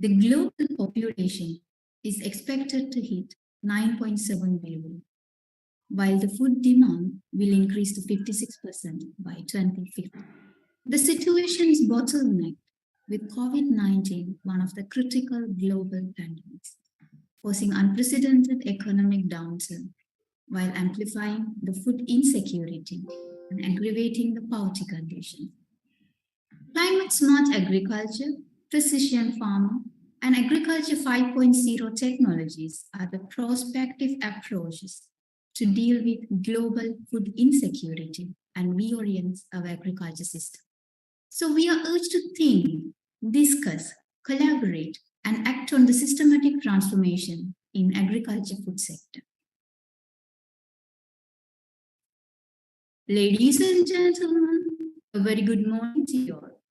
The global population is expected to hit 9.7 billion, while the food demand will increase to 56% by 2050. The situation is bottlenecked with COVID-19, one of the critical global pandemics, causing unprecedented economic downturn while amplifying the food insecurity and aggravating the poverty condition. Climate smart agriculture, precision farming, and agriculture 5.0 technologies are the prospective approaches to deal with global food insecurity and reorient our agriculture system. So we are urged to think, discuss, collaborate, and act on the systematic transformation in agriculture food sector. Ladies and gentlemen, a very good morning to you all.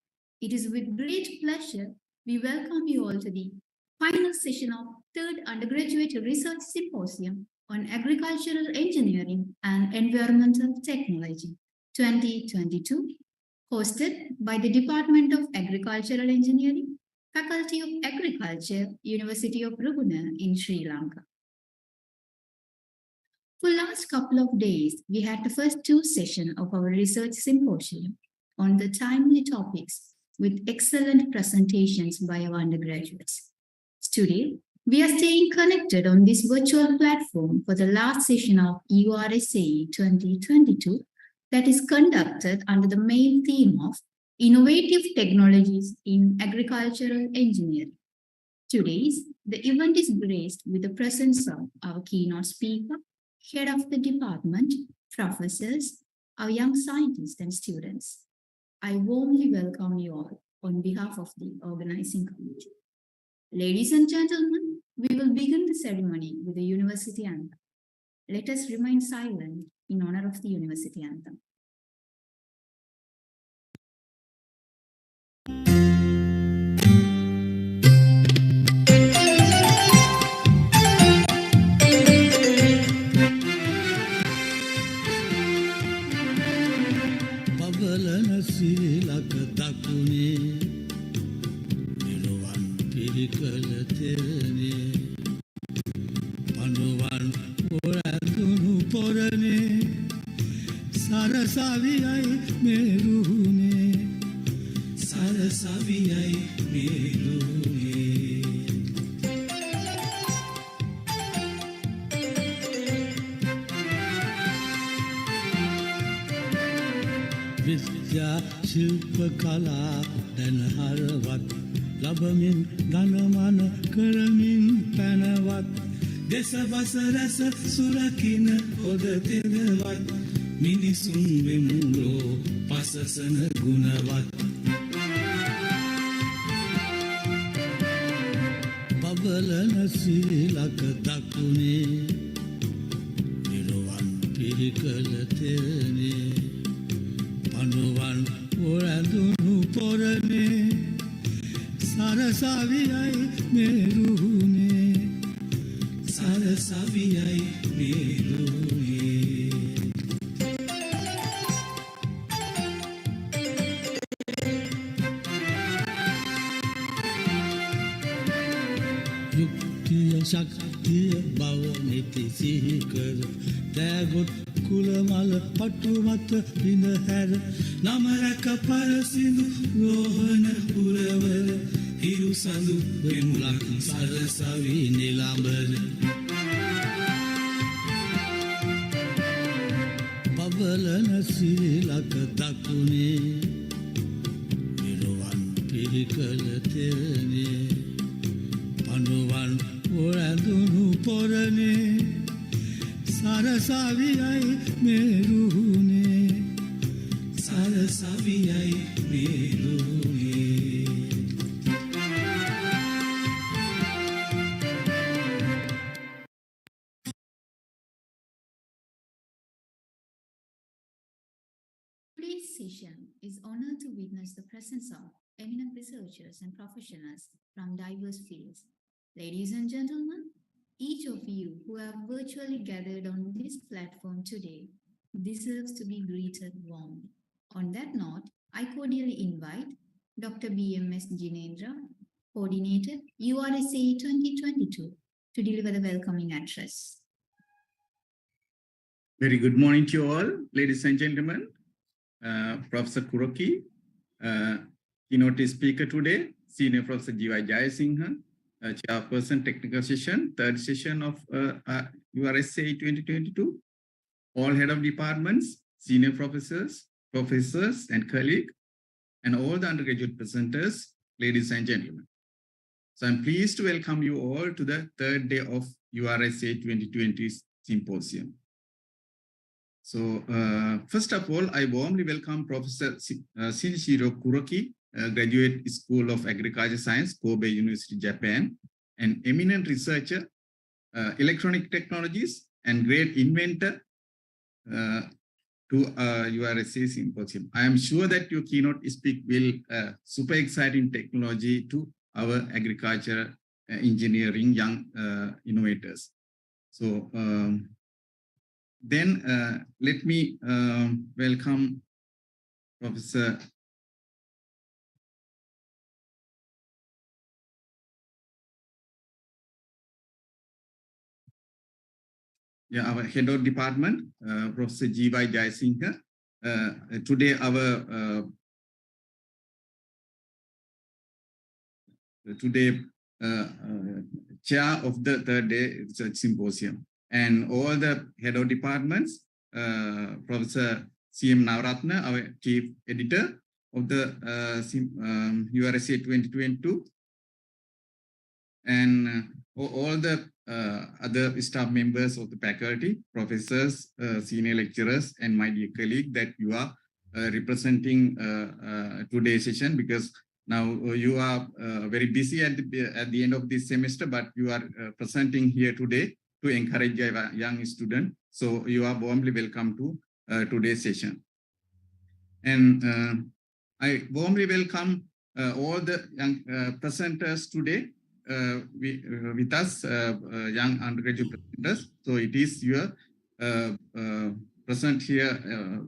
It is with great pleasure we welcome you all to the final session of third Undergraduate Research Symposium on Agricultural Engineering and Environmental Technology 2022, hosted by the Department of Agricultural Engineering, Faculty of Agriculture, University of Ruhuna in Sri Lanka. For last couple of days, we had the first two sessions of our research symposium on the timely topics with excellent presentations by our undergraduates. Today, we are staying connected on this virtual platform for the last session of URSAE 2022 that is conducted under the main theme of Innovative Technologies in Agricultural Engineering. Today's, the event is graced with the presence of our keynote speaker, head of the department, professors, our young scientists and students. I warmly welcome you all on behalf of the organizing committee. Ladies and gentlemen, we will begin the ceremony with the university anthem. Let us remain silent in honor of the university anthem. විද්‍යා ශිල්ප කලා දැන හරවත් ලබමින් ධනමන කරමින් පැනවත් දේශබස රස සුරකින හොද තෙදවත් මිනිසුන් වෙමුලෝ පසසන ගුණවත් බබලන සීලක දකුණේ නිරවන් පිරිකල තෙරනේ Anuvan orandunu porane sarasaviyai merune sarasaviyai merune yuktiya shaktiya bhavaniti sihikar dagot කුලමල පටුමත පිනහැර නමරක පරසිදු Rohana පුරවර හිරු සඳු වෙමුලක් සරසවි නිලඹර බබලන සිරිලක දකුණේ නිරවන් පිරිකල තෙරනේ පනුවන් ඔරඳුණු පොරනේ Sarasaviyai merune Sarasaviyai merune session is honored to witness the presence of eminent researchers and professionals from diverse fields. Ladies and gentlemen, each of you who have virtually gathered on this platform today deserves to be greeted warmly. On that note, I cordially invite Dr. BMS Jinendra, Coordinator, URSAE 2022, to deliver the welcoming address. Very good morning to you all, ladies and gentlemen. Professor Kuroki, keynote speaker today, Senior Professor G.Y. Jayasinghe, Chairperson Technical Session, third session of URSAE 2022. All head of departments, senior professors and colleagues, and all the undergraduate presenters, ladies and gentlemen. So I'm pleased to welcome you all to the third day of URSAE 2020 Symposium. So first of all, I warmly welcome Professor Shinichiro Kuroki, Graduate School of Agriculture Science, Kobe University, Japan, an eminent researcher, electronic technologies, and great inventor to URSAE Symposium. I am sure that your keynote speak will super exciting technology to our agriculture, engineering, young innovators. So then let me welcome Professor our head of department, Professor G.Y. Jayasinghe. Today our chair of the third day research symposium, and all the head of departments, Professor C.M. Navaratna, our chief editor of the URSAE 2022, and all the other staff members of the faculty, professors, senior lecturers, and my dear colleague that you are representing today's session, because now you are very busy at the end of this semester, but you are presenting here today to encourage young students. So you are warmly welcome to today's session. And I warmly welcome all the young presenters today with us, young undergraduate presenters. So it is your present here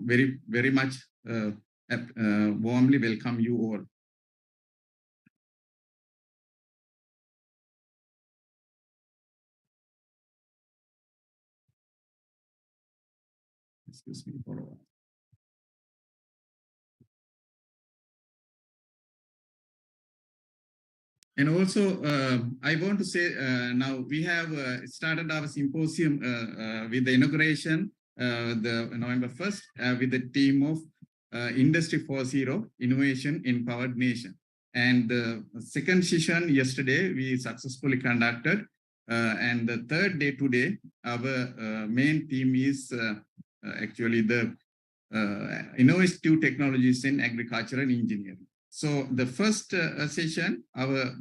very much warmly welcome you all. Excuse me for a while. And also, I want to say now we have started our symposium with the inauguration, the November 1st, with the theme of Industry 4.0, Innovation Empowered Nation. And the second session yesterday, we successfully conducted. And the third day today, our main theme is actually the innovative technologies in agriculture and engineering. So the first session, our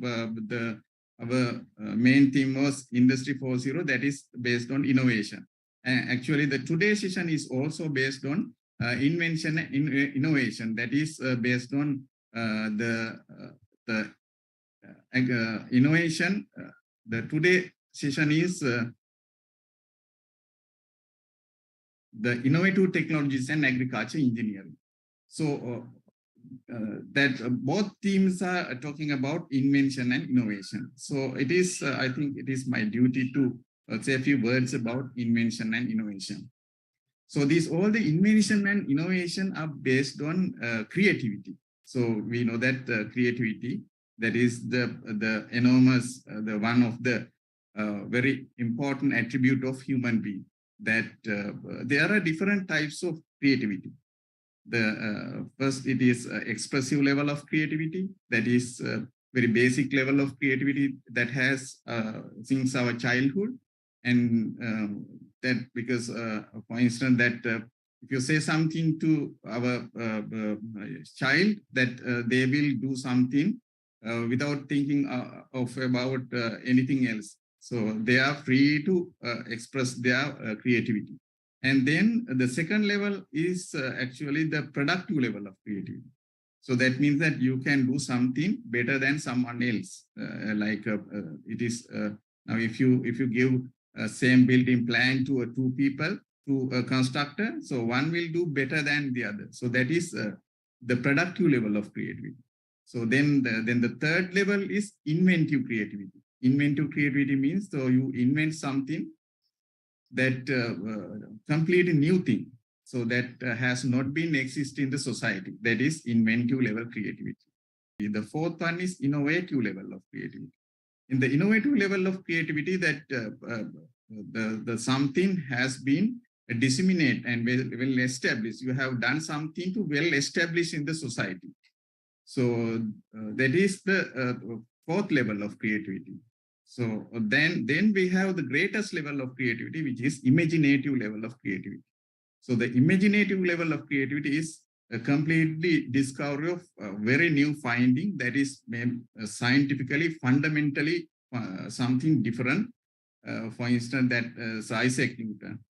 main theme was Industry 4.0, that is based on innovation. And actually, the today's session is also based on invention and innovation, that is based on the innovation. The today session is the innovative technologies and agriculture engineering. So that both themes are talking about invention and innovation. So it is, I think it is my duty to say a few words about invention and innovation. So all the invention and innovation are based on creativity. So we know that creativity, that is the enormous, the one of the very important attribute of human being, that there are different types of creativity. The first, it is expressive level of creativity, that is very basic level of creativity that has since our childhood. And that because, for instance, that if you say something to our child, that they will do something without thinking about anything else. So they are free to express their creativity. And then the second level is actually the productive level of creativity. So that means that you can do something better than someone else. It is now if you give same building plan to two people, to a constructor, so one will do better than the other. So that is the productive level of creativity. So then the third level is inventive creativity. Inventive creativity means so you invent something that completely new thing, so that has not been exist in the society. That is inventive level creativity. The fourth one is innovative level of creativity. In the innovative level of creativity, that the something has been disseminated and well established. You have done something to well established in the society. So that is the fourth level of creativity. So then we have the greatest level of creativity, which is imaginative level of creativity. So the imaginative level of creativity is a completely discovery of a very new finding that is scientifically, fundamentally something different. For instance, that Sir Isaac Newton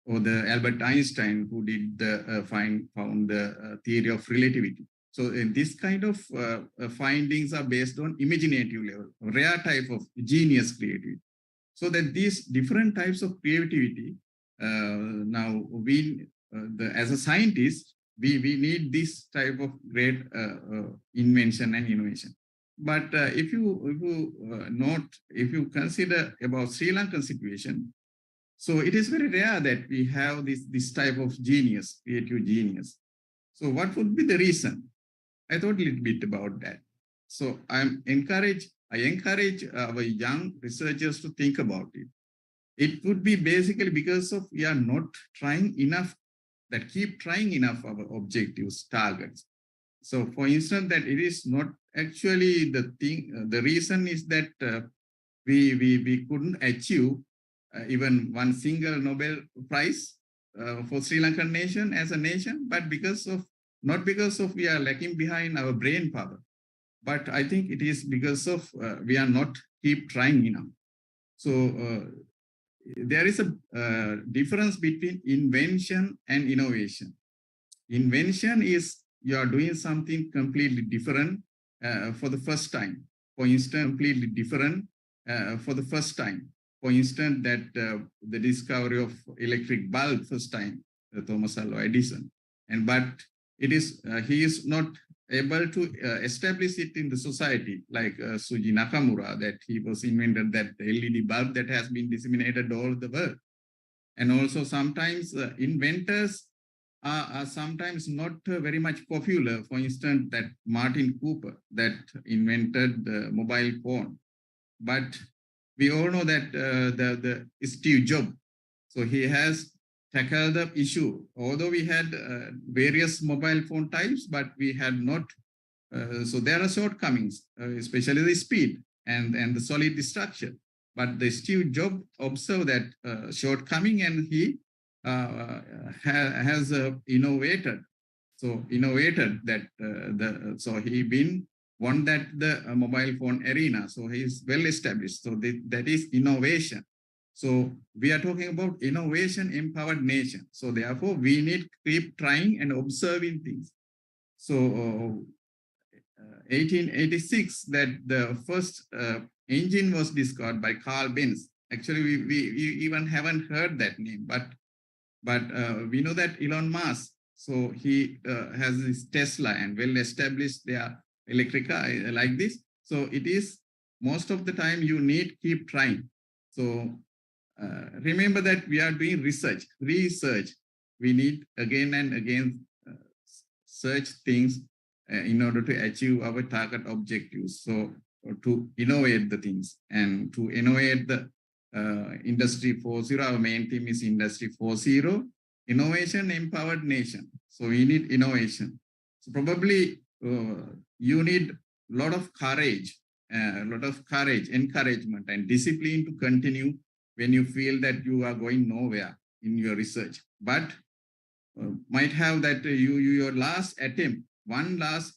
or the Albert Einstein, who did the found the theory of relativity. So this kind of findings are based on imaginative level, rare type of genius creativity. So that these different types of creativity, now we, as a scientist, we need this type of great invention and innovation. But if you consider about Sri Lankan situation, so it is very rare that we have this type of genius, creative genius. So what would be the reason? I thought a little bit about that. So I encourage our young researchers to think about it. It would be basically because of we are not trying enough, that keep trying enough our objectives, targets. So for instance, that it is not actually the thing, the reason is that we couldn't achieve even one single Nobel Prize for Sri Lankan nation as a nation, but not because of we are lacking behind our brain power, but I think it is because of we are not keep trying enough. So there is a difference between invention and innovation. Invention is you are doing something completely different for the first time. For instance, completely different for the first time. For instance, that the discovery of electric bulb first time, Thomas Alva Edison, but it is he is not able to establish it in the society like Suji Nakamura, that he was invented that LED bulb that has been disseminated all over the world. And also sometimes inventors are sometimes not very much popular. For instance, that Martin Cooper that invented the mobile phone. But we all know that the Steve Jobs, so he has tackled the issue. Although we had various mobile phone types, but we had not. So there are shortcomings, especially the speed and the solid structure. But the Steve Jobs observed that shortcoming, and he has innovated. So innovated that so he won that the mobile phone arena. So he is well established. So that is innovation. So we are talking about innovation empowered nation. So therefore we need to keep trying and observing things. So 1886 that the first engine was discovered by Carl Benz. Actually, we even haven't heard that name, but we know that Elon Musk, so he has this Tesla and well established their electric car like this. So it is most of the time you need keep trying. So remember that we are doing research. We need again and again search things in order to achieve our target objectives. So to innovate the things and to innovate the Industry 4.0, our main theme is Industry 4.0, innovation empowered nation. So we need innovation. So probably you need a lot of courage, encouragement and discipline to continue when you feel that you are going nowhere in your research. But might have that your last attempt,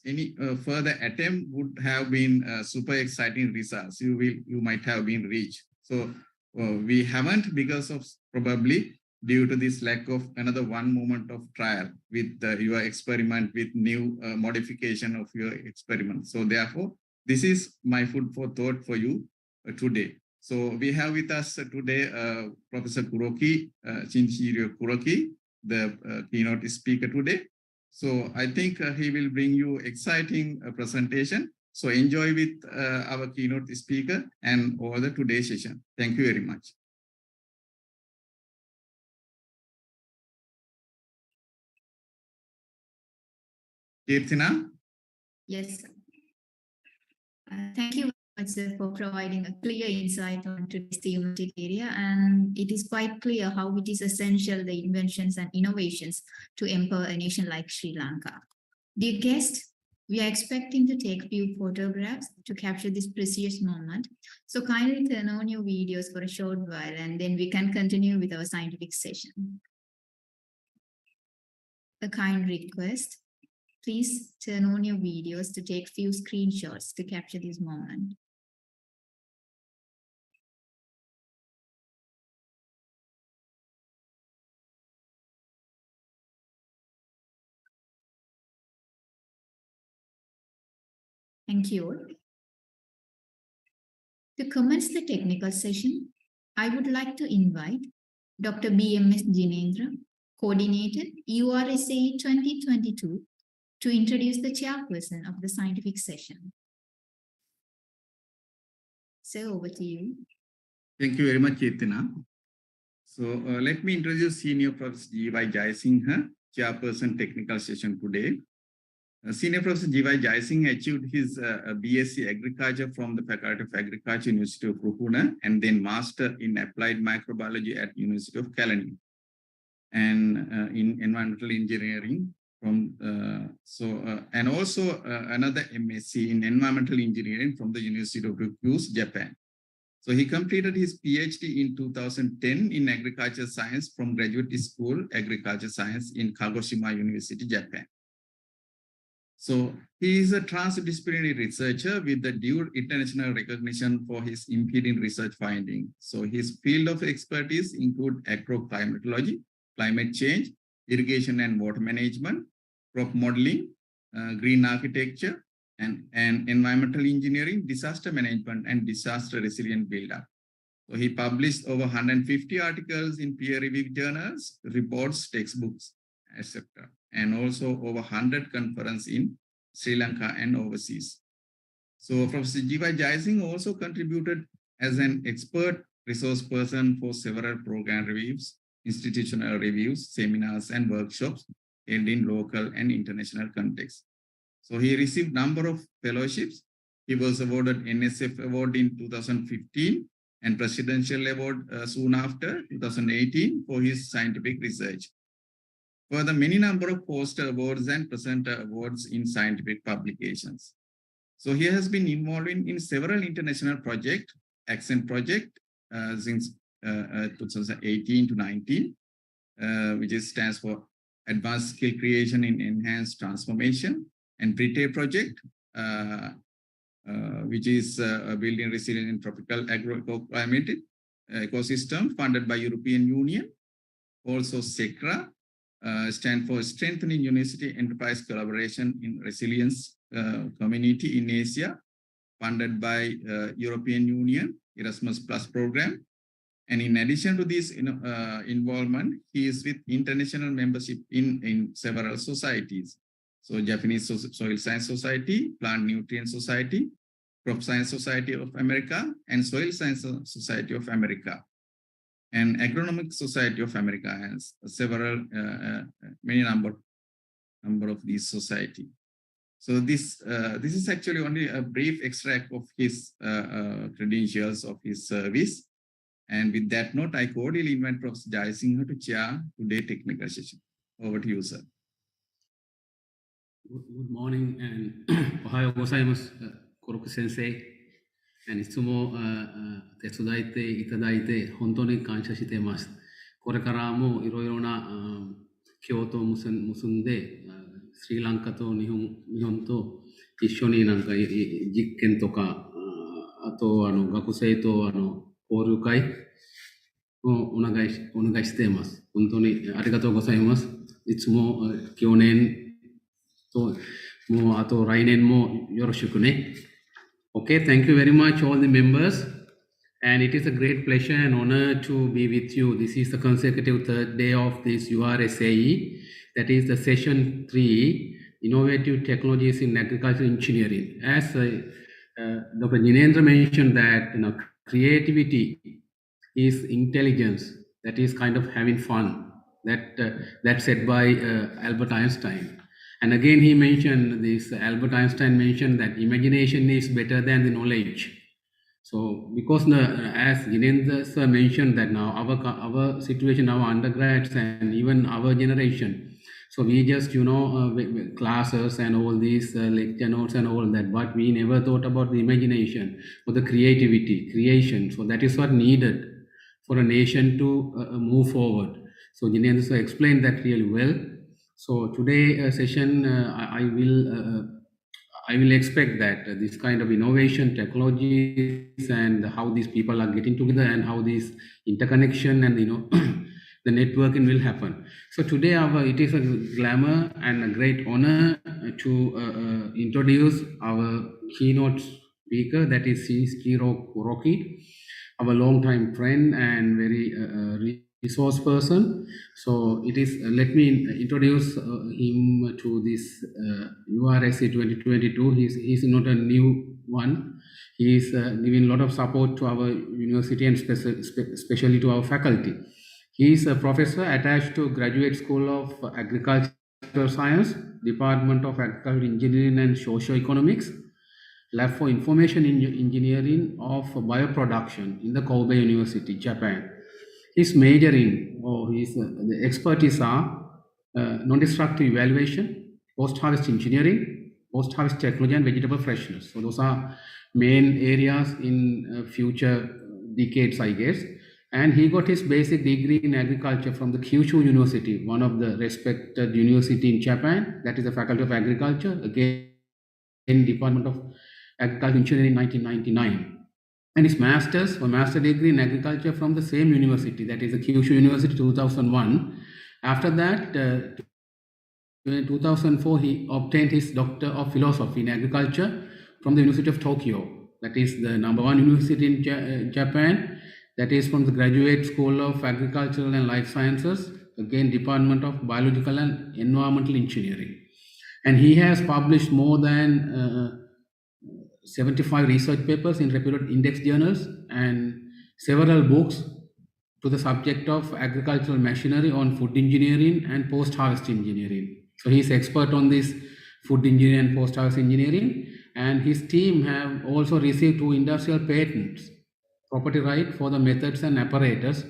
any further attempt would have been super exciting results. You might have been reached. So we haven't because of probably due to this lack of another one moment of trial with your experiment, with new modification of your experiment. So therefore, this is my food for thought for you today. So we have with us today Professor Kuroki, Shinshiro Kuroki, the keynote speaker today. So I think he will bring you exciting presentation. So enjoy with our keynote speaker and all the today's session. Thank you very much. Kirtina? Yes, sir. Thank you very much, sir, for providing a clear insight on today's thematic area. And it is quite clear how it is essential, the inventions and innovations to empower a nation like Sri Lanka. Dear guests, we are expecting to take a few photographs to capture this precious moment. So kindly turn on your videos for a short while and then we can continue with our scientific session. A kind request. Please turn on your videos to take few screenshots to capture this moment. Thank you. To commence the technical session, I would like to invite Dr. BMS Jinendra, Coordinator URSAE 2022, to introduce the chairperson of the scientific session. So over to you. Thank you very much, Kirtina. So let me introduce Senior Professor G.Y. Jayasinghe, Chairperson Technical Session today. Senior Professor G.Y. Jayasinghe achieved his BSc Agriculture from the Faculty of Agriculture, University of Ruhuna, and then Master in Applied Microbiology at University of Kalani, and in Environmental Engineering from, and also another MSc in Environmental Engineering from the University of Ryukyu, Japan. So he completed his PhD in 2010 in Agriculture Science from Graduate School Agriculture Science in Kagoshima University, Japan. So he is a transdisciplinary researcher with the due international recognition for his impeding research finding. So his field of expertise include agroclimatology, climate change, irrigation and water management, crop modeling, green architecture, and environmental engineering, disaster management, and disaster resilient build-up. So he published over 150 articles in peer-reviewed journals, reports, textbooks, etc., and also over 100 conferences in Sri Lanka and overseas. So Professor G.Y. Jayasinghe also contributed as an expert resource person for several program reviews, institutional reviews, seminars, and workshops held in local and international contexts. So he received a number of fellowships. He was awarded NSF Award in 2015 and Presidential Award soon after, 2018, for his scientific research. Further, many number of poster awards and presenter awards in scientific publications. So he has been involved in several international projects, Accent project since 2018 to 19, which stands for Advanced Skill Creation in Enhanced Transformation, and Brite project, which is building resilient in tropical agroclimatic ecosystem funded by European Union. Also SECRA stand for Strengthening University Enterprise Collaboration in Resilience Community in Asia, funded by European Union Erasmus Plus program. And in addition to this involvement, he is with international membership in several societies. So Japanese Soil Science Society, Plant Nutrient Society, Crop Science Society of America, and Soil Science Society of America, and Agronomic Society of America has several, many number of these society. So this is actually only a brief extract of his credentials of his service. And with that note, I cordially invite Professor Jayasinghe to chair today's technical session. Over to you, sir. Good morning and Ohayo gozaimasu, Kuroki sensei. And いつも手伝っていただいて本当に感謝しています。これからもいろいろな協定を結んで、スリランカと日本と一緒になんか実験とか、あと学生と交流会お願いしています。本当にありがとうございます。いつも去年ともうあと来年もよろしくね。Okay, thank you very much all the members. And it is a great pleasure and honor to be with you. This is the consecutive third day of this URSAE. That is the session 3, Innovative Technologies in Agricultural Engineering. As Dr. Jinendra mentioned that creativity is intelligence, that is kind of having fun. That's said by Albert Einstein. And again, he mentioned this, Albert Einstein mentioned that imagination is better than the knowledge. So because as Jinendra sir mentioned that now our situation, our undergrads and even our generation, so we just, classes and all these lecture notes and all that, but we never thought about the imagination or the creativity, creation. So that is what needed for a nation to move forward. So Jinendra sir explained that really well. So today session, I will expect that this kind of innovation, technologies, and how these people are getting together and how this interconnection and the networking will happen. So today, it is a glamour and a great honor to introduce our keynote speaker, that is Shinichiro Kuroki, our longtime friend and very resource person. So it is, let me introduce him to this URSAE 2022. He's not a new one. He is giving a lot of support to our university and especially to our faculty. He is a professor attached to Graduate School of Agricultural Science, Department of Agricultural Engineering and Socio-Economics, Lab for Information Engineering of Bioproduction in the Kobe University, Japan. His majoring or his the expertise are non-destructive evaluation, post-harvest engineering, post-harvest technology, and vegetable freshness. So those are main areas in future decades, I guess. And he got his basic degree in agriculture from the Kyushu University, one of the respected university in Japan. That is the Faculty of Agriculture, again, Department of Agriculture Engineering in 1999. And his master's or master degree in agriculture from the same university, that is the Kyushu University, 2001. After that, in 2004, he obtained his Doctor of Philosophy in Agriculture from the University of Tokyo. That is the #1 university in Japan. That is from the Graduate School of Agricultural and Life Sciences, again, Department of Biological and Environmental Engineering. And he has published more than 75 research papers in reputed index journals and several books to the subject of agricultural machinery on food engineering and post-harvest engineering. So he's expert on this food engineering and post-harvest engineering, and his team have also received 2 industrial patents, property right for the methods and apparatus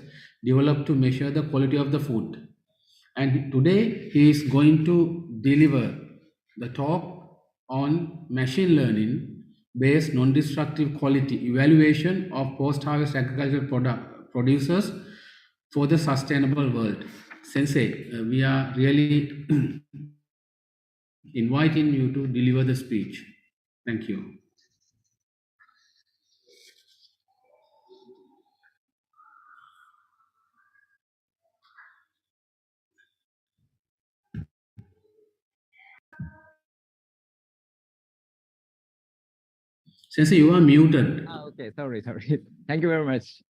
developed to measure the quality of the food. And today he is going to deliver the talk on machine learning based non-destructive quality evaluation of post-harvest agricultural producers for the sustainable world. Sensei, we are really inviting you to deliver the speech. Thank you. Sensei, you are muted. Okay, sorry. Thank you very much.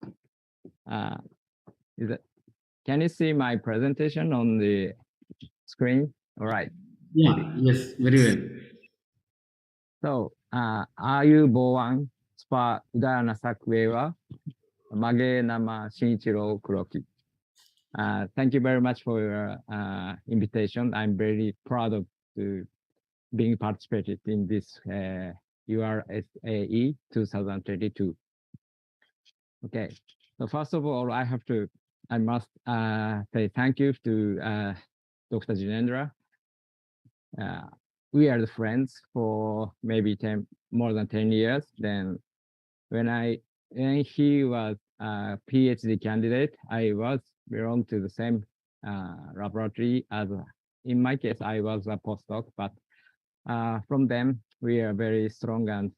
Can you see my presentation on the screen? All right. Yeah, yes, very well. So, Ayubowan Spa Udana Sakwewa, Mage Nama Shinichiro Kuroki. Thank you very much for your invitation. I'm very proud of being participated in this URSAE 2022. Okay, so first of all, I must say thank you to Dr. Jinendra. We are the friends for maybe more than 10 years. Then when he was a PhD candidate, I was belong to the same laboratory as, in my case, I was a postdoc, but from them, we are very strong and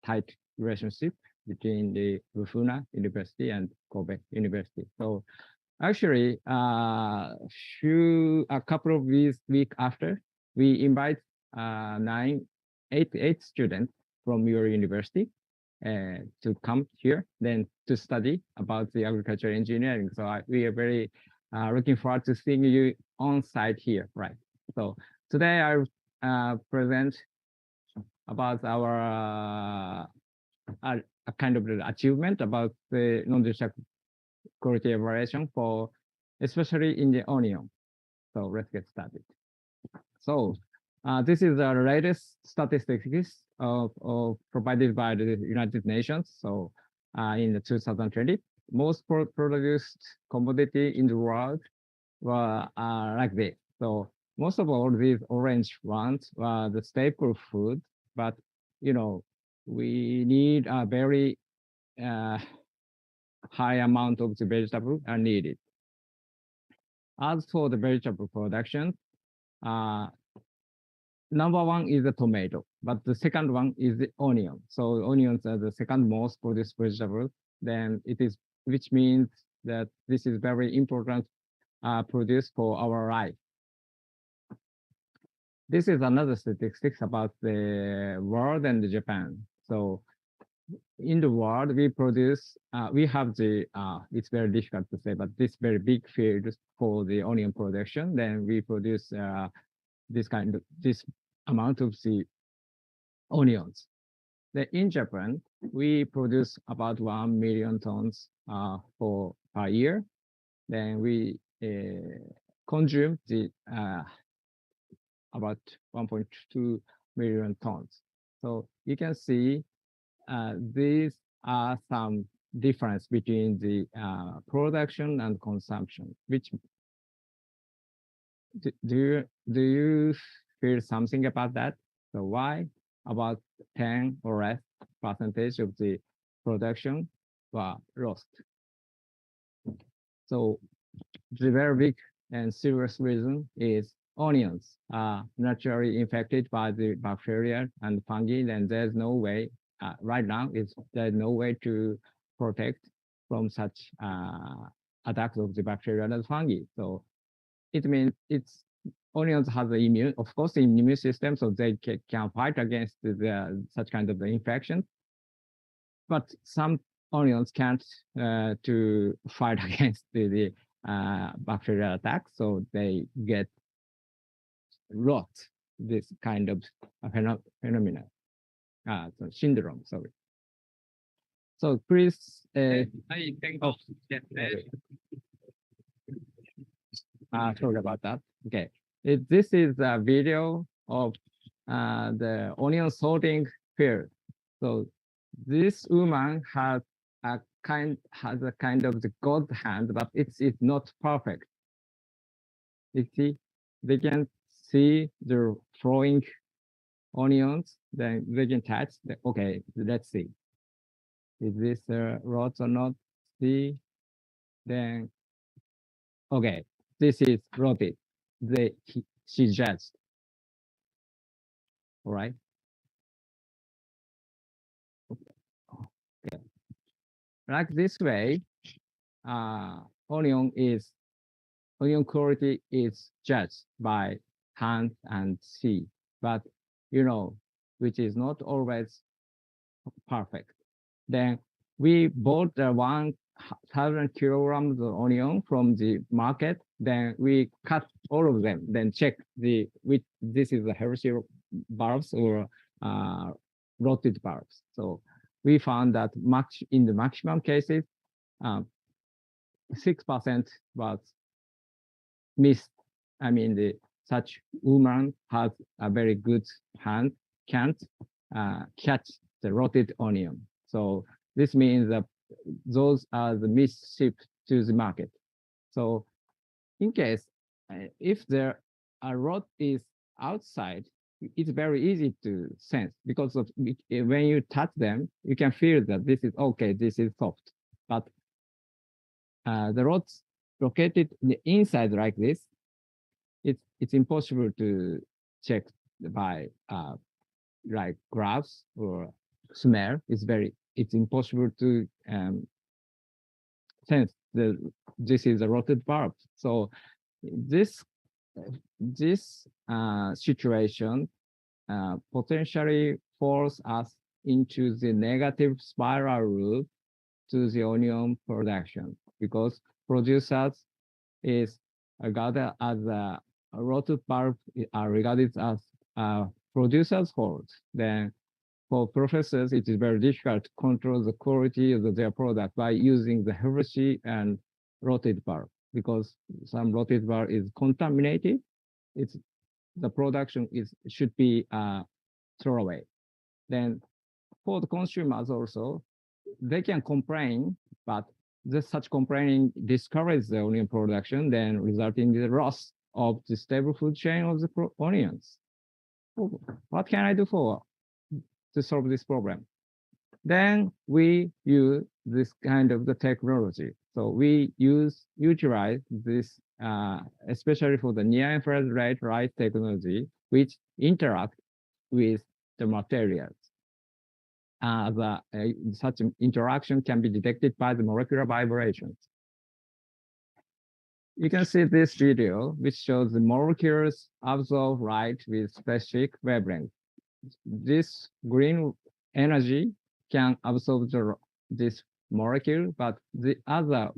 tight relationship. between the Ruhuna University and Kobe University. So actually, a couple of weeks after, we invite eight students from your university to come here, then to study about the agricultural engineering. So we are very looking forward to seeing you on site here, right? So today I present about our a kind of achievement about the non-destructive quality evaluation for, especially in the onion. So let's get started. So this is the latest statistics of provided by the United Nations. So in the 2020, most produced commodity in the world were like this. So most of all these orange ones were the staple food, but you know, we need a very high amount of the vegetable are needed. As for the vegetable production, number one is the tomato, but the second one is the onion. So onions are the second most produced vegetable. Then it is, which means that this is very important produce for our life. This is another statistics about the world and Japan. So in the world, we produce, we have the, it's very difficult to say, but this very big field for the onion production. Then we produce this amount of the onions. Then in Japan, we produce about 1 million tons per year. Then we consume the about 1.2 million tons. So you can see these are some difference between the production and consumption. Which do you feel something about that? So why about 10 or less percentage of the production were lost? So the very big and serious reason is onions are naturally infected by the bacteria and fungi, and there's no way right now there's no way to protect from such attacks of the bacteria and fungi. So it means onions have the immune, of course, the immune system, so they can fight against such kind of the infection. But some onions can't to fight against the bacterial attack, so they get rot, this kind of phenomena, so syndrome, sorry. So please, sorry about that. Okay, this is a video of the onion sorting field. So this woman has a kind of the god hand, but it's not perfect. You see, they can see the flowing onions, then they can touch. Okay, let's see. Is this rods or not? See, then okay, this is rotted. She judged. All right. Okay. Like this way, onion quality is judged by hand and see, but you know, which is not always perfect. Then we bought 1,000 kilograms of onion from the market. Then we cut all of them. Then check which this is the healthy bulbs or rotted bulbs. So we found that in the maximum cases, 6% was missed. I mean, such woman has a very good hand, can't catch the rotted onion. So this means that those are the missed shipped to the market. So in case if there a rot is outside, it's very easy to sense because of when you touch them, you can feel that this is okay, this is soft. But the rots located in the inside like this, it's impossible to check by like gloves or smell. It's very it's impossible to sense this is a rotated bulb. So this situation potentially force us into the negative spiral loop to the onion production, because producers is regarded as a rotated bulb are regarded as producers' fault. Then for professors, it is very difficult to control the quality of their product by using the Hershey and rotated bulb, because some rotated bulb is contaminated. The production should be thrown away. Then for the consumers also, they can complain, but such complaining discourages the onion production, then resulting in the loss of the stable food chain of the onions. What can I do to solve this problem? Then we use this kind of the technology. So we utilize this, especially for the near-infrared light technology, which interact with the materials. Such interaction can be detected by the molecular vibrations. You can see this video, which shows the molecules absorb light with specific wavelength. This green energy can absorb this molecule, but the other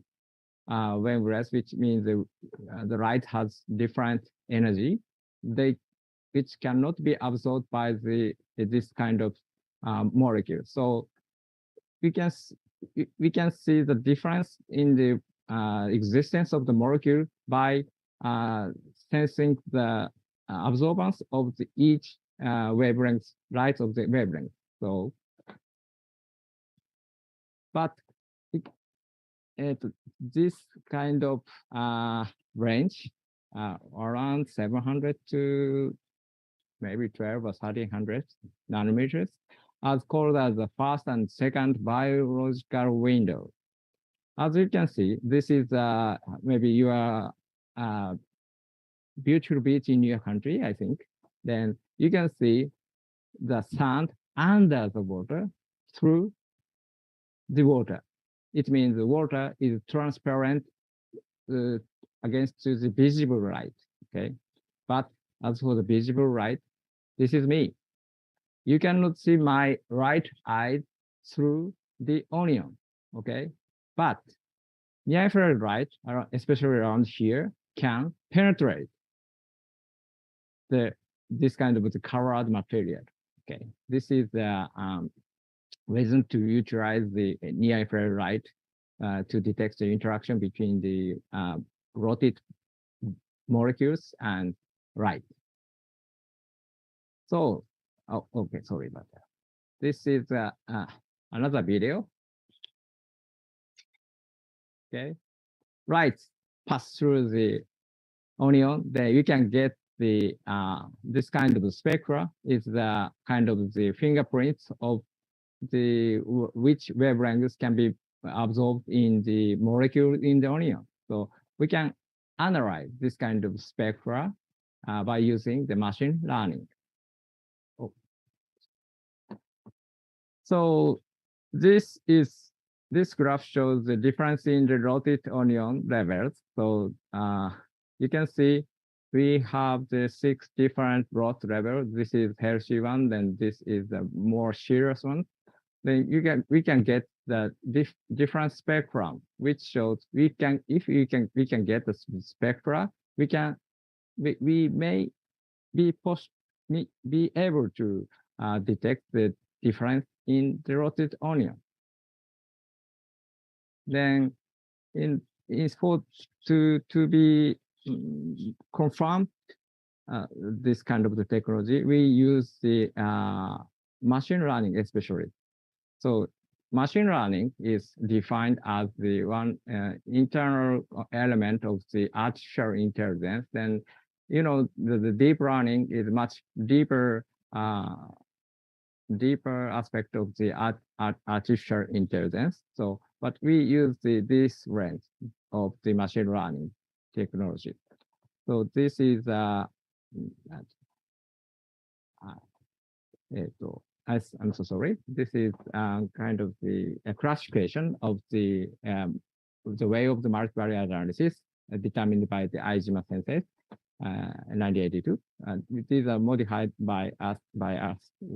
wavelengths, which means the light has different energy, which cannot be absorbed by this kind of molecule. So we can see the difference in the existence of the molecule by sensing the absorbance of each wavelength, light of the wavelength. So, but this kind of range, around 700 to maybe 12 or 1300 nanometers, as called as the first and second biological window. As you can see, this is maybe your beautiful beach in your country, I think. Then you can see the sand under the water through the water. It means the water is transparent against the visible light, okay? But as for the visible light, this is me. You cannot see my right eye through the onion, okay? But near-infrared light, especially around here, can penetrate this kind of the colored material, okay? This is the reason to utilize the near-infrared light to detect the interaction between the rotated molecules and light. So, okay, sorry about that. This is another video. Okay, light pass through the onion. Then you can get the this kind of spectra is the kind of the fingerprints of which wavelengths can be absorbed in the molecule in the onion. So we can analyze this kind of spectra by using the machine learning. So this graph shows the difference in the rotated onion levels. So you can see we have the 6 different rot levels. This is healthy one, then this is the more serious one. Then we can get the different spectrum, which shows we can get the spectra, we may be able to detect the difference in the rotated onion. Then to be confirmed this kind of the technology, we use the machine learning especially. So machine learning is defined as the one internal element of the artificial intelligence. Then, you know, the deep learning is much deeper aspect of the artificial intelligence. So, but we use this range of the machine learning technology. So this is I'm so sorry. This is kind of a classification of the way of the multivariate analysis determined by the Aijima sensei, 1982. These are modified by us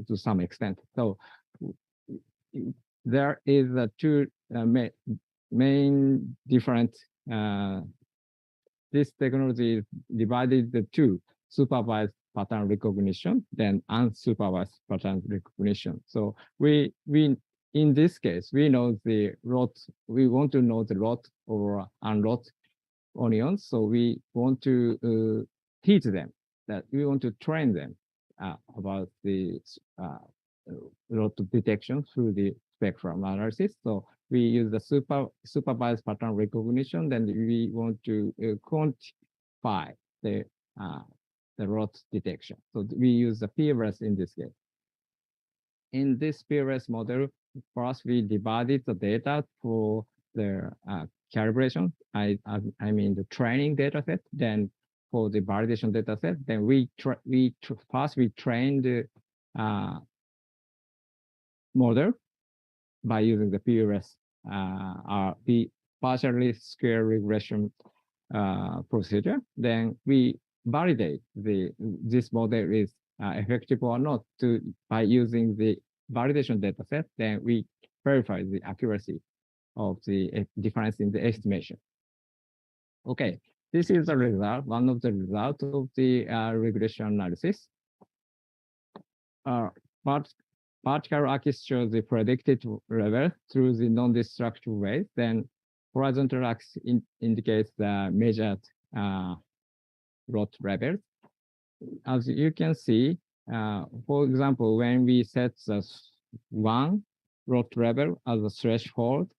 to some extent. So there is two main different. This technology is divided the two: supervised pattern recognition, then unsupervised pattern recognition. So we in this case we know the lot. We want to know the lot or unlot onions. So we want to teach them, that we want to train them about the lot detection through the spectrum analysis. So we use the supervised pattern recognition. Then we want to quantify the lot detection. So we use the PRS in this case. In this PRS model, first we divided the data for the calibration. I mean the training data set. Then for the validation data set, then first we trained the model by using the PRS, the partially square regression procedure. Then we validate this model is effective or not by using the validation data set. Then we verify the accuracy of the difference in the estimation. Okay, this is the result, one of the results of the regression analysis. But particle axis shows the predicted level through the non-destructive way. Then horizontal axis indicates the measured lot levels. As you can see, for example, when we set the 1 lot level as a threshold,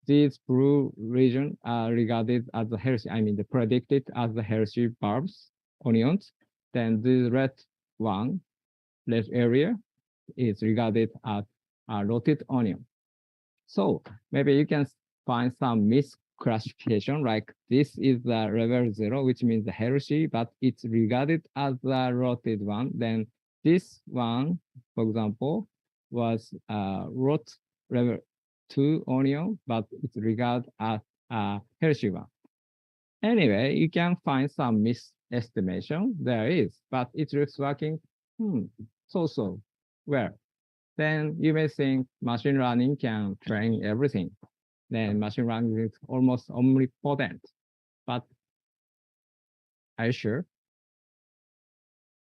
these blue regions are regarded as the healthy, I mean the predicted as the healthy bulbs, onions. Then the red area is regarded as a rotted onion. So maybe you can find some misclassification, like this is the level 0, which means the healthy, but it's regarded as the rotted one. Then this one, for example, was rot level 2 onion, but it's regarded as a healthy one. Anyway, you can find some misestimation. There is, but it looks working so well. Then you may think machine learning can train everything. Then machine learning is almost omnipotent. But are you sure?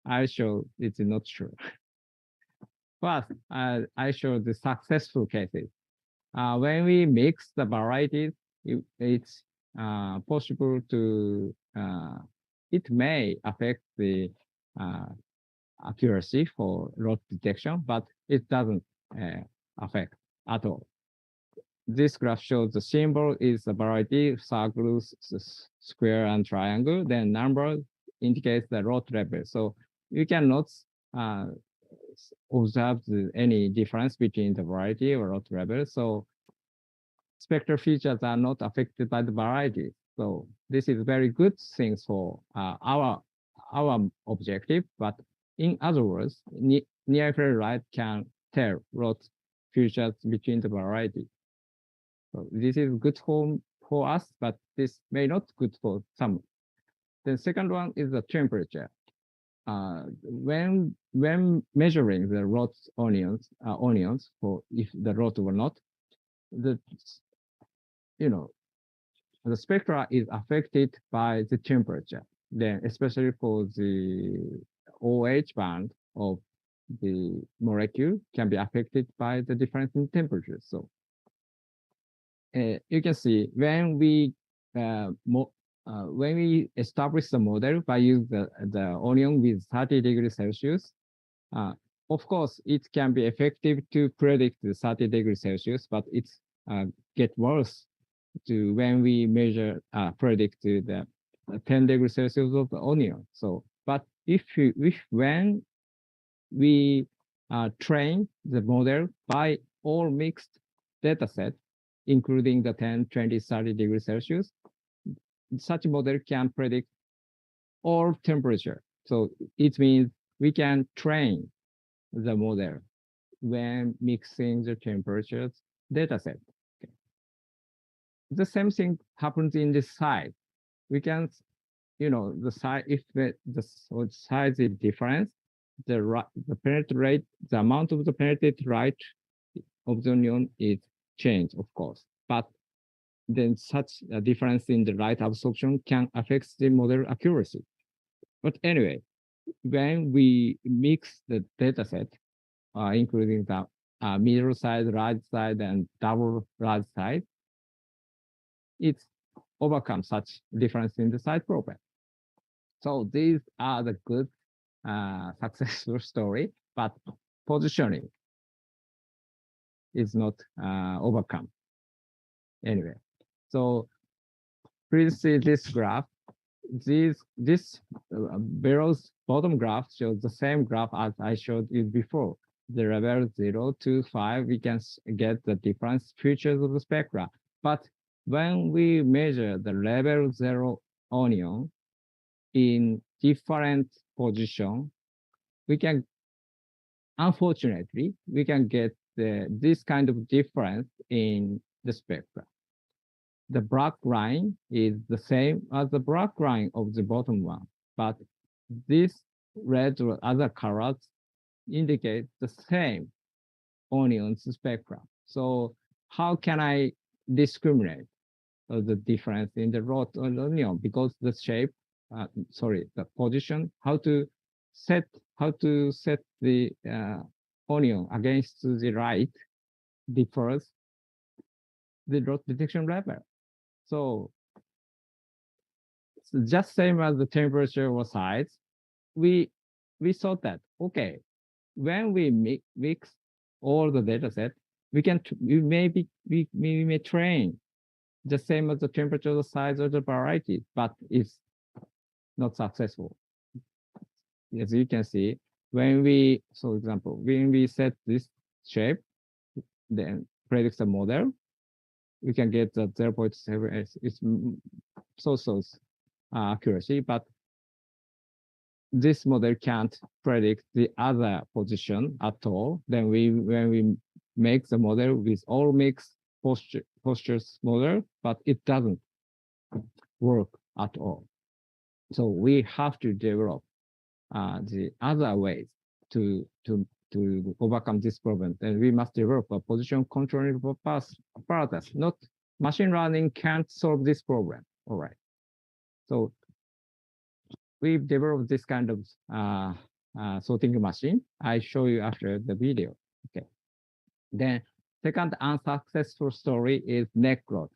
I show it's not true. First, I show the successful cases. When we mix the varieties, it's possible to, it may affect the accuracy for lot detection, but it doesn't affect at all. This graph shows the symbol is a variety, circles, square, and triangle. Then number indicates the lot level. So you cannot observe any difference between the variety or lot level. So spectral features are not affected by the variety. So this is very good things for our objective. But in other words, near-infrared light can tell lot features between the variety. So this is good for us, but this may not good for some. The second one is the temperature. When measuring the lot onions for if the lot or not, the spectra is affected by the temperature. Then especially for the OH band of the molecule can be affected by the difference in temperature. So you can see when we establish the model by using the onion with 30 degrees Celsius, of course, it can be effective to predict the 30 degrees Celsius, but it's get worse to when we measure predict the 10 degrees Celsius of the onion. So, but when we train the model by all mixed data set, including the 10, 20, 30 degrees Celsius, such model can predict all temperature. So it means we can train the model when mixing the temperatures data set. Okay. The same thing happens in this side. We can, the size, if size is different, the amount of the penetrated light of the onion is changed, of course. But then such a difference in the light absorption can affect the model accuracy. But anyway, when we mix the data set, including the middle size, large size, and double large size, it overcomes such difference in the size problem. So these are the good successful story, but positioning is not overcome. Anyway, so please see this graph. This barrel's bottom graph shows the same graph as I showed you before. The level 0 to 5, we can get the different features of the spectra. But when we measure the level 0 onion in different position, we can, unfortunately, we can get this kind of difference in the spectra. The black line is the same as the black line of the bottom one, but this red or other colors indicate the same onions spectra. So how can I discriminate the difference in the rod onion? Because the shape, the position, how to set the onion against the light differs the rod detection level. So just same as the temperature or size, we thought that, okay, when we mix all the data set, we may train the same as the temperature, the size, or the variety, but it's not successful. As you can see, when we, for example, when we set this shape, then predict the model, we can get the 0.7. It's so accuracy, but this model can't predict the other position at all. Then when we make the model with all mixed postures model, but it doesn't work at all. So we have to develop the other ways to overcome this problem. And we must develop a position controlling apparatus. Not machine learning can't solve this problem. All right. So we've developed this kind of sorting machine. I show you after the video. Okay. Then second unsuccessful story is neck rod.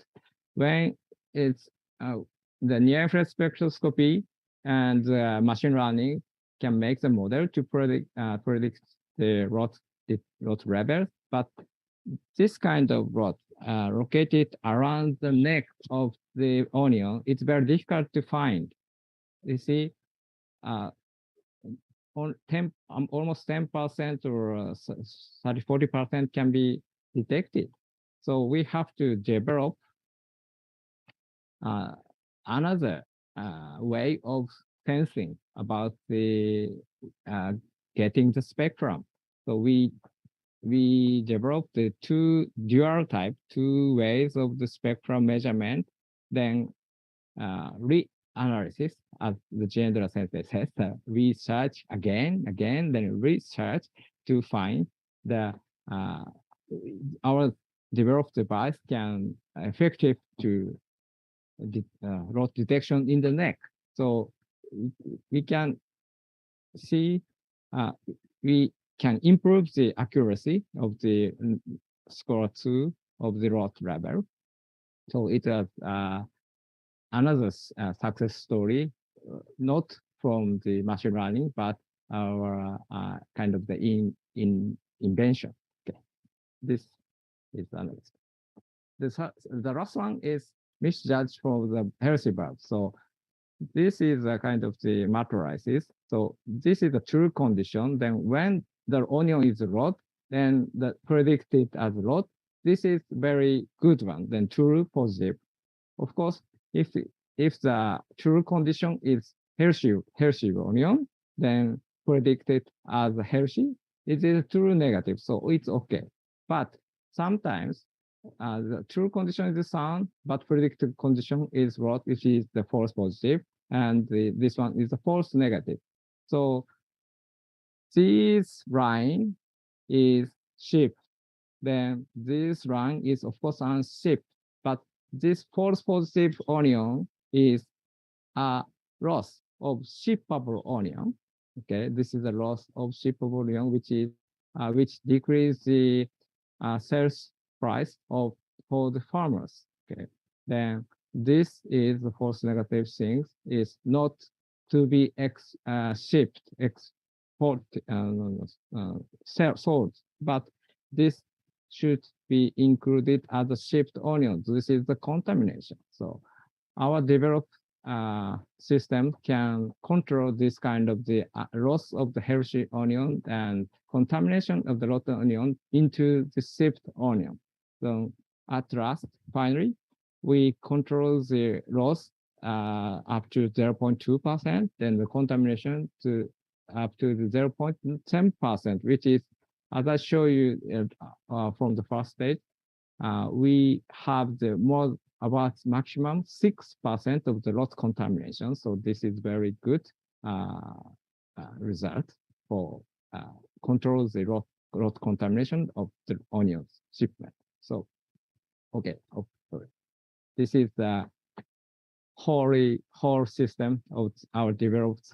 When it's the near-infrared spectroscopy and machine learning can make the model to predict the rod levels, but this kind of rod located around the neck of the onion, it's very difficult to find. You see, almost 10% or 40% can be detected. So we have to develop another way of sensing about the getting the spectrum. So we developed the two ways of the spectrum measurement, then reanalysis, as the general sensei says, research again, then research to find the our developed device can effective to rod detection in the neck. So we can see we can improve the accuracy of the score 2 of the rod level. So it is another success story, not from the machine learning, but our kind of the invention. Okay, this is another. The last one is misjudged for the healthy bulb. So this is a kind of the matrices. So this is a true condition. Then when the onion is rod, then the predicted as rod. This is very good one. Then true positive. Of course, if the true condition is healthy onion, then predicted as healthy, it is true negative, so it's okay. But sometimes the true condition is the sun, but predicted condition is what, which is the false positive, and this one is the false negative. So this line is shift, then this line is of course unshift, but this false positive onion is a loss of shippable onion. Okay, this is a loss of shippable onion, which decrease the sales price of for the farmers. Okay, then this is the false negative things is not to be shipped, export, sold, but this should be included as a shipped onion. This is the contamination. So our developed system can control this kind of the loss of the healthy onion and contamination of the rotten onion into the shipped onion. So at last, finally, we control the loss up to 0.2%, then the contamination to up to the 0.10%, which is, as I show you from the first stage, we have the more about maximum 6% of the lot contamination. So this is very good result for control the lot contamination of the onions shipment. So, okay, sorry. This is the whole system of our developed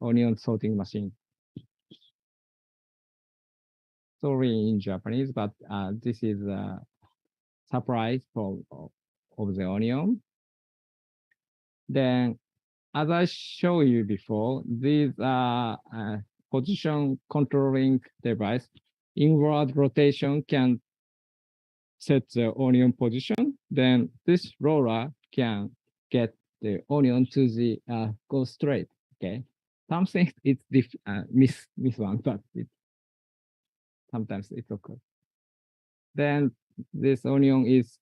onion sorting machine. Sorry in Japanese, but this is a supply of the onion. Then, as I showed you before, these are position controlling device. Inward rotation can set the onion position. Then this roller can get the onion to the go straight. Okay, something it's miss one, but sometimes it's okay. Then this onion is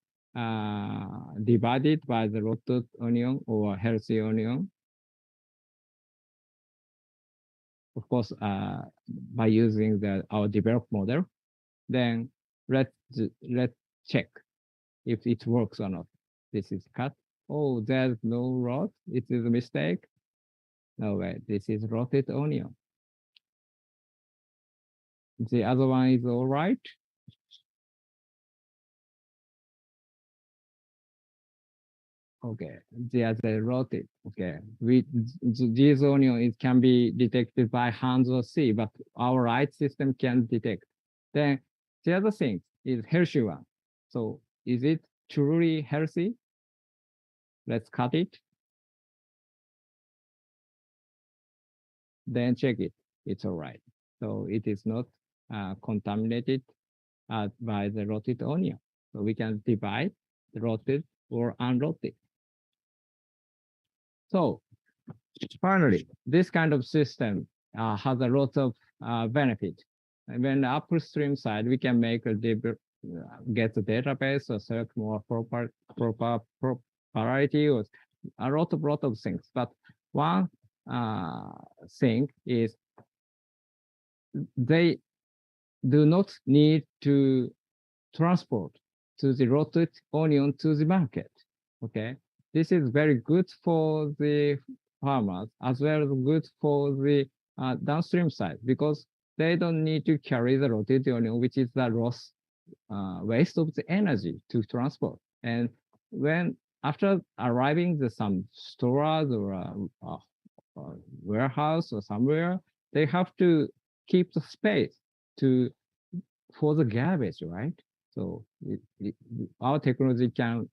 divided by the rotted onion or healthy onion. Of course, by using our developed model. Then let's check if it works or not. This is cut. Oh, there's no rot. It is a mistake. No way. This is rotted onion. The other one is all right. Okay, they are rotted. Okay, this onion, it can be detected by hands or sea, but our light system can detect. Then the other thing is healthy one. So is it truly healthy? Let's cut it. Then check it. It's all right. So it is not contaminated by the rotted onion. So we can divide the rotted or unrotted. So finally, this kind of system has a lot of benefit. And when the upstream side, we can make get the database or select more proper propriety or a lot of things. But one thing is they do not need to transport to the rotted onion to the market. Okay, this is very good for the farmers as well as good for the downstream side because they don't need to carry the rotted onion, which is the loss waste of the energy to transport. And when after arriving the some stores or warehouse or somewhere, they have to keep the space for the garbage, right? So our technology can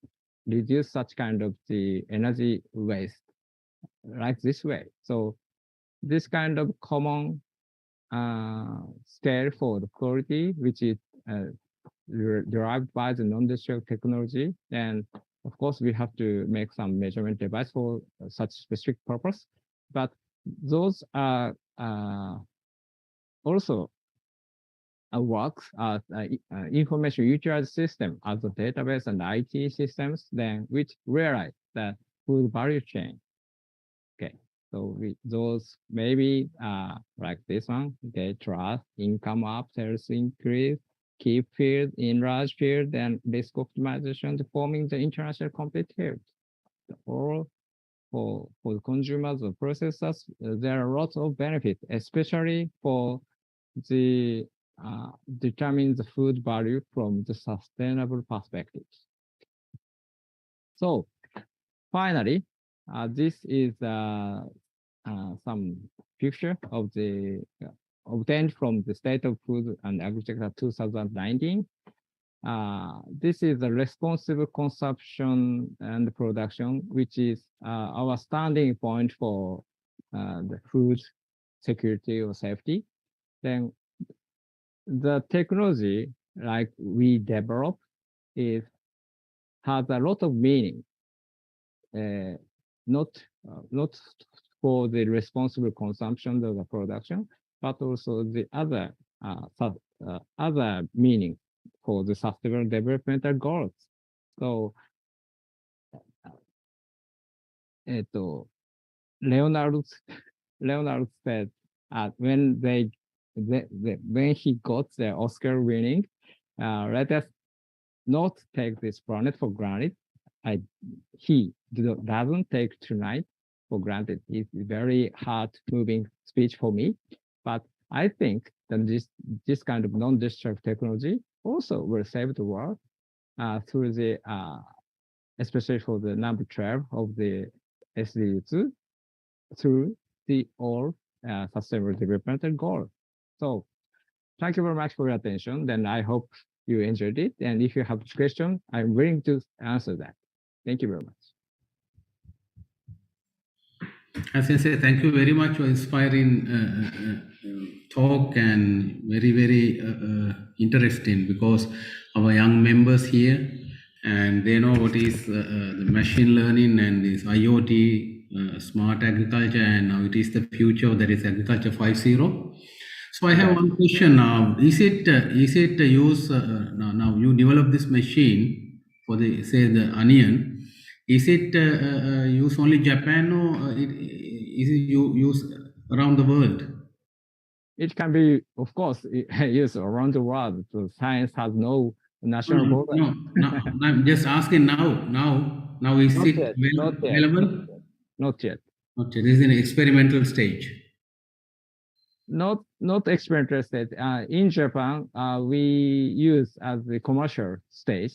reduce such kind of the energy waste like this way. So this kind of common scale for the quality, which is derived by the non-destructive technology. And of course, we have to make some measurement device for such specific purpose. But those are also works as information utilized system as a database and IT systems, then which realize the food value chain. Okay, So those maybe like this one, okay, trust, income up, sales increase, key field, in large field, and risk optimization to forming the international competitive. Or for the consumers or processors, there are lots of benefits, especially for the determine the food value from the sustainable perspective. So finally, this is some picture of the obtained from the State of Food and Agriculture 2019. This is a responsible consumption and production, which is our standing point for the food security or safety. Then the technology like we develop is has a lot of meaning, not for the responsible consumption of the production, but also the other other meaning for the sustainable developmental goals. So, Leonard said when when he got the Oscar winning, let us not take this planet for granted. He doesn't take tonight for granted. It's a very hard moving speech for me, but I think that this kind of non-destructive technology also will save the world through the especially for the number 12 of the SDGs through the all sustainable development goal. So thank you very much for your attention. Then I hope you enjoyed it. And if you have a question, I'm willing to answer that. Thank you very much. As I say, thank you very much for inspiring talk and very, very interesting, because our young members here, and they know what is the machine learning and this IoT, smart agriculture, and now it is the future, that is agriculture 5.0. So I have one question now. Is it use now you develop this machine for the say the onion? Is it use only Japan, or is it use around the world? It can be, of course, used around the world. So science has no national border. No, I'm just asking now. Now is Not it yet, available? Not yet. Not yet. This is an experimental stage. Not experimental stage. In Japan, we use as the commercial stage.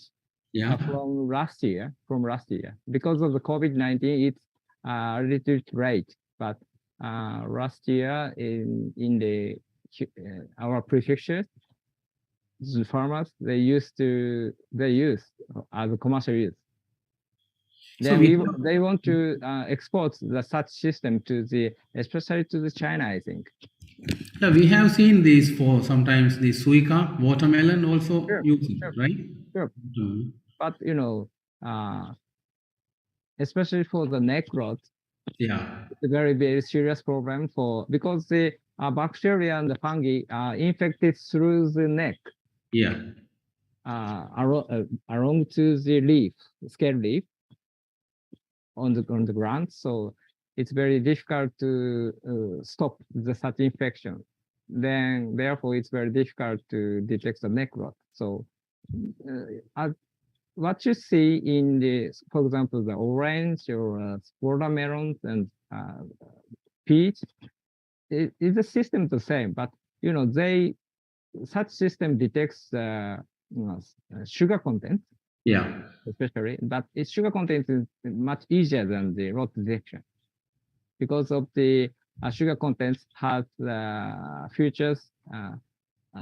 Yeah. From last year, because of the COVID-19, it's a little late. But last year in the our prefectures, the farmers they use as a commercial use. Then they want to export such system to especially to the China, I think. Yeah, we have seen these for sometimes the suica, watermelon also using, right? Sure. But especially for the neck rot, it's a very, very serious problem because the bacteria and the fungi are infected through the neck. Yeah. Along to the scale leaf on the ground. So it's very difficult to stop such infection. Then therefore it's very difficult to detect the neck rot. So what you see in for example, the orange or watermelons and peach, is the system the same? But such system detects sugar content. Yeah. Especially, but its sugar content is much easier than the rot detection because of the sugar content has features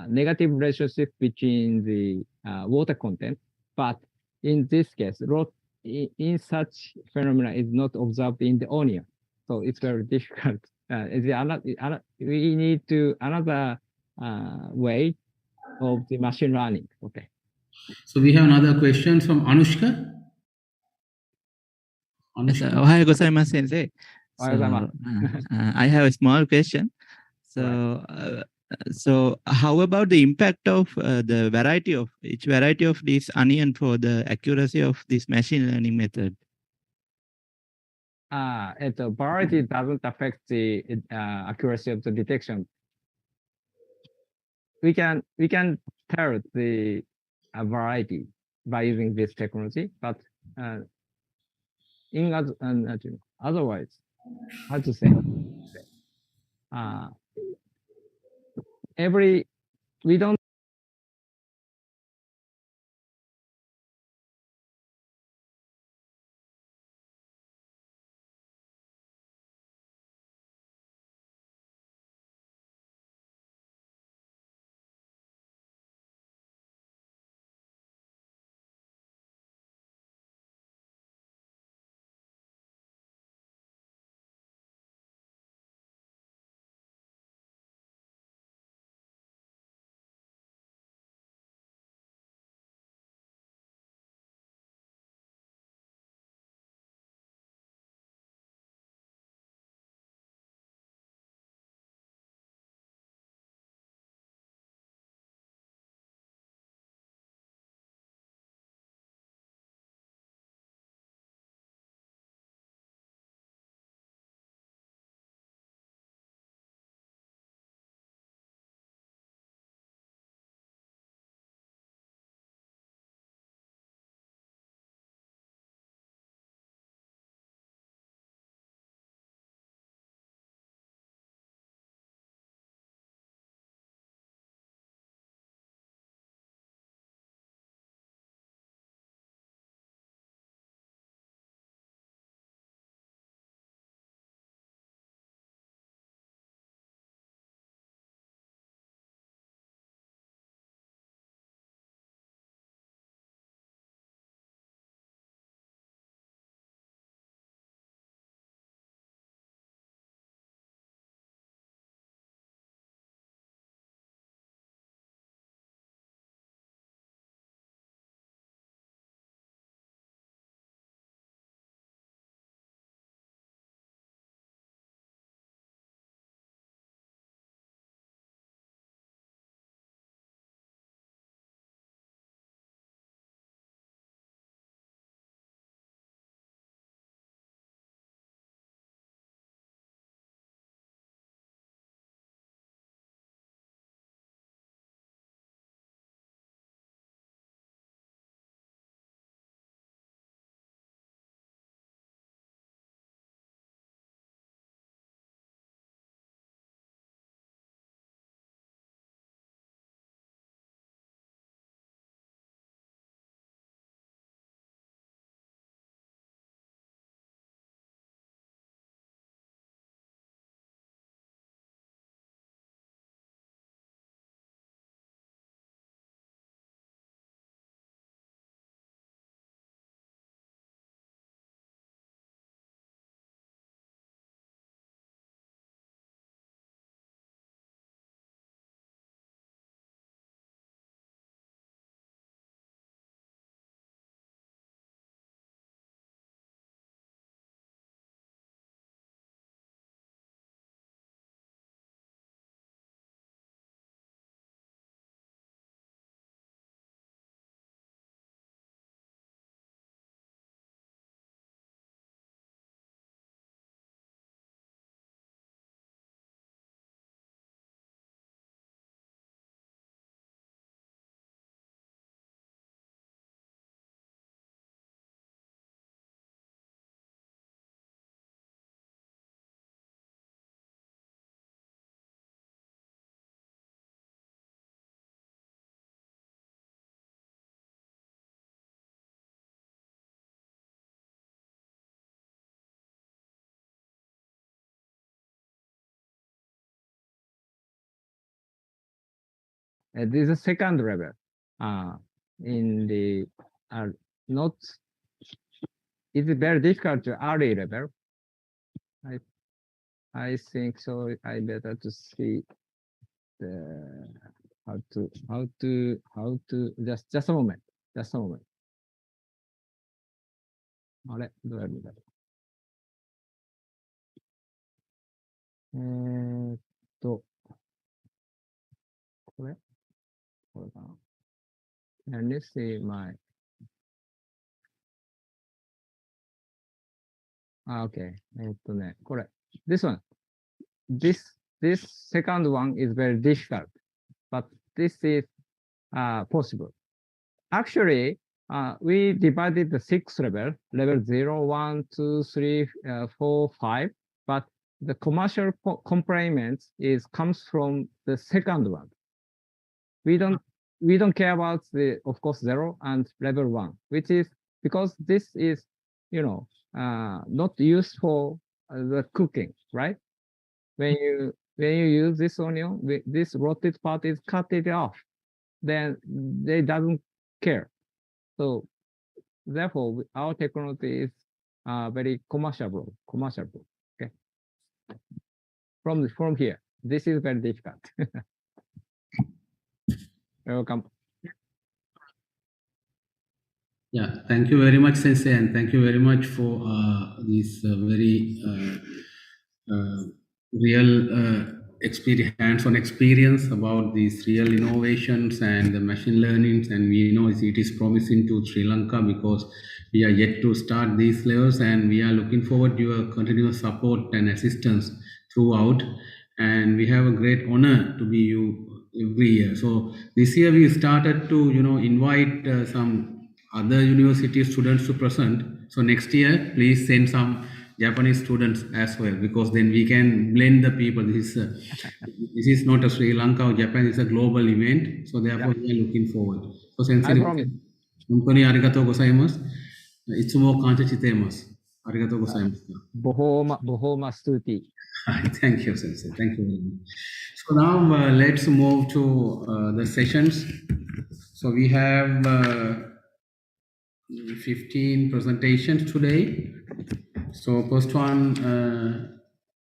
negative relationship between the water content, but in this case, rot in such phenomena is not observed in the onion, so it's very difficult. We need another way of the machine learning. Okay. So we have another question from Anushka. Ohayou gozaimasu, sensei. So, I have a small question. So, so how about the impact of each variety of this onion for the accuracy of this machine learning method? variety doesn't affect the accuracy of the detection. We can tell the variety by using this technology, but in otherwise, how to say? We don't. This is a second level. In the not, it's very difficult to early level. I think so. I better to see the how to just a moment. Just a moment. あれどうやるんだろう。これかな。And let's see my Okay. This one. This second one is very difficult, but this is possible. Actually, we divided the 6 level 0, 1, 2, 3, 4, 5, but the commercial complaints comes from the second one. We don't care about the, of course, 0 and level 1, which is because this is, not used for the cooking, right? When you use this onion, this rotted part is cut it off, then they doesn't care. So therefore, our technology is very commercial. Okay. From here, this is very difficult. Welcome. Yeah, thank you very much, Sensei, and thank you very much for this very real experience, hands-on experience about these real innovations and the machine learnings. And we know it is promising to Sri Lanka because we are yet to start these levels, and we are looking forward to your continuous support and assistance throughout. And we have a great honor to be you every year. So this year we started to invite some other university students to present. So next year, please send some Japanese students as well, because then we can blend the people. This is not a Sri Lanka or Japan; it's a global event. So therefore, we are looking forward. So sensei, hontoni arigatou gozaimasu. Itsumo kancha shitemasu. Arigatou gozaimasu. Bohoma stuti. Thank you, sensei. Thank you very much. So now let's move to the sessions. So we have 15 presentations today. So first one,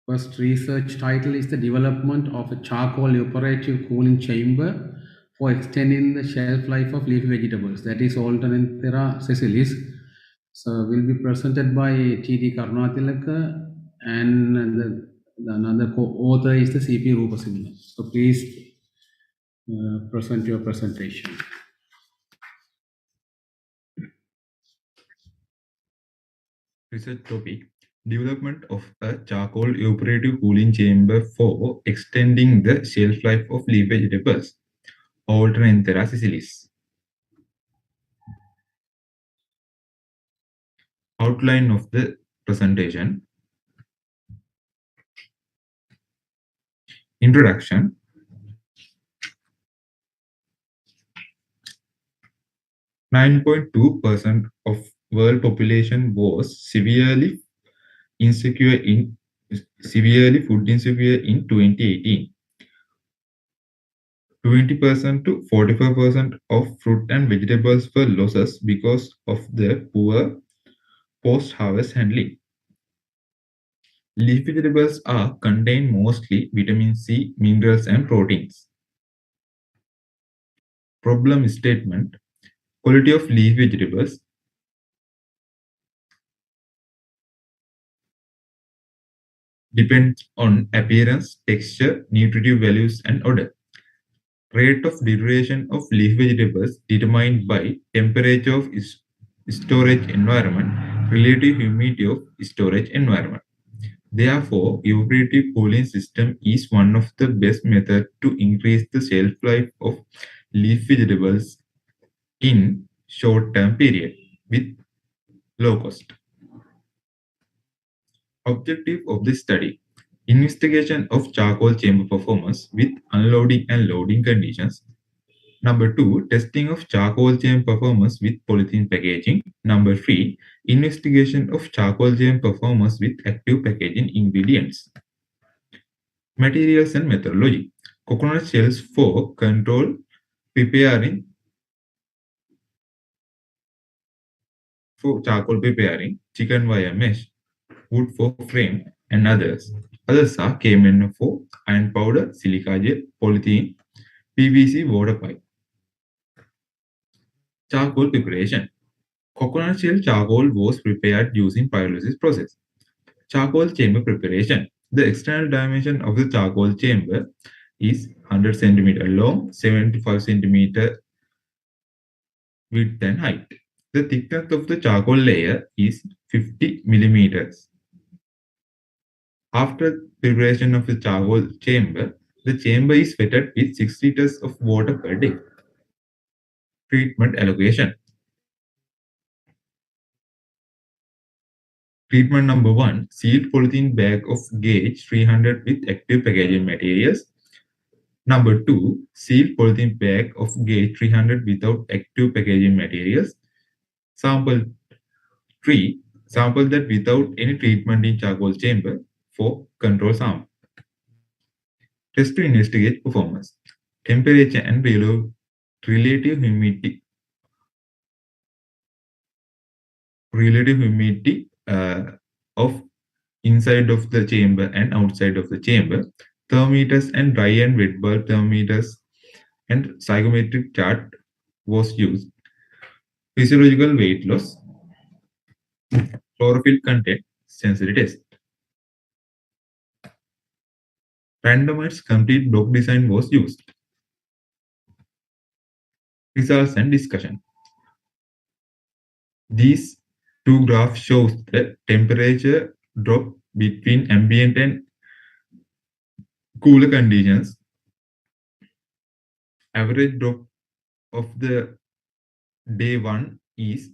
first research title is the development of a charcoal evaporative cooling chamber for extending the shelf life of leafy vegetables. That is Alternanthera sessilis. So will be presented by T.D. Karunatilaka, and another co-author is the C.P. Rupasimha. So please present your presentation. Research topic: development of a charcoal evaporative cooling chamber for extending the shelf life of leaf vegetables, Alternanthera sessilis. Outline of the presentation. Introduction. .2% of world population was severely food insecure in 2018. 20% to 45% of fruit and vegetables were losses because of the poor post-harvest handling. Leaf vegetables contain mostly vitamin C, minerals, and proteins. Problem statement: quality of leaf vegetables depends on appearance, texture, nutritive values, and odor. Rate of deterioration of leaf vegetables determined by temperature of storage environment, relative humidity of storage environment. Therefore, evaporative cooling system is one of the best methods to increase the shelf life of leaf vegetables in short-term period with low cost. Objective of this study: investigation of charcoal chamber performance with unloading and loading conditions. Number 2, testing of charcoal chamber performance with polythene packaging. Number 3, investigation of charcoal chamber performance with active packaging ingredients. Materials and methodology: coconut shells for control preparing for charcoal preparing, chicken wire mesh, wood for frame, and others. Others are KMNO4, iron powder, silica gel, polythene, PVC water pipe. Charcoal preparation. Coconut shell charcoal was prepared using pyrolysis process. Charcoal chamber preparation. The external dimension of the charcoal chamber is 100 cm long, 75 cm width and height. The thickness of the charcoal layer is 50 millimeters. After preparation of the charcoal chamber, the chamber is wetted with 6 liters of water per day. Treatment allocation. Treatment number 1, sealed polythene bag of gauge 300 with active packaging materials. Number 2, sealed polythene bag of gauge 300 without active packaging materials. Sample 3, sample that without any treatment in charcoal chamber for control sample. Test to investigate performance. Temperature and relative humidity of inside of the chamber and outside of the chamber, thermometers and dry and wet bulb thermometers and psychometric chart was used. Physiological weight loss, chlorophyll content, sensory test. Randomized complete block design was used. Results and discussion. These two graphs shows the temperature drop between ambient and cooler conditions. Average drop of the day 1 is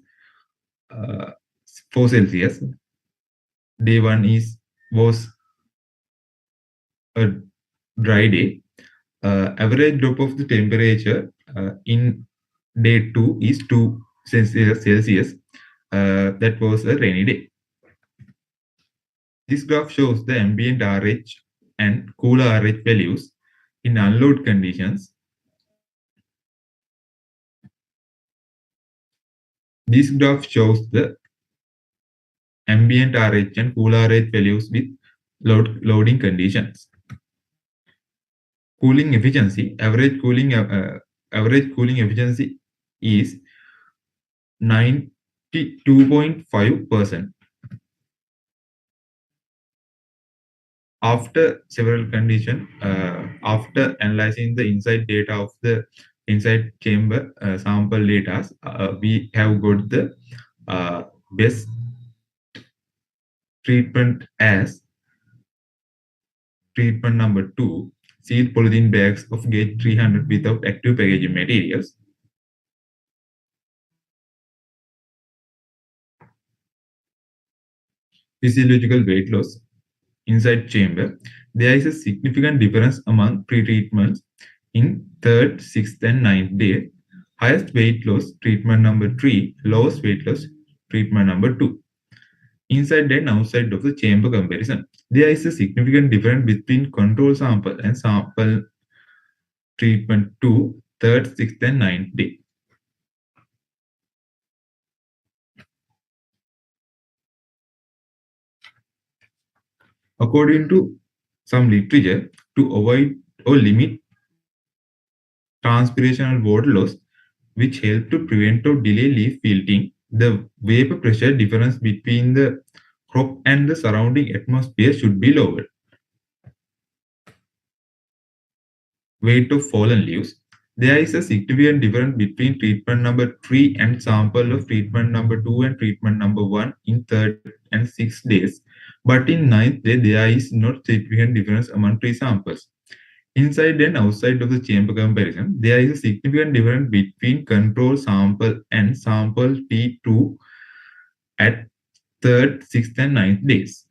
4 Celsius. Day 1 was a dry day. Average drop of the temperature in day 2 is 2 Celsius. That was a rainy day. This graph shows the ambient RH and cooler RH values in unload conditions. This graph shows the ambient RH and cooler RH values with loading conditions. Cooling efficiency, average cooling efficiency is 92.5%. After several conditions, after analyzing the inside data of the inside chamber sample data, we have got the best treatment as treatment number 2, sealed polythene bags of gauge 300 without active packaging materials. Physiological weight loss inside chamber. There is a significant difference among pre-treatments in 3rd, 6th, and 9th day. Highest weight loss, treatment number 3, lowest weight loss, treatment number 2. Inside and outside of the chamber comparison. There is a significant difference between control sample and sample treatment 2, 3rd, 6th, and 9th day. According to some literature, to avoid or limit transpirational water loss, which help to prevent or delay leaf wilting, the vapor pressure difference between the crop and the surrounding atmosphere should be lowered. Weight of fallen leaves. There is a significant difference between treatment number 3 and sample of treatment number 2 and treatment number 1 in 3rd and 6th days. But in 9th day, there is not significant difference among 3 samples. Inside and outside of the chamber comparison, there is a significant difference between control sample and sample T2 at 3rd, 6th, and 9th days.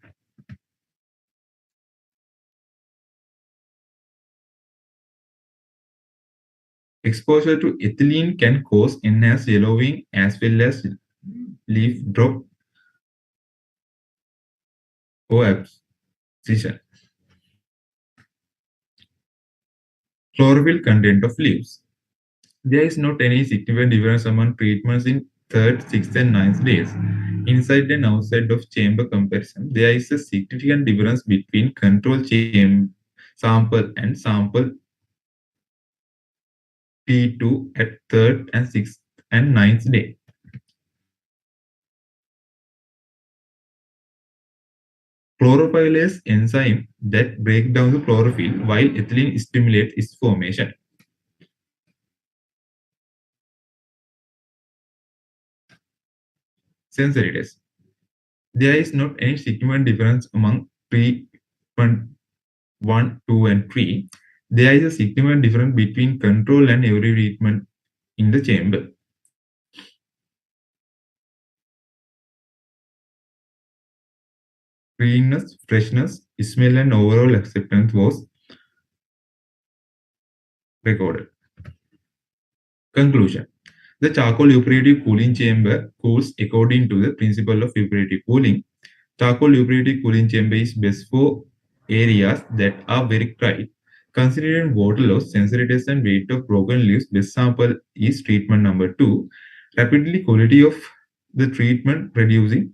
Exposure to ethylene can cause enhanced yellowing as well as leaf drop or abscission. Chlorophyll content of leaves. There is not any significant difference among treatments in 3rd, 6th, and 9th days. Inside and outside of chamber comparison, there is a significant difference between control chamber sample and sample T2 at 3rd and 6th and 9th day. Chlorophyllase enzyme that break down the chlorophyll while ethylene stimulates its formation. Sensory test. There is not any significant difference among treatment 1, 2, and 3, there is a significant difference between control and every treatment in the chamber. Cleanness, freshness, smell, and overall acceptance was recorded. Conclusion. The charcoal evaporative cooling chamber cools according to the principle of evaporative cooling. Charcoal evaporative cooling chamber is best for areas that are very dry. Considering water loss, sensory test, and weight of broken leaves, best sample is treatment number 2. Rapidly quality of the treatment reducing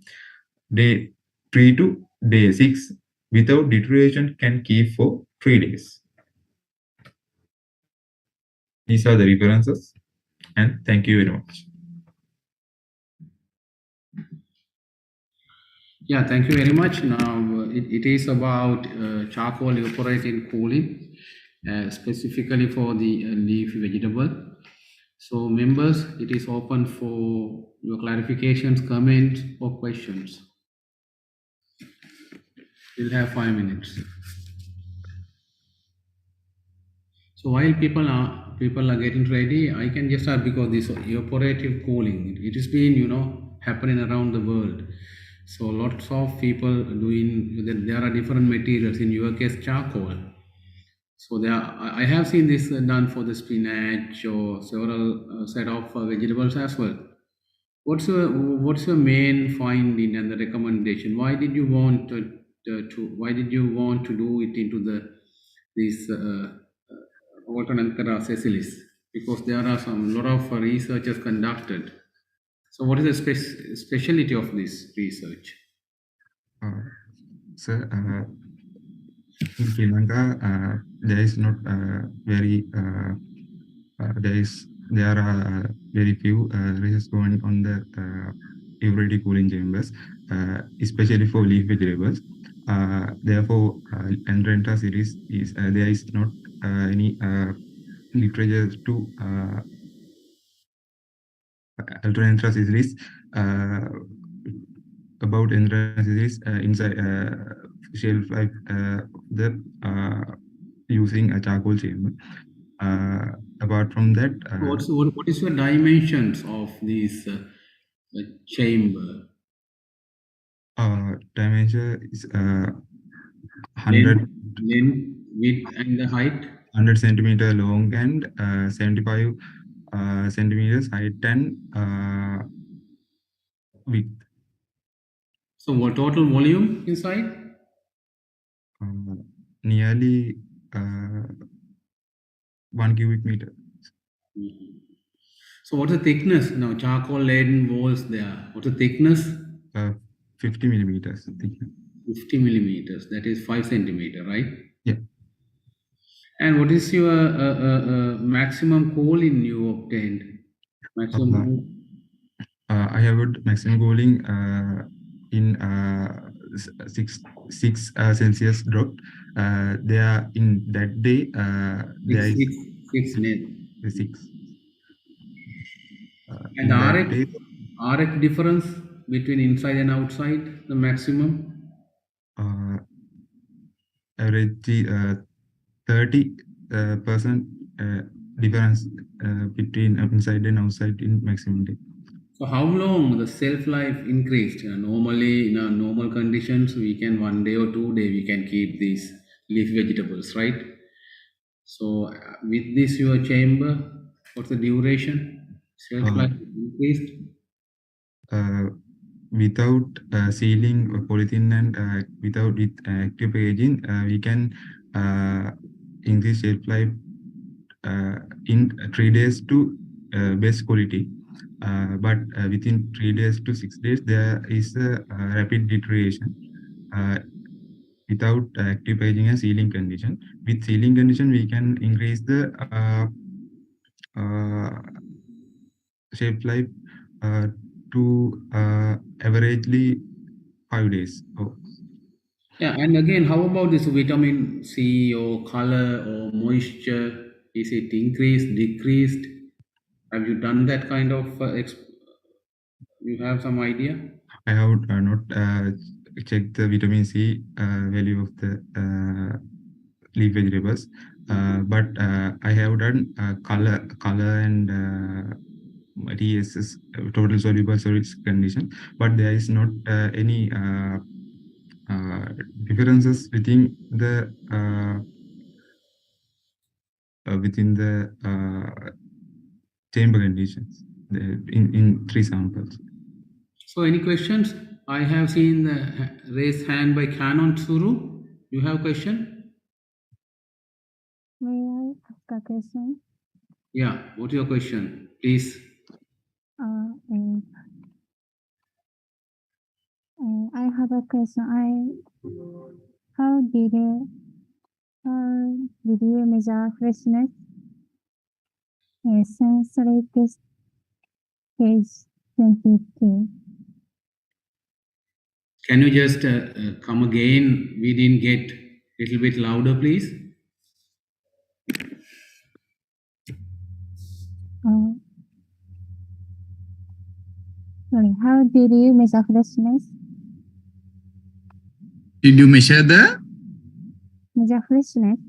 day 3 to day 6 without deterioration can keep for 3 days. These are the references, and thank you very much. Yeah, thank you very much. Now, it is about charcoal evaporating cooling, specifically for the leafy vegetable. So, members, it is open for your clarifications, comments, or questions. We'll have 5 minutes. So while people are getting ready, I can just start because this evaporative cooling, it has been happening around the world. So lots of people doing, there are different materials, in your case charcoal. So I have seen this done for the spinach or several set of vegetables as well. What's your main finding and the recommendation? Why did you want to do it into this Alternate sessilis? Because there are lot of researchers conducted. So what is the specialty of this research? Sir, in Sri Lanka, there is not very there are very few research going on the evaporative cooling chambers, especially for leaf vegetables. Therefore, Engineering-UOR series is there is not any literature to Engineering-UOR series about Engineering-UOR series inside shelf life the using a charcoal chamber. Apart from that, what is your dimensions of this chamber? Dimension is 100 length, width, and the height. 100 centimeter long and 75 centimeters height and width. So what total volume inside? Nearly 1 cubic meter. So what's the thickness? Now charcoal laden walls there. What's the thickness? 50 millimeters. 50 millimeters. That is 5 centimeter, right? Yeah. And what is your maximum cooling you obtained? Maximum. I have got maximum cooling in 6 Celsius drop. There in that day there is 6. And RF difference between inside and outside, the maximum? Average 30% difference between inside and outside in maximum day. So how long the shelf life increased? Normally in our normal conditions, we can 1 day or 2 day we can keep these leaf vegetables, right? So with this your chamber, what's the duration? Shelf life increased? Without sealing polythene and without with active packaging, we can increase shelf life in 3 days to best quality. But within 3 days to 6 days, there is a rapid deterioration without active packaging and sealing condition. With sealing condition, we can increase the shelf life to averagely 5 days. Yeah, and again, how about this vitamin C or color or moisture? Is it increased, decreased? Have you done that kind of? You have some idea? I have not check the vitamin C value of the leaf vegetables. But I have done color and TSS, total soluble solids condition, but there is not any differences within the chamber conditions in 3 samples. So any questions? I have seen the raised hand by Canon Suru. You have question? May I ask a question? Yeah, what's your question? Please. I have a question. How did you measure freshness? Sensory test page 22. Can you just come again? We didn't get a little bit louder, please. Sorry, how did you measure freshness? Did you measure the? Measure freshness.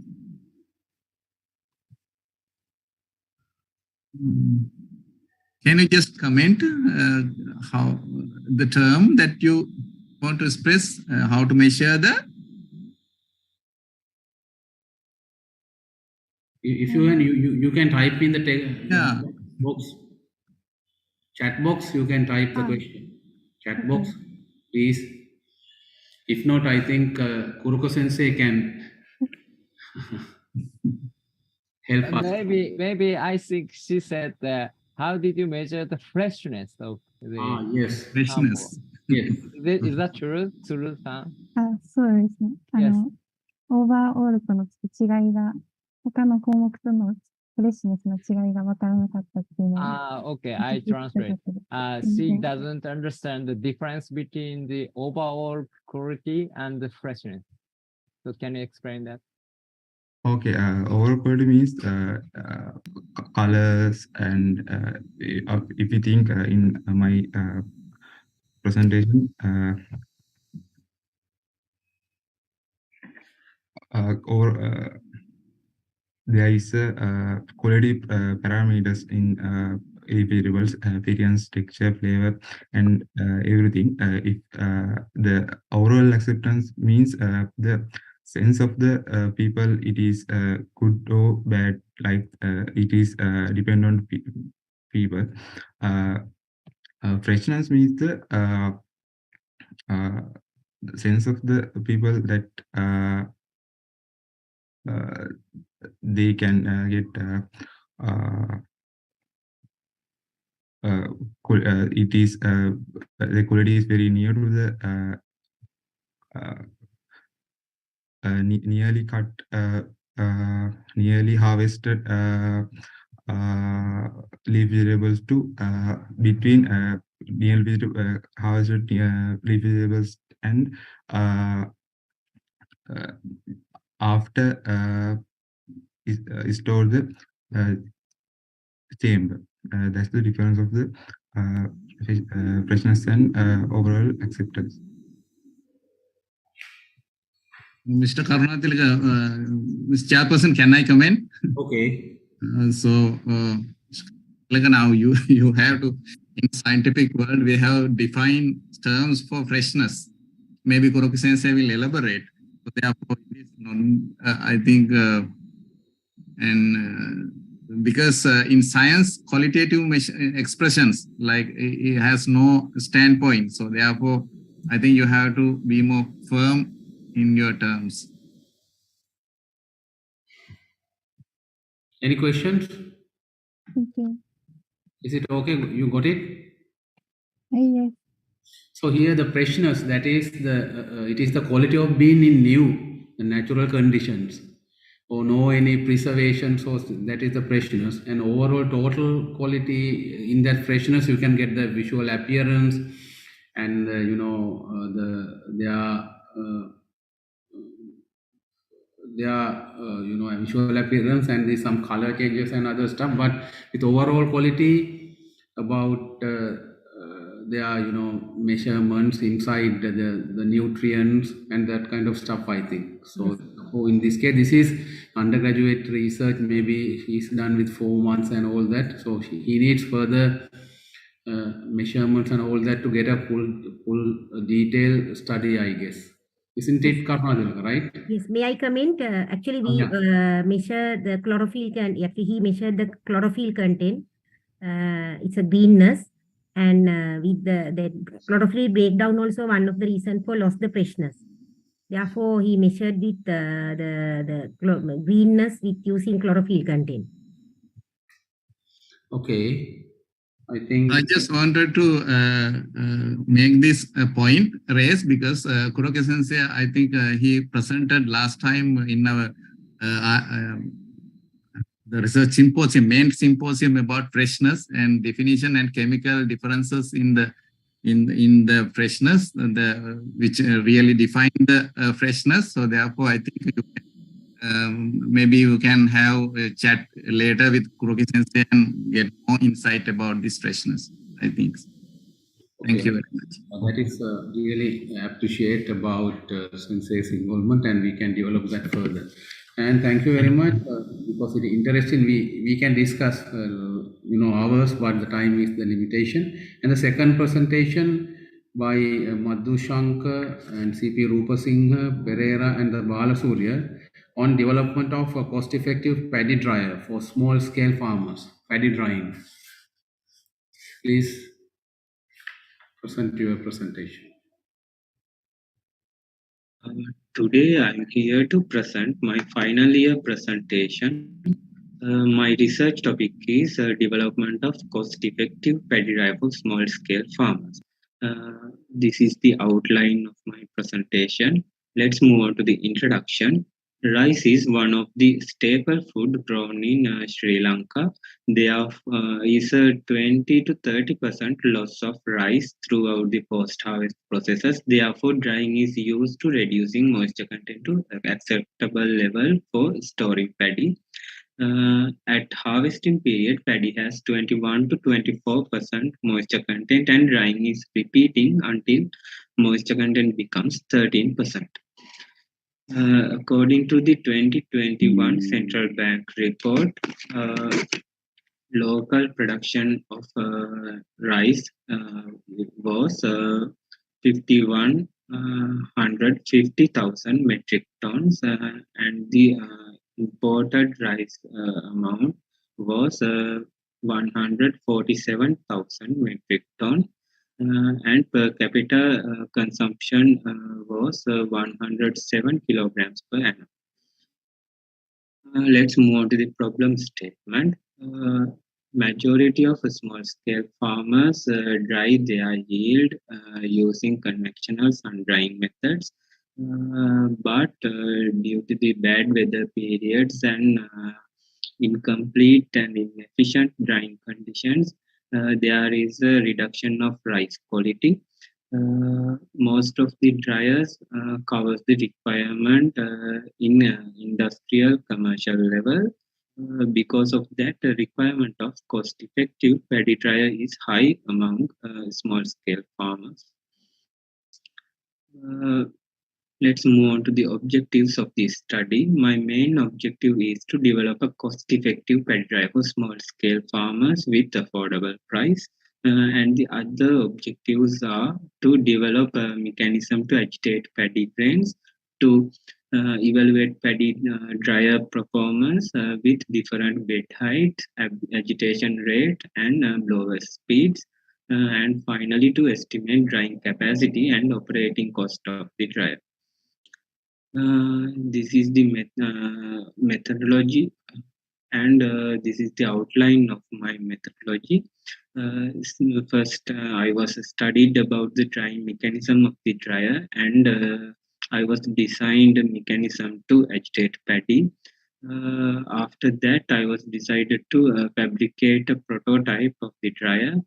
Can you just comment how the term that you want to express, how to measure the? If you can type in the box, chat box, you can type the question. Chat box, please. If not, I think Kuroko Sensei can help us. Maybe I think she said that. How did you measure the freshness of the yes. Freshness. Yes. Is that true, Tsuru-san? そうですね。オーバーオールとの違いが、他の項目とのフレッシュネスの違いが分からなかったっていうのは。Okay, I translate. She doesn't understand the difference between the overall quality and the freshness. So can you explain that? Okay, overall quality means colors, and if you think in my presentation, there is quality parameters in variables, appearance, texture, flavor, and everything. If the overall acceptance means the sense of the people, it is good or bad, like it is depend on people. Freshness means the sense of the people that they can get it is the quality is very near to the nearly cut, nearly harvested leaf vegetables to between nearly harvested leaf vegetables and after stored the chamber. That's the difference of the freshness and overall acceptance. Mr. Karunatilaka, Mr. Chairperson, can I comment? Okay. Like now you have to, in scientific world, we have defined terms for freshness. Maybe Kuroko Sensei will elaborate. So therefore, I think, because in science, qualitative expressions, like it has no standpoint. So therefore, I think you have to be more firm in your terms. Any questions? Thank you. Is it okay? You got it? Yes. So here the freshness, that is the it is the quality of being in new, the natural conditions, or no any preservation source. That is the freshness, and overall total quality in that freshness you can get the visual appearance, and visual appearance, and there's some color changes and other stuff. But with overall quality, about there are, measurements inside the nutrients and that kind of stuff, I think. So, in this case, this is undergraduate research. Maybe he's done with 4 months and all that. So he needs further measurements and all that to get a full detailed study, I guess. Isn't it, Karmadil, right? Yes, may I comment? Actually, we measure the chlorophyll he measured the chlorophyll content. It's a greenness, and with the chlorophyll breakdown also one of the reason for loss the freshness. Therefore, he measured with the greenness with using chlorophyll content. Okay. I think I just wanted to make this point raise because Kuroke Sensei, I think he presented last time in our the research symposium, main symposium about freshness and definition and chemical differences in the freshness, which really define the freshness. So therefore, I think maybe you can have a chat later with Kuroki Sensei and get more insight about this freshness, I think. Thank you very much. That is really appreciate about Sensei's involvement, and we can develop that further. And thank you very much because it is interesting. We can discuss hours, but the time is the limitation. And the second presentation by Madhu Shankar and C.P. Rupasinghe, Pereira, and the Balasurya on development of a cost-effective paddy dryer for small-scale farmers, paddy drying. Please present your presentation. Today I'm here to present my final year presentation. My research topic is development of cost-effective paddy dryer for small-scale farmers. This is the outline of my presentation. Let's move on to the introduction. Rice is one of the staple food grown in Sri Lanka. There is a 20 to 30% loss of rice throughout the post-harvest processes. Therefore, drying is used to reducing moisture content to acceptable level for storing paddy. At harvesting period, paddy has 21 to 24% moisture content, and drying is repeating until moisture content becomes 13%. According to the 2021 Central Bank report, local production of rice was 150,000 metric tons, and the imported rice amount was 147,000 metric tons. And per capita consumption was 107 kilograms per annum. Let's move on to the problem statement. Majority of small-scale farmers dry their yield using conventional sun drying methods, but due to the bad weather periods and incomplete and inefficient drying conditions, there is a reduction of rice quality. Most of the dryers covers the requirement in industrial commercial level. Because of that, the requirement of cost-effective paddy dryer is high among small-scale farmers. Let's move on to the objectives of this study. My main objective is to develop a cost-effective paddy dryer for small-scale farmers with affordable price. And the other objectives are to develop a mechanism to agitate paddy grains, to evaluate paddy dryer performance with different bed height, agitation rate, and blower speeds. And finally, to estimate drying capacity and operating cost of the dryer. This is the methodology, and this is the outline of my methodology. First, I was studied about the drying mechanism of the dryer, and I was designed a mechanism to agitate paddy. After that, I was decided to fabricate a prototype of the dryer.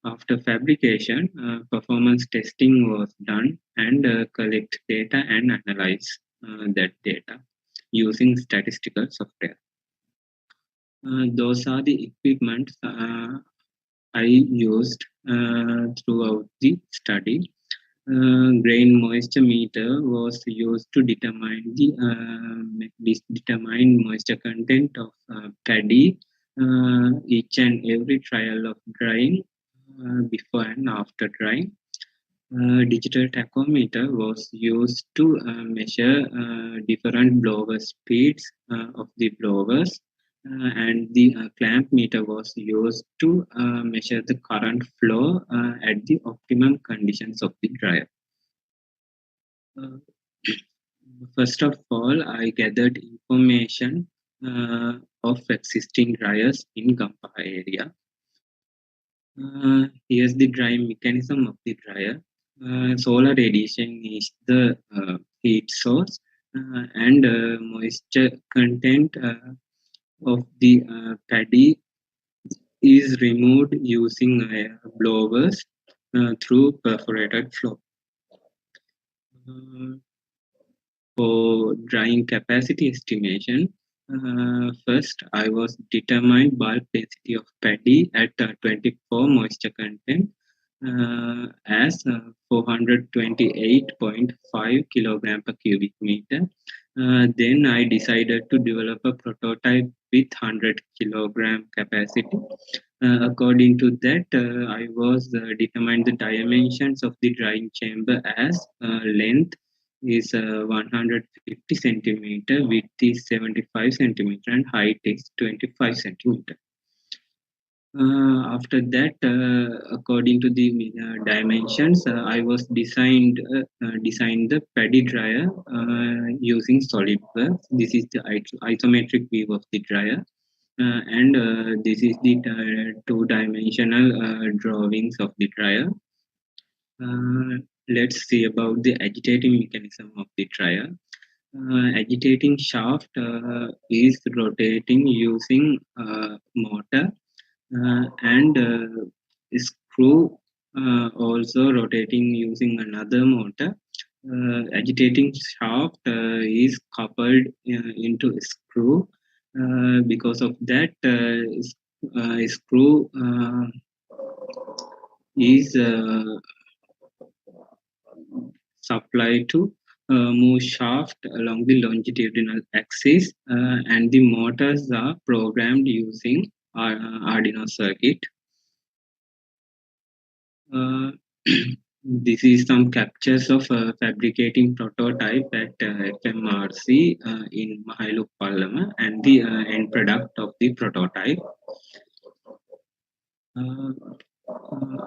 After fabrication, performance testing was done, and collect data and analyze that data using statistical software. Those are the equipment I used throughout the study. Grain moisture meter was used to determine determine moisture content of paddy each and every trial of drying, before and after drying. Digital tachometer was used to measure different blower speeds of the blowers, and the clamp meter was used to measure the current flow at the optimum conditions of the dryer. First of all, I gathered information of existing dryers in Gampaha area. Here's the drying mechanism of the dryer. Solar radiation is the heat source, and moisture content of the paddy is removed using blowers through perforated flow. For drying capacity estimation, first I was determined bulk density of paddy at 24 moisture content as 428.5 kilogram per cubic meter. Then I decided to develop a prototype with 100 kilogram capacity. According to that, I was determined the dimensions of the drying chamber as length is 150 centimeter, width is 75 centimeter, and height is 25 centimeter. After that, according to the dimensions, I was designed the paddy dryer using SolidWorks. This is the isometric view of the dryer, and this is the two-dimensional drawings of the dryer. Let's see about the agitating mechanism of the dryer. Agitating shaft is rotating using motor, and screw also rotating using another motor. Agitating shaft is coupled into screw. Because of that, screw is supplied to move shaft along the longitudinal axis, and the motors are programmed using Arduino circuit. This is some captures of fabricating prototype at FMRC in Mahailuk Pallama, and the end product of the prototype.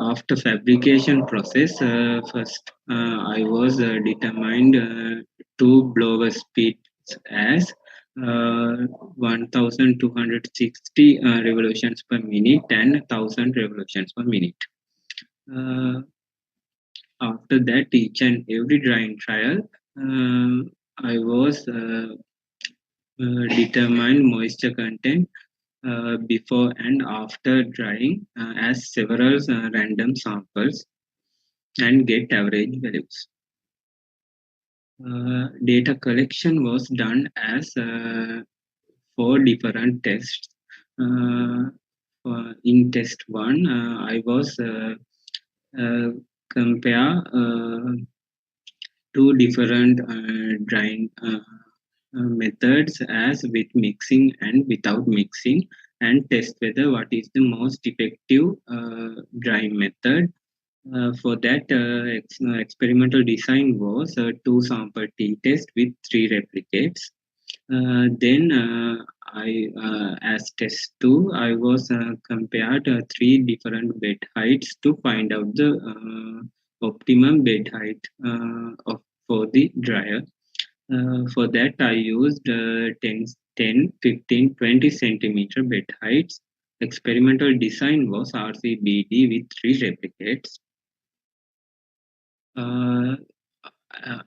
After fabrication process, first I was determined two blower speeds as 1260 revolutions per minute and 1000 revolutions per minute. After that, each and every drying trial, I was determined moisture content before and after drying as several random samples and get average values. Data collection was done as 4 different tests. In test 1, I was compare 2 different drying methods as with mixing and without mixing, and test whether what is the most effective drying method. For that, experimental design was a 2 sample t-test with 3 replicates. Then as test 2, I was compared 3 different bed heights to find out the optimum bed height for the dryer. For that, I used 10, 15, 20 centimeter bed heights. Experimental design was RCBD with 3 replicates.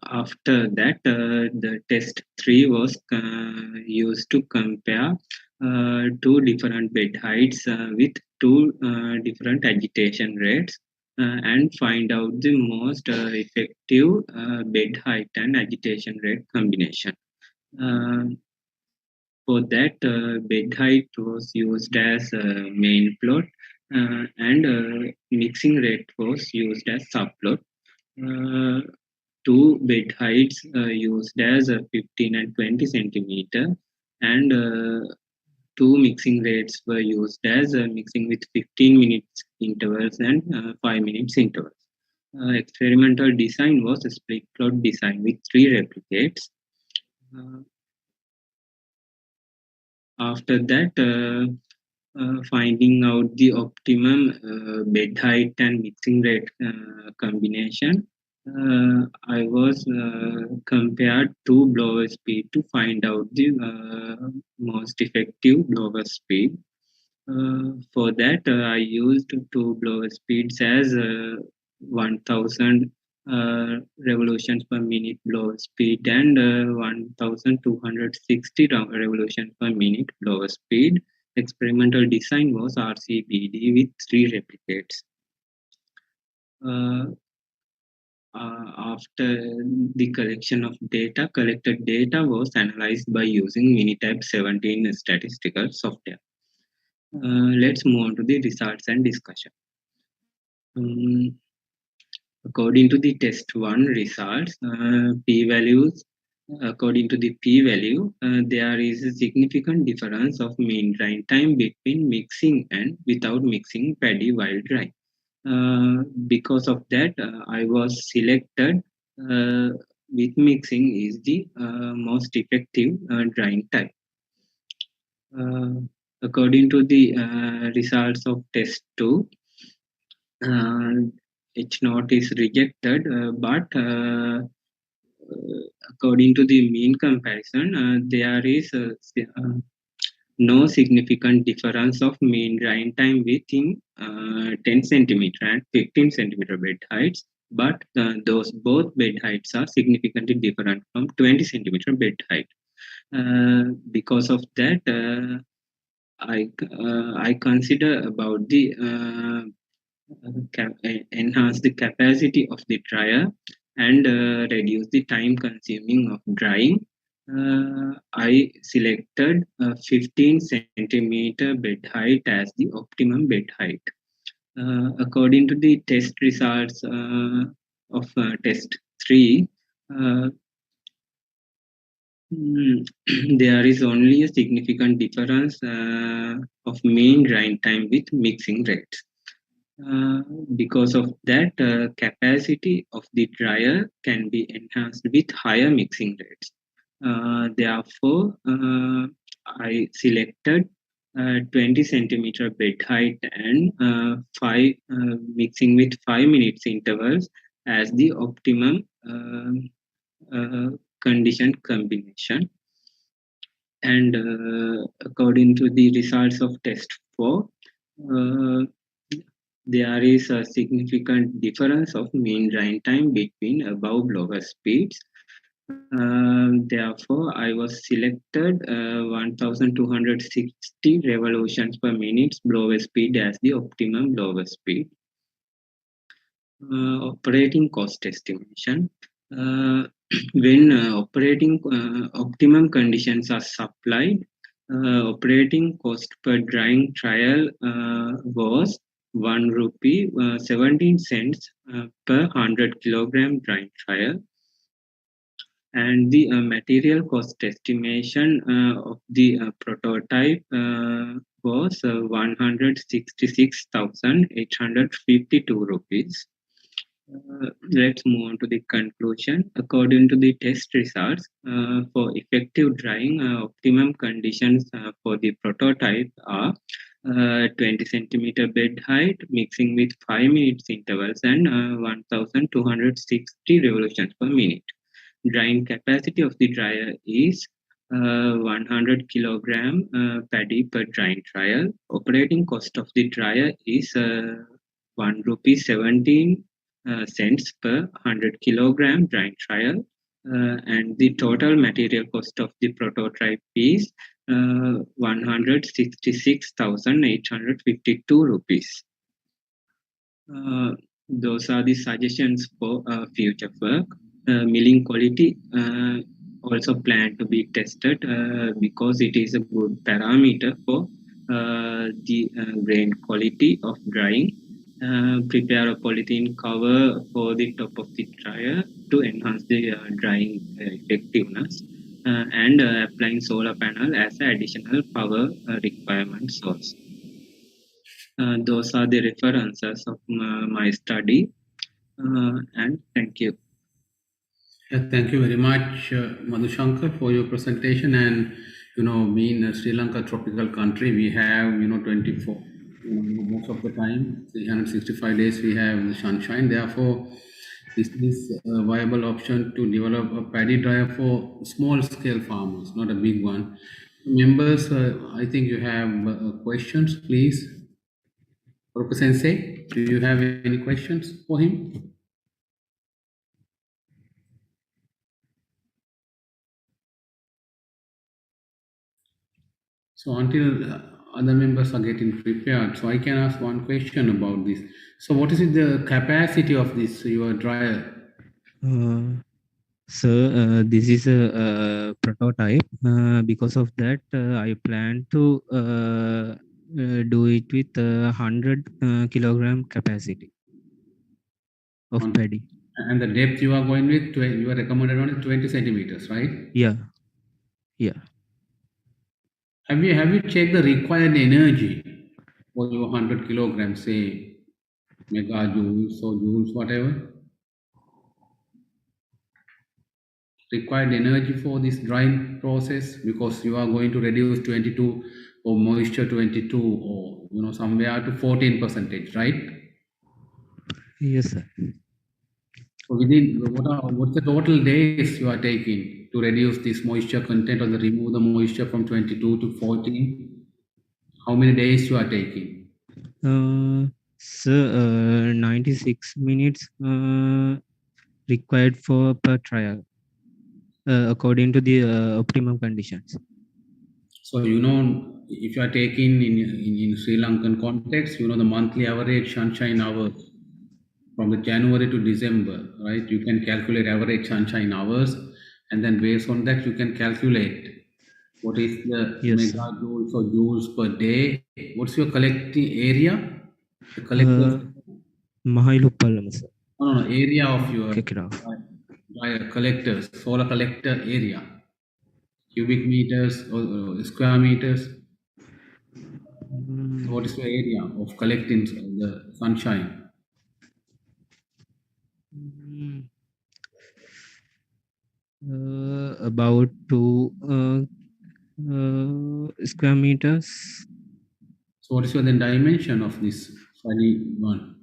After that, the test 3 was used to compare 2 different bed heights with 2 different agitation rates and find out the most effective bed height and agitation rate combination. For that, bed height was used as main plot, and mixing rate was used as subplot. Two bed heights used as 15 and 20 centimeter, and two mixing rates were used as mixing with 15 minutes intervals and 5 minutes intervals. Experimental design was a split plot design with 3 replicates. After that, finding out the optimum bed height and mixing rate combination, I was compared two blower speed to find out the most effective blower speed. For that, I used two blower speeds as 1000 revolutions per minute blower speed and 1260 revolutions per minute blower speed. Experimental design was RCBD with 3 replicates. After the collection of data, collected data was analyzed by using Minitab 17 statistical software. Let's move on to the results and discussion. According to the test 1 results, p-values, according to the p-value, there is a significant difference of mean drying time between mixing and without mixing paddy while drying. Because of that, I was selected with mixing is the most effective drying time. According to the results of test 2, H0 is rejected, but according to the mean comparison, there is no significant difference of mean drying time within 10 centimeter and 15 centimeter bed heights, but those both bed heights are significantly different from 20 centimeter bed height. Because of that, I consider about the enhance the capacity of the dryer and reduce the time consuming of drying. I selected 15 centimeter bed height as the optimum bed height. According to the test results of test 3, there is only a significant difference of mean drying time with mixing rates. Because of that, capacity of the dryer can be enhanced with higher mixing rates. Therefore, I selected 20 centimeter bed height and mixing with 5 minutes intervals as the optimum condition combination. And according to the results of test 4, there is a significant difference of mean drying time between above blower speeds. Therefore, I was selected 1260 revolutions per minute blower speed as the optimum blower speed. Operating cost estimation. When operating optimum conditions are supplied, operating cost per drying trial was 1 rupee 17 cents per 100 kilogram drying trial, and the material cost estimation of the prototype was 166,852 rupees. Let's move on to the conclusion. According to the test results, for effective drying, optimum conditions for the prototype are 20 centimeter bed height, mixing with 5 minutes intervals and 1260 revolutions per minute. Drying capacity of the dryer is 100 kilogram paddy per drying trial. Operating cost of the dryer is 1 rupee 17 cents per 100 kilogram drying trial, and the total material cost of the prototype is 166,852 rupees. Those are the suggestions for future work. Milling quality also planned to be tested because it is a good parameter for the grain quality of drying, prepare a polythene cover for the top of the dryer to enhance the drying effectiveness, and applying solar panel as an additional power requirement source. Those are the references of my study, and thank you. Thank you very much, Madhushankar, for your presentation. And being a Sri Lanka tropical country, we have 24, most of the time 365 days we have the sunshine. Therefore, this is a viable option to develop a paddy dryer for small scale farmers, not a big one. Members, I think you have questions, please. Professor Sensei, do you have any questions for him? So until other members are getting prepared, so I can ask one question about this. So what is the capacity of this your dryer? So this is a prototype. Because of that, I plan to do it with 100 kilogram capacity of paddy. And the depth you are going with, you are recommended only 20 centimeters, right? Yeah. Yeah. Have you checked the required energy for your 100 kilograms, say megajoules or joules, whatever? Required energy for this drying process, because you are going to reduce 22 or moisture 22 or somewhere to 14%, right? Yes, sir. So within what's the total days you are taking to reduce this moisture content or remove the moisture from 22 to 14? How many days you are taking? So 96 minutes required for per trial, according to the optimum conditions. So if you are taking in Sri Lankan context, the monthly average sunshine hours from the January to December, right? You can calculate average sunshine hours, and then based on that you can calculate what is the megajoules or joules per day. What's your collecting area? The collector. No, area of your collectors, solar collector area, cubic meters or square meters. What is the area of collecting the sunshine? About 2 square meters. So what is the dimension of this study one?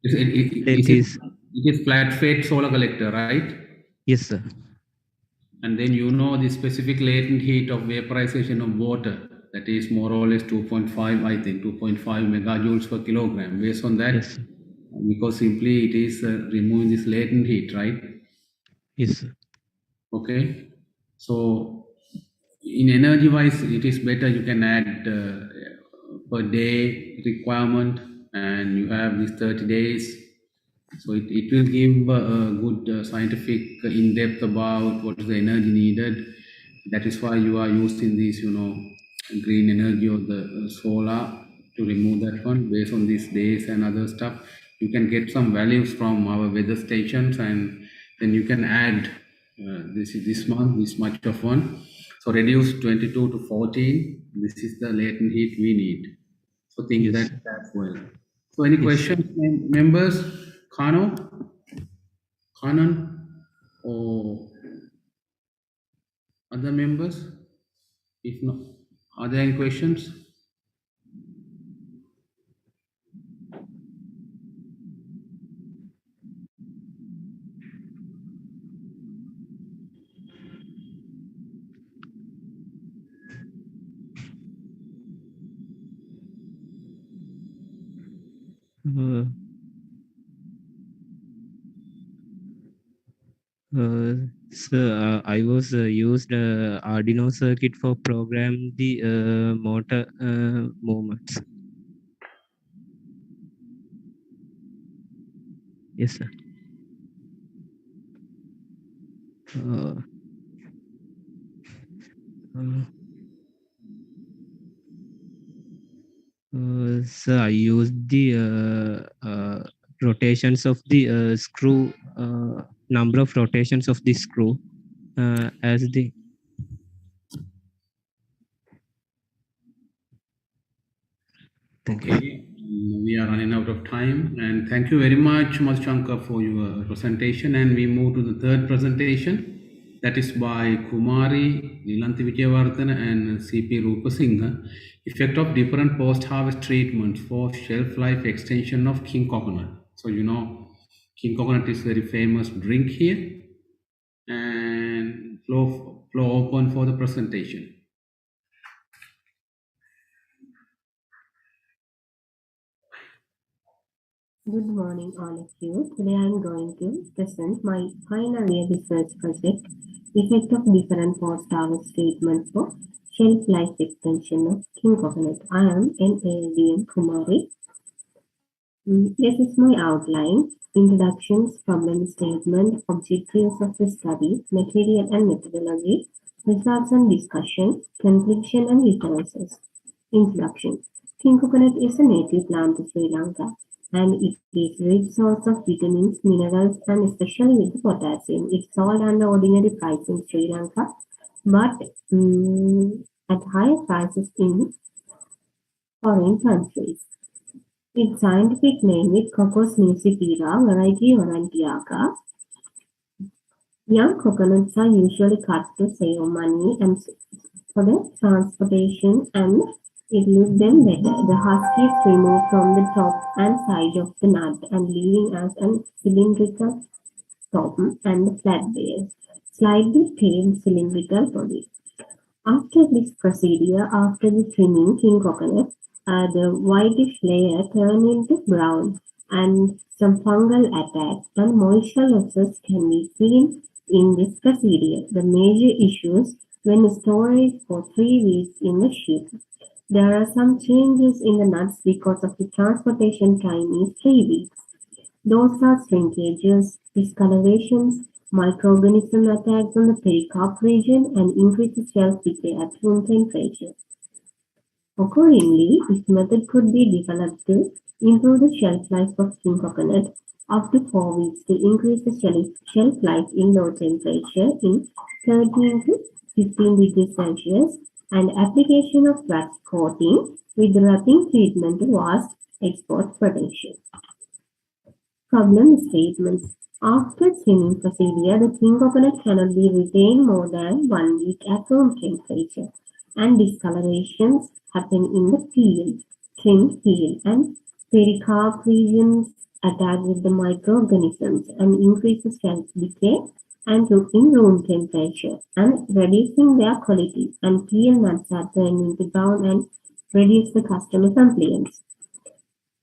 It is flat fed solar collector, right? Yes, sir. And then the specific latent heat of vaporization of water, that is more or less 2.5, I think 2.5 megajoules per kilogram. Based on that, because simply it is removing this latent heat, right? Yes, sir. Okay. So in energy wise, it is better you can add per day requirement, and you have these 30 days. So it will give a good scientific in-depth about what is the energy needed. That is why you are using these, green energy or the solar to remove that one. Based on these days and other stuff, you can get some values from our weather stations, and then you can add this month, this much of one. So reduce 22 to 14. This is the latent heat we need. So think that as well. So any questions, members? Kanan, or other members? If not, are there any questions? So I was used Arduino circuit for program the motor movements. Yes, sir. So I used the rotations of the screw, number of rotations of the screw as the. Okay, we are running out of time, and thank you very much, Madhushankar, for your presentation. And we move to the third presentation, that is by Kumari, Nilanthi Vijayawardhana, and C.P. Rupasinghe, effect of different post-harvest treatments for shelf life extension of king coconut. So you know, king coconut is very famous drink here, and floor open for the presentation. Good morning, all of you. Today I am going to present my final year research project, Effect of Different Post-Harvest Treatments for Shelf Life Extension of King Coconut. I am NALDM Kumari. This is my outline: introductions, problem statement, objectives of the study, material and methodology, results and discussion, conclusion and references. Introduction. King coconut is a native plant of Sri Lanka, and it is a rich source of vitamins, minerals, and especially with potassium. It's sold under ordinary price in Sri Lanka, but at higher prices in foreign countries. Its scientific name is Cocos nucifera, variety Aurantiaca. Young coconuts are usually cut to save money and for the transportation, and it looks them better. The husk is removed from the top and side of the nut and leaving as a cylindrical top and the flat base, slightly tailed cylindrical body. After this procedure, after the trimming king coconut, the whitish layer turn into brown, and some fungal attacks and moisture losses can be seen in this procedure. The major issues when storage for 3 weeks in the ship. There are some changes in the nuts because of the transportation time is 3 weeks. Those are shrinkages, discolorations, microorganism attacks on the pericarp region, and increased shelf decay at room temperature. Accordingly, this method could be developed to improve the shelf life of king coconut up to 4 weeks to increase the shelf life in low temperature in 13 to 15 degrees Celsius, and application of wax coating with wrapping treatment was export protection. Problem statements. After trimming procedure, the king coconut cannot be retained more than 1 week at room temperature, and discolorations happen in the peel, trimmed peel, and pericarp regions attack with the microorganisms and increase the shelf decay and in room temperature, and reducing their quality, and peel nuts are turned into brown and reduce the customer complaints.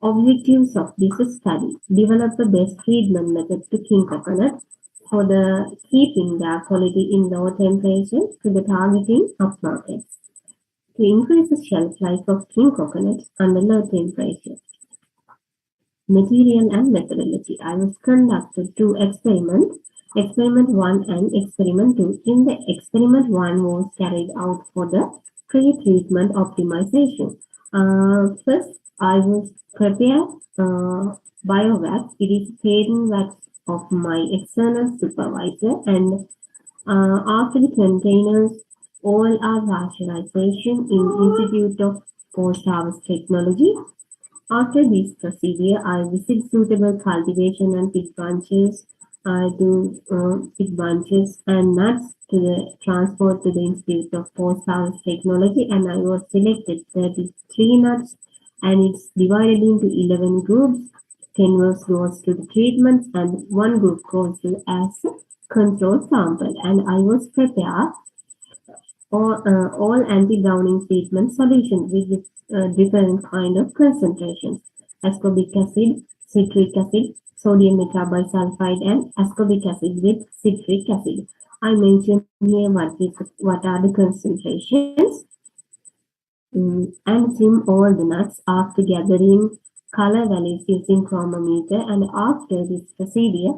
Objectives of this study: develop the best treatment method to king coconut for the keeping their quality in low temperature to the targeting of markets. To increase the shelf life of king coconut under low temperature. Material and methodology. I was conducted 2 experiments, experiment 1 and experiment 2. In the experiment 1 was carried out for the pre-treatment optimization. First, I was prepared biovac. It is patent wax of my external supervisor, and after the containers, all are vaporization in Institute of Post-Harvest Technology. After this procedure, I visit suitable cultivation and pig bunches. I do pig bunches and nuts to the transport to the Institute of Post-Harvest Technology, and I was selected 33 nuts, and it's divided into 11 groups. 10 goes to the treatments, and 1 group goes to as a control sample. And I was prepared all anti-browning treatment solutions with different kind of concentrations: ascorbic acid, citric acid, sodium metabisulfide, and ascorbic acid with citric acid. I mentioned here what are the concentrations, and trim all the nuts after gathering color values using chromometer, and after this procedure,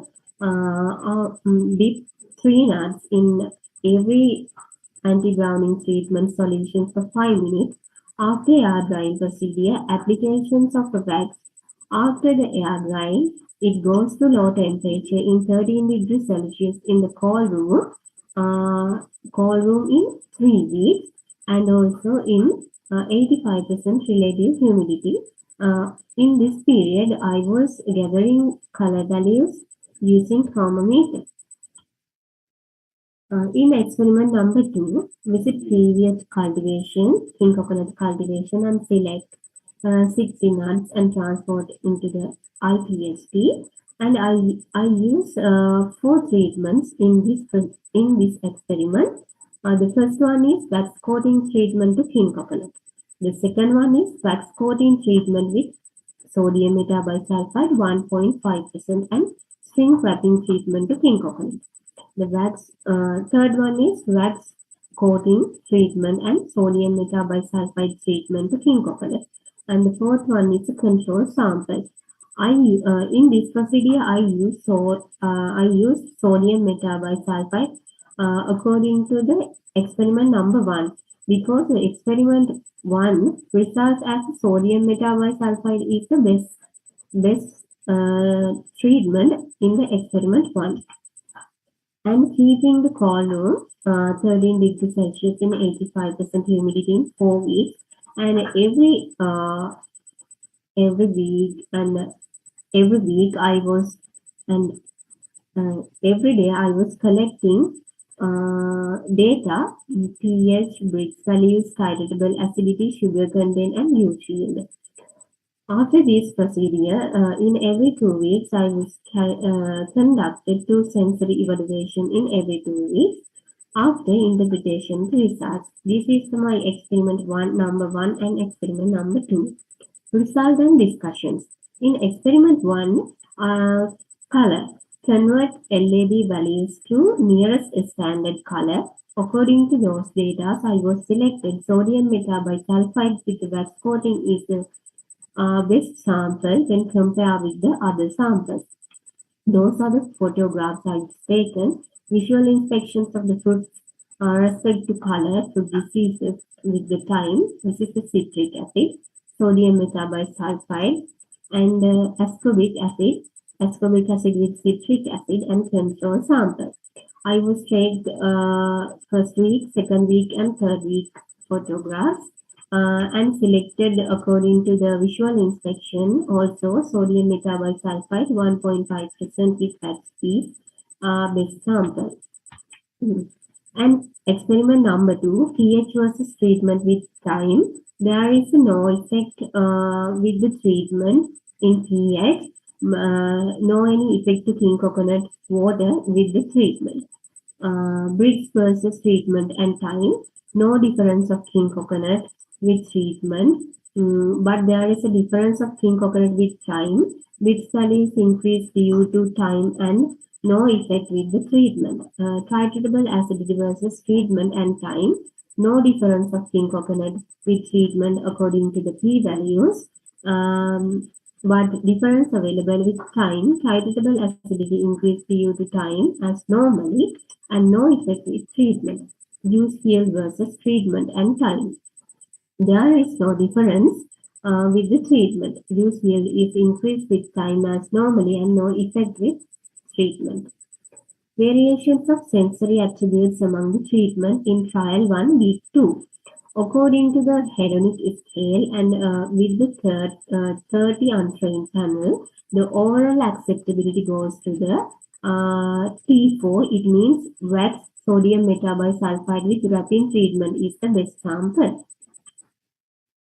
dip 3 nuts in every anti-browning treatment solution for 5 minutes. After air drying procedure, applications of wax. After the air drying, it goes to low temperature in 13 degrees Celsius in the cold room in 3 weeks, and also in 85% relative humidity. In this period, I was gathering color values using thermometer. In experiment number 2, visit previous cultivation, king coconut cultivation, and select 60 nuts and transport into the IPST. And I use 4 treatments in this experiment. The first one is wax coating treatment to king coconut. The second one is wax coating treatment with sodium metabisulfite 1.5% and string wrapping treatment to king coconut. The third one is wax coating treatment and sodium metabisulfite treatment to king coconut. And the fourth one is a control sample. In this procedure, I use sodium metabisulfite according to the experiment number 1, because the experiment 1 results as sodium metabisulfite is the best treatment in the experiment 1. And keeping the cold room 13 degrees Celsius in 85% humidity in 4 weeks, and every week I was every day I was collecting data, pH, Brix values, titratable acidity, sugar content, and U yield. After this procedure, in every 2 weeks, I was conducted 2 sensory evaluation in every 2 weeks. After interpretation results, this is my experiment number 1 and experiment number 2. Result and discussions. In experiment 1, color. Convert LAB values to nearest standard color. According to those data, I was selected sodium metabisulfite with the wax coating is the best sample when compared with the other samples. Those are the photographs I've taken. Visual inspections of the fruits respect to color, fruit diseases with the time. This is the citric acid, sodium metabisulfite, and ascorbic acid with citric acid, and control sample. I was take first week, second week, and third week photographs. And selected according to the visual inspection also sodium metabisulfite 1.5% with wax speed best sample. And experiment number 2, pH versus treatment with time. There is no effect with the treatment in pH, no any effect to king coconut water with the treatment. Brix versus treatment and time, no difference of king coconut with treatment, but there is a difference of king coconut with time. Brix values increase due to time and no effect with the treatment. Titratable acidity versus treatment and time, no difference of king coconut with treatment according to the p-values, but difference available with time. Titratable acidity increase due to time as normally, and no effect with treatment. Juice yield versus treatment and time. There is no difference with the treatment. Juice yield is increased with time as normally and no effect with treatment. Variations of sensory attributes among the treatment in trial 1, week 2. According to the hedonic scale and with the 30 untrained panel, the overall acceptability goes to the T4. It means wax sodium metabisulfite with wrapping treatment is the best sample.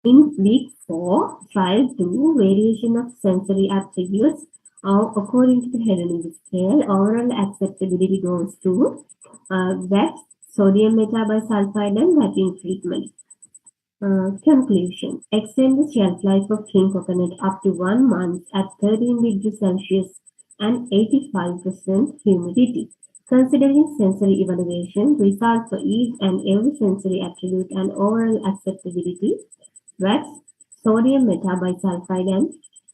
In week 4, trial 2, variation of sensory attributes. According to the hedonic scale, overall acceptability goes to wax, sodium metabisulfite, and wrapping treatment. Conclusion. Extend the shelf life of king coconut up to 1 month at 13 degrees Celsius and 85% humidity. Considering sensory evaluation, results for each and every sensory attribute and overall acceptability, wax, sodium metabisulfite, and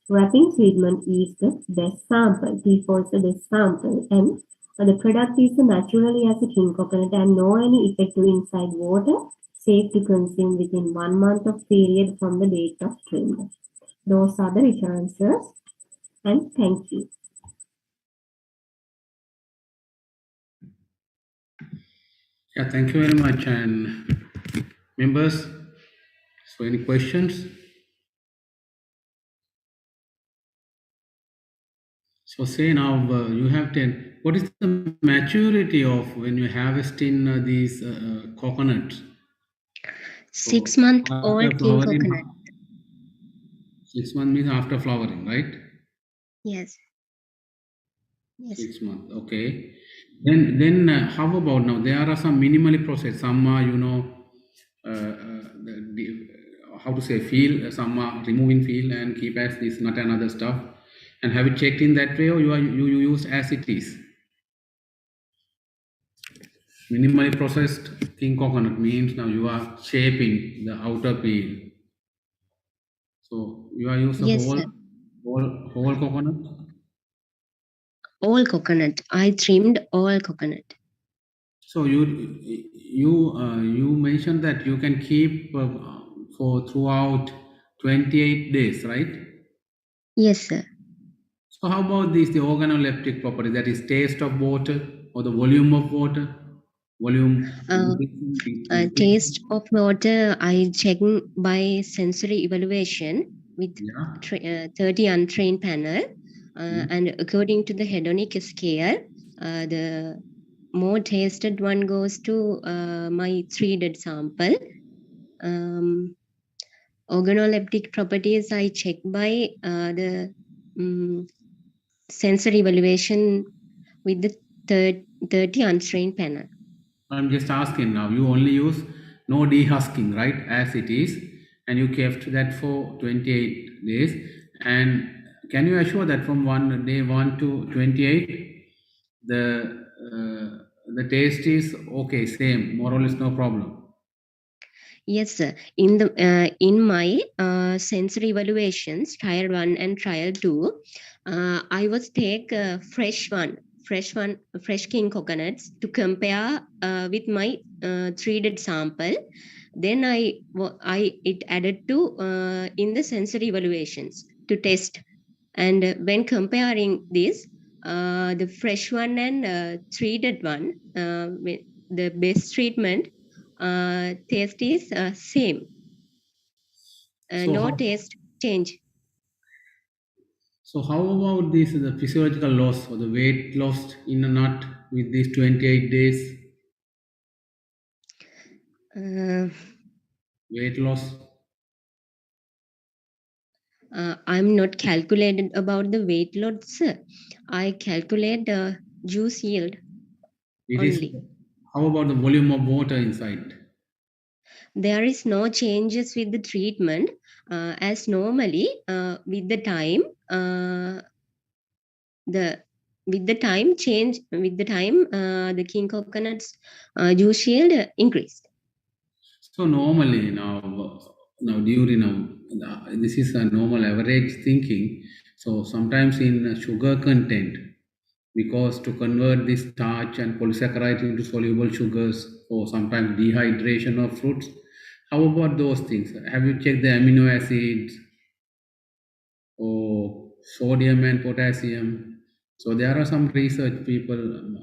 wrapping treatment is the best sample. T4 is the best sample, and The product is naturally as a king coconut and no any effective inside water, safe to consume within 1 month of period from the date of trimmed. Those are the references, and thank you. Yeah, thank you very much. And members, so any questions? So say now you have 10. What is the maturity of when you harvesting these coconuts? 6 month old king coconut. 6 months means after flowering, right? Yes. Yes. 6 months, okay. Then how about now? There are some minimally processed. Some are, how to say, feel. Some are removing feel and keep as this nut and other stuff. And have you checked in that way, or you use as it is? Minimally processed king coconut means now you are shaping the outer peel. So you are using Yes, whole coconut? All coconut. I trimmed all coconut. So you mentioned that you can keep for throughout 28 days, right? Yes, sir. So how about this, the organoleptic property, that is taste of water or the volume of water? Taste of water, I check by sensory evaluation with 30 untrained panel. And according to the hedonic scale, the more tasted one goes to my treated sample. Organoleptic properties I check by the sensory evaluation with the 30 untrained panel. I'm just asking now, you only use no dehusking, right, as it is, and you kept that for 28 days. And can you assure that from day 1 to 28, the taste is okay, same, more or less no problem? Yes, sir. In my sensory evaluations, trial 1 and trial 2, I was take fresh king coconuts to compare with my treated sample. Then it added to in the sensory evaluations to test. And when comparing this, the fresh one and treated one, with the best treatment, taste is same. No taste change. So how about this, the physiological loss or the weight lost in a nut with these 28 days? Weight loss? I'm not calculated about the weight loss. I calculate the juice yield only. How about the volume of water inside? There is no changes with the treatment, as normally with the time the king coconuts juice yield increased. So normally now during this is a normal average thinking. So sometimes in sugar content, because to convert this starch and polysaccharide into soluble sugars, or sometimes dehydration of fruits. How about those things? Have you checked the amino acids or sodium and potassium? So there are some research people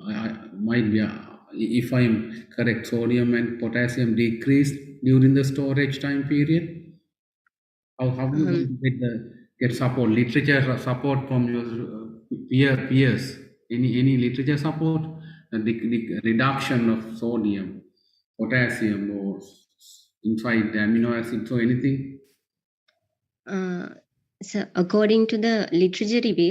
might be, if I'm correct, sodium and potassium decreased during the storage time period. How do you get support, literature support from your peers? Any literature support? The reduction of sodium, potassium, or inside the amino acids or anything? So according to the literature review,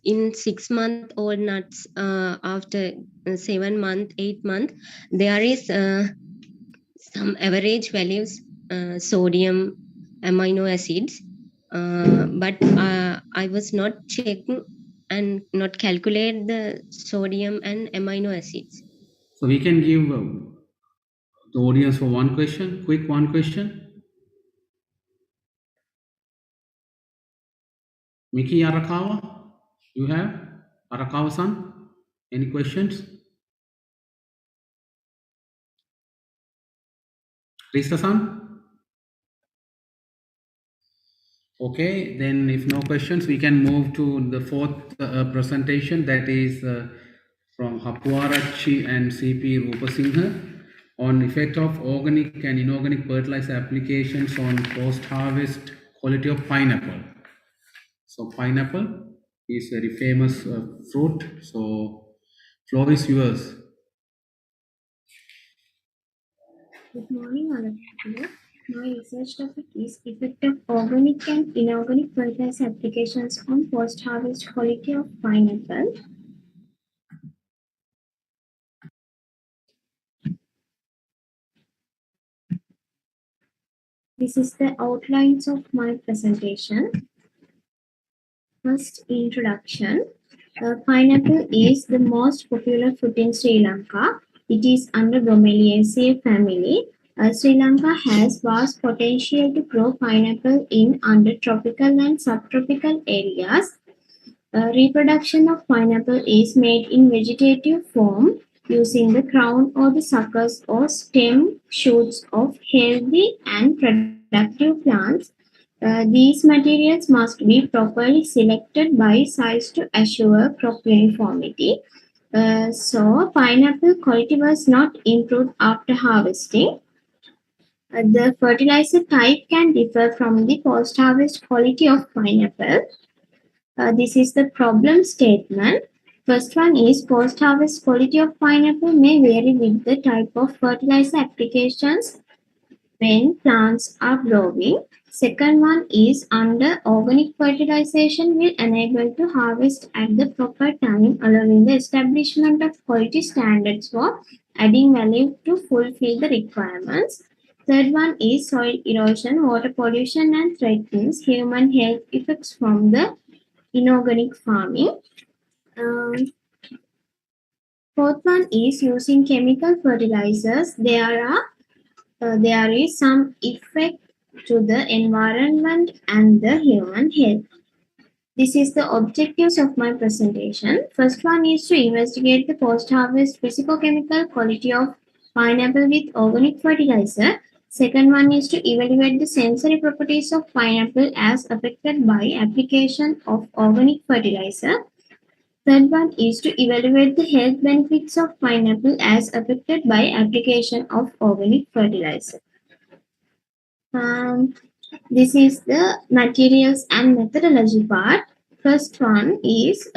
in 6 month old nuts, after 7 month, 8 month, there is some average values, sodium, amino acids, but I was not checking and not calculate the sodium and amino acids. So we can give the audience for one question. Miki Arakawa, you have? Arakawa-san, any questions? Rista-san? Okay, then if no questions, we can move to the fourth presentation, that is from Hapuarachi and CP Rupasinghe on effect of organic and inorganic fertilizer applications on post-harvest quality of pineapple. So pineapple is very famous fruit. So floor is yours. Good morning, all of you. My research topic is effect of organic and inorganic fertilizer applications on post-harvest quality of pineapple. This is the outlines of my presentation. First, introduction. Pineapple is the most popular fruit in Sri Lanka. It is under Bromeliaceae family. Sri Lanka has vast potential to grow pineapple in under tropical and subtropical areas. Reproduction of pineapple is made in vegetative form using the crown or the suckers or stem shoots of healthy and productive plants. These materials must be properly selected by size to assure crop uniformity. So, pineapple quality was not improved after harvesting. The fertilizer type can differ from the post-harvest quality of pineapple. This is the problem statement. First one is post-harvest quality of pineapple may vary with the type of fertilizer applications when plants are growing. Second one is under organic fertilization will enable to harvest at the proper time, allowing the establishment of quality standards for adding value to fulfill the requirements. Third one is soil erosion, water pollution, and threatens human health effects from the inorganic farming. Fourth one is using chemical fertilizers. There is some effect to the environment and the human health. This is the objectives of my presentation. First one is to investigate the post-harvest physicochemical quality of pineapple with organic fertilizer. Second one is to evaluate the sensory properties of pineapple as affected by application of organic fertilizer. Third one is to evaluate the health benefits of pineapple as affected by application of organic fertilizer. This is the materials and methodology part. First one is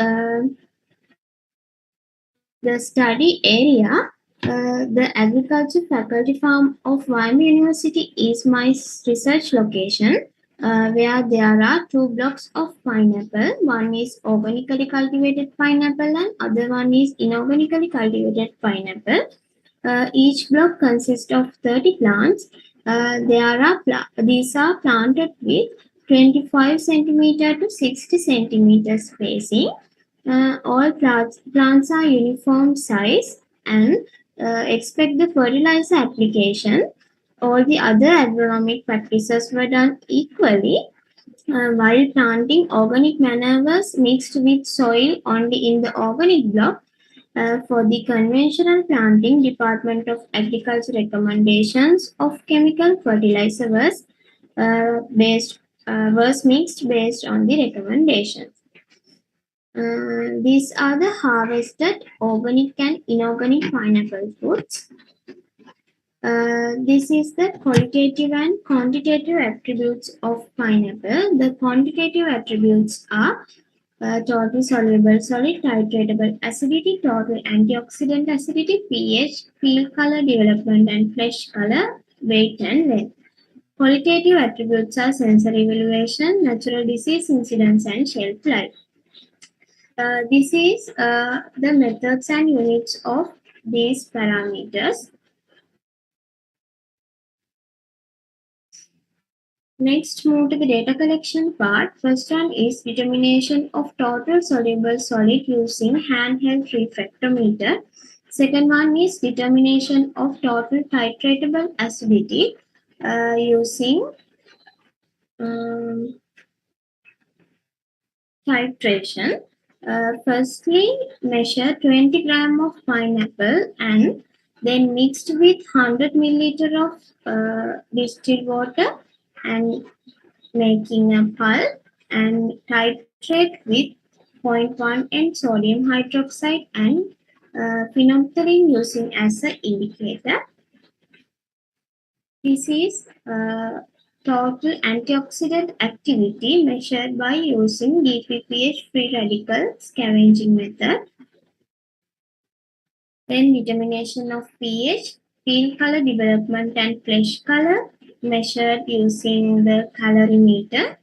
the study area. The agriculture faculty farm of Wyoming University is my research location, where there are two blocks of pineapple. One is organically cultivated pineapple and other one is inorganically cultivated pineapple. Each block consists of 30 plants. These are planted with 25 centimeter to 60 centimeter spacing. All plants are uniform size and expect the fertilizer application. All the other agronomic practices were done equally. While planting, organic manure was mixed with soil only in the organic block. For the conventional planting, Department of Agriculture recommendations of chemical fertilizer was mixed based on the recommendations. These are the harvested organic and inorganic pineapple fruits. This is the qualitative and quantitative attributes of pineapple. The quantitative attributes are total soluble solid, titratable acidity, total antioxidant acidity, pH, peel color, development and flesh color, weight and length. Qualitative attributes are sensory evaluation, natural disease incidence and shelf life. This is the methods and units of these parameters. Next, move to the data collection part. First one is determination of total soluble solid using handheld refractometer. Second one is determination of total titratable acidity using titration. Firstly, measure 20 gram of pineapple and then mixed with 100 milliliter of distilled water and making a pulp and titrate with 0.1 N sodium hydroxide and phenolphthalein using as an indicator. This is total antioxidant activity measured by using DPPH free radical scavenging method. Then determination of pH, peel color development and flesh color measured using the colorimeter.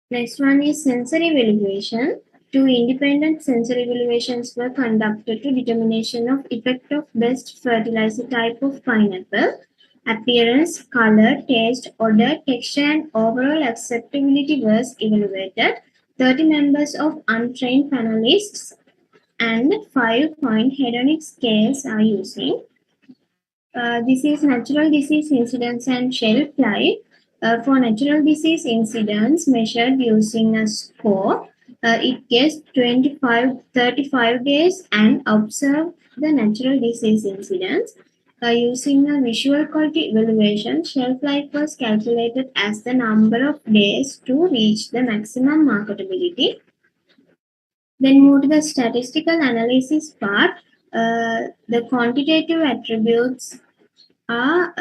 Next one is sensory evaluation. 2 independent sensory evaluations were conducted to determination of effect of best fertilizer type of pineapple. Appearance, color, taste, odor, texture, and overall acceptability was evaluated. 30 members of untrained panelists and 5-point hedonic scales are using. This is natural disease incidence and shelf life. For natural disease incidence measured using a score, it gets 35 days and observe the natural disease incidence. Using a visual quality evaluation, shelf life was calculated as the number of days to reach the maximum marketability. Then move to the statistical analysis part. The quantitative attributes are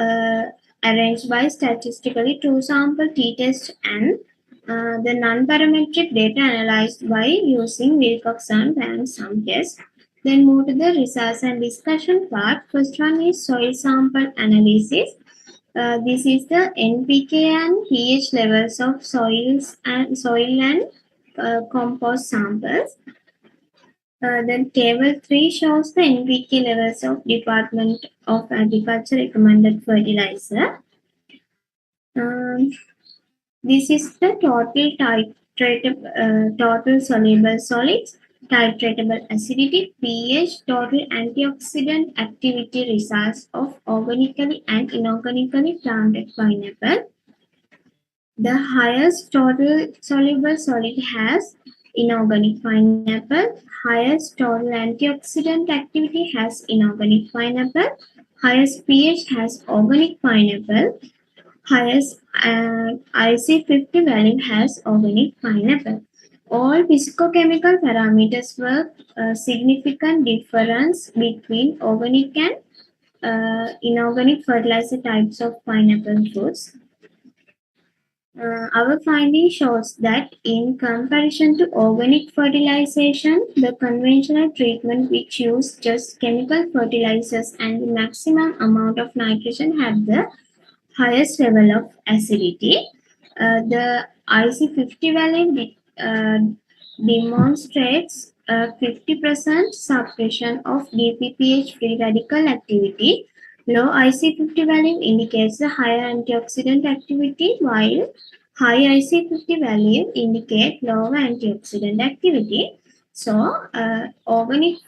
arranged by statistically true sample t-test and the non-parametric data analyzed by using Wilcoxon and sum test. Then move to the results and discussion part. First one is soil sample analysis. This is the NPK and pH levels of soil and compost samples. Then table 3 shows the NPK levels of Department of Agriculture recommended fertilizer. This is the total soluble solids, titratable acidity, pH, total antioxidant activity results of organically and inorganically planted pineapple. The highest total soluble solid has inorganic pineapple. Highest total antioxidant activity has inorganic pineapple. Highest pH has organic pineapple. Highest IC50 value has organic pineapple. All physicochemical parameters were significant difference between organic and inorganic fertilizer types of pineapple fruits. Our finding shows that in comparison to organic fertilization, the conventional treatment which used just chemical fertilizers and the maximum amount of nitrogen had the highest level of acidity. The IC50 value demonstrates 50% suppression of DPPH free radical activity. Low IC50 value indicates a higher antioxidant activity, while high IC50 value indicate lower antioxidant activity. So, organic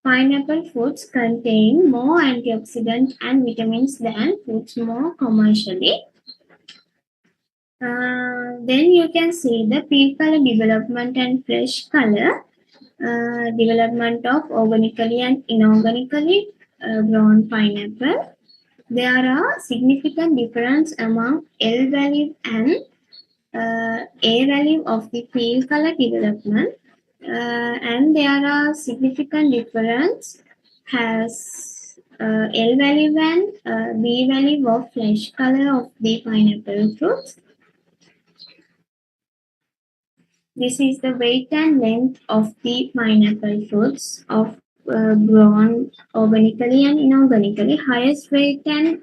pineapple fruits contain more antioxidants and vitamins than fruits more commercially. Then you can see the peel color development and flesh color development of organically and inorganically grown pineapple. There are significant difference among L value and A value of the peel color development, and there are significant difference has L value and B value of flesh color of the pineapple fruits. This is the weight and length of the pineapple fruits of grown organically and inorganically. Highest weight and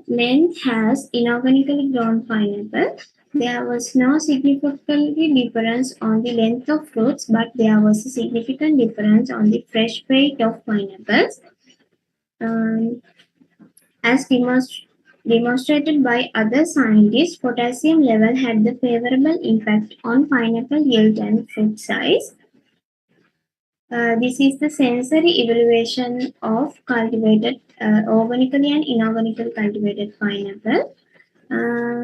length has inorganically grown pineapple. There was no significant difference on the length of fruits, but there was a significant difference on the fresh weight of pineapples. As demonstrated by other scientists, potassium level had the favorable impact on pineapple yield and fruit size. This is the sensory evaluation of cultivated organically and inorganically cultivated pineapple.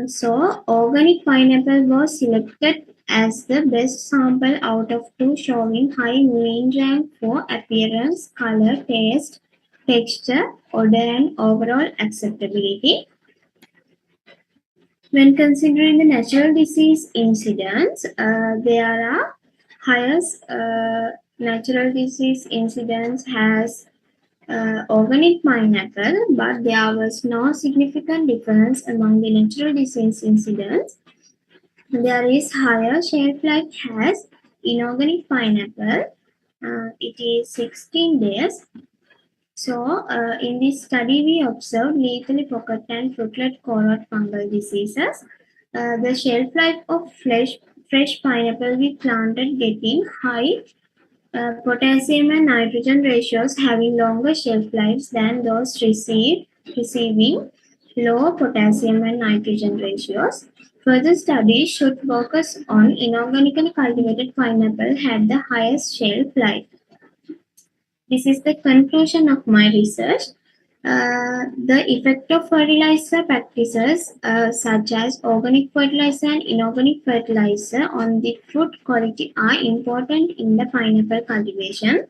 So organic pineapple was selected as the best sample out of 2 showing high mean rank for appearance, color, taste, texture, odor and overall acceptability. When considering the natural disease incidence, there are highest natural disease incidence has organic pineapple, but there was no significant difference among the natural disease incidence. There is higher shelf life has inorganic pineapple. It is 16 days. So, in this study, we observed lethally pocket and fruitlet corrode fungal diseases. The shelf life of fresh pineapple we planted getting high potassium and nitrogen ratios having longer shelf lives than those receiving low potassium and nitrogen ratios. Further studies should focus on inorganically cultivated pineapple had the highest shelf life. This is the conclusion of my research. The effect of fertilizer practices such as organic fertilizer and inorganic fertilizer on the fruit quality are important in the pineapple cultivation.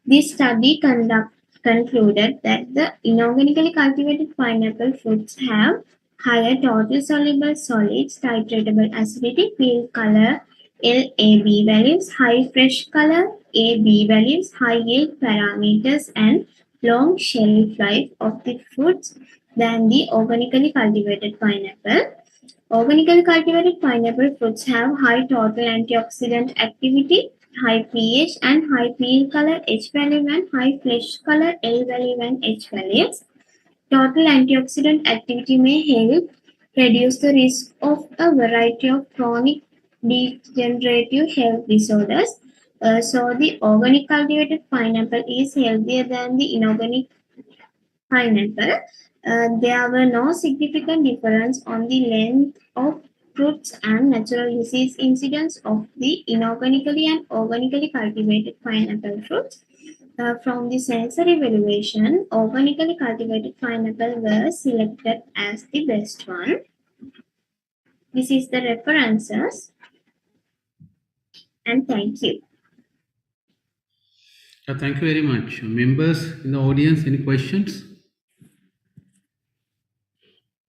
This study concluded that the inorganically cultivated pineapple fruits have higher total soluble solids, titratable acidity, peel color, LAB values, high fresh color, AB values, high yield parameters, and long shelf life of the fruits than the organically cultivated pineapple. Organically cultivated pineapple fruits have high total antioxidant activity, high pH and high peel color H value and high flesh color L value and H values. Total antioxidant activity may help reduce the risk of a variety of chronic degenerative health disorders. So the organic cultivated pineapple is healthier than the inorganic pineapple. There were no significant difference on the length of fruits and natural disease incidence of the inorganically and organically cultivated pineapple fruits. From the sensory evaluation, organically cultivated pineapple was selected as the best one. This is the references, and thank you. Thank you very much. Members in the audience, any questions?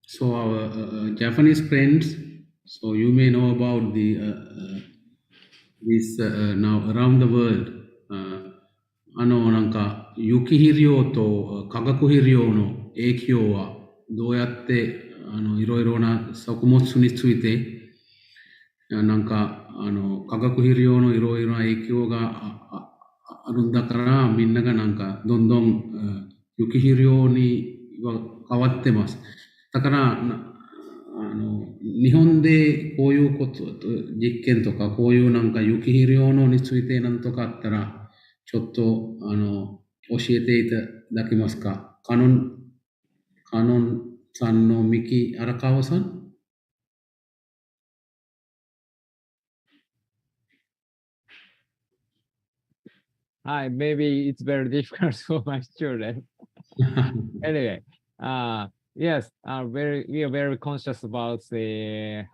So our Japanese friends, so you may know about this now around the world. なんか雪肥料と化学肥料の影響はどうやっていろいろな作物についてなんか化学肥料のいろいろな影響があるんだからみんながなんかどんどん雪肥料には変わってます。だから日本でこういうこと実験とかこういうなんか雪肥料のについてなんとかあったらちょっと教えていただけますか。カノンさんの三木荒川さん。Hi, maybe it's very difficult for my students. Anyway, yes, we are very conscious about the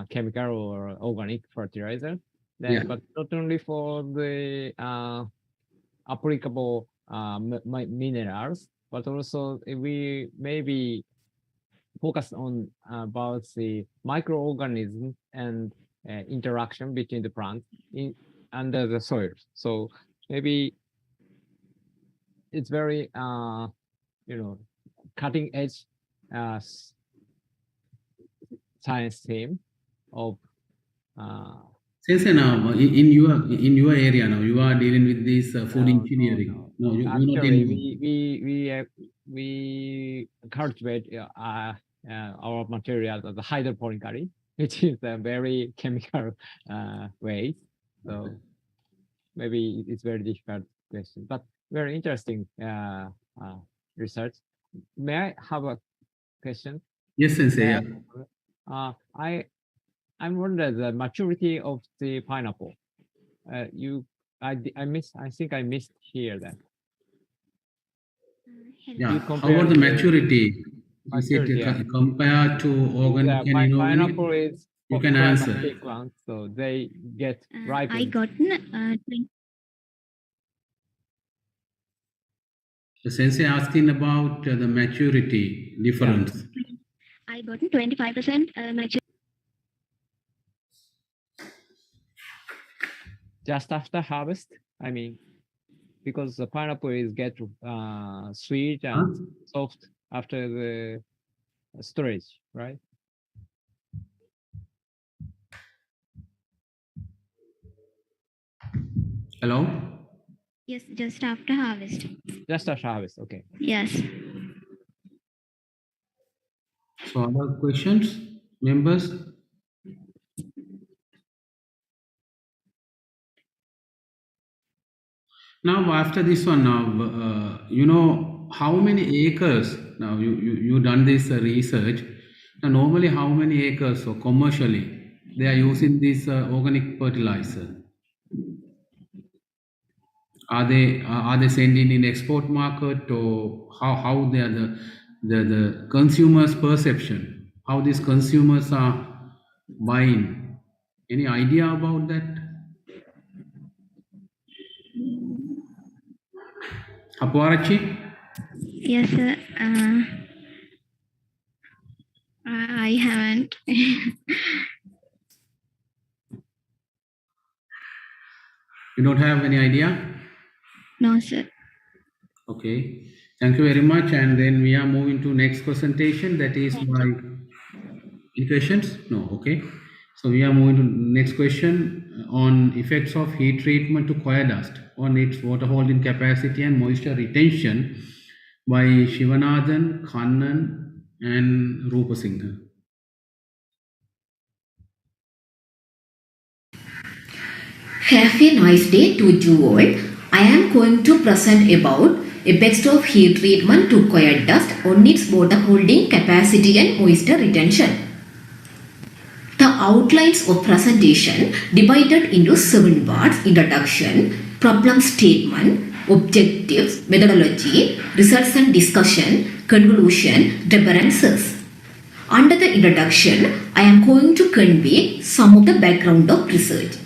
chemical or organic fertilizer. Yeah. But not only for the applicable minerals, but also we maybe focus on about the microorganisms and interaction between the plants under the soil. So maybe it's very cutting edge science theme of Sensei, now in your area now you are dealing with this food engineering. No, you're not dealing. We cultivate our material as a hydroponically, which is a very chemical way. So maybe it's very difficult question, but very interesting research. May I have a question? Yes, Sensei. I'm wondering the maturity of the pineapple. I think I missed here that. Yeah. How about the maturity? Is it compared to organic and inorganic? Pineapple is You can answer. One, so they get ripened. I gotten The sensei asking about the maturity difference. I gotten 25% maturity. Just after harvest, I mean, because the pineapple is get sweet and soft after the storage, right? Hello? Yes, just after harvest. Just after harvest, okay. Yes. So other questions, members? Now after this one, now you know how many acres. Now you done this research. Now normally how many acres or commercially they are using this organic fertilizer? Are they sending in export market, or how they are the consumers perception? How these consumers are buying? Any idea about that? Apwarachi? Yes, sir. I haven't. You don't have any idea? No, sir. Okay. Thank you very much. And then we are moving to next presentation. That is my any questions? No. Okay. So we are moving to next question on effects of heat treatment to coir dust on its water holding capacity and moisture retention by Shivanathan, Kannan, and Rupasinghe. Have a nice day to you all. I am going to present about effects of heat treatment to coir dust on its water holding capacity and moisture retention. The outlines of presentation divided into 7 parts: introduction, problem statement, objectives, methodology, results and discussion, conclusion, references. Under the introduction, I am going to convey some of the background of research.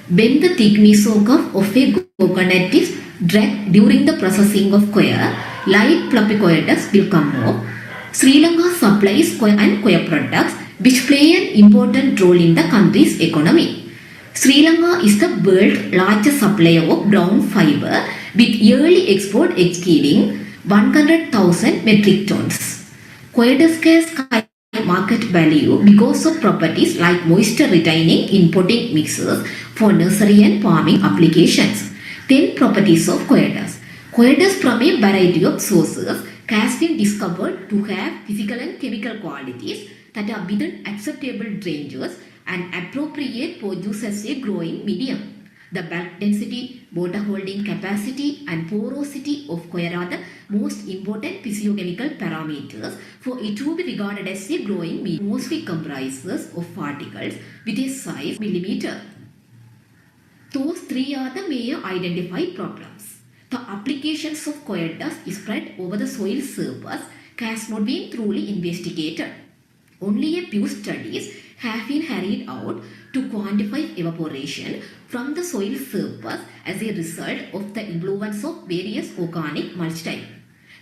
When the thickness of a coconut is dragged during the processing of coir, light fluffy coir dust will come off. Sri Lanka supplies coir and coir products which play an important role in the country's economy. Sri Lanka is the world's largest supplier of brown fibre with yearly export exceeding 100,000 metric tons. Coir dust has high market value because of properties like moisture retaining in potting mixes for nursery and farming applications. 10 properties of coir dust. Coir dust from a variety of sources has been discovered to have physical and chemical qualities that are within acceptable ranges and appropriate for use as a growing medium. The bulk density, water holding capacity and porosity of coir are the most important physiochemical parameters for it to be regarded as a growing medium. Mostly comprises of particles with a size millimeter. Those 3 are the major identified problems. The applications of coir dust spread over the soil surface has not been truly investigated. Only a few studies have been carried out to quantify evaporation from the soil surface as a result of the influence of various organic mulch types.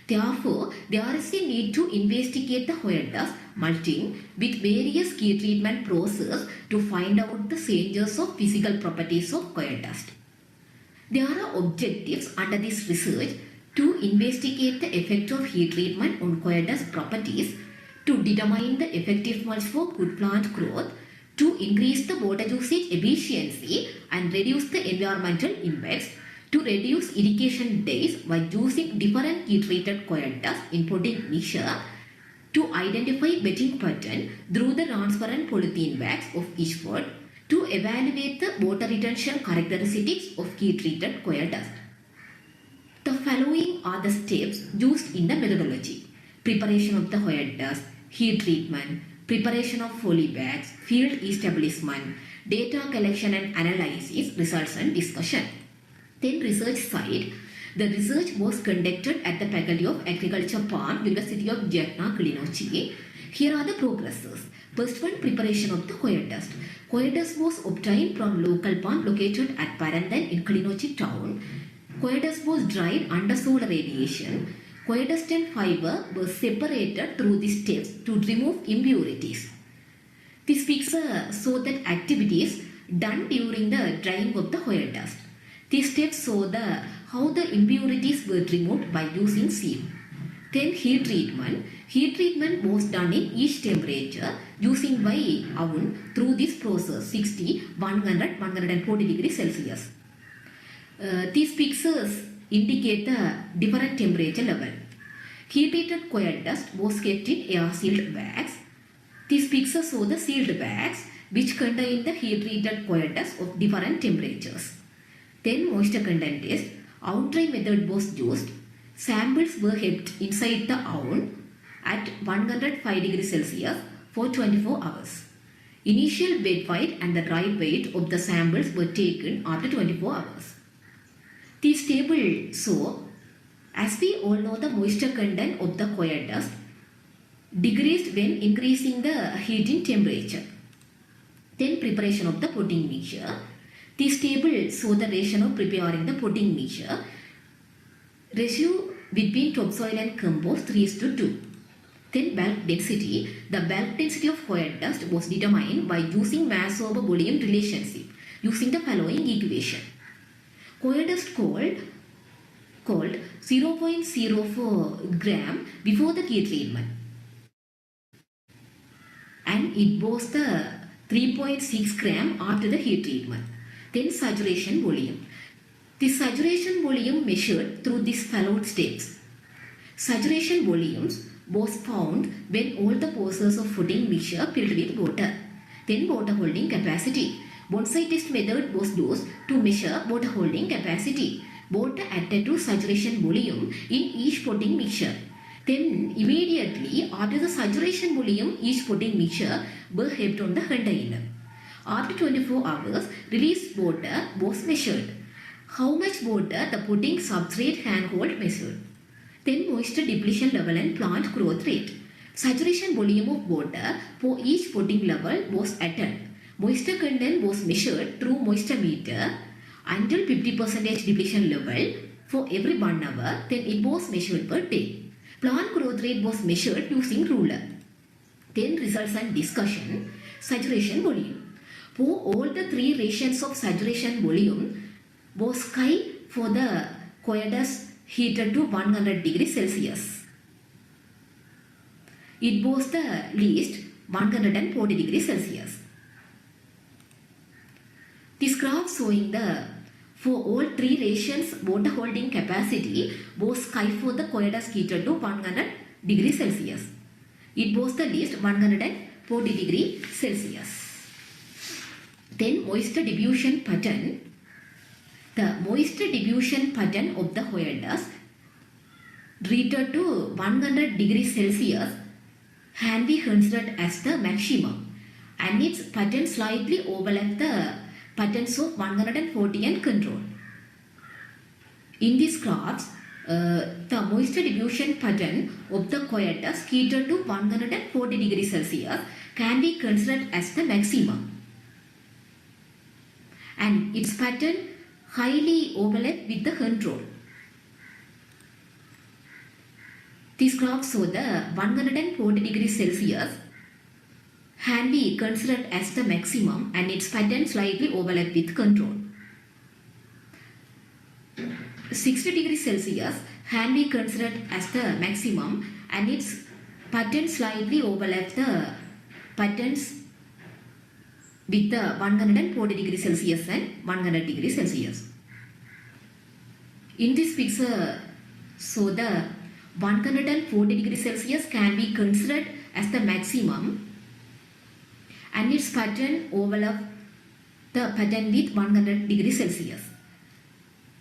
Therefore, there is a need to investigate the coir dust mulching with various key treatment processes to find out the changes of physical properties of coir dust. There are objectives under this research to investigate the effect of heat treatment on coir dust properties, to determine the effective mulch for good plant growth, to increase the water usage efficiency and reduce the environmental impacts, to reduce irrigation days by using different heat-treated coir dust in potting mixture, to identify wetting pattern through the transparent polythene bags of each pot, to evaluate the water retention characteristics of heat-treated coir dust. The following are the steps used in the methodology: preparation of the coir dust, heat treatment, preparation of foley bags, field establishment, data collection and analysis, results and discussion. Then research side. The research was conducted at the Faculty of Agriculture, Palm, University of Jaffna, Kilinochchi. Here are the progresses. First one, preparation of the coir dust. Coir dust was obtained from local pond located at Parandan in Kilinochchi town. Coir dust was dried under solar radiation. Coir dust and fiber were separated through these steps to remove impurities. This picture shows that activities done during the drying of the coir dust. These steps show how the impurities were removed by using sieve. Then heat treatment. Heat treatment was done in each temperature using by oven through this process 60, 100, 140 degrees Celsius. These pictures indicate the different temperature level. Heat treated coir dust was kept in air sealed bags. These pictures show the sealed bags which contain the heat treated coir dust of different temperatures. Then moisture content test. Oven dry method was used. Samples were kept inside the oven at 105 degrees Celsius for 24 hours. Initial wet weight and the dry weight of the samples were taken after 24 hours. This table shows, as we all know, the moisture content of the coir dust decreased when increasing the heating temperature. Then preparation of the potting mixture. This table shows the ratio of preparing the potting mixture. Ratio between topsoil and compost 3:2. Then bulk density. The bulk density of coir dust was determined by using mass over volume relationship using the following equation. Coir dust called 0.04 gram before the heat treatment, and it was the 3.6 gram after the heat treatment. Then saturation volume. The saturation volume measured through these followed steps. Saturation volumes was found when all the portions of footing mixture filled with water. Then water holding capacity. Bonsai test method was used to measure water holding capacity. Water added to saturation volume in each potting mixture. Then immediately after the saturation volume, each potting mixture were kept on the container. After 24 hours, released water was measured. How much water the potting substrate handhold measured. Then moisture depletion level and plant growth rate. Saturation volume of water for each potting level was added. Moisture content was measured through moisture meter until 50% depletion level for every 1 hour. Then it was measured per day. Plant growth rate was measured using ruler. Then results and discussion. Saturation volume. For all the three rations of saturation volume was high for the coir dust heated to 100 degrees Celsius. It was the least 140 degrees Celsius. This graph showing for all three rations water holding capacity was high for the coir dust heated to 100 degrees Celsius. It was the least 140 degrees Celsius. Then moisture diffusion pattern. The moisture diffusion pattern of the coir dust heated to 100 degrees Celsius can be considered as the maximum, and its pattern slightly overlaps the patterns of 140 and control. In these graphs, the moisture diffusion pattern of the coir dust heated to 140 degrees Celsius can be considered as the maximum, and its pattern highly overlap with the control. This graph shows the 140 degrees Celsius can be considered as the maximum, and its pattern slightly overlap with control. 60 degrees Celsius can be considered as the maximum, and its pattern slightly overlaps the patterns with the 140 degrees Celsius and 100 degrees Celsius. In this picture, so the 140 degrees Celsius can be considered as the maximum, and its pattern overlaps the pattern with 100 degrees Celsius.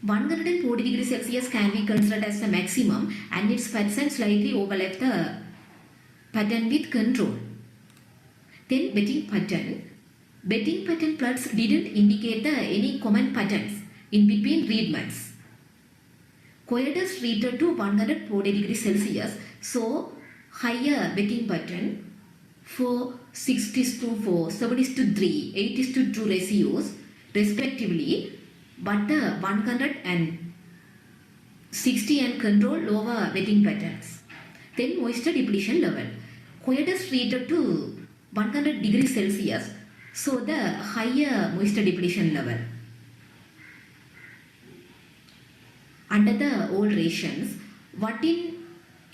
140 degrees Celsius can be considered as the maximum, and its pattern slightly overlaps the pattern with control. Then bedding pattern. Bedding pattern plots didn't indicate any common patterns in between treatments. Coir dust treated to 140 degrees Celsius saw higher bedding pattern for 6:4, 7:3, 8:2 ratios respectively, but the 160 and control lower wetting patterns. Then moisture depletion level. Coyotes treated to 100 degrees Celsius, so the higher moisture depletion level. Under the old rations,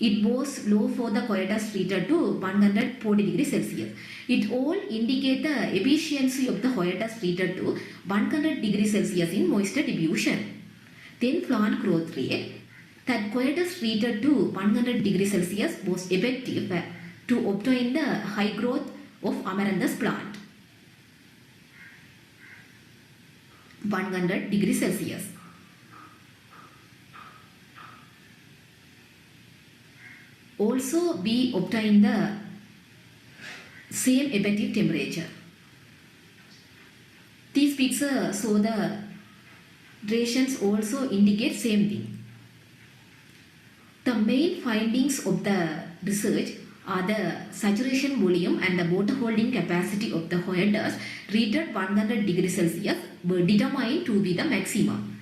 it was low for the coyotes treated to 140 degrees Celsius. It all indicate the efficiency of the coyotes treated to 100 degrees Celsius in moisture diffusion. Then plant growth rate, that coyotes treated to 100 degrees Celsius was effective to obtain the high growth of amaranthus plant. 100 degrees Celsius. Also, we obtain the same effective temperature. These pictures show the rations also indicate same thing. The main findings of the research are the saturation volume and the water holding capacity of the coyotes treated 100 degrees Celsius were determined to be the maximum,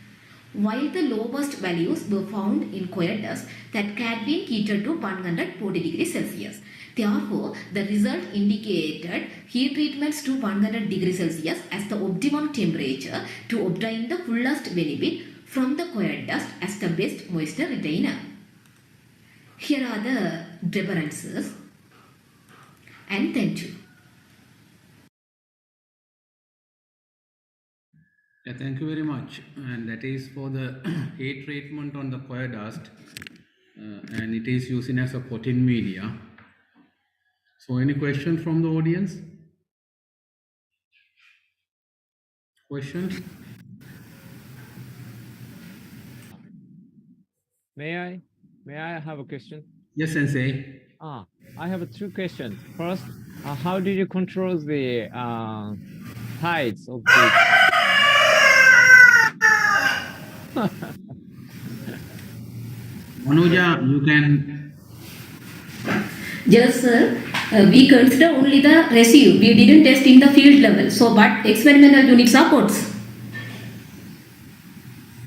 while the lowest values were found in coyotes that can be heated to 140 degrees Celsius. Therefore, the result indicated heat treatments to 100 degrees Celsius as the optimum temperature to obtain the fullest benefit from the coyote dust as the best moisture retainer. Here are the references, and thank you. Yeah, thank you very much. And that is for the heat treatment on the coir dust, and it is using as a potting media. So, any questions from the audience? Questions? May I have a question? Yes, Sensei. I have two questions. First, how did you control the size of the Manuja, you can. Yes, sir. We consider only the residue. We didn't test in the field level. So, but experimental unit supports.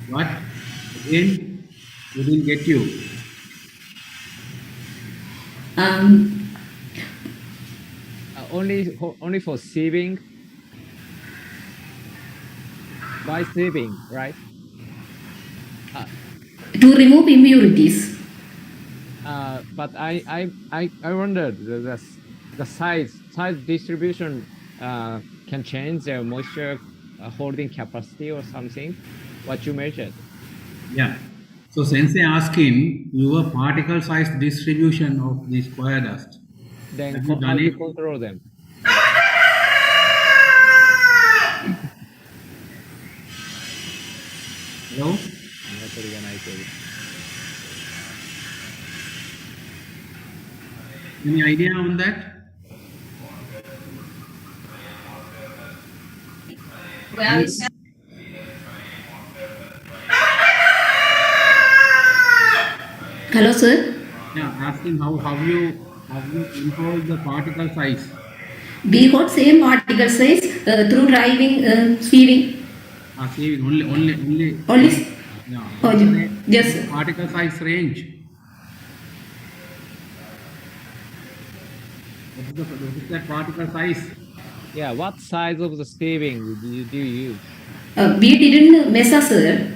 What? Again, we didn't get you. Only for sieving. By sieving, right? To remove impurities. But I wondered the size distribution can change the moisture holding capacity or something. What you measured? Yeah. So Sensei asking your particle size distribution of this coir dust. Then how do you control them? Hello? Any idea on that? Well, hello, sir. Yeah, asking how you control the particle size. We got same particle size through driving, sieving. Sieving only. Yeah. Oh, yes, sir. Particle size range. What is that particle size? Yeah, what size of the sieving do you use? We didn't measure, sir.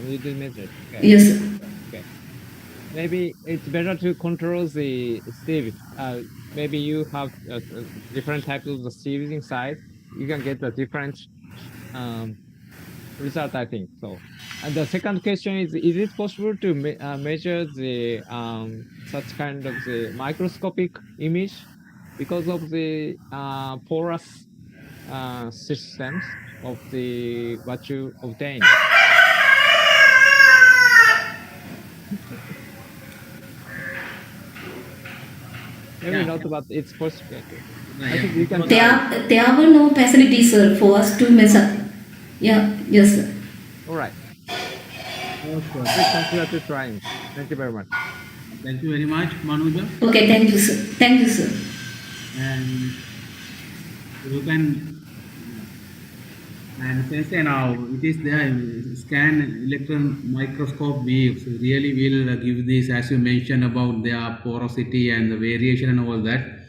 You didn't measure. Okay. Yes, sir. Okay. Maybe it's better to control the sieve. Maybe you have different types of the sieving size. You can get a different result, I think. So, and the second question is it possible to measure the such kind of the microscopic image because of the porous systems of the what you obtain? Maybe not, but it's possible. I think we can. There were no facilities, sir, for us to measure. Yeah, yes, sir. All right. Please consider to trying. Thank you very much. Thank you very much, Manuja. Okay, thank you, sir. Thank you, sir. And you can and sensei now it is there scan electron microscope waves really will give this, as you mentioned about their porosity and the variation and all that.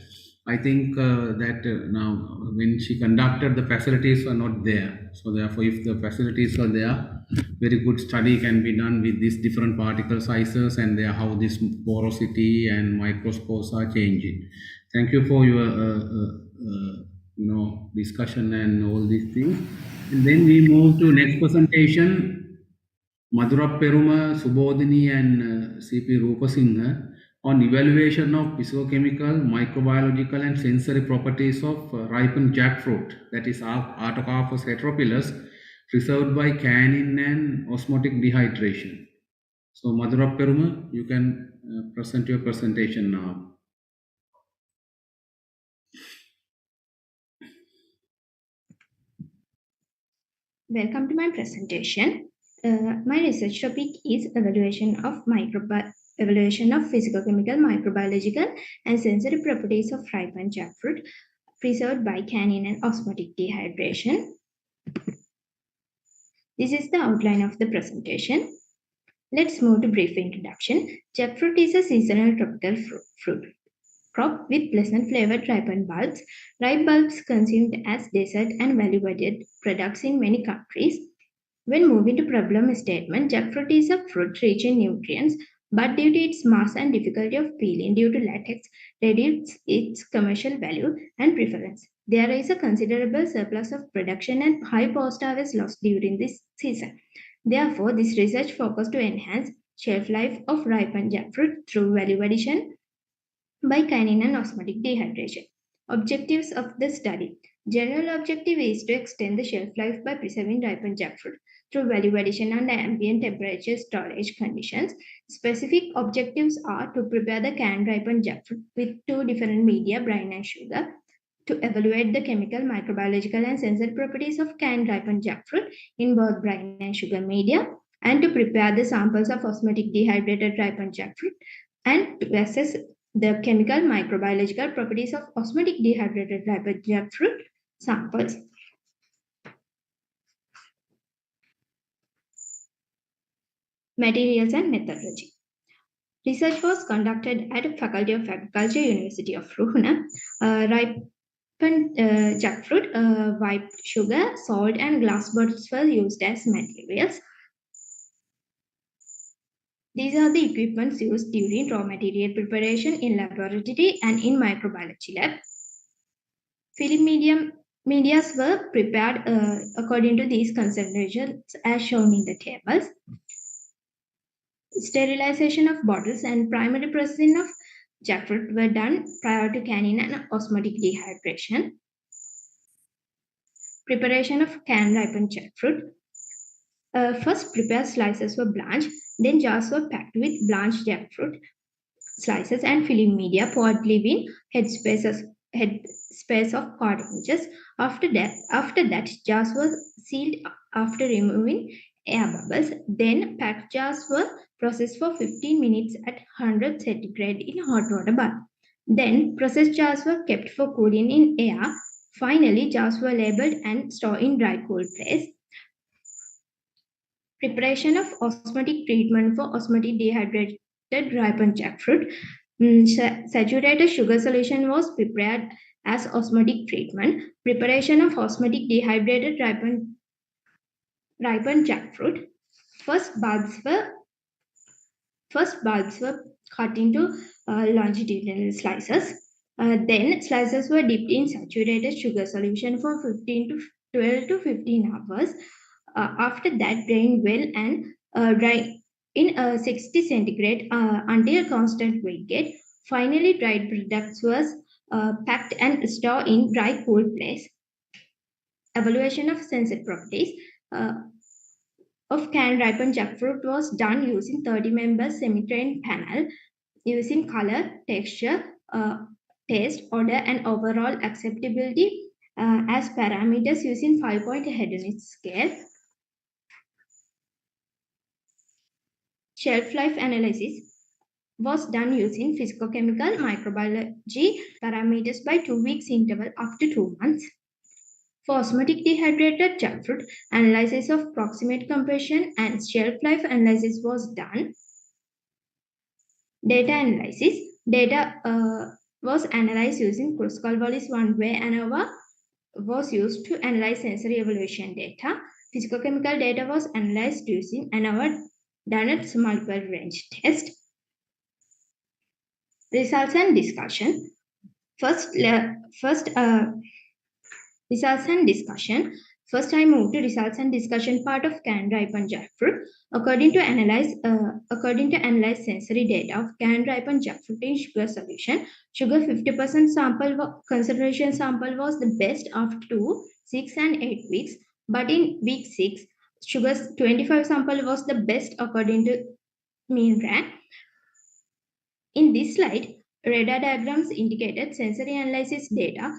I think that now when she conducted, the facilities were not there. So therefore, if the facilities are there, very good study can be done with these different particle sizes and how this porosity and microscopes are changing. Thank you for your discussion and all these things. And then we move to next presentation. Madhura Peruma, Subodhini and C.P. Rupasinghe on evaluation of physicochemical, microbiological and sensory properties of ripened jackfruit, that is Artocarpus heteropilus, preserved by canning and osmotic dehydration. So Madhura Peruma, you can present your presentation now. Welcome to my presentation. My research topic is evaluation of physicochemical, microbiological, and sensory properties of ripened jackfruit preserved by canning and osmotic dehydration. This is the outline of the presentation. Let's move to brief introduction. Jackfruit is a seasonal tropical fruit crop with pleasant flavored ripened bulbs. Ripe bulbs consumed as dessert and value-added products in many countries. When moving to problem statement, jackfruit is a fruit rich in nutrients, but due to its mass and difficulty of peeling due to latex, reduces its commercial value and preference. There is a considerable surplus of production and high post-harvest loss during this season. Therefore, this research focused to enhance shelf life of ripened jackfruit through value addition by canning and osmotic dehydration. Objectives of the study. General objective is to extend the shelf life by preserving ripened jackfruit through value addition under ambient temperature storage conditions. Specific objectives are to prepare the canned ripened jackfruit with two different media, brine and sugar, to evaluate the chemical, microbiological, and sensory properties of canned ripened jackfruit in both brine and sugar media, and to prepare the samples of osmotic dehydrated ripened jackfruit and to assess the chemical, microbiological properties of osmotic dehydrated ripened jackfruit samples. Materials and methodology. Research was conducted at Faculty of Agriculture, University of Ruhuna. Ripened jackfruit, white sugar, salt, and glass bottles were used as materials. These are the equipments used during raw material preparation in laboratory and in microbiology lab. Film medias were prepared according to these concentrations as shown in the tables. Sterilization of bottles and primary processing of jackfruit were done prior to canning and osmotic dehydration. Preparation of canned ripened jackfruit. First, prepared slices were blanched, then jars were packed with blanched jackfruit slices and filling media poured leaving headspace of 4 inches. After that, jars were sealed after removing air bubbles. Then packed jars were processed for 15 minutes at 100 centigrade in hot water bath. Then processed jars were kept for cooling in air. Finally, jars were labeled and stored in dry cool place. Preparation of osmotic treatment for osmotic dehydrated ripened jackfruit. Saturated sugar solution was prepared as osmotic treatment. Preparation of osmotic dehydrated ripened jackfruit. First bulbs were cut into longitudinal slices. Then slices were dipped in saturated sugar solution for 12 to 15 hours. After that, drain well and dry in 60 centigrade until constant weight gain. Finally, dried products was packed and stored in dry cool place. Evaluation of sensory properties of canned ripened jackfruit was done using 30-member semi-trained panel using color, texture, taste, odor, and overall acceptability as parameters using 5-point hedonic scale. Shelf life analysis. was done using physicochemical microbiology parameters by 2 weeks interval up to 2 months. For osmotic dehydrated jackfruit, analysis of proximate compression and shelf life analysis was done. Data analysis. Data was analyzed using Kruskal-Wallis one-way ANOVA was used to analyze sensory evaluation data. Physicochemical data was analyzed using ANOVA Dunnett's multiple range test. Results and discussion. Results and discussion. First, I move to results and discussion part of canned ripened jackfruit. According to analyze sensory data of canned ripened jackfruit in sugar solution, sugar 50% concentration sample was the best after 2, 6, and 8 weeks. But in week 6, sugar 25 sample was the best according to mean rank. In this slide, radar diagrams indicated sensory analysis data.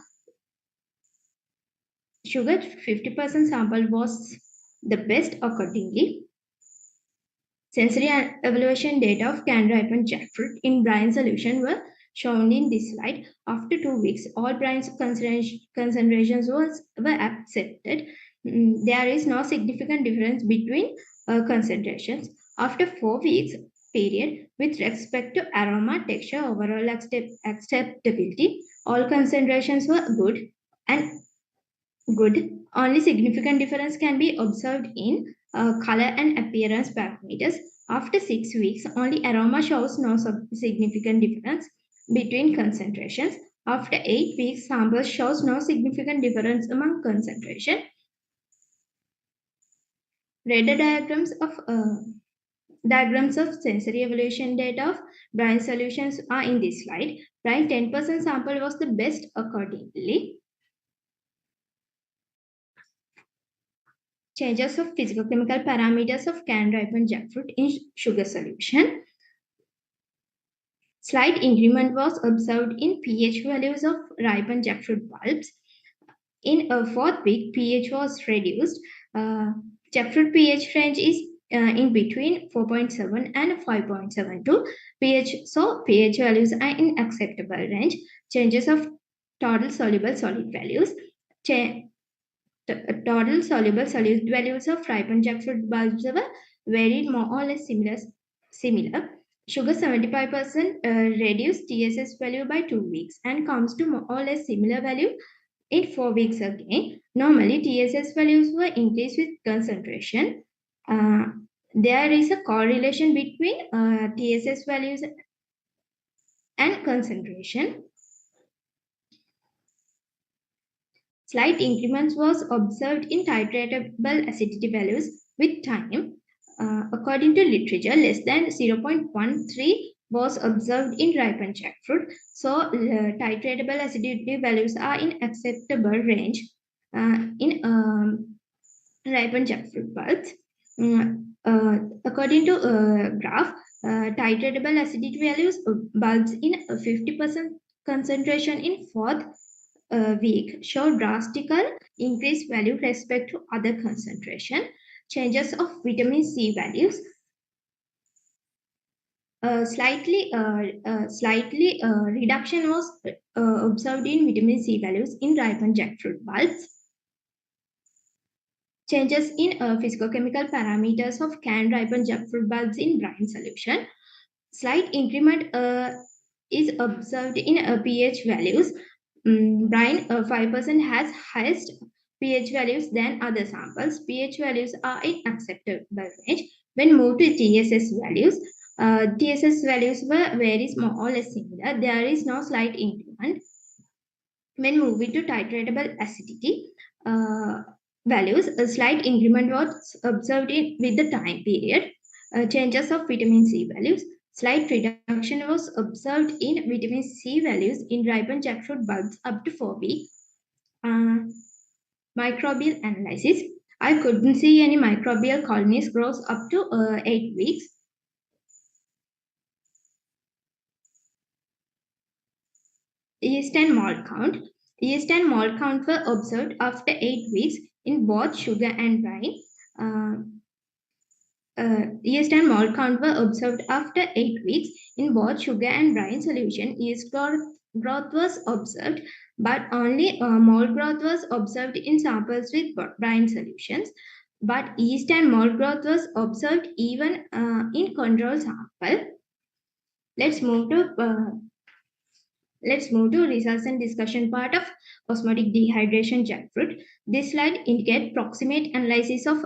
Sugar 50% sample was the best accordingly. Sensory evaluation data of canned ripened jackfruit in brine solution were shown in this slide. After 2 weeks, all brine concentrations were accepted. There is no significant difference between concentrations. After 4 weeks period, with respect to aroma, texture, overall acceptability, all concentrations were good. Only significant difference can be observed in color and appearance parameters. After 6 weeks, only aroma shows no significant difference between concentrations. After 8 weeks, sample shows no significant difference among concentration. Radar diagrams of sensory evaluation data of brine solutions are in this slide. Brine 10% sample was the best accordingly. Changes of physicochemical parameters of canned ripened jackfruit in sugar solution. Slight increment was observed in pH values of ripened jackfruit bulbs. In a 4th week, pH was reduced. Jackfruit pH range is in between 4.7 and 5.72 pH. So pH values are in acceptable range. Changes of total soluble solid values. Total soluble solute values of ripened jackfruit bulbs were varied more or less similar. Sugar 75% reduced TSS value by 2 weeks and comes to more or less similar value in 4 weeks again. Normally, TSS values were increased with concentration. There is a correlation between TSS values and concentration. Slight increments was observed in titratable acidity values with time. According to literature, less than 0.13 was observed in ripened jackfruit. So, titratable acidity values are in acceptable range in ripened jackfruit bulbs. According to graph, titratable acidity values bulbs in 50% concentration in 4th week show drastical increased value respect to other concentration. Changes of vitamin C values. Slightly reduction was observed in vitamin C values in ripened jackfruit bulbs. Changes in physicochemical parameters of canned ripened jackfruit bulbs in brine solution. Slight increment is observed in pH values. Brine 5% has highest pH values than other samples. pH values are in acceptable range. When moved to TSS values were varies more or less similar. There is no slight increment. When moving to titratable acidity values, a slight increment was observed with the time period. Changes of vitamin C values. Slight reduction was observed in vitamin C values in ripened jackfruit bulbs up to 4 weeks. Microbial analysis. I couldn't see any microbial colonies grows up to 8 weeks. Yeast and malt count. Yeast and malt count were observed after 8 weeks in both sugar and brine. yeast and malt count were observed after 8 weeks in both sugar and brine solution. Yeast growth was observed, but only malt growth was observed in samples with brine solutions. But yeast and malt growth was observed even in control sample. Let's move to results and discussion part of osmotic dehydration jackfruit. This slide indicates proximate analysis of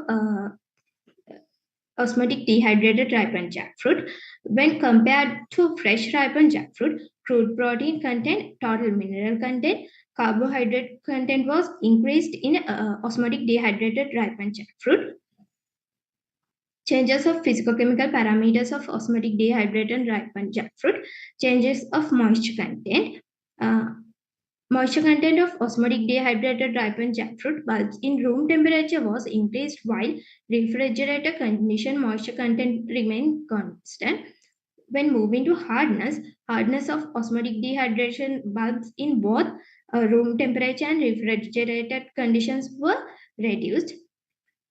osmotic dehydrated ripened jackfruit. When compared to fresh ripened jackfruit, crude protein content, total mineral content, carbohydrate content was increased in osmotic dehydrated ripened jackfruit. Changes of physicochemical parameters of osmotic dehydrated ripened jackfruit, changes of moisture content. Moisture content of osmotic dehydrated ripened jackfruit bulbs in room temperature was increased while refrigerator condition moisture content remained constant. When moving to hardness of osmotic dehydration bulbs in both room temperature and refrigerated conditions were reduced.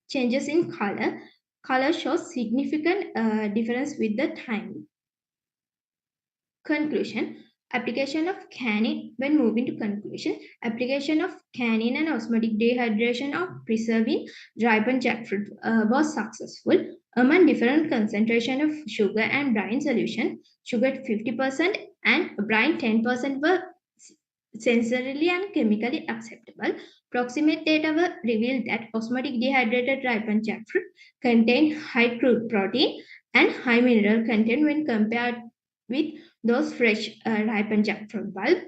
Changes in color shows significant difference with the time. Conclusion. Application of canning. When moving to conclusion, application of canning and osmotic dehydration of preserving ripened jackfruit was successful. Among different concentration of sugar and brine solution, sugar 50% and brine 10% were sensorily and chemically acceptable. Proximate data were revealed that osmotic dehydrated ripened jackfruit contained high crude protein and high mineral content when compared with those fresh ripened jackfruit bulb.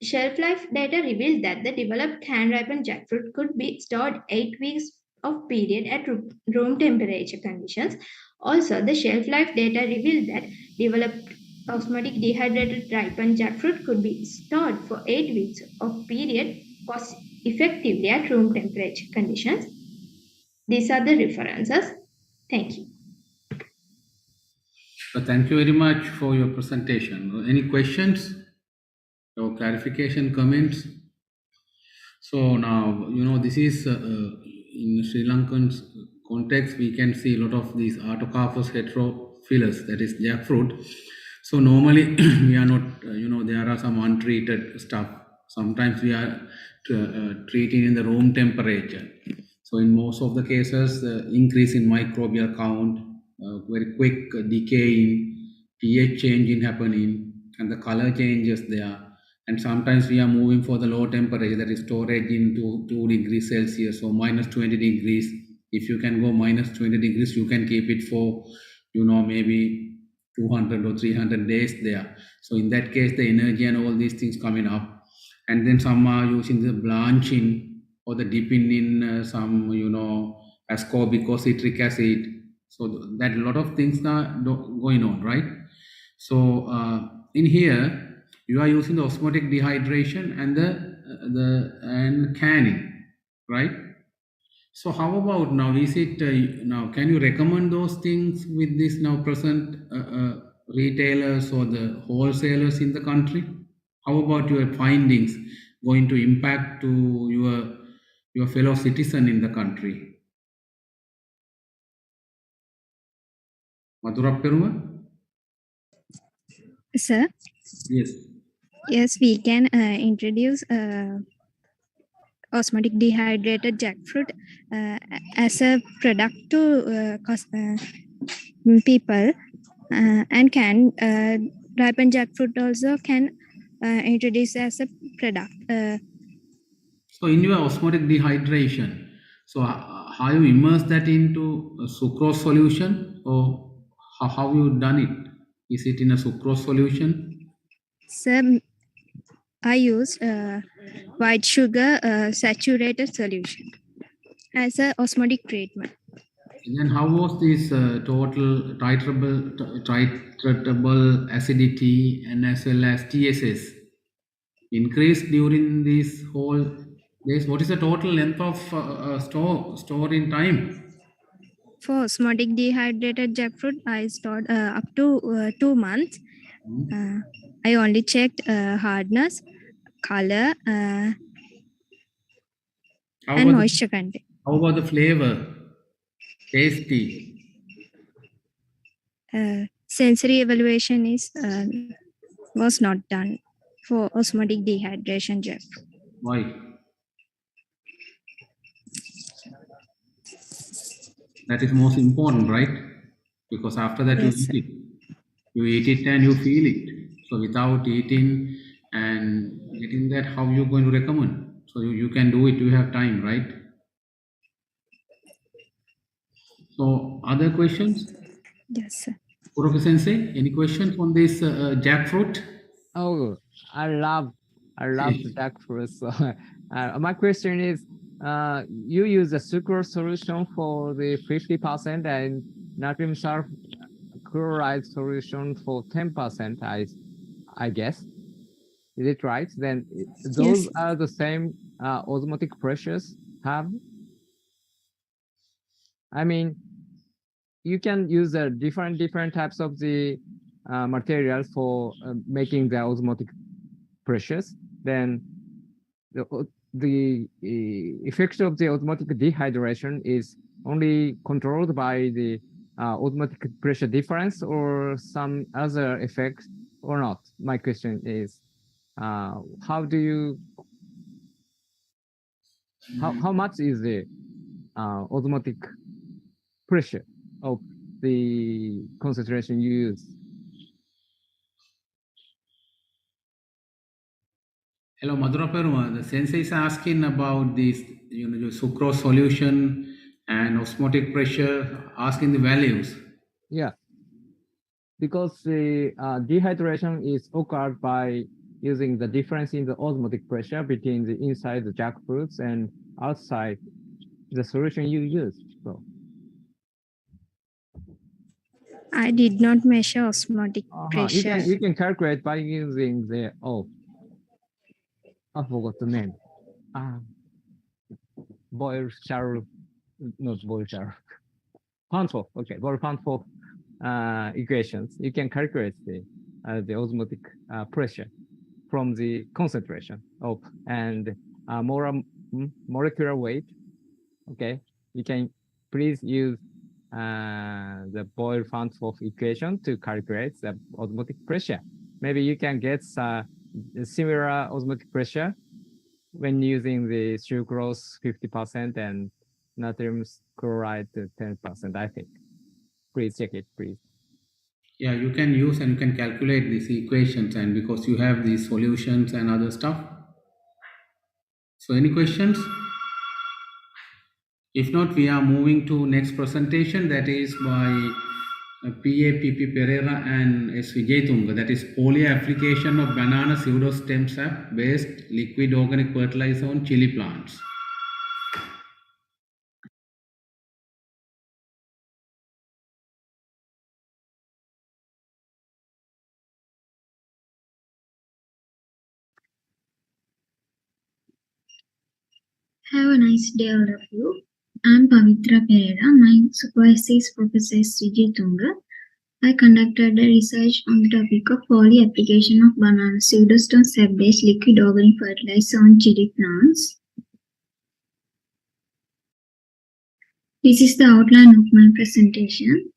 Shelf life data revealed that the developed can-ripened jackfruit could be stored 8 weeks of period at room temperature conditions. Also, the shelf life data revealed that developed osmotic dehydrated ripened jackfruit could be stored for 8 weeks of period cost effectively at room temperature conditions. These are the references. Thank you. Thank you very much for your presentation. Any questions or clarification, comments? So now, this is in Sri Lankan context, we can see a lot of these Artocarpus heterophyllus, that is jackfruit. So normally we are not, there are some untreated stuff. Sometimes we are treating in the room temperature. So in most of the cases, increase in microbial count, very quick decay in pH changing happening, and the color changes there. And sometimes we are moving for the low temperature, that is storage into 2 degrees Celsius or minus 20 degrees. If you can go minus 20 degrees, you can keep it for, maybe 200 or 300 days there. So in that case, the energy and all these things coming up. And then some are using the blanching or the dipping in some, ascorbic or citric acid. So that a lot of things are going on, right? So in here, you are using the osmotic dehydration and and canning, right? So how about now? Is it now? Can you recommend those things with this now present retailers or the wholesalers in the country? How about your findings going to impact to your fellow citizen in the country? Madhura Peruma? Sir? Yes. Yes, we can introduce osmotic dehydrated jackfruit as a product to people, and can ripened jackfruit also can introduce as a product. So in your osmotic dehydration, so how you immerse that into a sucrose solution, or how you done it? Is it in a sucrose solution? So I use white sugar saturated solution as a osmotic treatment. And then how was this total titratable acidity and as well as TSS increased during this whole days? What is the total length of store in time? For osmotic dehydrated jackfruit, I stored up to 2 months. I only checked hardness, color, and moisture content. How about the flavor? Tasty? sensory evaluation was not done for osmotic dehydration jackfruit. Why? That is most important, right? Because after that Yes, sir. you eat it and you feel it. So without eating and getting that, how you going to recommend? So you can do it, you have time, right? So other questions? Yes, sir. Kuroki Sensei, any questions on this jackfruit? Oh, I love the jackfruit. So my question is, you use a sucrose solution for the 50% and natrium chloride solution for 10%, I guess. Is it right? Then those Yes. are the same osmotic pressures have? I mean, you can use different types of the material for making the osmotic pressures. Then the effect of the osmotic dehydration is only controlled by the osmotic pressure difference or some other effect or not. My question is, how do you, how much is the osmotic pressure of the concentration you use? Hello, Madhura Peruma. The sensei is asking about this, your sucrose solution and osmotic pressure, asking the values. Yeah, because the dehydration is occurred by using the difference in the osmotic pressure between the inside the jackfruits and outside the solution you use. So I did not measure osmotic pressure. you can calculate by using the I forgot the name. Boyle-Charles, not Boyle-Charles. Pantoff, okay, Boyle-Pantoff equations. You can calculate the osmotic pressure from the concentration of and molecular weight. Okay, you can please use the Boyle-Pantoff equation to calculate the osmotic pressure. Maybe you can get a similar osmotic pressure when using the sucrose 50% and natrium chloride 10%, I think. Please check it, please. Yeah, you can use and you can calculate these equations, and because you have these solutions and other stuff. So any questions? If not, we are moving to next presentation, that is by P.A.P.P. Pereira and S. Vijaytunga, that is polio application of banana pseudostem sap based liquid organic fertilizer on chili plants. Have a nice day, all of you. I'm Pavitra Pereira. My supervisor is Professor Vijay Tunga. I conducted a research on the topic of foliar application of banana pseudostem sap-based liquid organic fertilizer on chili plants. This is the outline of my presentation.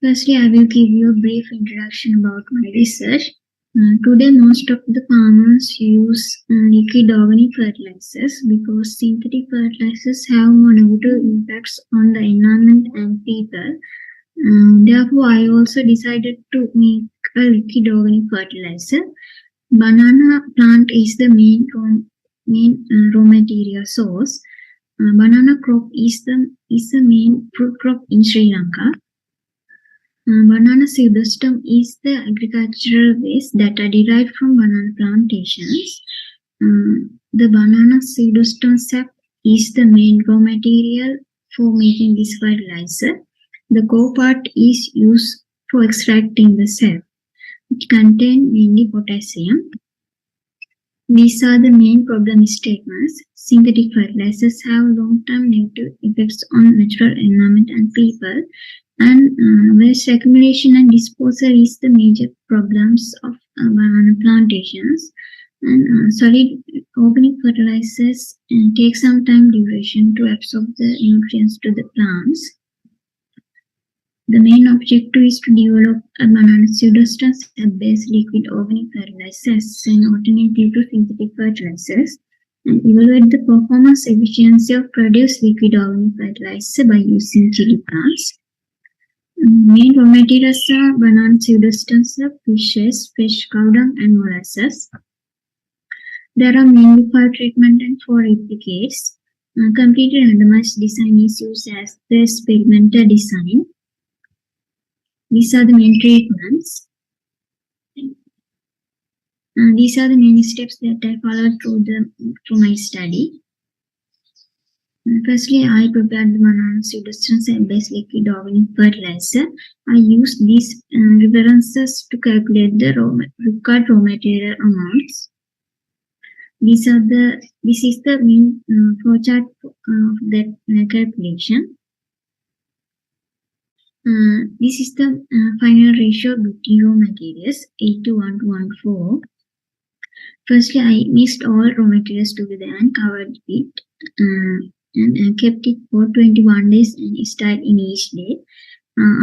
Firstly, I will give you a brief introduction about my research. Today, most of the farmers use liquid organic fertilizers because synthetic fertilizers have more negative impacts on the environment and people. Therefore, I also decided to make a liquid organic fertilizer. Banana plant is the main raw material source. Banana crop is the main fruit crop in Sri Lanka. Banana pseudostem is the agricultural waste that are derived from banana plantations. The banana pseudostem sap is the main raw material for making this fertilizer. The core part is used for extracting the sap, which contain mainly potassium. These are the main problem statements. Synthetic fertilizers have long-term negative effects on natural environment and people. And waste accumulation and disposal is the major problems of banana plantations. And solid organic fertilizers take some time duration to absorb the nutrients to the plants. The main objective is to develop a banana pseudostat-based liquid organic fertilizer as an alternative to synthetic fertilizers and evaluate the performance efficiency of produced liquid organic fertilizer by using chili plants. Main raw materials are banana pseudostats, fishes, fresh cow dung, and molasses. There are mainly 5 treatment and 4 replicates. Completely randomized design is used as the experimental design. These are the main treatments. These are the main steps that I followed through my study. Firstly, I prepared the banana pseudostat-based liquid organic fertilizer. I used these references to calculate the required raw material amounts. This is the main flowchart of that calculation. This is the final ratio between raw materials, 8:1:4. Firstly, I mixed all raw materials together and covered it and kept it for 21 days and started in each day.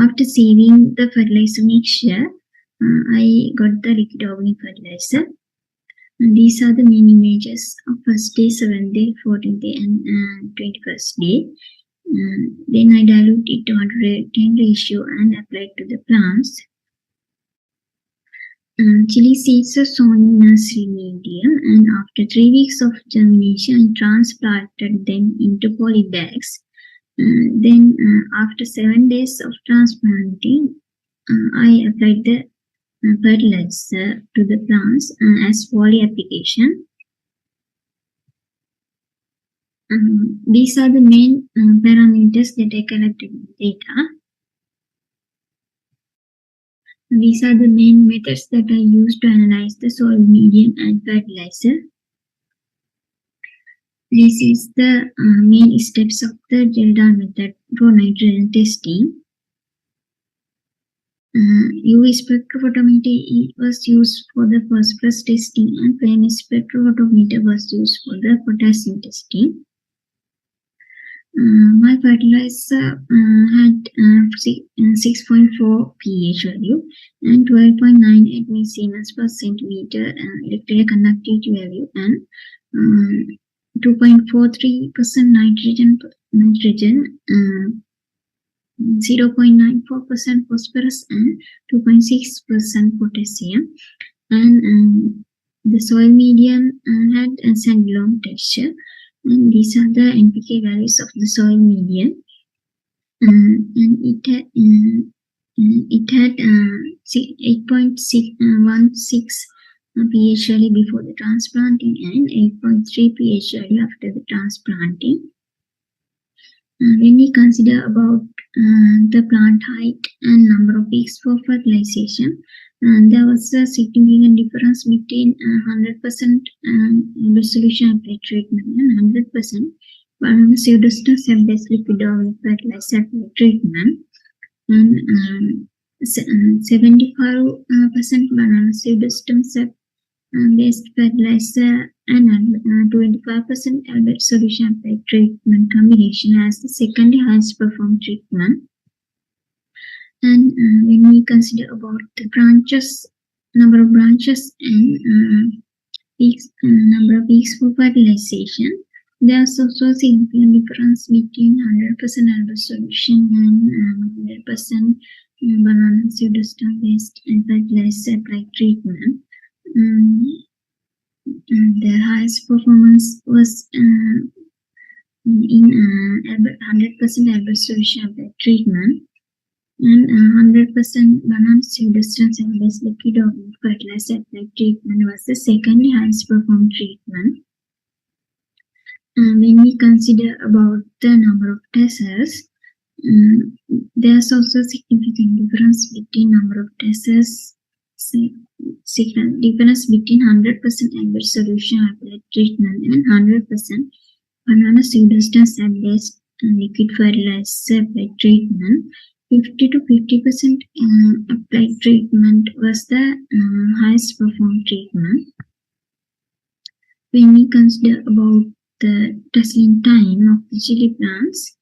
After sieving the fertilizer mixture, I got the liquid organic fertilizer. And these are the main images of first day, 7th day, 14th day, and 21st day. Then I dilute it to 110 ratio and apply it to the plants. Chili seeds are sown in nursery medium, and after 3 weeks of germination, I transplanted them into poly bags. Then after 7 days of transplanting, I applied the fertilizer to the plants as foliar application. These are the main parameters that I collected data. These are the main methods that I used to analyze the soil medium and fertilizer. This is the main steps of the Delta method for nitrogen testing. UV spectrophotometer was used for the phosphorus testing and flame spectrophotometer was used for the potassium testing. My fertilizer had 6.4 pH value and 12.98 millisiemens per centimeter electrical conductivity value and 2.43% nitrogen, 0.94% phosphorus and 2.6% potassium, and the soil medium had a sand-loam texture, and these are the NPK values of the soil medium, and it had 8.16 pH value before the transplanting and 8.3 pH value after the transplanting. When we consider about the plant height and number of weeks for fertilization, there was a significant difference between 100% resolution applied treatment and 100% banana pseudostat-based liquid organic fertilizer applied treatment, and 75% banana pseudostat-based fertilizer and 25% Albert solution applied treatment combination as the second highest performed treatment. And when we consider about the branches, number of branches and number of weeks for fertilization, there's also a significant difference between 100% Albert solution and 100% banana pseudostat-based fertilizer applied treatment. The highest performance was in 100% Albert solution applied treatment, and 100% banana pseudostat-based liquid organic fertilizer applied treatment was the second highest performed treatment. When we consider about the number of tests, there's also significant difference between number of tests. Difference between 100% Albert solution applied treatment and 100% banana pseudostat-based liquid fertilizer applied treatment. 50 to 50% applied treatment was the highest performed treatment. When we consider about the tasseling time of the chili plants,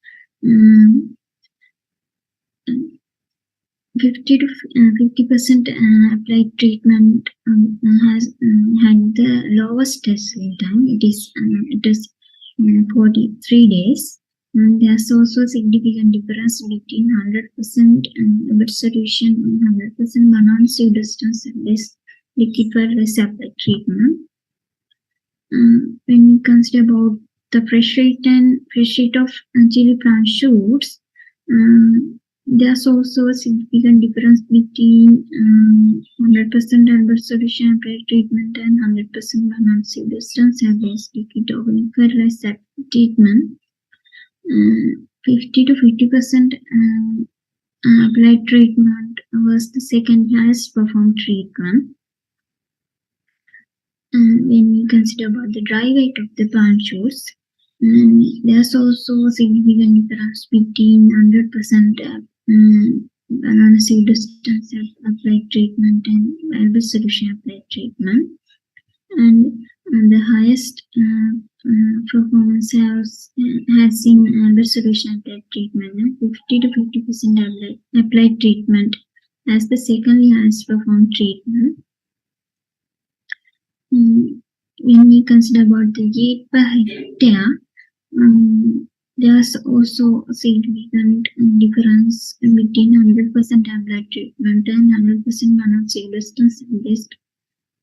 50 to 50% applied treatment has had the lowest testing time. It is 43 days. And there's also a significant difference between 100% wet solution and 100% banana pseudosubstance based liquid fertilizer applied treatment. When we consider about the fresh rate of chili plant shoots, there's also a significant difference between 100% Albert solution applied treatment and 100% banana substance based liquid organic fertilizer treatment. 50 to 50% applied treatment was the second highest performed treatment. When we consider about the dry weight of the plant shoots, there's also a significant difference between 100% banana pseudosubstance applied treatment and Albert solution applied treatment. And the highest performance has in Albert solution applied treatment, 50 to 50% applied treatment as the second highest performed treatment. When we consider about the yield per hectare, there's also a significant difference between 100% applied treatment and 100% banana pseudosubstance based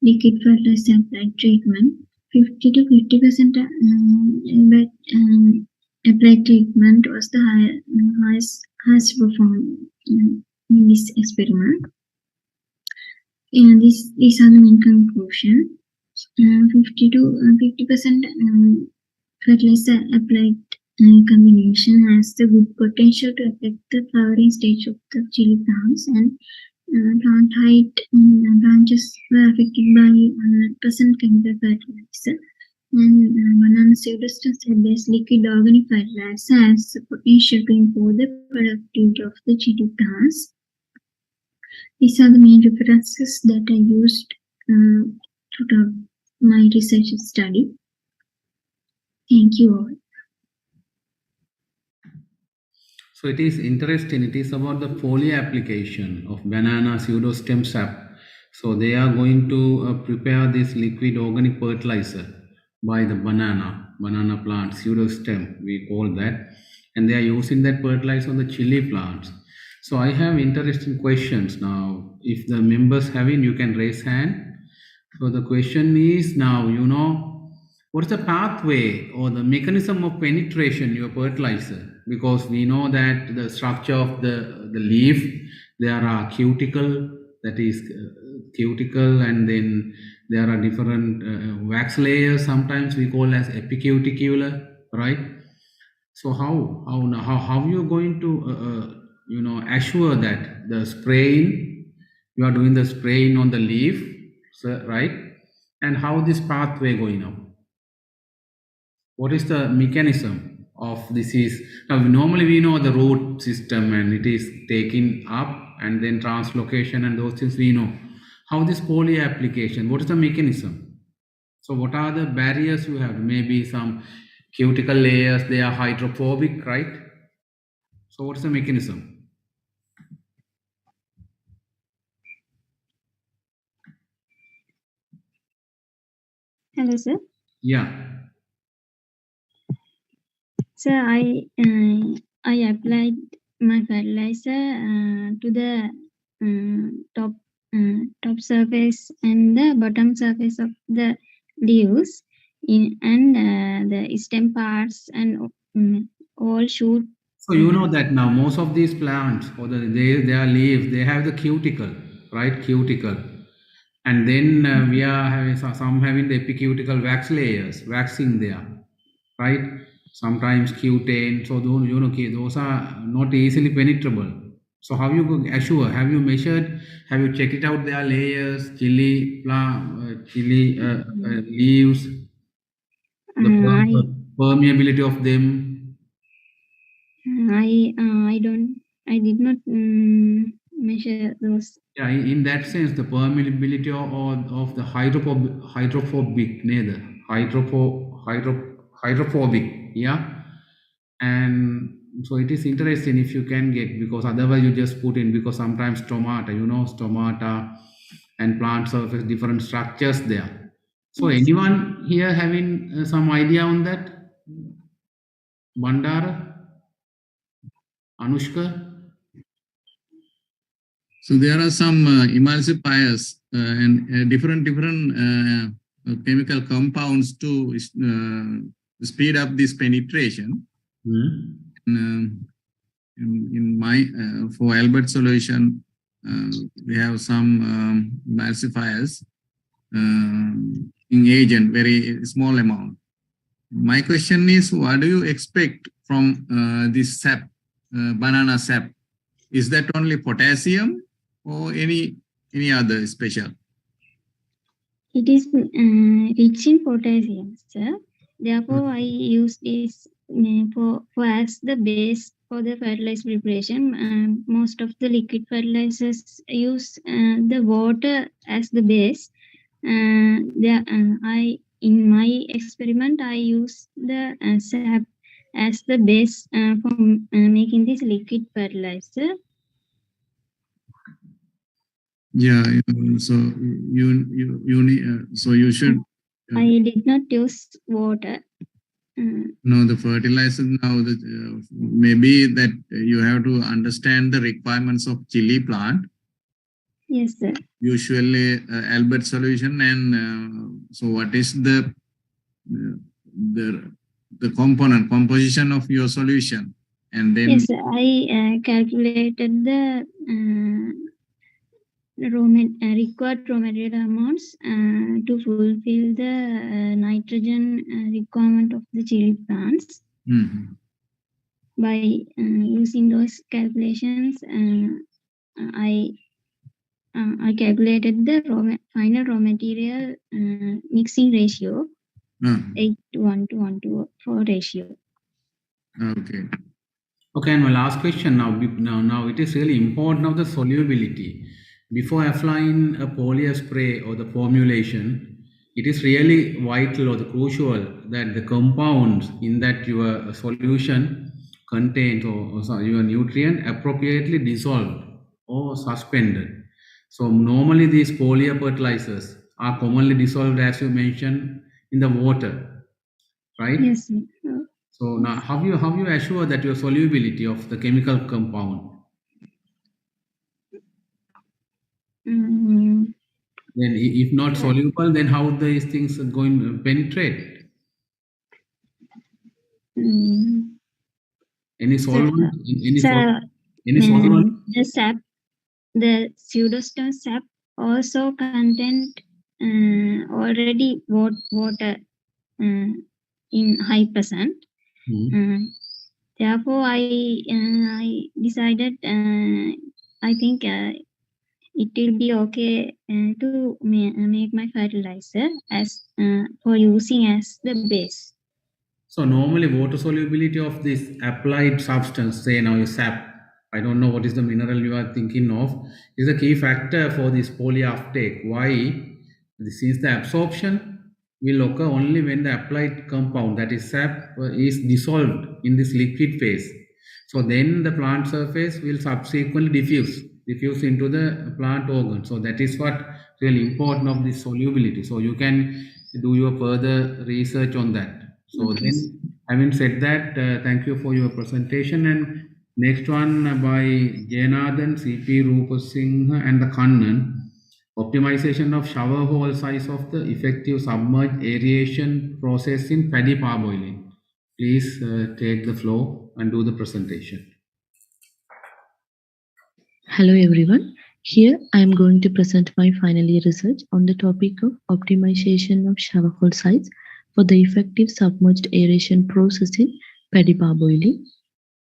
liquid fertilizer applied treatment. 50 to 50% applied treatment was the highest performed in this experiment. And these are the main conclusion. 50 to 50% fertilizer applied combination has the good potential to affect the flowering stage of the chili plants, and plant height branches were affected by 100% chemical fertilizer. And banana pseudosubstance based liquid organic fertilizer has the potential to improve the productivity of the chili plants. These are the main references that I used throughout my research study. Thank you all. So it is interesting. It is about the foliar application of banana pseudostem sap. So they are going to prepare this liquid organic fertilizer by the banana plant pseudostem, we call that, and they are using that fertilizer on the chili plants. So I have interesting questions now. If the members having, you can raise hand. So the question is now, what's the pathway or the mechanism of penetration your fertilizer? Because we know that the structure of the leaf, there are cuticle, that is cuticle, and then there are different wax layers, sometimes we call as epicuticular, right? So how you going to assure that the spraying, you are doing the spraying on the leaf, so, right? And how this pathway going on? What is the mechanism of this is? Now normally we know the root system and it is taken up and then translocation and those things we know. How this poly application, what is the mechanism? So what are the barriers you have? Maybe some cuticle layers, they are hydrophobic, right? So what's the mechanism? Hello, sir. Yeah. So I applied my fertilizer to the top surface and the bottom surface of the leaves and the stem parts and all shoot. So you know that now most of these plants or their leaves, they have the cuticle, right? Cuticle. And then we are having some having the epicutical wax layers, waxing there, right? Sometimes cutane. So those are not easily penetrable. So how you assure? Have you measured? Have you checked it out? Their layers, chili leaves, the permeability of them. I did not measure those. Yeah, in that sense, the permeability of the hydrophobic, hydrophobic, yeah, and So it is interesting if you can get, because otherwise you just put in, because sometimes stomata, stomata and plant surface, different structures there. So Yes. anyone here having some idea on that? Bandara? Anushka? So there are some emulsifiers and different chemical compounds to speed up this penetration. In my for Albert solution, we have some emulsifiers in agent, very small amount. My question is, what do you expect from this sap, banana sap? Is that only potassium or any other special? It is rich in potassium, sir. Therefore, I use this for as the base for the fertilizer preparation. Most of the liquid fertilizers use the water as the base. In my experiment, I use the sap as the base for making this liquid fertilizer. Yeah, so you should. I did not use water. No, the fertilizer now. Maybe that you have to understand the requirements of chili plant. Yes, sir. Usually, Albert solution, and so what is the composition of your solution, and then yes, I calculated the required raw material amounts to fulfill the nitrogen requirement of the chili plants. By using those calculations, I calculated the final raw material mixing ratio 8 to 1 to 1 to 4 ratio. Okay. Okay, and my last question now it is really important of the solubility. Before applying a polymer spray or the formulation, it is really vital or the crucial that the compounds in that your solution contains or your nutrient appropriately dissolved or suspended. So normally these polymer fertilizers are commonly dissolved, as you mentioned, in the water, right? Yes, sir. So now, how you assure that your solubility of the chemical compound? Then, if not soluble, then how these things are going to penetrate? Any solvent? Any solvent? The sap, the pseudostone sap also contained already water in high percent. Therefore, I decided I think it will be okay to make my fertilizer as for using as the base. So normally water solubility of this applied substance, say now is sap, I don't know what is the mineral you are thinking of, is a key factor for this poly uptake. Why? Since the absorption will occur only when the applied compound, that is sap, is dissolved in this liquid phase. So then the plant surface will subsequently diffuse into the plant organ. So that is what really important of this solubility. So you can do your further research on that. So Okay. then, having said that, thank you for your presentation. And next one by Jayanathan, CP Rupasinghe and the Kannan. Optimization of shower hole size of the effective submerged aeration process in paddy parboiling. Please take the floor and do the presentation. Hello everyone. Here I am going to present my final year research on the topic of optimization of shower hole size for the effective submerged aeration process in paddy parboiling.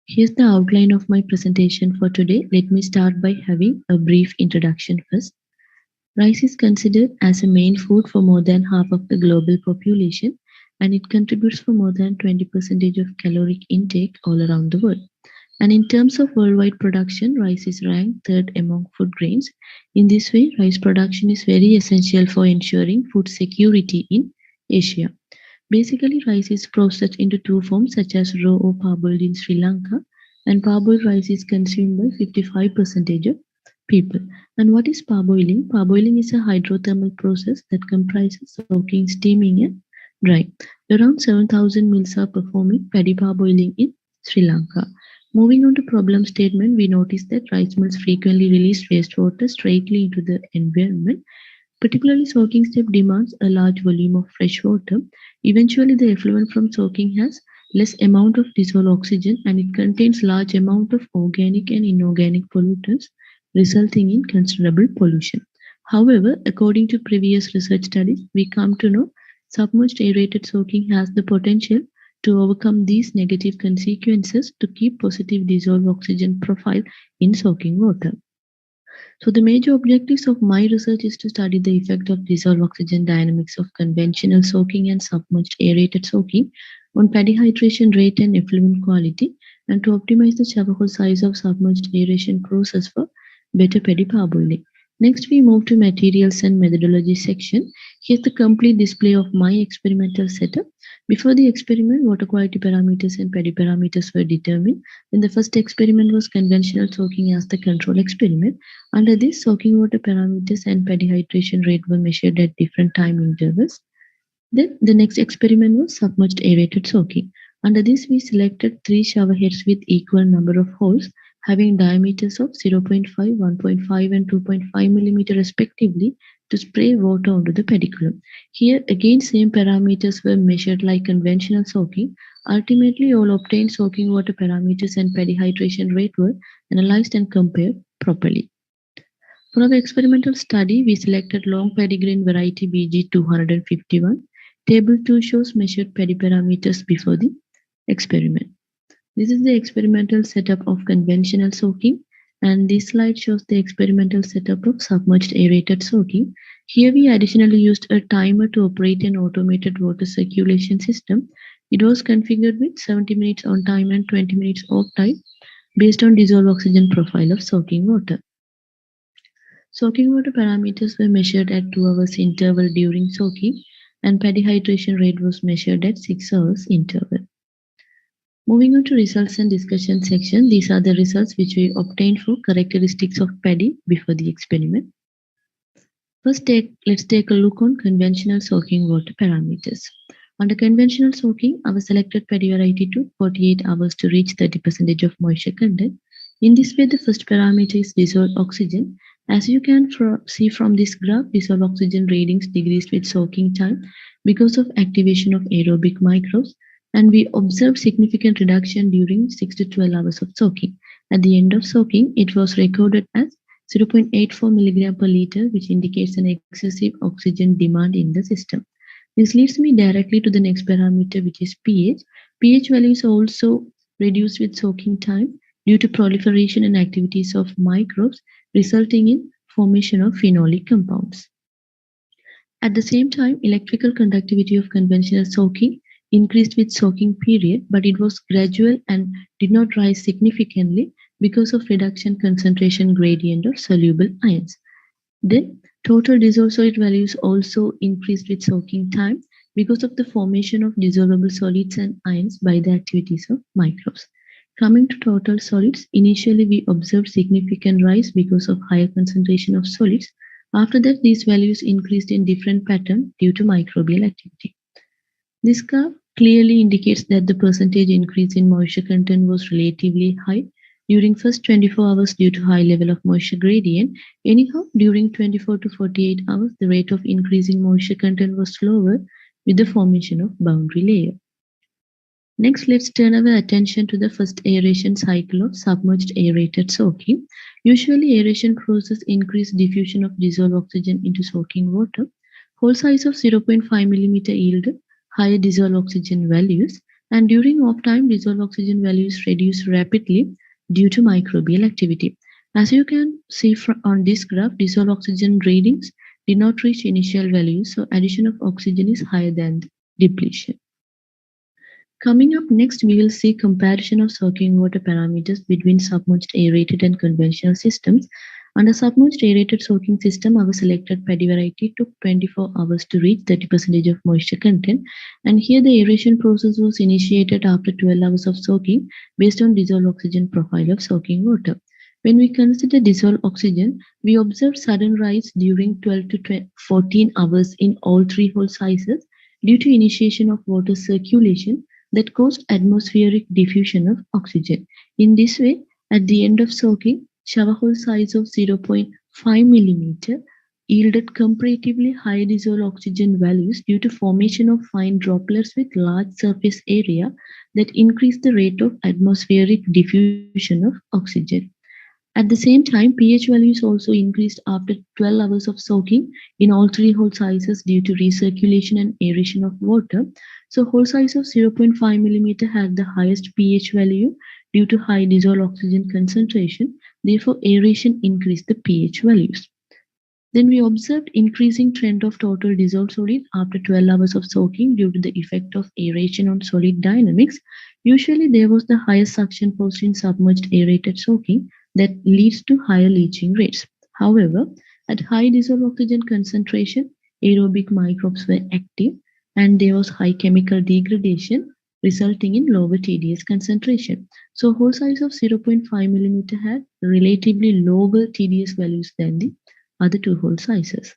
Here's the outline of my presentation for today. Let me start by having a brief introduction first. Rice is considered as a main food for more than half of the global population, and it contributes for more than 20% of caloric intake all around the world. And in terms of worldwide production, rice is ranked third among food grains. In this way, rice production is very essential for ensuring food security in Asia. Basically, rice is processed into two forms, such as raw or parboiled in Sri Lanka and parboiled rice is consumed by 55% of people. And what is parboiling? Parboiling is a hydrothermal process that comprises soaking, steaming, and drying. Around 7,000 mills are performing paddy parboiling in Sri Lanka. Moving on to problem statement, we notice that rice mills frequently release wastewater straightly into the environment. Particularly, soaking step demands a large volume of fresh water. Eventually, the effluent from soaking has less amount of dissolved oxygen and it contains large amount of organic and inorganic pollutants, resulting in considerable pollution. However, according to previous research studies, we come to know submerged aerated soaking has the potential to overcome these negative consequences to keep positive dissolved oxygen profile in soaking water. So the major objectives of my research is to study the effect of dissolved oxygen dynamics of conventional soaking and submerged aerated soaking on paddy hydration rate and effluent quality, and to optimize the shower hole size of submerged aeration process for better paddy parboiling. Next, we move to materials and methodology section. Here's the complete display of my experimental setup. Before the experiment, water quality parameters and paddy parameters were determined. Then the first experiment was conventional soaking as the control experiment. Under this, soaking water parameters and paddy hydration rate were measured at different time intervals. Then the next experiment was submerged aerated soaking. Under this, we selected 3 shower heads with equal number of holes having diameters of 0.5, 1.5 and 2.5 millimeter respectively to spray water onto the pediculum. Here again same parameters were measured like conventional soaking. Ultimately all obtained soaking water parameters and paddy hydration rate were analyzed and compared properly. For our experimental study, we selected long paddy grain variety BG251. Table 2 shows measured paddy parameters before the experiment. This is the experimental setup of conventional soaking, and this slide shows the experimental setup of submerged aerated soaking. Here we additionally used a timer to operate an automated water circulation system. It was configured with 70 minutes on time and 20 minutes off time based on dissolved oxygen profile of soaking water. Soaking water parameters were measured at 2 hours interval during soaking, and paddy hydration rate was measured at 6 hours interval. Moving on to results and discussion section, these are the results which we obtained for characteristics of paddy before the experiment. First, let's take a look on conventional soaking water parameters. Under conventional soaking, our selected paddy variety took 48 hours to reach 30% of moisture content. In this way, the first parameter is dissolved oxygen. As you can see from this graph, dissolved oxygen readings decreased with soaking time because of activation of aerobic microbes, and we observed significant reduction during 6 to 12 hours of soaking. At the end of soaking, it was recorded as 0.84 milligram per liter, which indicates an excessive oxygen demand in the system. This leads me directly to the next parameter, which is pH. pH values also reduced with soaking time due to proliferation and activities of microbes, resulting in formation of phenolic compounds. At the same time, electrical conductivity of conventional soaking increased with soaking period, but it was gradual and did not rise significantly because of reduction concentration gradient of soluble ions. Then, total dissolved solid values also increased with soaking time because of the formation of dissolvable solids and ions by the activities of microbes. Coming to total solids, initially we observed significant rise because of higher concentration of solids. After that, these values increased in different pattern due to microbial activity. This graph clearly indicates that the percentage increase in moisture content was relatively high during first 24 hours due to high level of moisture gradient. Anyhow, during 24 to 48 hours, the rate of increasing moisture content was slower with the formation of boundary layer. Next, let's turn our attention to the first aeration cycle of submerged aerated soaking. Usually, aeration process increases diffusion of dissolved oxygen into soaking water. Hole size of 0.5 millimeter yielded higher dissolved oxygen values, and during off time, dissolved oxygen values reduce rapidly due to microbial activity. As you can see on this graph, dissolved oxygen readings did not reach initial values, so addition of oxygen is higher than depletion. Coming up next, we will see comparison of soaking water parameters between submerged aerated and conventional systems. Under submerged aerated soaking system, our selected paddy variety took 24 hours to reach 30% of moisture content. And here the aeration process was initiated after 12 hours of soaking based on dissolved oxygen profile of soaking water. When we consider dissolved oxygen, we observed sudden rise during 12 to 14 hours in all 3 hole sizes due to initiation of water circulation that caused atmospheric diffusion of oxygen. In this way, at the end of soaking, shower hole size of 0.5 millimeter yielded comparatively high dissolved oxygen values due to formation of fine droplets with large surface area that increased the rate of atmospheric diffusion of oxygen. At the same time, pH values also increased after 12 hours of soaking in all 3 hole sizes due to recirculation and aeration of water. So hole size of 0.5 millimeter had the highest pH value due to high dissolved oxygen concentration. Therefore, aeration increased the pH values. Then we observed increasing trend of total dissolved solid after 12 hours of soaking due to the effect of aeration on solid dynamics. Usually there was the highest suction force in submerged aerated soaking that leads to higher leaching rates. However, at high dissolved oxygen concentration, aerobic microbes were active and there was high chemical degradation resulting in lower TDS concentration. So hole size of 0.5 millimeter had relatively lower TDS values than the other 2 hole sizes.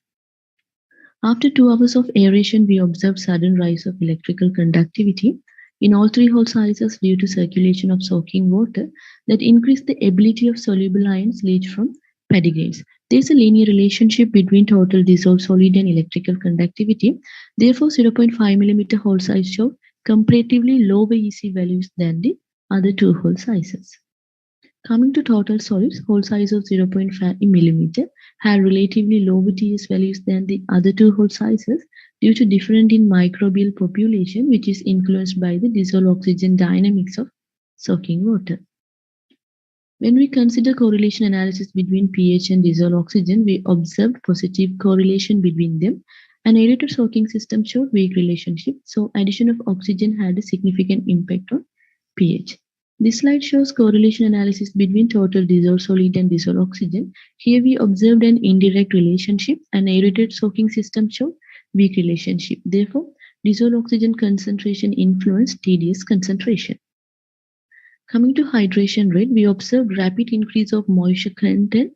After 2 hours of aeration, we observed sudden rise of electrical conductivity in all 3 hole sizes due to circulation of soaking water that increased the ability of soluble ions leach from paddy grains. There is a linear relationship between total dissolved solid and electrical conductivity. Therefore, 0.5 millimeter hole size showed comparatively lower EC values than the other 2 hole sizes. Coming to total solids, hole size of 0.5 millimeter had relatively lower TS values than the other 2 hole sizes due to difference in microbial population, which is influenced by the dissolved oxygen dynamics of soaking water. When we consider correlation analysis between pH and dissolved oxygen, we observed positive correlation between them. An aerated soaking system showed weak relationship, so addition of oxygen had a significant impact on pH. This slide shows correlation analysis between total dissolved solid and dissolved oxygen. Here we observed an indirect relationship. An aerated soaking system showed weak relationship. Therefore, dissolved oxygen concentration influenced TDS concentration. Coming to hydration rate, we observed rapid increase of moisture content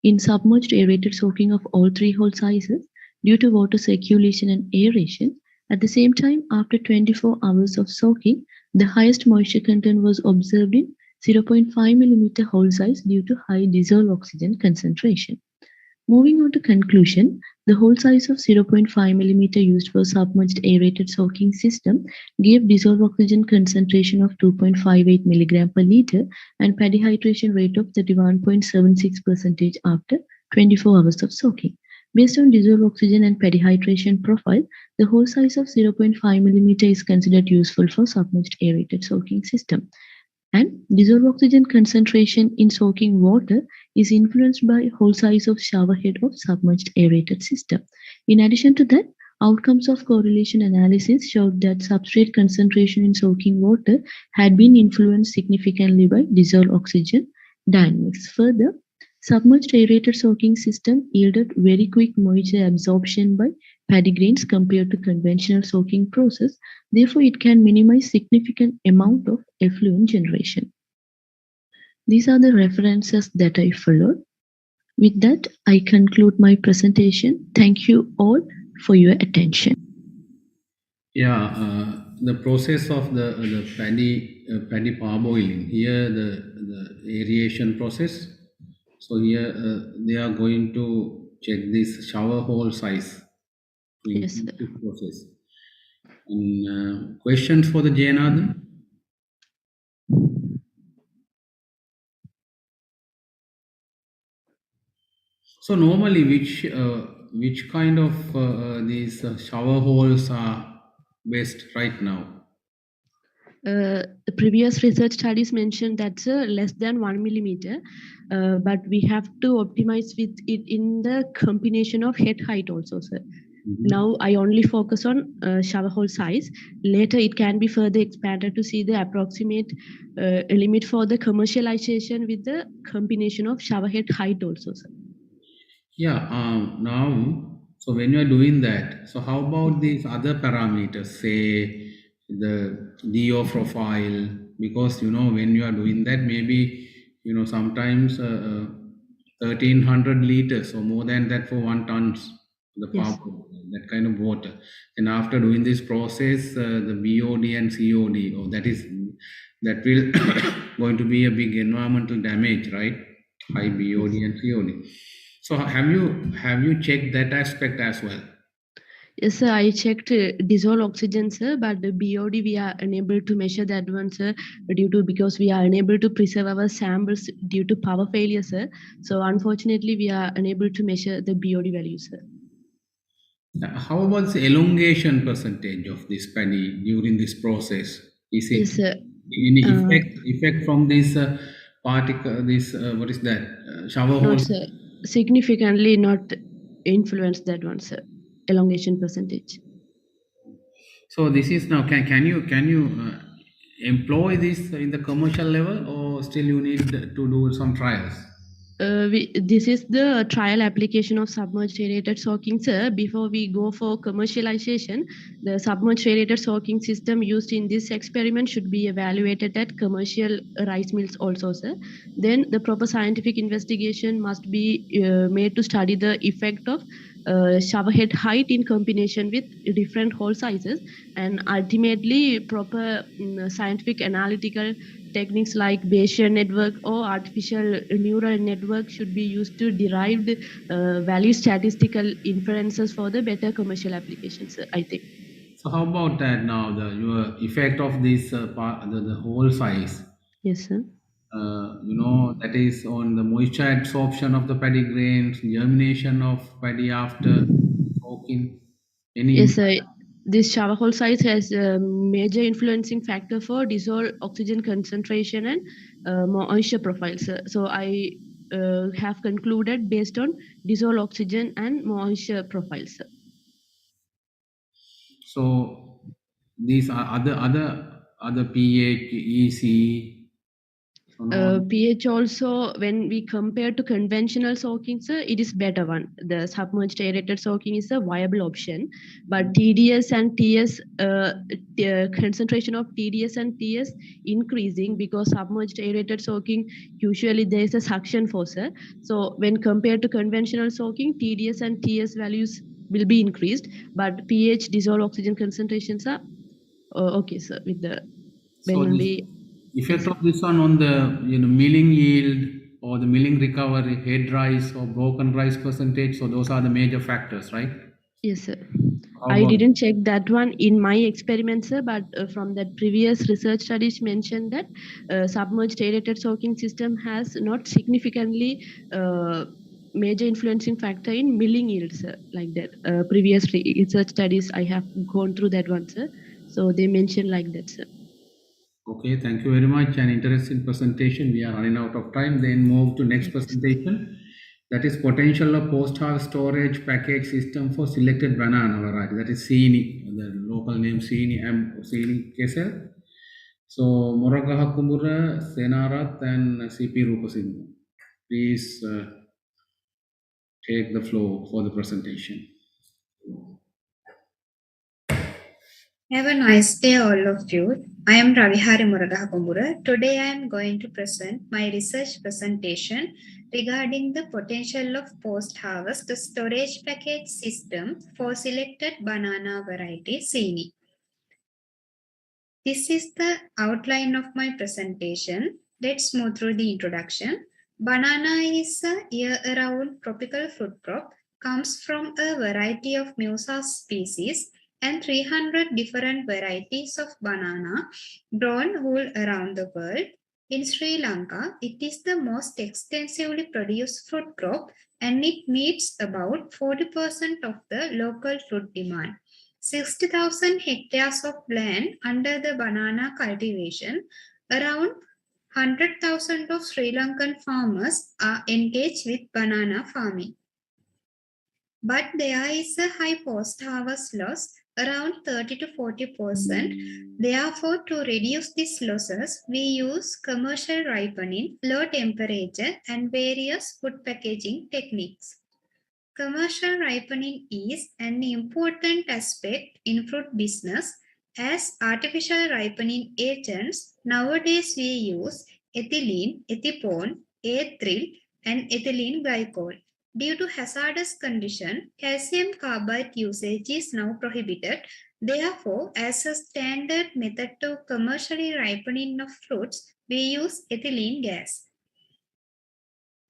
in submerged aerated soaking of all 3 hole sizes due to water circulation and aeration. At the same time, after 24 hours of soaking, the highest moisture content was observed in 0.5 millimeter hole size due to high dissolved oxygen concentration. Moving on to conclusion, the hole size of 0.5 millimeter used for submerged aerated soaking system gave dissolved oxygen concentration of 2.58 milligram per liter and paddy hydration rate of 31.76% after 24 hours of soaking. Based on dissolved oxygen and paddy hydration profile, the hole size of 0.5 millimeter is considered useful for submerged aerated soaking system. And dissolved oxygen concentration in soaking water is influenced by hole size of shower head of submerged aerated system. In addition to that, outcomes of correlation analysis showed that substrate concentration in soaking water had been influenced significantly by dissolved oxygen dynamics. Further, submerged aerated soaking system yielded very quick moisture absorption by paddy grains compared to conventional soaking process. Therefore, it can minimize significant amount of effluent generation. These are the references that I followed. With that, I conclude my presentation. Thank you all for your attention. Yeah, the process of the paddy parboiling, here the aeration process. So here they are going to check this shower hole size to Yes, increase this process. And questions for the Jayanathan? So normally, which kind of these shower holes are best right now? The previous research studies mentioned that's less than 1 millimeter, but we have to optimize with it in the combination of head height also, sir. Now I only focus on shower hole size. Later it can be further expanded to see the approximate limit for the commercialization with the combination of shower head height also, sir. Yeah, now, so when you are doing that, so how about these other parameters, say the DO profile, because, when you are doing that, maybe, sometimes 1300 liters or more than that for 1 tons, the Yes. power, that kind of water. And after doing this process, the BOD and COD, that will going to be a big environmental damage, right? High BOD and COD. So have you checked that aspect as well? Yes, sir. I checked dissolved oxygen, sir, but the BOD we are unable to measure that one, sir, because we are unable to preserve our samples due to power failure, sir. So unfortunately, we are unable to measure the BOD value, sir. How about the elongation percentage of this paddy during this process? Is it Yes, sir. any effect from this particle? This what is that shower hole? Not, sir. Significantly not influence that one, sir. Elongation percentage. So this is now can you employ this in the commercial level, or still you need to do some trials? This is the trial application of submerged aerated soaking, sir. Before we go for commercialization, the submerged aerated soaking system used in this experiment should be evaluated at commercial rice mills also, sir. Then the proper scientific investigation must be made to study the effect of shower head height in combination with different hole sizes, and ultimately proper scientific analytical techniques like Bayesian network or artificial neural network should be used to derive the value statistical inferences for the better commercial applications, I think. So how about that now? Your effect of this the whole size. Yes, sir. That is on the moisture absorption of the paddy grains, germination of paddy after soaking. Yes, sir. This shower hole size has a major influencing factor for dissolved oxygen concentration and moisture profiles. Sir. So I have concluded based on dissolved oxygen and moisture profiles. Sir. So these are other pH, EC. pH also, when we compare to conventional soaking, sir, it is better one. The submerged aerated soaking is a viable option, but TDS and TS concentration of TDS and TS increasing because submerged aerated soaking usually there is a suction force, sir. So when compared to conventional soaking, TDS and TS values will be increased, but pH dissolved oxygen concentrations are okay, sir. With the So when this we effect of this one on the milling yield or the milling recovery, head rise or broken rise percentage. So those are the major factors, right? Yes, sir. How I about didn't check that one in my experiment, sir, but from that previous research studies mentioned that submerged aerated soaking system has not significantly major influencing factor in milling yields, sir, like that. Previous research studies, I have gone through that one, sir. So they mentioned like that, sir. Okay, thank you very much. An interesting presentation. We are running out of time. Then move to next presentation. That is potential of post-harvest storage package system for selected banana variety. That is Seeni, the local name Seeni, Seeni Kesel. So Moragaha Kumbura, Senarat, and CP Rupasinghe. Please take the floor for the presentation. Have a nice day, all of you. I am Ravihari Muragahakumbura. Today I am going to present my research presentation regarding the potential of post-harvest storage package system for selected banana variety Seeni. This is the outline of my presentation. Let's move through the introduction. Banana is a year-round tropical fruit crop, comes from a variety of Musa species and 300 different varieties of banana grown all around the world. In Sri Lanka, it is the most extensively produced fruit crop and it meets about 40% of the local fruit demand. 60,000 hectares of land under the banana cultivation, around 100,000 of Sri Lankan farmers are engaged with banana farming. But there is a high post-harvest loss, around 30 to 40%. Therefore, to reduce these losses, we use commercial ripening, low temperature, and various food packaging techniques. commercial ripening is an important aspect in fruit business. As artificial ripening agents, nowadays we use ethylene, ethipone, ethyl, and ethylene glycol. Due to hazardous condition, calcium carbide usage is now prohibited. Therefore, as a standard method to commercially ripening of fruits, we use ethylene gas.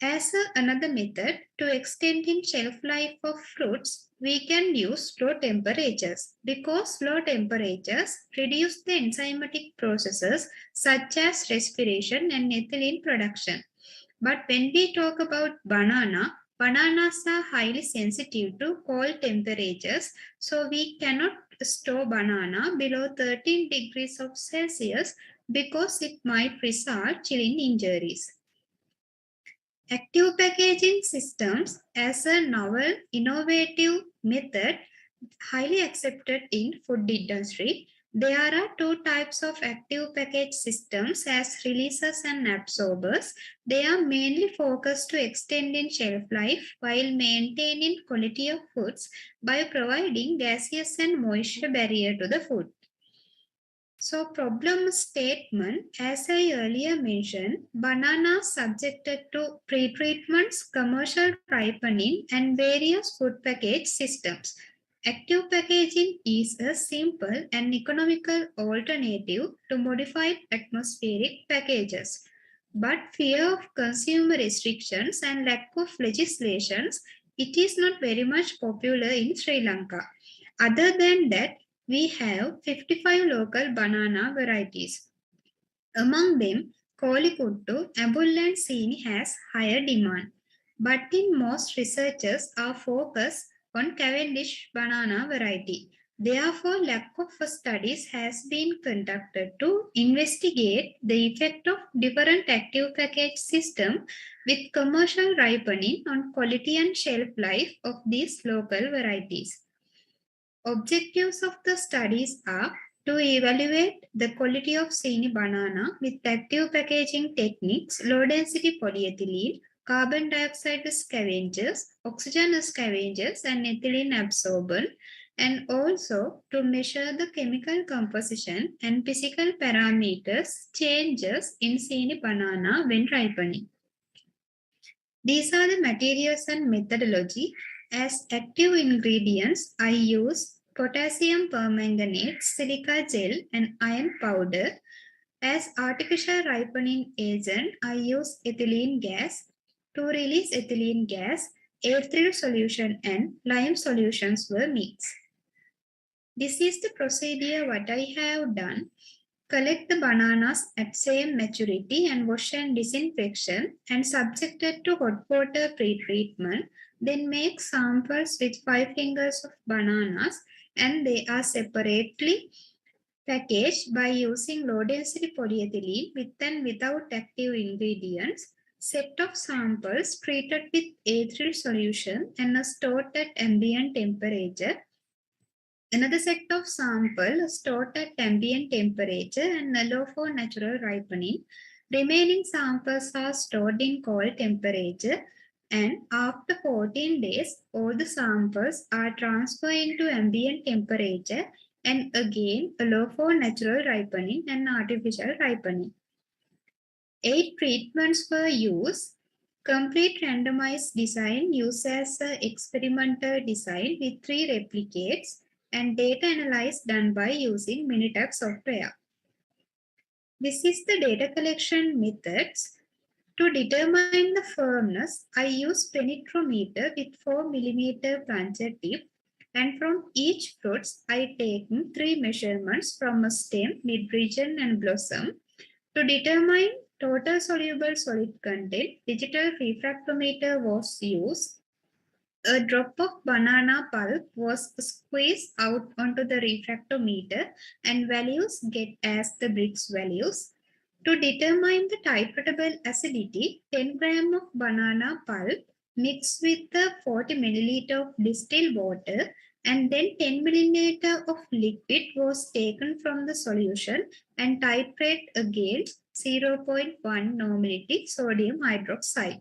As another method to extending shelf life of fruits, we can use low temperatures because low temperatures reduce the enzymatic processes such as respiration and ethylene production. But when we talk about bananas are highly sensitive to cold temperatures, so we cannot store banana below 13 degrees of Celsius because it might result in injuries. Active packaging systems as a novel, innovative method highly accepted in food industry. There are two types of active package systems as releasers and absorbers. They are mainly focused to extending shelf life while maintaining quality of foods by providing gaseous and moisture barrier to the food. So problem statement, as I earlier mentioned, bananas subjected to pre-treatments, commercial ripening, and various food package systems. Active packaging is a simple and economical alternative to modified atmospheric packages. But fear of consumer restrictions and lack of legislations, it is not very much popular in Sri Lanka. Other than that, we have 55 local banana varieties. Among them, Kolikuttu, Abul and Sini has higher demand. But in most researchers are focused on Cavendish banana variety. Therefore, lack of studies has been conducted to investigate the effect of different active package system with commercial ripening on quality and shelf life of these local varieties. Objectives of the studies are to evaluate the quality of Sini banana with active packaging techniques, low-density polyethylene, carbon dioxide scavengers, oxygen scavengers, and ethylene absorbent, and also to measure the chemical composition and physical parameters changes in Sini banana when ripening. These are the materials and methodology. As active ingredients, I use potassium permanganate, silica gel, and iron powder. As artificial ripening agent, I use ethylene gas. To release ethylene gas, ethyl solution and lime solutions were mixed. This is the procedure what I have done. Collect the bananas at same maturity and wash and disinfection and subjected to hot water pre-treatment. Then make samples with 5 fingers of bananas and they are separately packaged by using low-density polyethylene with and without active ingredients. Set of samples treated with ethyl solution and are stored at ambient temperature. Another set of samples stored at ambient temperature and allow for natural ripening. Remaining samples are stored in cold temperature and after 14 days, all the samples are transferred into ambient temperature and again allow for natural ripening and artificial ripening. 8 treatments were used. Complete randomized design used as an experimental design with 3 replicates and data analysis done by using Minitab software. This is the data collection methods. To determine the firmness, I use penetrometer with 4 mm plunger tip, and from each fruits, I take 3 measurements from a stem, mid-region and blossom. To determine total soluble solid content, digital refractometer was used. A drop of banana pulp was squeezed out onto the refractometer and values get as the Brix values. To determine the titratable acidity, 10 gram of banana pulp mixed with the 40 milliliter of distilled water and then 10 milliliter of liquid was taken from the solution and titrate against 0.1 normality sodium hydroxide.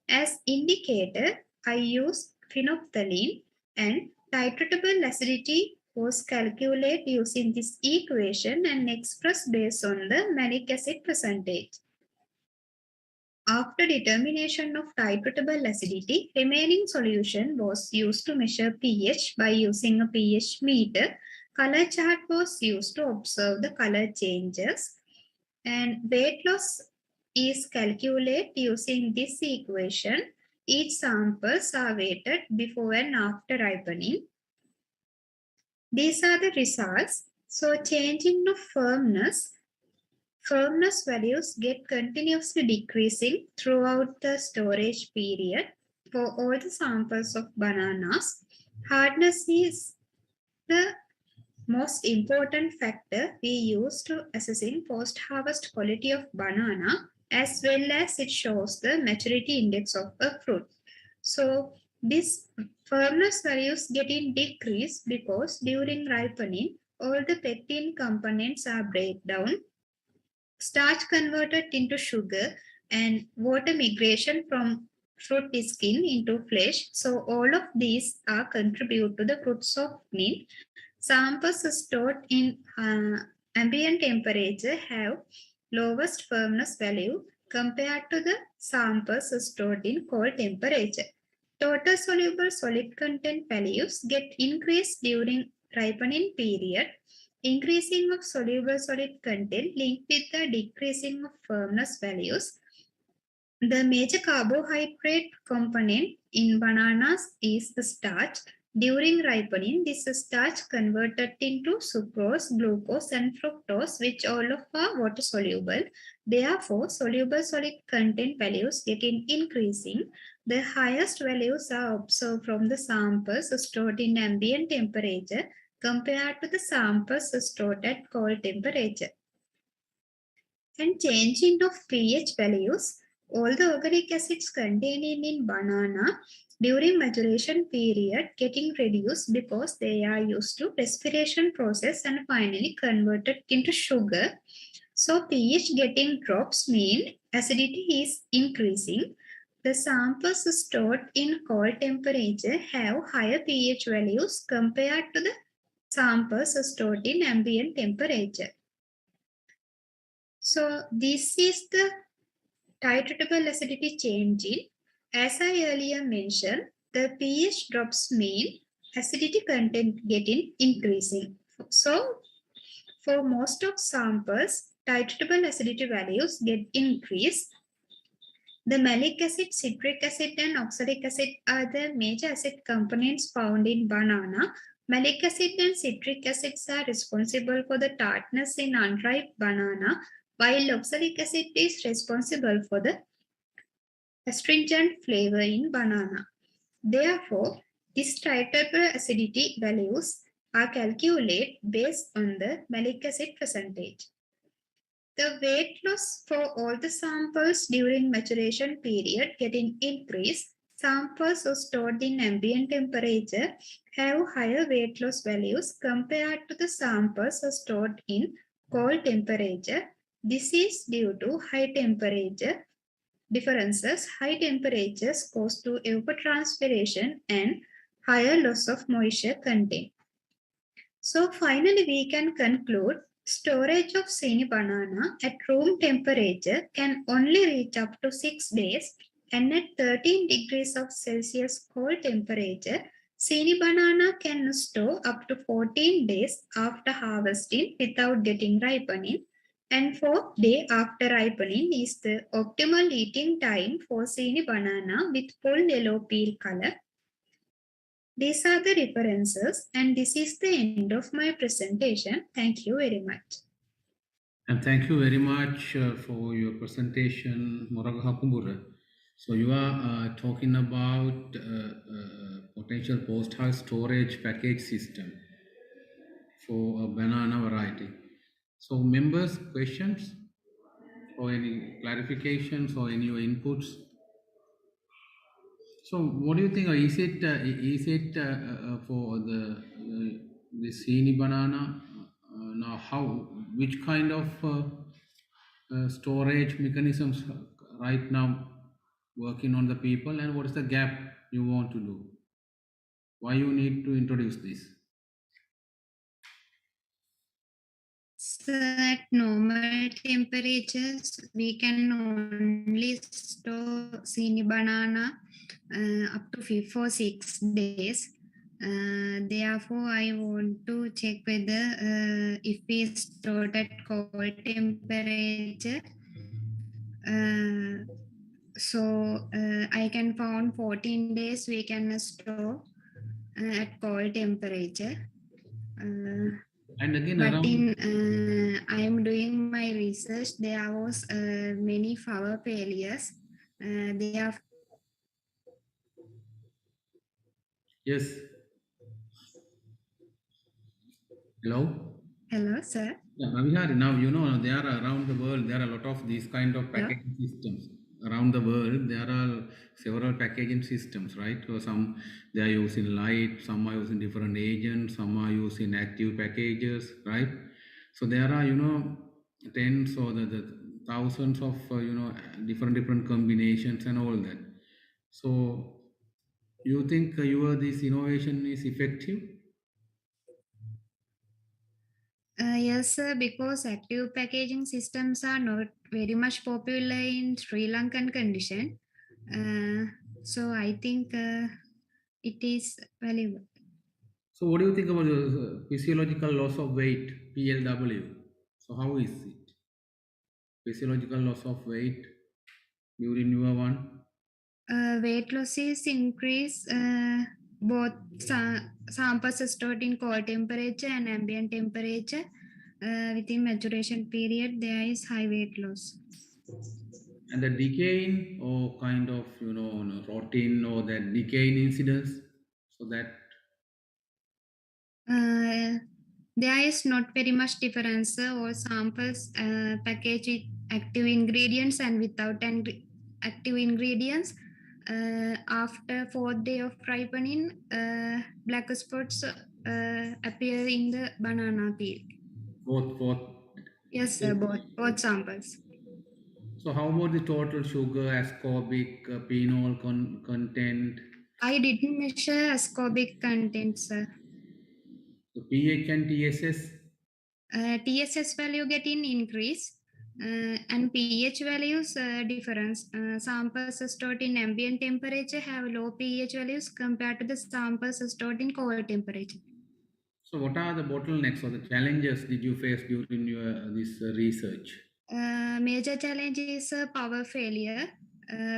As indicator, I use phenolphthalein, and titratable acidity was calculated using this equation and expressed based on the malic acid percentage. After determination of titratable acidity, remaining solution was used to measure pH by using a pH meter. Color chart was used to observe the color changes, and weight loss is calculated using this equation. Each samples are weighted before and after ripening. These are the results. So changing of firmness values get continuously decreasing throughout the storage period for all the samples of bananas. Hardness is the most important factor we use to assessing post-harvest quality of banana, as well as it shows the maturity index of a fruit. So this firmness values getting decreased because during ripening, all the pectin components are break down, starch converted into sugar, and water migration from fruit skin into flesh. So all of these are contribute to the fruit softening. Samples stored in ambient temperature have lowest firmness value compared to the samples stored in cold temperature. Total soluble solid content values get increased during ripening period. Increasing of soluble solid content linked with the decreasing of firmness values. The major carbohydrate component in bananas is the starch. During ripening, this starch converted into sucrose, glucose, and fructose, which all of are water soluble. Therefore, soluble solid content values getting increasing. The highest values are observed from the samples stored in ambient temperature compared to the samples stored at cold temperature. And changing of pH values. All the organic acids contained in banana during maturation period getting reduced because they are used to respiration process and finally converted into sugar. So pH getting drops mean acidity is increasing. The samples stored in cold temperature have higher pH values compared to the samples stored in ambient temperature. So this is the titratable acidity changing. As I earlier mentioned, the pH drops mean acidity content getting increasing. So for most of samples, titratable acidity values get increased. The malic acid, citric acid, and oxalic acid are the major acid components found in banana. Malic acid and citric acids are responsible for the tartness in unripe banana, while oxalic acid is responsible for the astringent flavor in banana. Therefore, these titratable acidity values are calculated based on the malic acid percentage. The weight loss for all the samples during maturation period getting increased. Samples stored in ambient temperature have higher weight loss values compared to the samples stored in cold temperature. This is due to high temperature differences. High temperatures cause to evapotranspiration and higher loss of moisture content. So finally we can conclude storage of Sini banana at room temperature can only reach up to 6 days, and at 13 degrees of Celsius cold temperature, Sini banana can store up to 14 days after harvesting without getting ripening. And 4th day after ripening is the optimal eating time for Sini banana with full yellow peel color. These are the references, and this is the end of my presentation. Thank you very much. And thank you very much for your presentation, Moragaha Kumbura. So you are talking about potential post-harvest storage package system for a banana variety. So members, questions or any clarifications or any inputs? So what do you think? Is it for the Sini banana? Now, which kind of storage mechanisms right now working on the people, and what is the gap you want to do? Why you need to introduce this? So at normal temperatures, we can only store sini banana up to 4 6 days. Therefore, I want to check whether if we store at cold temperature, I can found 14 days we can store at cold temperature. And again, But around I am doing my research. There was many flower failures. They are yes. Hello. hello, sir. Yeah, Navihari, now you know there are around the world there are a lot of these kind of Yeah. packaging systems around the world. There are several packaging systems, right? So some they are using light, some are using different agents, some are using active packages, right? So there are tens or the thousands of different combinations and all that. So you think your this innovation is effective? Yes, sir, because active packaging systems are not very much popular in Sri Lankan condition. So I think it is valuable. So what do you think about the physiological loss of weight, PLW? So how is it? Physiological loss of weight during your one? Weight loss is increase both samples stored in cold temperature and ambient temperature. Within maturation period, there is high weight loss. And the decaying or kind of rotting or that decaying incidence. So that There is not very much difference. All samples packaged with active ingredients and without active ingredients. After 4th day of ripening, black spots appear in the banana peel. both. Yes, sir, both samples. So how about the total sugar, ascorbic, phenol content? I didn't measure ascorbic content, sir. The pH and TSS? TSS value getting increase and pH values difference. Samples stored in ambient temperature have low pH values compared to the samples stored in cold temperature. So what are the bottlenecks or the challenges did you face during your this research? Major challenge is power failure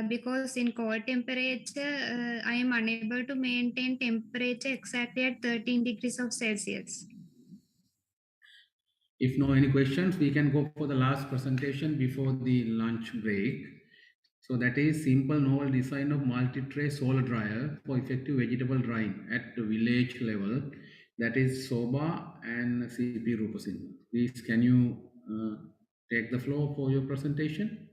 because in cold temperature I am unable to maintain temperature exactly at 13 degrees of Celsius. If no any questions, we can go for the last presentation before the lunch break. So that is simple novel design of multi-tray solar dryer for effective vegetable drying at the village level. That is Soba and CP Rupasinghe. Please, can you take the floor for your presentation?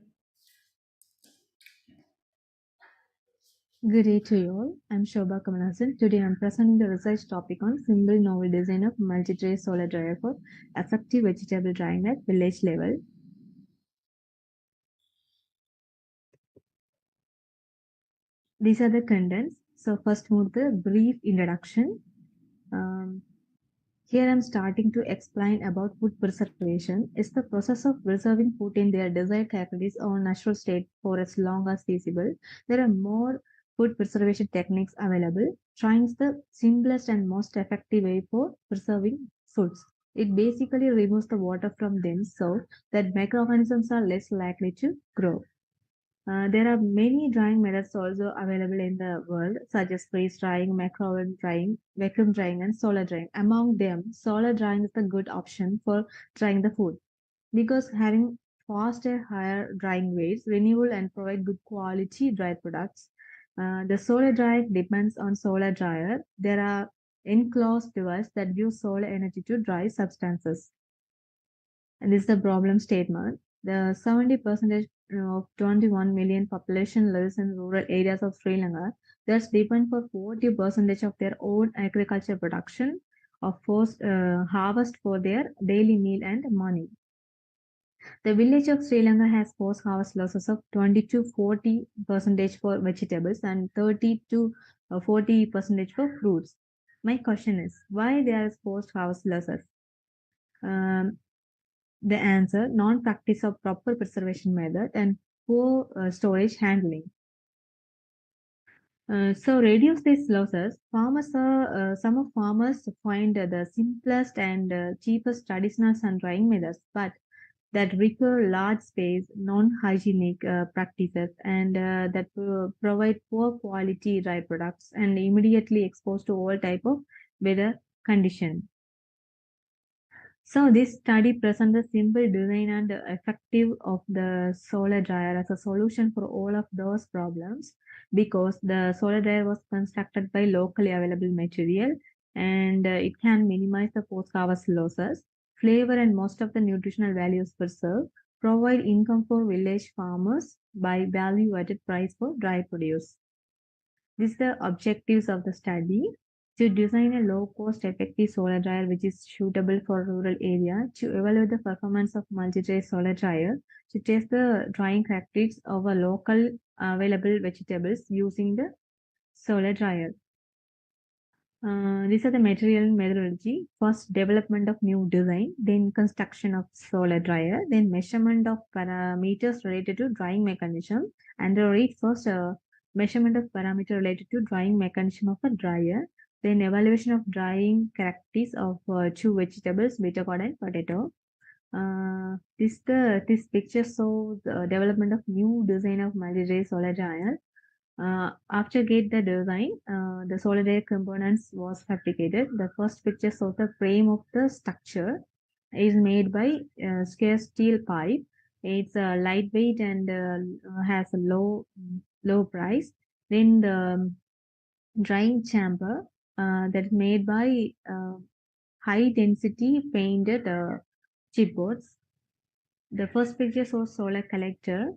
Good day to you all. I'm Shobha Kamalhasan. Today I'm presenting the research topic on simple novel design of multi-tray solar dryer for effective vegetable drying at village level. These are the contents. So first move the brief introduction. Here I'm starting to explain about food preservation. It's the process of preserving food in their desired characteristics or natural state for as long as feasible. There are more food preservation techniques available. Trying is the simplest and most effective way for preserving foods. It basically removes the water from them so that microorganisms are less likely to grow. There are many drying methods also available in the world, such as freeze drying, microwave drying, vacuum drying, and solar drying. Among them, solar drying is the good option for drying the food because having faster, higher drying rates, renewable, and provide good quality dry products. The solar dryer depends on solar dryer. There are enclosed devices that use solar energy to dry substances. And this is the problem statement. The 70% of 21 million population lives in rural areas of Sri Lanka. That's depend for 40% of their own agriculture production of forced harvest for their daily meal and money. The village of Sri Lanka has post-harvest losses of 20 to 40% for vegetables and 30 to 40% for fruits. My question is, why there is post-harvest losses? The answer, non-practice of proper preservation method and poor storage handling. So reduce these losses. Some of farmers find the simplest and cheapest traditional sun drying methods, but that require large space, non-hygienic practices, and that provide poor quality dry products and immediately exposed to all type of weather condition. So this study presents the simple design and effective of the solar dryer as a solution for all of those problems, because the solar dryer was constructed by locally available material, and it can minimize the post-harvest losses, flavor and most of the nutritional values preserved, provide income for village farmers by value-added price for dry produce. These are the objectives of the study: to design a low-cost, effective solar dryer which is suitable for rural area, to evaluate the performance of multi-tray solar dryer, to test the drying characteristics of a local available vegetables using the solar dryer. These are the material methodology. First, development of new design, then construction of solar dryer, then measurement of parameters related to drying mechanism. And read first measurement of parameter related to drying mechanism of a dryer, then evaluation of drying characteristics of two vegetables, bitter gourd and potato. This picture shows the development of new design of multi-ray solar dryer. After get the design, the solid air components was fabricated. The first picture shows the frame of the structure is made by square steel pipe. It's lightweight and has a low price. Then the drying chamber that is made by high density painted chipboards. The first picture shows solar collector.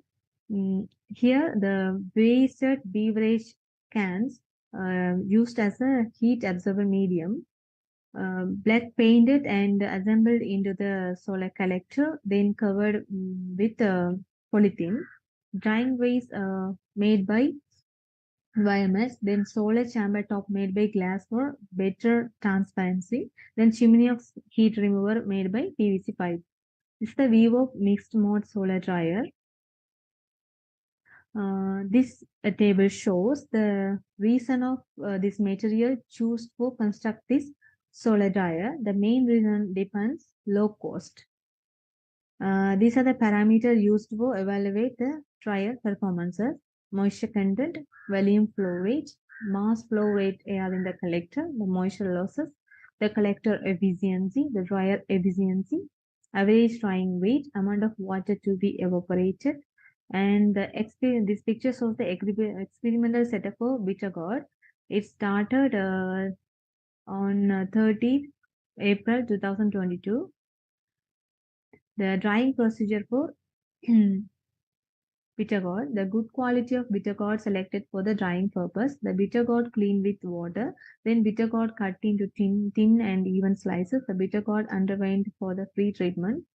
Here, the wasted beverage cans used as a heat absorber medium, black painted and assembled into the solar collector, then covered with polythene. Drying ways made by biomass, then solar chamber top made by glass for better transparency, then chimney of heat remover made by PVC pipe. This is the view of mixed mode solar dryer. This table shows the reason of this material choose to construct this solar dryer. The main reason depends low cost. These are the parameters used to evaluate the dryer performances: moisture content, volume flow rate, mass flow rate air in the collector, the moisture losses, the collector efficiency, the dryer efficiency, average drying weight, amount of water to be evaporated, and this picture shows the experimental setup for bitter gourd. It started on 30th April 2022. The drying procedure for bitter gourd. The good quality of bitter gourd selected for the drying purpose. The bitter gourd cleaned with water. Then bitter gourd cut into thin and even slices. The bitter gourd underwent for the pre-treatment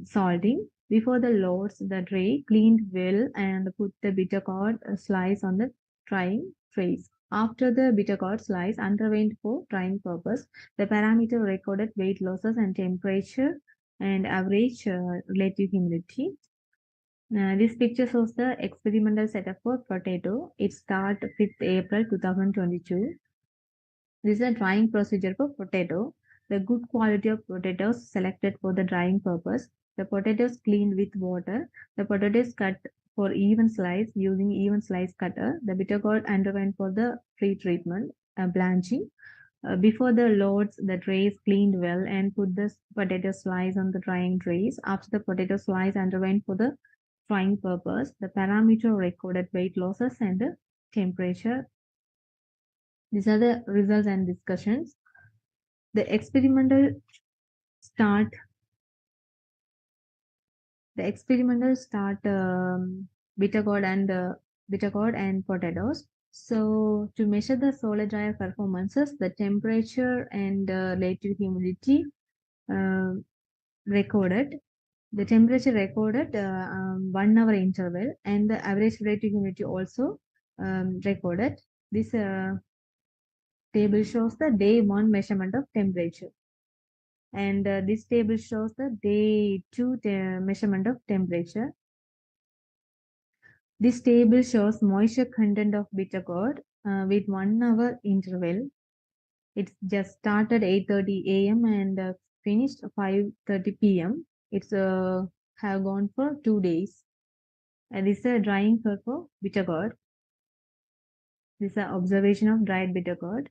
salting. Before the loads, the tray cleaned well and put the bitter gourd slice on the drying trays. After the bitter gourd slice underwent for drying purpose, the parameter recorded weight losses and temperature and average relative humidity. This picture shows the experimental setup for potato. It started 5th April 2022. This is a drying procedure for potato. The good quality of potatoes selected for the drying purpose. The potatoes cleaned with water. The potatoes cut for even slice using even slice cutter. The bitter gourd underwent for the pre-treatment, blanching. Before the loads, the trays cleaned well and put the potato slice on the drying trays. After the potato slice underwent for the drying purpose, the parameter recorded weight losses and the temperature. These are the results and discussions. The experimental start bitter gourd and potatoes. So to measure the solar dryer performances, the temperature and relative humidity recorded. The temperature recorded 1 hour interval, and the average relative humidity also recorded. This table shows the day 1 measurement of temperature. And this table shows the day 2 measurement of temperature. This table shows moisture content of bitter gourd with 1 hour interval. It's just started 8:30 a.m. and finished 5:30 p.m. It's have gone for 2 days. And this is a drying curve for bitter gourd. This is an observation of dried bitter gourd.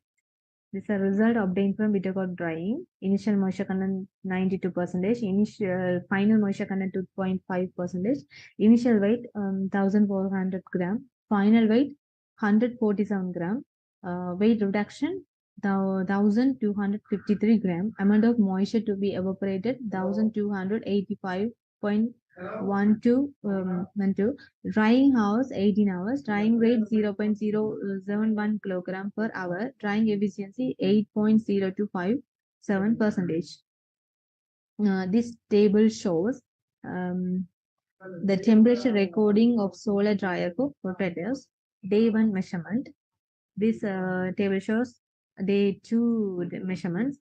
This is a result obtained from bitter gourd drying. Initial moisture content 92%, initial final moisture content 2.5%, initial weight 1400 gram, final weight 147 gram, weight reduction 1253 gram, amount of moisture to be evaporated 1285.12, drying hours 18 hours, drying rate 0.071 kilogram per hour, drying efficiency 8.0257%. This table shows the temperature recording of solar dryer for potatoes, day 1 measurement. This table shows day 2 measurements.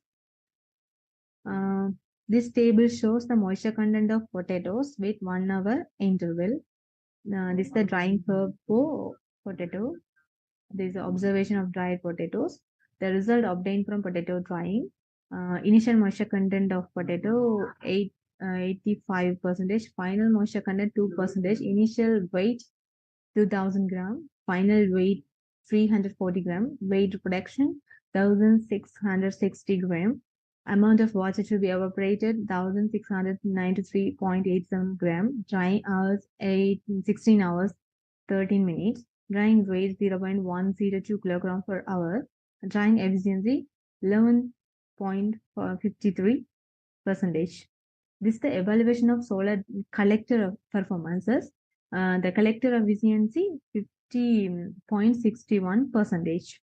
This table shows the moisture content of potatoes with 1 hour interval. This is the drying curve for potato. There is an observation of dried potatoes. The result obtained from potato drying. Initial moisture content of potato 85%, final moisture content 2%, initial weight 2000 gram, final weight 340 gram, weight production 1660 gram, amount of water to be evaporated 1693.87 gram, drying hours 16 hours 13 minutes, drying rate 0.102 kilogram per hour, drying efficiency 11.53%. This is the evaluation of solar collector performances. The collector efficiency 50.61%.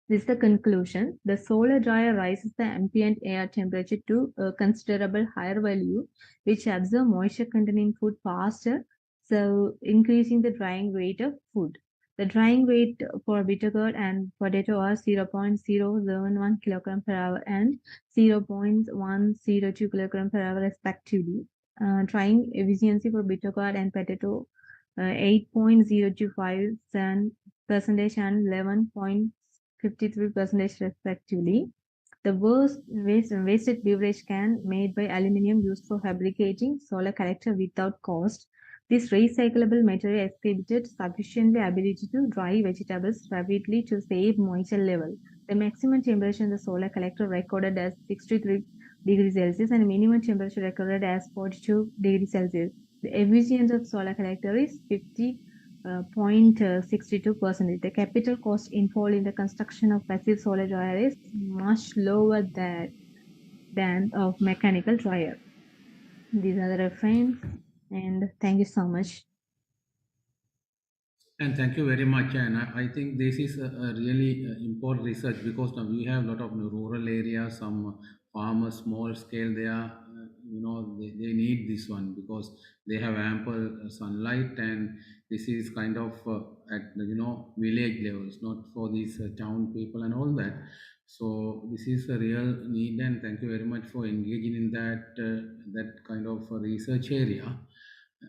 This is the conclusion. The solar dryer rises the ambient air temperature to a considerable higher value, which absorb moisture content in food faster, so increasing the drying rate of food. The drying rate for bitter gourd and potato are 0.071 kilogram per hour and 0.102 kilogram per hour respectively. Drying efficiency for bitter gourd and potato 8.025% and 11.53% respectively. The wasted beverage can made by aluminium used for fabricating solar collector without cost. This recyclable material exhibited sufficient ability to dry vegetables rapidly to save moisture level. The maximum temperature in the solar collector recorded as 63 degrees Celsius and minimum temperature recorded as 42 degrees Celsius. The efficiency of solar collector is 50.62%. The capital cost involved in the construction of passive solar dryer is much lower than of mechanical dryer. These are the reference, and thank you so much. And thank you very much. And I think this is a really important research because now we have a lot of rural areas, some farmers, small scale, they are, they need this one because they have ample sunlight, and this is kind of at, village levels, not for these town people and all that. So this is a real need, and thank you very much for engaging in that kind of research area.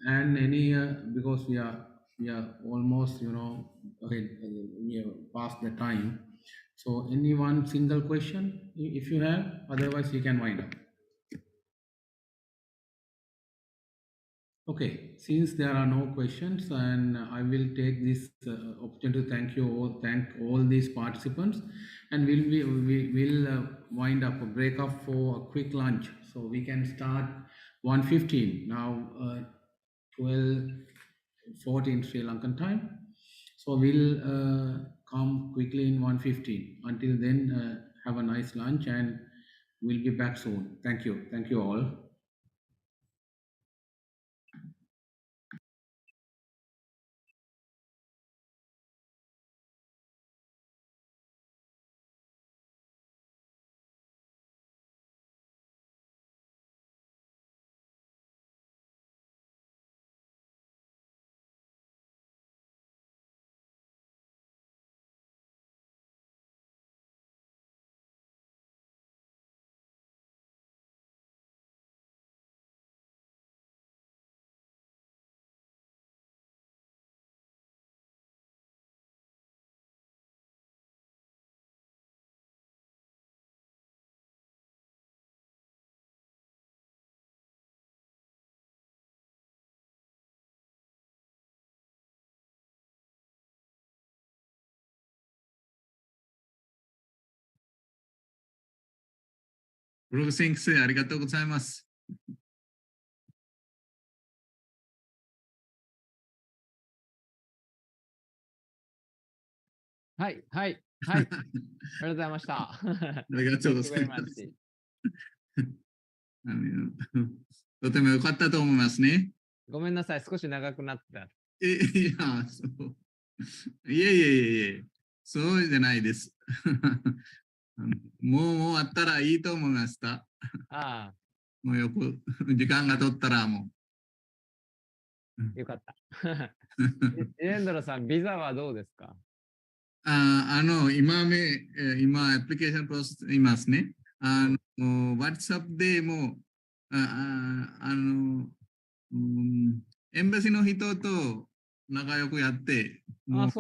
And any because we are almost ahead, we have passed the time. So any one single question if you have, otherwise we can wind up. Okay, since there are no questions, and I will take this opportunity to thank all these participants, and we will wind up a break up for a quick lunch, so we can start 1:15 now, 12:14 Sri Lankan time. So we'll come quickly in 1:15. Until then, have a nice lunch, and we'll be back soon. Thank you. Thank you all. 黒木先生、ありがとうございます。はい、はい、はい。ありがとうございました。ありがとうございます。とても良かったと思いますね。ごめんなさい、少し長くなった。いや、そう。いえいえいえ、そうじゃないです。もうあったらいいと思いました。ああ。もうよく時間が取ったらもう。よかった。エンドラさん、ビザはどうですか？今、アプリケーションプロセスいますね。WhatsApp でも、エンバシの人と仲良くやって、私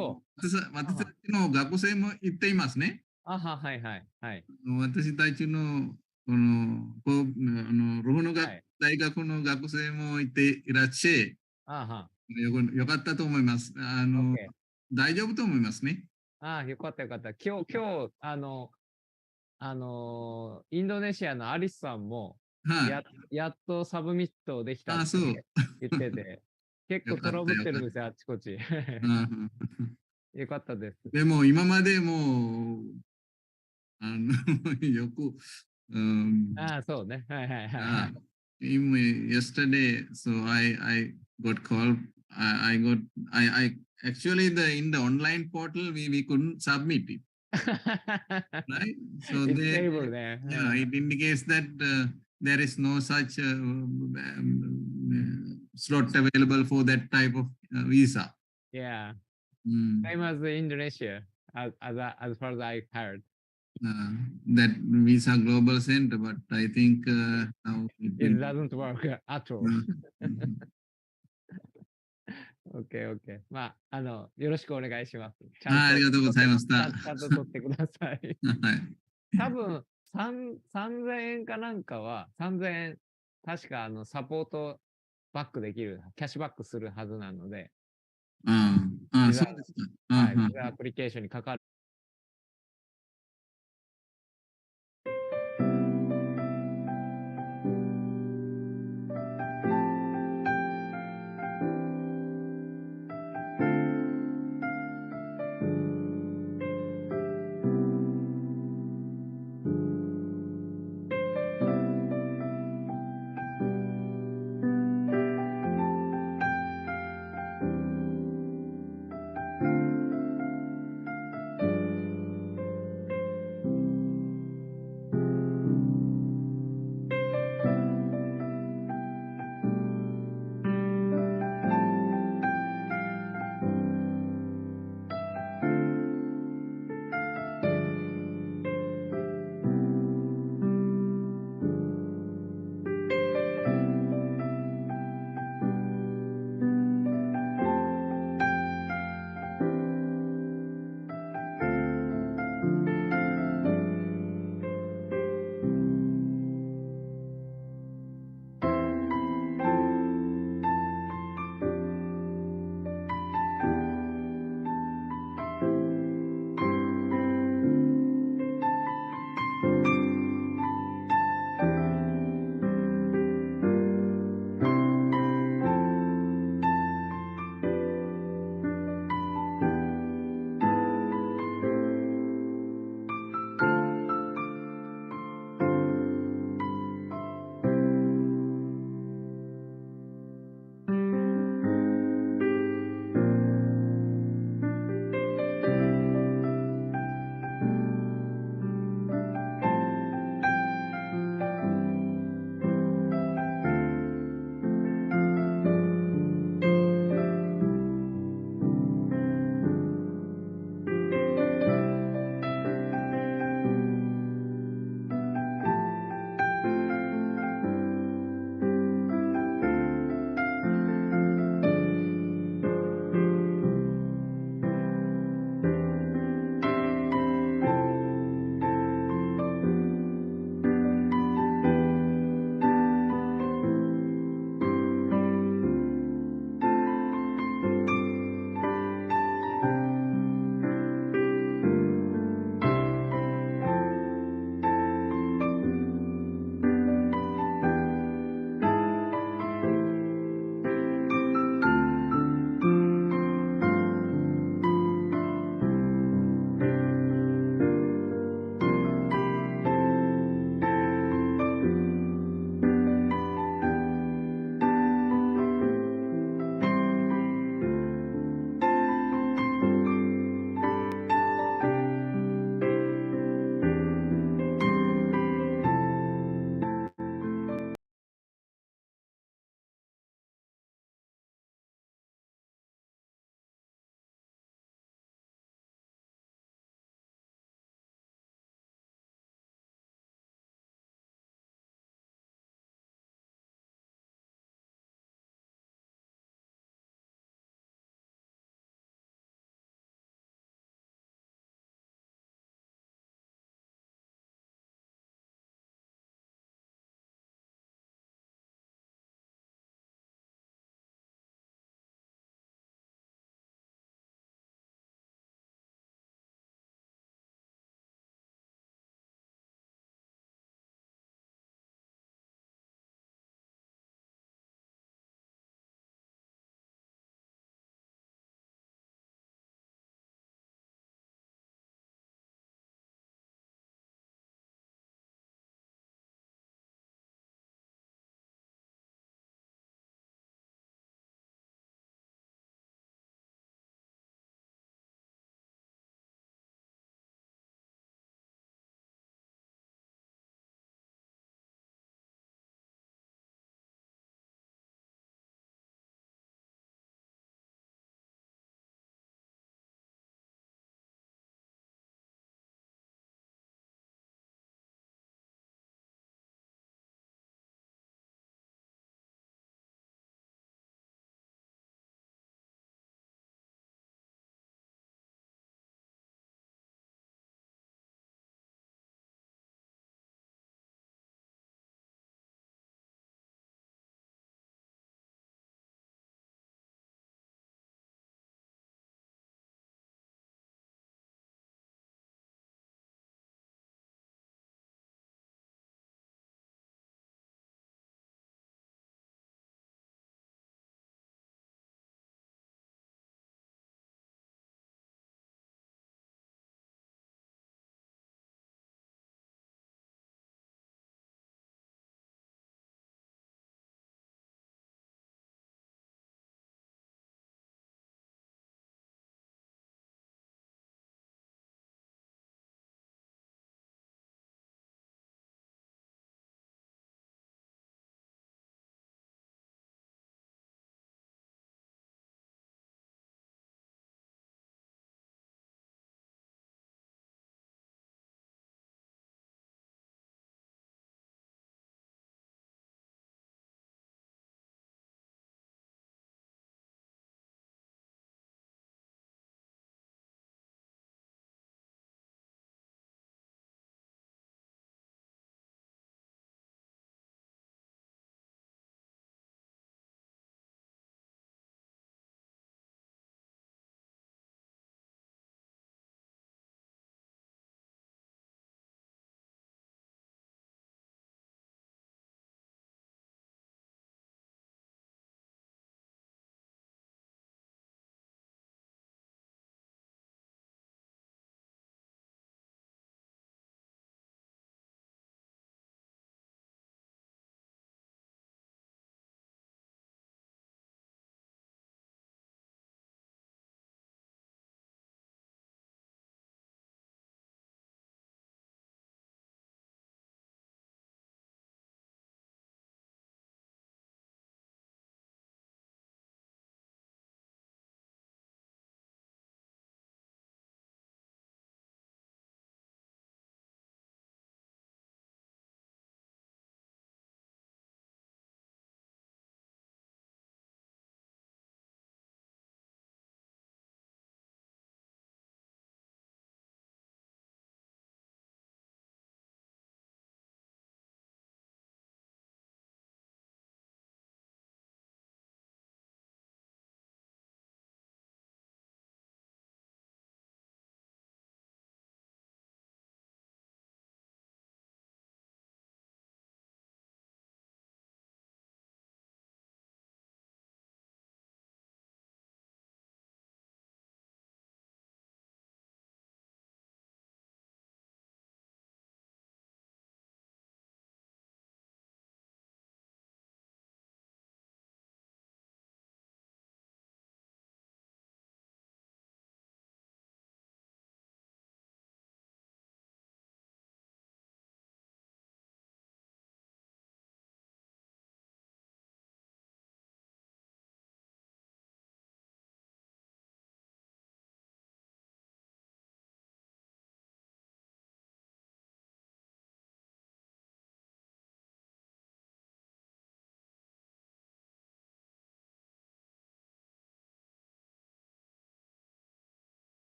たちの学生も行っていますね。はいはいはい。私たちのルフの大学の学生も行っていらっしゃい。よかったと思います。大丈夫と思いますね。よかったよかった。今日、インドネシアのアリスさんも、やっとサブミットできたって言ってて、結構トラブってるんですよ、あちこち。よかったです。でも今までもよく、そうね。はいはいはい。Yesterday, so I got called. I actually in the online portal we couldn't submit it. Right? So it indicates that there is no such slot available for that type of visa. Yeah. Same as Indonesia, as far as I heard. That Visa Global Center, but I think now it doesn't work at all. OK。まあ、よろしくお願いします。ありがとうございました。ちゃんと取ってください。多分、3000円かなんかは、3000円、確かサポートバックできる、キャッシュバックするはずなので、そうですか。はい、ビザアプリケーションにかかる。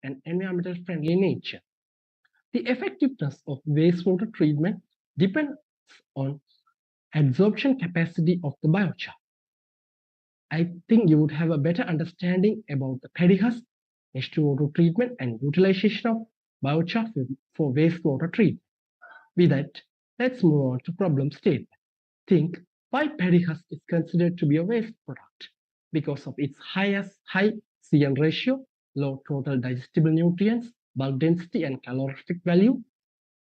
and environmental friendly nature. The effectiveness of wastewater treatment depends on absorption capacity of the biochar. I think you would have a better understanding about the paddy husk, H2O2 treatment, and utilization of biochar for wastewater treatment. With that, let's move on to problem statement. Think why paddy husk is considered to be a waste product because of its high CN ratio, low total digestible nutrients, bulk density, and calorific value.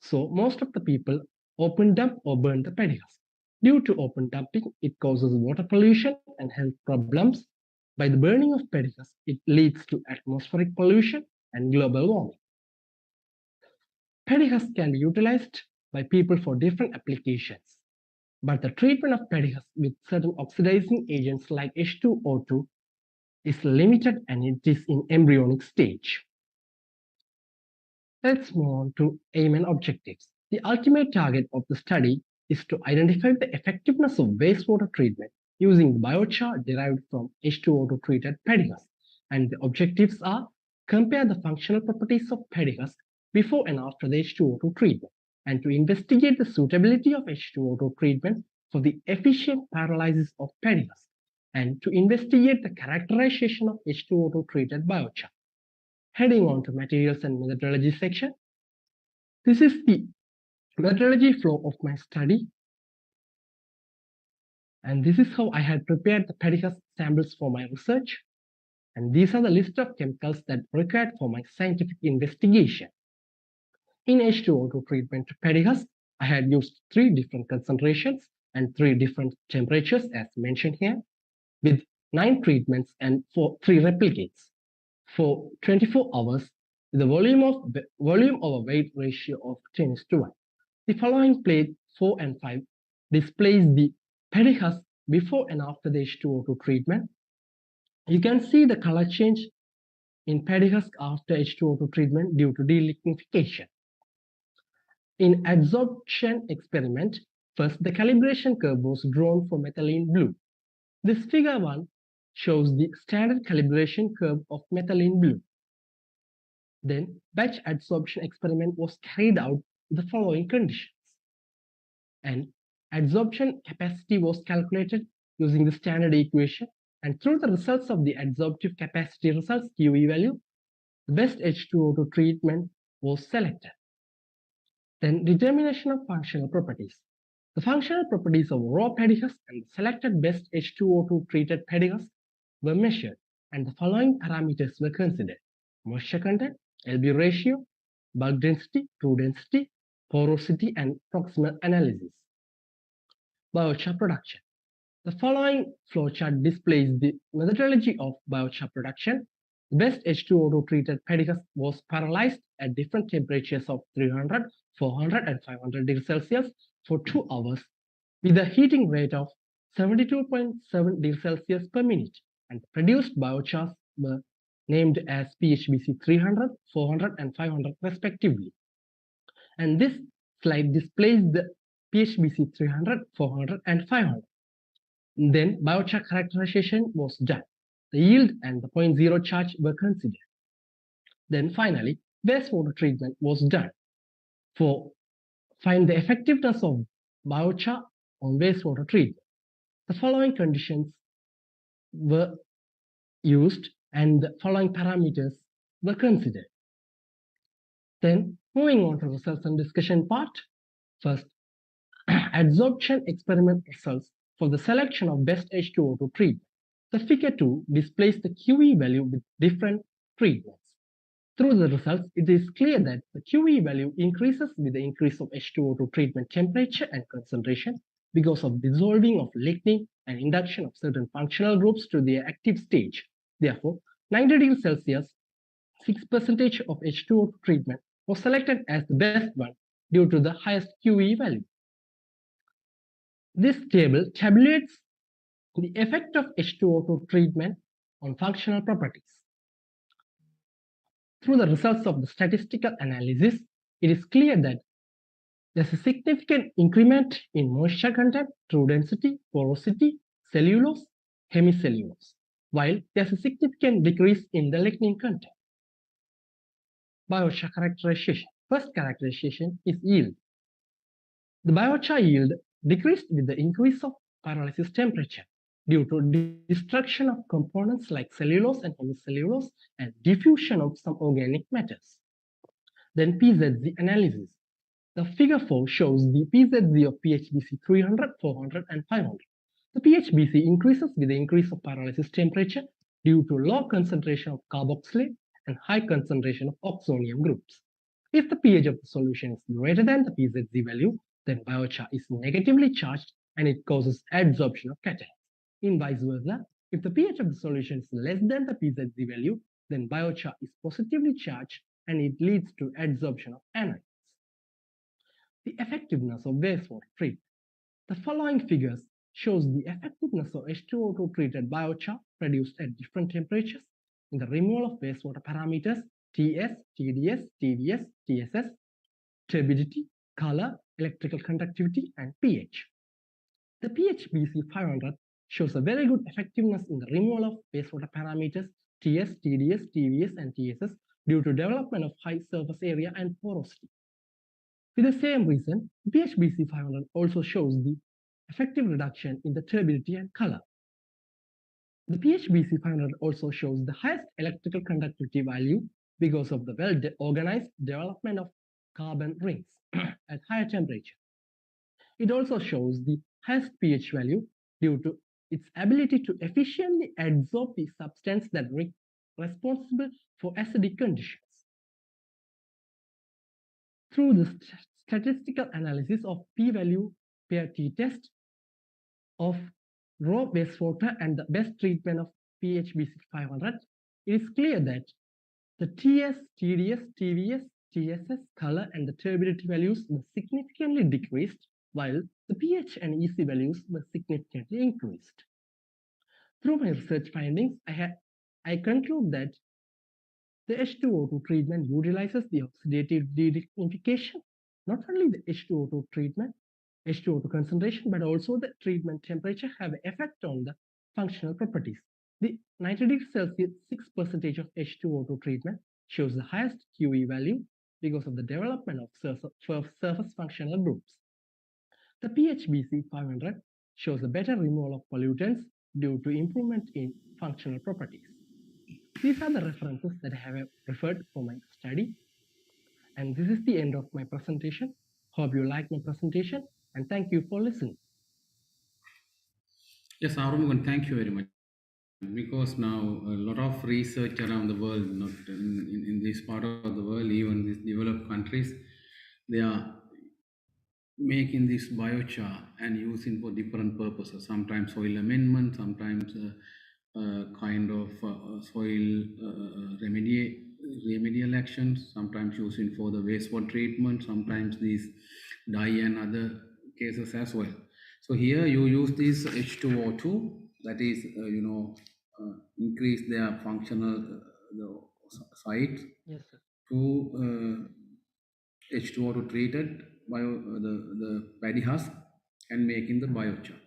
So most of the people open dump or burn the paddy husk. Due to open dumping, it causes water pollution and health problems. By the burning of paddy husk, it leads to atmospheric pollution and global warming. Paddy husk can be utilized by people for different applications. But the treatment of paddy husk with certain oxidizing agents like H2O2 is limited and it is in embryonic stage. Let's move on to aim and objectives. The ultimate target of the study is to identify the effectiveness of wastewater treatment using the biochar derived from H2O2 treated paddy husk. And the objectives are compare the functional properties of paddy husk before and after the H2O2 treatment, and to investigate the suitability of H2O2 treatment for the efficient pyrolysis of paddy husk, and to investigate the characterization of H2O2 treated biochar. Heading on to materials and methodology section. This is the methodology flow of my study. And this is how I had prepared the paddy husk samples for my research. And these are the list of chemicals that were required for my scientific investigation. In H2O2 treatment to paddy husk, I had used 3 different concentrations and 3 different temperatures as mentioned here, with 9 treatments and 3 replicates for 24 hours with a volume over weight ratio of 10:1. The following plate 4 and 5 displays the paddy husk before and after the H2O2 treatment. You can see the color change in paddy husk after H2O2 treatment due to delignification. In adsorption experiment, first the calibration curve was drawn for methylene blue. This figure 1 shows the standard calibration curve of methylene blue. Then batch adsorption experiment was carried out with the following conditions. And adsorption capacity was calculated using the standard equation, and through the results of the adsorptive capacity results QE value, the best H2O2 treatment was selected. Then determination of functional properties. The functional properties of raw paddy husk and the selected best H2O2 treated paddy husk were measured, and the following parameters were considered: moisture content, LB ratio, bulk density, true density, porosity, and proximal analysis. Biochar production. The following flowchart displays the methodology of biochar production. The best H2O2 treated paddy husk was pyrolyzed at different temperatures of 300, 400, and 500 degrees Celsius for 2 hours with a heating rate of 72.7 degrees Celsius per minute, and the produced biochars were named as PHBC 300, 400, and 500 respectively. And this slide displays the PHBC 300, 400, and 500. Then biochar characterization was done. The yield and the 0.0 charge were considered. Then finally, wastewater treatment was done for find the effectiveness of biochar on wastewater treatment. The following conditions were used and the following parameters were considered. Then moving on to results and discussion part. First, adsorption experiment results for the selection of best H2O2 treatment. The figure 2 displays the QE value with different treatments. Through the results, it is clear that the QE value increases with the increase of H2O2 treatment temperature and concentration because of dissolving of lignin and induction of certain functional groups to their active stage. Therefore, 90 degrees Celsius, 6% of H2O2 treatment was selected as the best one due to the highest QE value. This table tabulates the effect of H2O2 treatment on functional properties. Through the results of the statistical analysis, it is clear that there's a significant increment in moisture content, true density, porosity, cellulose, hemicellulose, while there's a significant decrease in the lignin content. Biochar characterization. First characterization is yield. The biochar yield decreased with the increase of pyrolysis temperature due to destruction of components like cellulose and hemicellulose and diffusion of some organic matters. Then PZZ analysis. The figure 4 shows the PZZ of PHBC 300, 400, and 500. The PHBC increases with the increase of pyrolysis temperature due to low concentration of carboxylate and high concentration of oxonium groups. If the pH of the solution is greater than the PZZ value, then biochar is negatively charged and it causes adsorption of cations. In vice versa, if the pH of the solution is less than the PZZ value, then biochar is positively charged and it leads to adsorption of anions. The effectiveness of wastewater treatment. The following figures shows the effectiveness of H2O2 treated biochar produced at different temperatures in the removal of wastewater parameters TS, TDS, TVS, TSS, turbidity, color, electrical conductivity, and pH. The PHBC 500 shows a very good effectiveness in the removal of wastewater parameters TS, TDS, TVS, and TSS due to development of high surface area and porosity. For the same reason, PHBC 500 also shows the effective reduction in the turbidity and color. The PHBC 500 also shows the highest electrical conductivity value because of the well-organized development of carbon rings at higher temperature. It also shows the highest pH value due to its ability to efficiently adsorb the substance that is responsible for acidic conditions. Through the statistical analysis of p-value pair t-test of raw wastewater and the best treatment of PHBC 500, it is clear that the TS, TDS, TVS, TSS, color, and the turbidity values were significantly decreased, while the pH and EC values were significantly increased. Through my research findings, I conclude that the H2O2 treatment utilizes the oxidative delignification, not only the H2O2 treatment, H2O2 concentration, but also the treatment temperature have an effect on the functional properties. The 90 degrees Celsius 6% of H2O2 treatment shows the highest QE value because of the development of surface functional groups. The PHBC 500 shows a better removal of pollutants due to improvement in functional properties. These are the references that I have referred for my study. And this is the end of my presentation. Hope you like my presentation and thank you for listening. Yes, Arumugan, thank you very much. Because now a lot of research around the world, not in this part of the world, even these developed countries, they are making this biochar and using for different purposes. Sometimes soil amendment, sometimes kind of soil remedial actions, sometimes using for the wastewater treatment, sometimes these dye and other cases as well. So here you use this H2O2, that is, increase their functional site to H2O2 treated the paddy husk and making the biochar.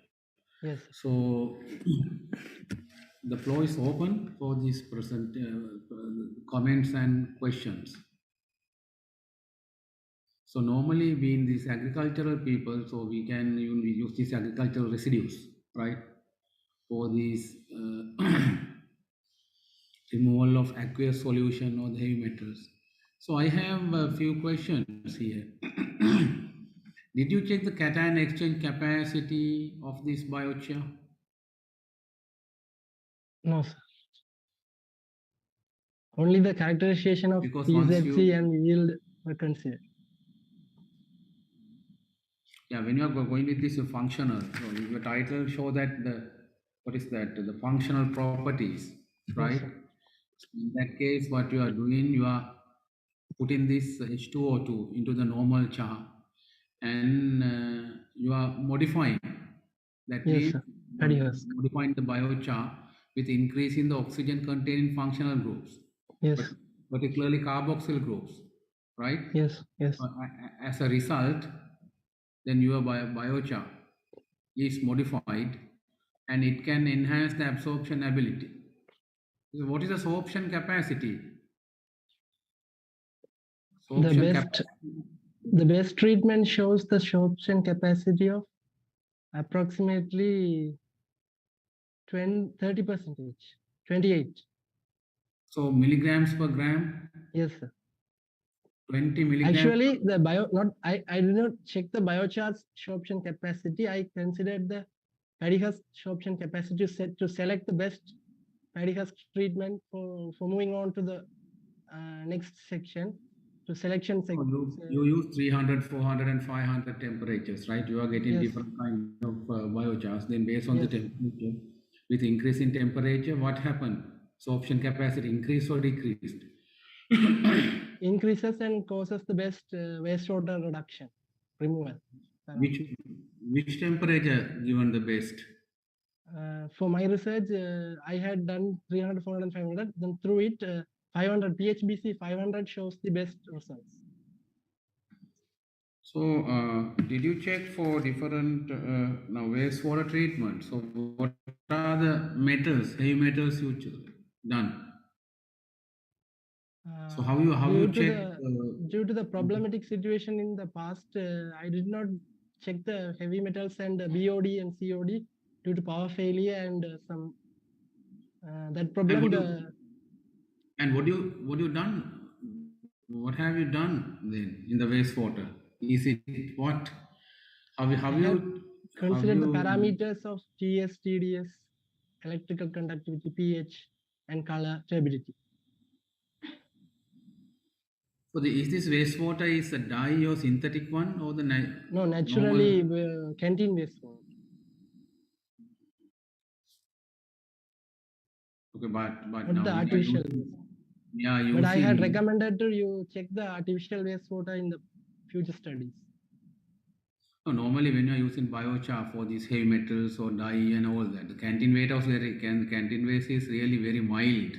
Yes. So the floor is open for these present comments and questions. So normally we in these agricultural people, so we can use these agricultural residues, right, for these removal of aqueous solution or the heavy metals. So I have a few questions here. Did you check the cation exchange capacity of this biochar? No, sir. Only the characterization of PZC and yield were considered. Yeah, when you are going with this functional, so your title show that the functional properties, right? Yes, in that case, what you are doing, you are putting this H2O2 into the normal char, and you are modifying. That means modifying the biochar with increasing the oxygen containing functional groups, yes, particularly carboxyl groups, right? Yes, yes. As a result, then your biochar is modified and it can enhance the absorption ability. So what is the absorption capacity? The best treatment shows the sorption capacity of approximately 30%, 28. So milligrams per gram? Yes, sir. 20 milligrams? Actually, I did not check the biochar sorption capacity. I considered the paddy husk sorption capacity to select the best paddy husk treatment for moving on to the next section, to selection section. You use 300, 400 and 500 temperatures, right? You are getting different kind of biochars. Then based on the temperature, with increase in temperature, what happened? Sorption capacity increased or decreased? Increases and causes the best wastewater reduction, removal. Which temperature given the best? For my research, I had done 300, 400 and 500. Then through it, 500 PHBC 500 shows the best results. So, did you check for different now wastewater treatment? So, what are the metals, heavy metals you done? So, how you check? Due to the problematic situation in the past, I did not check the heavy metals and BOD and COD due to power failure and some that problem. And what you done? What have you done then in the wastewater? Is it what? Have you considered the parameters of TS, TDS, electrical conductivity, pH, and color turbidity? So is this wastewater is a dye or synthetic one or the no, naturally canteen wastewater. Okay, but not now the artificial. But I had recommended to you check the artificial wastewater in the future studies. No, normally when you are using biochar for these heavy metals or dye and all that, the canteen waste is really very mild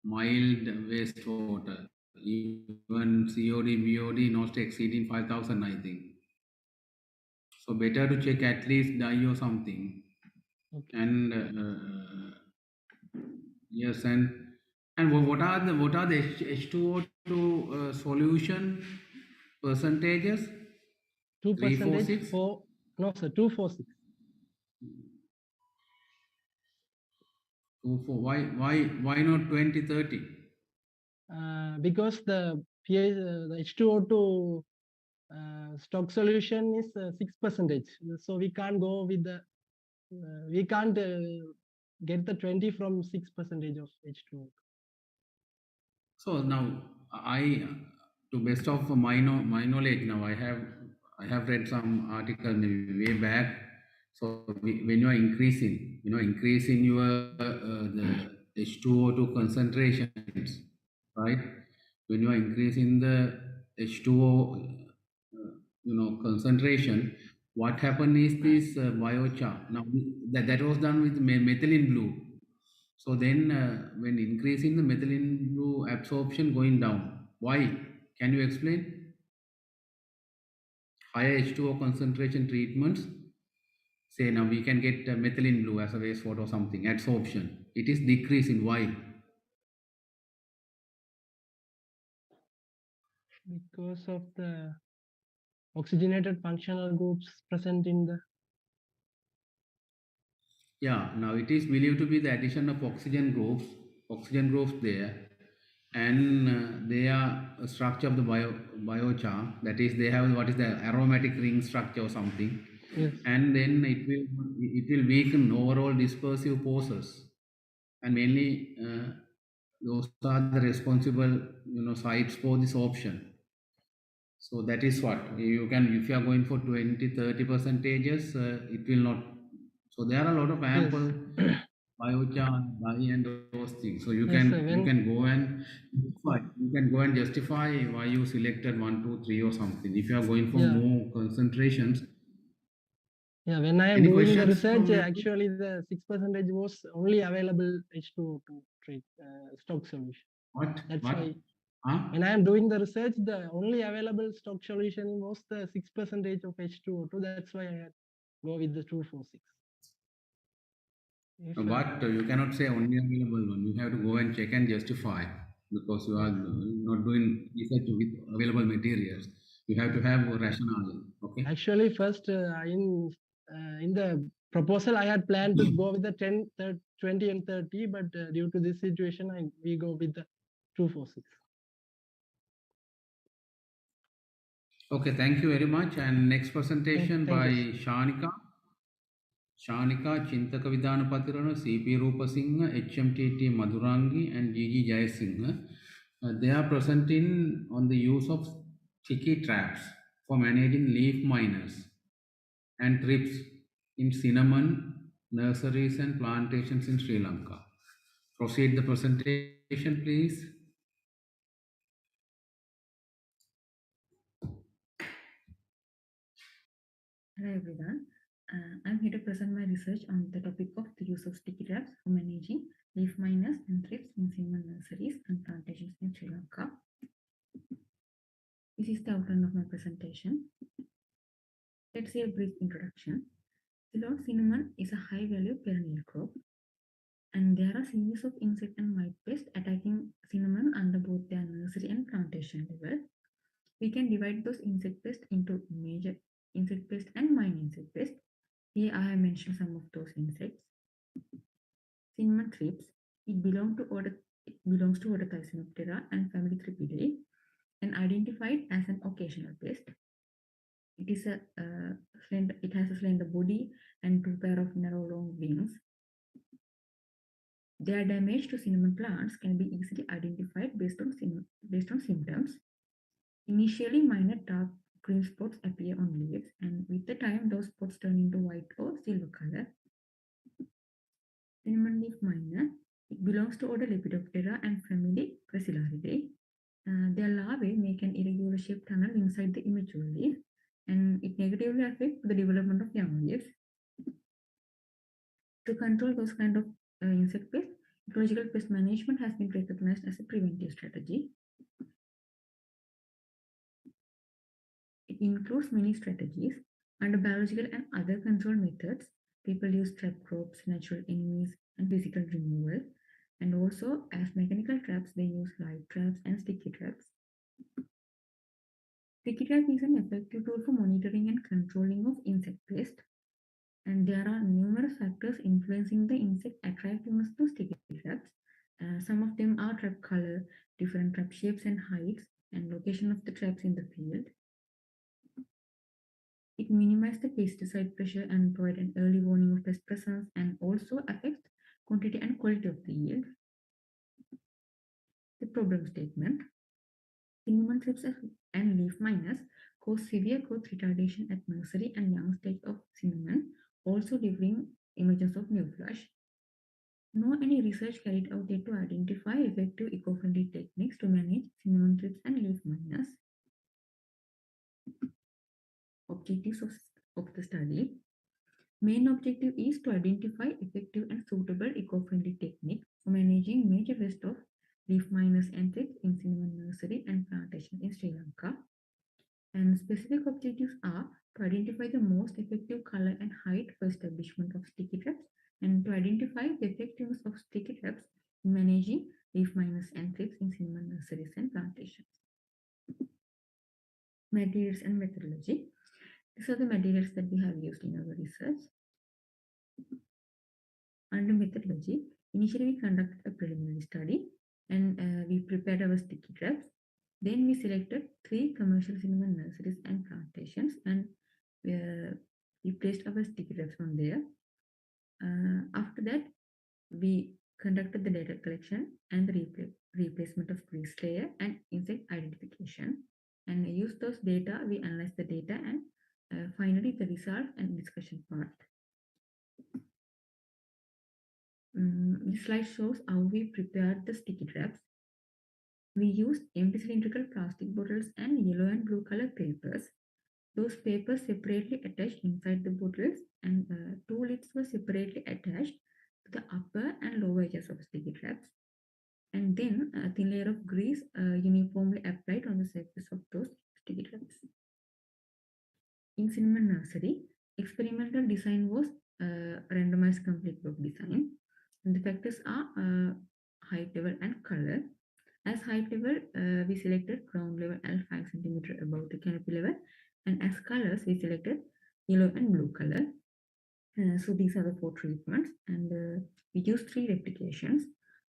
wastewater. Even COD, BOD not exceeding 5,000, I think. So better to check at least dye or something. Okay. And yes, and what are the H2O2 solution percentages? 2% for no sir 246. Why not 2030? Because the H2O2 stock solution is 6%. So we can't go with the we can't get the 20 from 6% of H2O2. So now to best of my knowledge now, I have read some article maybe way back. So when you are increasing your the H2O2 concentrations, right? When you are increasing the H2O concentration, what happened is this biochar. Now that was done with methylene blue. So then when increasing the methylene blue absorption going down, why? Can you explain? Higher H2O concentration treatments, say now we can get methylene blue as a wastewater or something, absorption. It is decreasing. Why? Because of the oxygenated functional groups present in the. Yeah, now it is believed to be the addition of oxygen groups there, and they are a structure of the biochar. That is, they have what is the aromatic ring structure or something, and then it will weaken overall dispersive forces, and mainly those are the responsible sites for this option. So that is what you can, if you are going for 20-30 percentages, it will not. So there are a lot of ample biochar, dye and those things. So you can go and justify why you selected 1, 2, 3 or something. If you are going for more concentrations. Yeah, when I am doing the research, actually the 6% was only available H2O2 stock solution. What? That's why. When I am doing the research, the only available stock solution was the 6% of H2O2. That's why I had go with the 246. But you cannot say only available one. You have to go and check and justify. because you are not doing research with available materials. You have to have a rationale. Okay. Actually, first in the proposal, I had planned to go with the 10, 20, and 30, but due to this situation, we go with the 246. Okay, thank you very much. And next presentation Thank by you. Shanika. Shanika Chintaka Vidhanapatirana, CP Rupasinghe, HMTT Madhurangi, and GG Jayasinghe. They are presenting on the use of sticky traps for managing leaf miners and thrips in cinnamon nurseries and plantations in Sri Lanka. Proceed the presentation, please. Hello everyone. I'm here to present my research on the topic of the use of sticky traps for managing leaf miners and thrips in cinnamon nurseries and plantations in Sri Lanka. This is the outline of my presentation. Let's see a brief introduction. Ceylon cinnamon is a high-value perennial crop, and there are series of insect and mite pests attacking cinnamon under both their nursery and plantation level. We can divide those insect pests into major insect pest and minor insect pest. Here I have mentioned some of those insects. Cinnamon thrips. It belongs to order Thysanoptera and family Thripidae, and identified as an occasional pest. It has a slender body and 2 pair of narrow long wings. Their damage to cinnamon plants can be easily identified based on symptoms. Initially, minor dark green spots appear on leaves, and with the time, those spots turn into white or silver color. Cinnamon leaf miner. It belongs to order Lepidoptera and family Crasillaridae. Their larvae make an irregular shaped tunnel inside the immature leaf, and it negatively affects the development of young leaves. To control those kind of insect pests, ecological pest management has been recognized as a preventive strategy. It includes many strategies. Under biological and other control methods, people use trap crops, natural enemies, and physical removal. And also, as mechanical traps, they use light traps and sticky traps. Sticky trap is an effective tool for monitoring and controlling of insect pests. And there are numerous factors influencing the insect attractiveness to sticky traps. Some of them are trap color, different trap shapes and heights, and location of the traps in the field. It minimizes the pesticide pressure and provides an early warning of pest presence, and also affects quantity and quality of the yield. The problem statement. Cinnamon thrips and leaf miners cause severe growth retardation at nursery and young stage of cinnamon, also during emergence of new flush. No any research carried out yet to identify effective eco-friendly techniques to manage cinnamon thrips and leaf miners. Objectives of the study. Main objective is to identify effective and suitable eco-friendly technique for managing major pest of leaf miners and thrips in cinnamon nursery and plantation in Sri Lanka. And specific objectives are to identify the most effective color and height for establishment of sticky traps, and to identify the effectiveness of sticky traps in managing leaf miners and thrips in cinnamon nurseries and plantations. Materials and methodology. These are the materials that we have used in our research. Under methodology, initially we conducted a preliminary study, and we prepared our sticky traps. Then we selected 3 commercial cinnamon nurseries and plantations, and we placed our sticky traps on there. After that, we conducted the data collection and the replacement of grease layer and insect identification. And use those data, we analyze the data, and finally the result and discussion part. This slide shows how we prepared the sticky traps. We used empty cylindrical plastic bottles and yellow and blue color papers. Those papers separately attached inside the bottles, and 2 lids were separately attached to the upper and lower edges of sticky traps. And then a thin layer of grease uniformly applied on the surface of those sticky traps. In cinnamon nursery, experimental design was randomized complete block design. And the factors are height, level, and color. As height level, we selected ground level and 5 centimeter above the canopy level. And as colors, we selected yellow and blue color. So these are the 4 treatments, and we use 3 replications.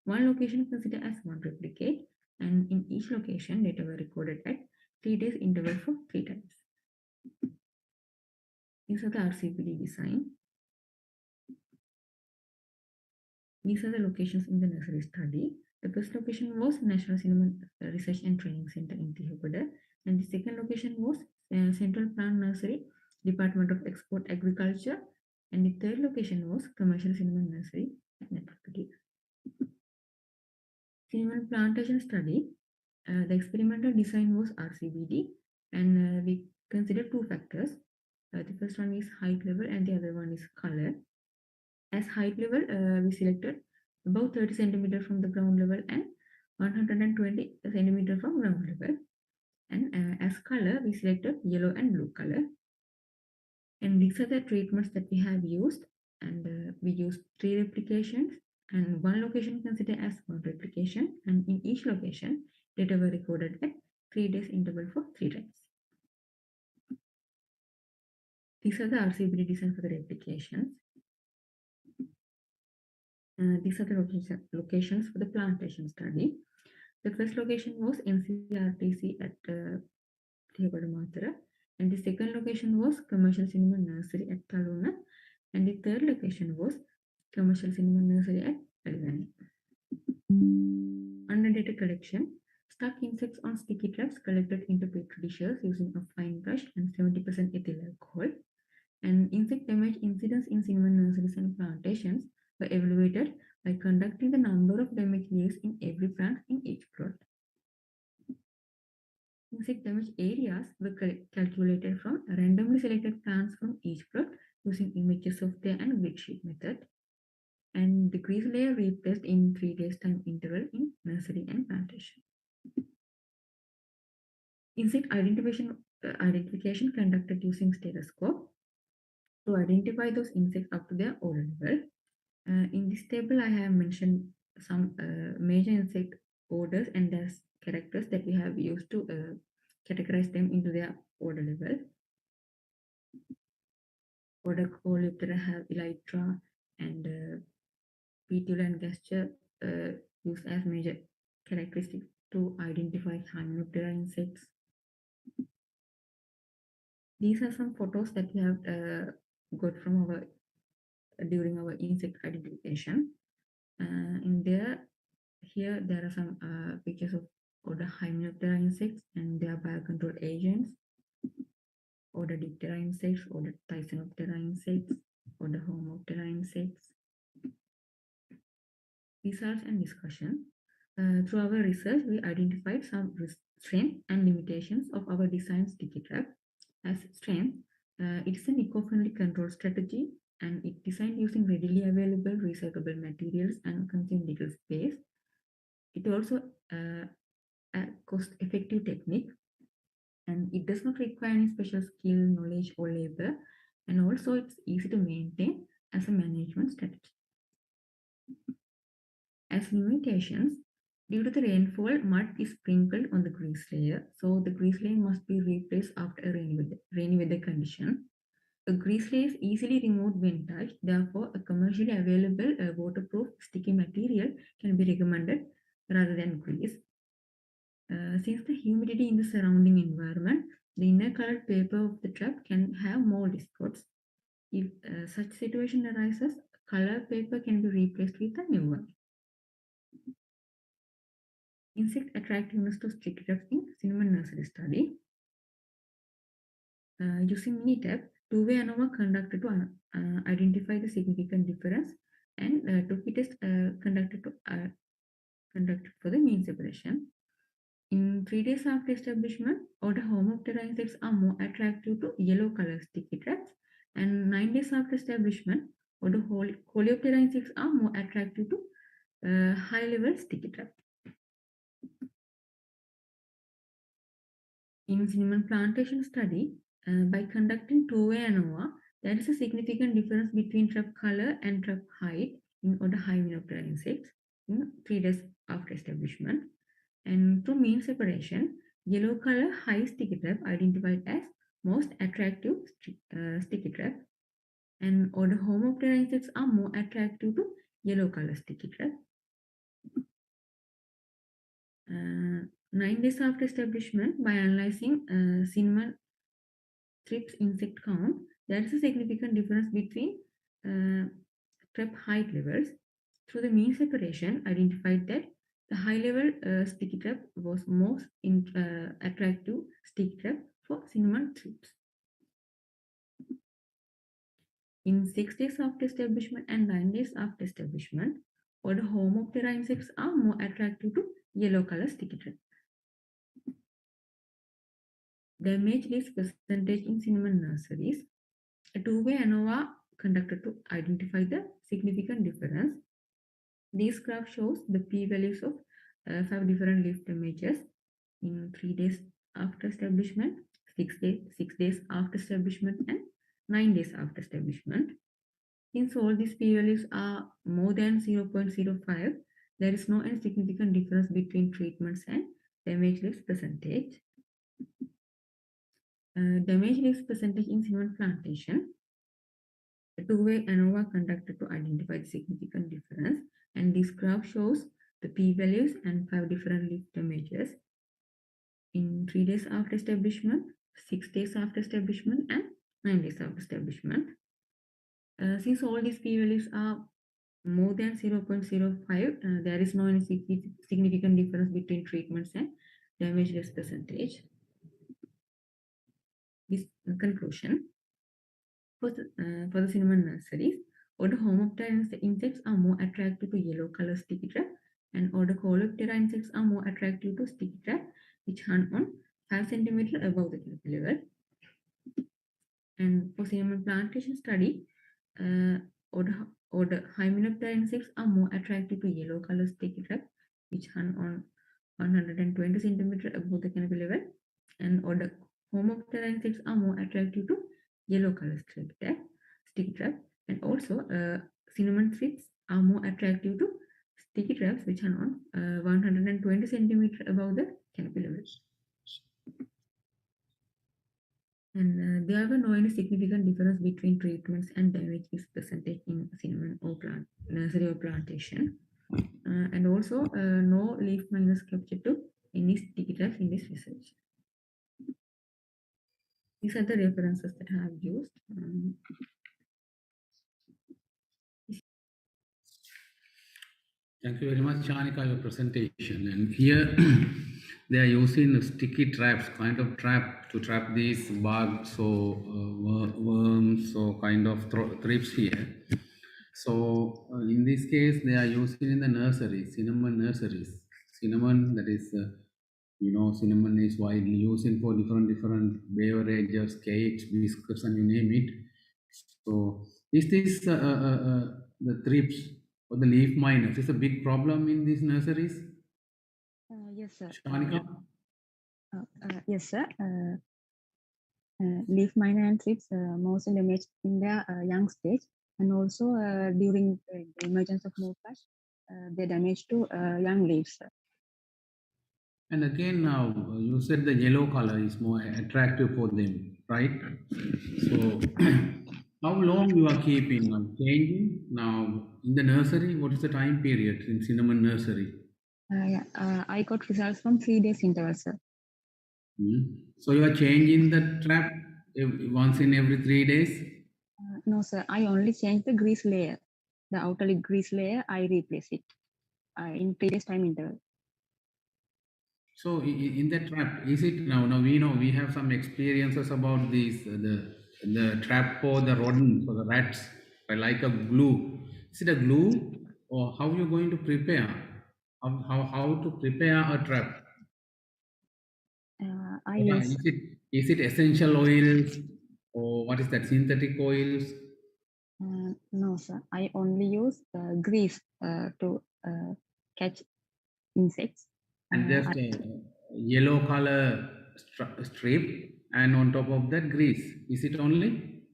One location considered as 1 replicate, and in each location, data were recorded at 3 days interval for 3 times. These are the RCPD design. These are the locations in the nursery study. The first location was National Cinema Research and Training Center in Tihopada, and the second location was Central Plant Nursery, Department of Export Agriculture, and the third location was Commercial Cinema Nursery at Nepalpudi. Cinnamon plantation study, the experimental design was RCBD, and we considered 2 factors. The first one is height level and the other one is color. As height level, we selected about 30 centimeter from the ground level and 120 centimeter from ground level. And as color, we selected yellow and blue color. And these are the treatments that we have used. And we used 3 replications, and 1 location considered as 1 replication. And in each location, data were recorded at 3 days interval for 3 times. These are the RCBD design for the replications. These are the locations for the plantation study. The first location was NCRTC at Thiyapada, and the second location was Commercial Cinema Nursery at Taluna, and the third location was Commercial Cinema Nursery at Palivani. Under data collection, stuck insects on sticky traps collected into petri dishes using a fine brush and 70% ethyl alcohol. And insect damage incidents in cinnamon nurseries and plantations were evaluated by conducting the number of damaged leaves in every plant in each plot. Insect damage areas were calculated from randomly selected plants from each plot using images software and grid sheet method. And the grease layer replaced in 3 days time interval in nursery and plantation. Insect identification conducted using stethoscope to identify those insects up to their order level. In this table, I have mentioned some major insect orders and their characters that we have used to categorize them into their order level. Order Coleoptera have elytra and petula and gaster used as major characteristics to identify Hymenoptera insects. These are some photos that we have got from our during our insect identification. Here there are some pictures of order Hymenoptera insects and their biocontrol agents, order Diptera insects, order Thysanoptera insects, order Homoptera insects. Results and discussion. Through our research, we identified some strengths and limitations of our design sticky trap. As strength, it is an eco-friendly control strategy, and it designed using readily available recyclable materials and consume little space. It also a cost-effective technique, and it does not require any special skill, knowledge, or labor, and also it's easy to maintain as a management strategy. As limitations, due to the rainfall, mud is sprinkled on the grease layer, so the grease layer must be replaced after a rainy weather condition. A grease layer is easily removed when touched, therefore a commercially available waterproof sticky material can be recommended rather than grease. Since the humidity in the surrounding environment, the inner colored paper of the trap can have mold spots. If such situation arises, colored paper can be replaced with a new one. Insect attractiveness to sticky traps in cinnamon nursery study. Using Minitab, two-way ANOVA conducted to identify the significant difference, and two-way test conducted for the mean separation. In 3 days after establishment, order Homoptera insects are more attractive to yellow color sticky traps, and 9 days after establishment, order Coleoptera insects are more attractive to high-level sticky traps. In cinnamon plantation study, by conducting two-way ANOVA, there is a significant difference between trap color and trap height in order Hymenoptera insects in 3 days after establishment. And through mean separation, yellow color high sticky trap identified as most attractive sticky trap, and order homoptera insects are more attractive to yellow color sticky trap. 9 days after establishment, by analyzing cinnamon thrips insect count, there is a significant difference between trap height levels. Through the mean separation, identified that the high level sticky trap was most attractive sticky trap for cinnamon thrips. In 6 days after establishment and 9 days after establishment, all the homoptera insects are more attractive to yellow color sticky trap. Damage list percentage in cinnamon nurseries. A two-way ANOVA conducted to identify the significant difference. This graph shows the p-values of 5 different leaf damages in 3 days after establishment, 6 days after establishment, and 9 days after establishment. Since all these p-values are more than 0.05, there is no any significant difference between treatments and damage leaves percentage. Damage leaves percentage in cinnamon plantation. A two-way ANOVA conducted to identify the significant difference, and this graph shows the p-values and 5 different leaf damages in 3 days after establishment, 6 days after establishment, and 9 days after establishment. Since all these p-values are more than 0.05, there is no any significant difference between treatments and damage less percentage. This conclusion. For the cinnamon nurseries, order homoptera insects are more attractive to yellow color sticky trap, and order coleoptera insects are more attractive to sticky trap, which hunt on 5 cm above the canopy level. And for cinnamon plantation study, order hymenoptera insects are more attractive to yellow color sticky trap, which hunt on 120 cm above the canopy level, and order homoptera insects are more attractive to yellow color sticky trap, and also cinnamon thrips are more attractive to sticky traps, which are on 120 cm above the canopy level. And there were no any significant difference between treatments and damage is percentage in cinnamon or nursery or plantation. And also no leaf miners captured to any sticky traps in this research. These are the references that I have used. Thank you very much, Chanika, your presentation. And here they are using sticky traps, kind of trap to trap these bugs or worms or kind of thrips here. So in this case, they are using in the nurseries, cinnamon nurseries. Cinnamon, that is, cinnamon is widely used for different beverages, cakes, biscuits, and you name it. So is this the thrips or the leaf miners is a big problem in these nurseries? Yes, sir. Shanika? Yes, sir. Leaf miner and thrips mostly damaged in their young stage, and also during the emergence of mold they damage to young leaves. And again, now you said the yellow color is more attractive for them, right? So, how long you are keeping now? Changing now in the nursery? What is the time period in cinnamon nursery? I got results from 3 days interval, sir. So you are changing the trap once in every 3 days? No, sir. I only change the grease layer. The outer grease layer, I replace it in 3 days time interval. So in the trap, is it now we know we have some experiences about these the trap for the rodents or the rats, like a glue. Is it a glue, or how you going to prepare? How to prepare a trap? Is it essential oils, or what is that, synthetic oils? No, sir. I only use grease to catch insects. And just yellow color strip, and on top of that grease. Is it only?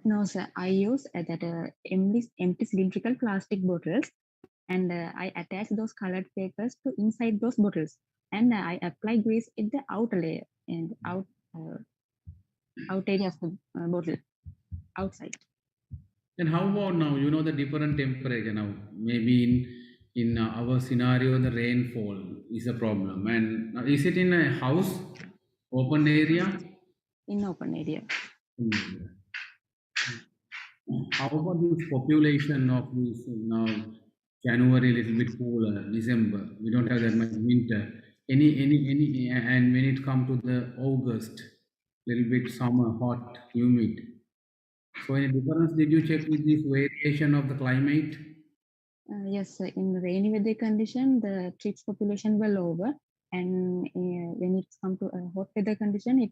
No, sir. I use that empty cylindrical plastic bottles, and I attach those colored papers to inside those bottles, and I apply grease in the outer layer and out area of the bottle outside. And how about now? You know the different temperature now. Maybe in our scenario, the rainfall is a problem. And is it in a house, open area? In open area. How about this population of this now? January little bit cooler, December we don't have that much winter. Any, and when it come to the August, little bit summer, hot, humid. So any difference did you check with this variation of the climate? Yes, in rainy weather condition, the trips population were lower, and when it comes to hot weather condition,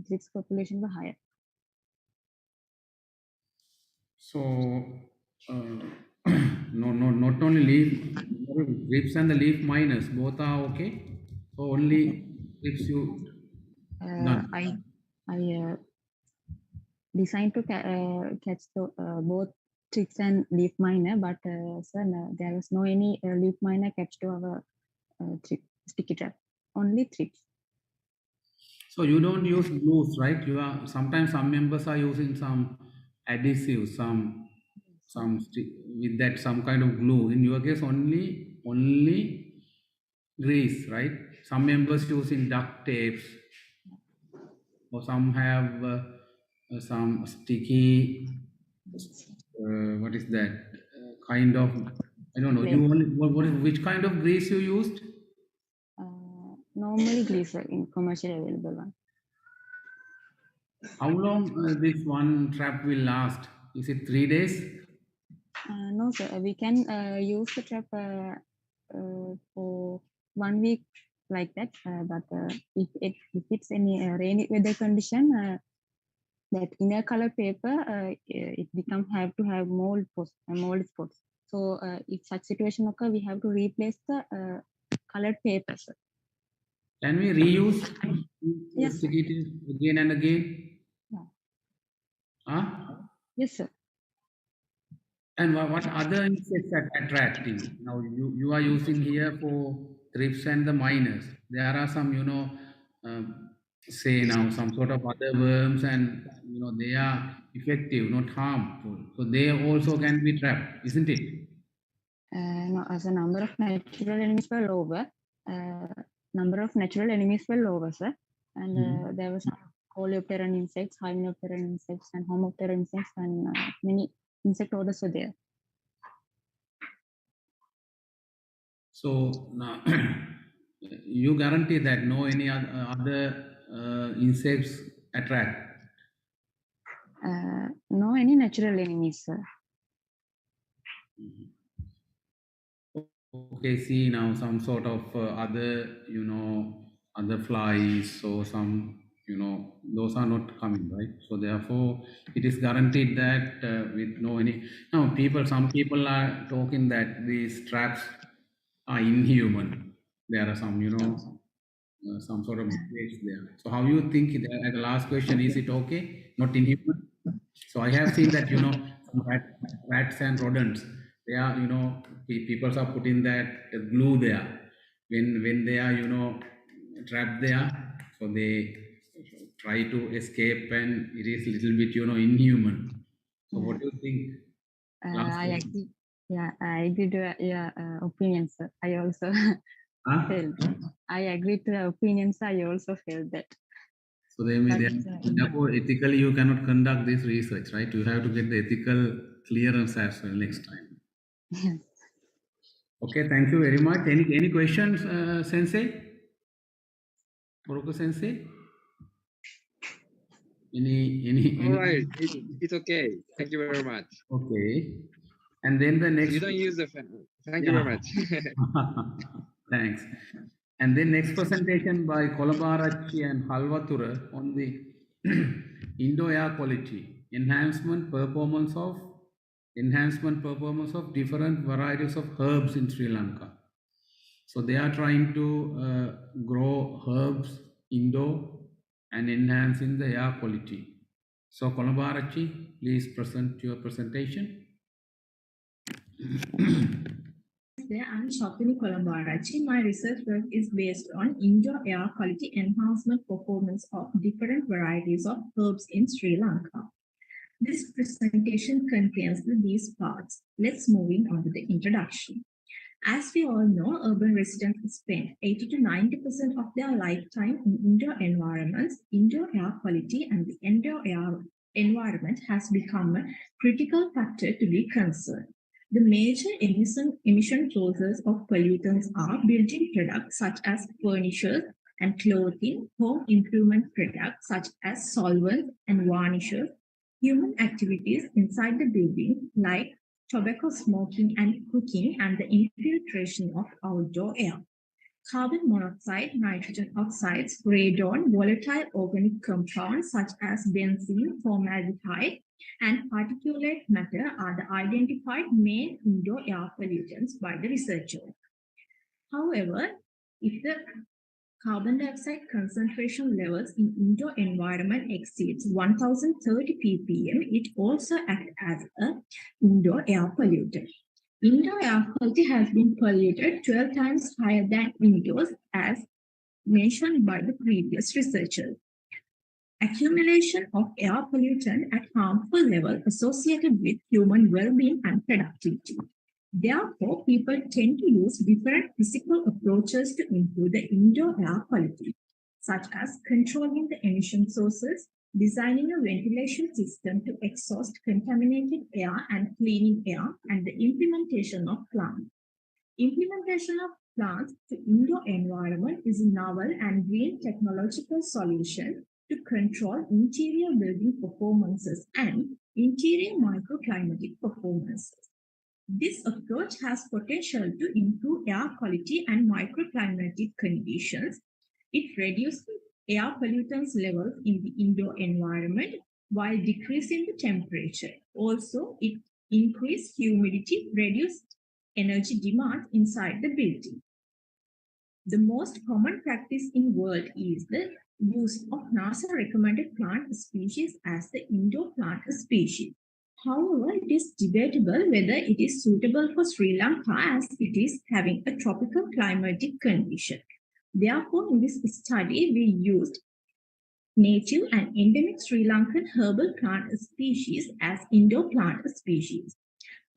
trips population were higher. So not only leaf trips and the leaf minus both are okay. So only trips you done. I designed to catch both trips and leaf miner, but sir, there was no any leaf miner catch to our sticky trap. Only trips. So you don't use glues, right? You are sometimes some members are using some adhesive, some with that some kind of glue. In your case, only grease, right? Some members using duct tapes, or some have some sticky. What is that kind of? I don't know. You only which kind of grease you used? Normally grease in commercially available one. How long this one trap will last? Is it 3 days? No, sir. We can use the trap for 1 week like that. But if it's any rainy weather condition, that inner color paper it have to have mold spots. So if such situation occur, we have to replace the colored paper, sir. Can we reuse? Yes, stick it again and again? Yeah. Huh? Yes, sir. And what other insects are attracting? Now you are using here for thrips and the miners. There are some, say now some sort of other worms, and they are effective, not harmful. So they also can be trapped, isn't it? No, as a number of natural enemies were lower. Sir, and there were some coleopteran insects, hymenopteran insects, and homopteran insects, and many insect orders were there. So now you guarantee that no any other insects attract? No any natural enemies, sir. Okay, see now some sort of other, other flies or some, those are not coming, right? So therefore, it is guaranteed that with no any. Now, some people are talking that these traps are inhuman. There are some, some sort of mistakes there. So how you think? At the last question, is it okay? Not inhuman. So I have seen that some rats and rodents. They are people are putting that glue there when they are trapped there. So they try to escape, and it is little bit inhuman. So what do you think? I agree. Yeah, I agree to your opinions, sir. I also felt. I agree to the opinions. I also felt that. So therefore, ethically, you cannot conduct this research, right? You have to get the ethical clearance as well next time. Yes. Okay, thank you very much. Any questions, Sensei? Moroku Sensei? Any? All right, it's okay. Thank you very much. Okay, and then the next. You don't use the fan. Thank you very much. Thanks. And then next presentation by Kolabarachi and Halvatura on the indoor air quality, enhancement performance of different varieties of herbs in Sri Lanka. So they are trying to grow herbs indoor and enhancing the air quality. So Kolabarachi, please present your presentation. There, I'm Shopini Kolambarachi. My research work is based on indoor air quality enhancement performance of different varieties of herbs in Sri Lanka. This presentation contains these parts. Let's move on to the introduction. As we all know, urban residents spend 80 to 90% of their lifetime in indoor environments. Indoor air quality and the indoor air environment has become a critical factor to be concerned. The major emission sources of pollutants are building products such as furniture and clothing, home improvement products such as solvents and varnishes, human activities inside the building like tobacco smoking and cooking, and the infiltration of outdoor air. Carbon monoxide, nitrogen oxides, radon, volatile organic compounds such as benzene, formaldehyde, and particulate matter are the identified main indoor air pollutants by the researcher. However, if the carbon dioxide concentration levels in indoor environment exceeds 1030 ppm, it also acts as an indoor air pollutant. Indoor air quality has been polluted 12 times higher than indoors, as mentioned by the previous researchers. Accumulation of air pollutant at harmful level associated with human well-being and productivity. Therefore, people tend to use different physical approaches to improve the indoor air quality, such as controlling the emission sources, designing a ventilation system to exhaust contaminated air and cleaning air, and the implementation of plants. Implementation of plants to indoor environment is a novel and green technological solution to control interior building performances and interior microclimatic performances. This approach has potential to improve air quality and microclimatic conditions. It reduces air pollutants levels in the indoor environment while decreasing the temperature. Also, it increases humidity, reduces energy demand inside the building. The most common practice in the world is the use of NASA-recommended plant species as the indoor plant species. However, it is debatable whether it is suitable for Sri Lanka as it is having a tropical climatic condition. Therefore, in this study, we used native and endemic Sri Lankan herbal plant species as indoor plant species.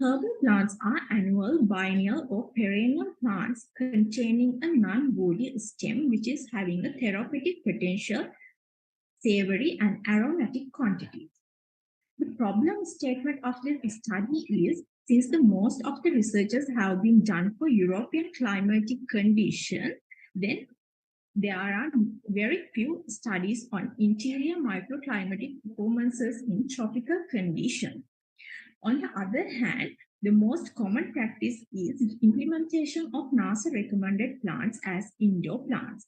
Herbal plants are annual, biennial, or perennial plants containing a non-woody stem which is having a therapeutic potential, savory, and aromatic quantities. The problem statement of this study is, since the most of the researches have been done for European climatic conditions, then there are very few studies on interior microclimatic performances in tropical conditions. On the other hand, the most common practice is implementation of NASA-recommended plants as indoor plants.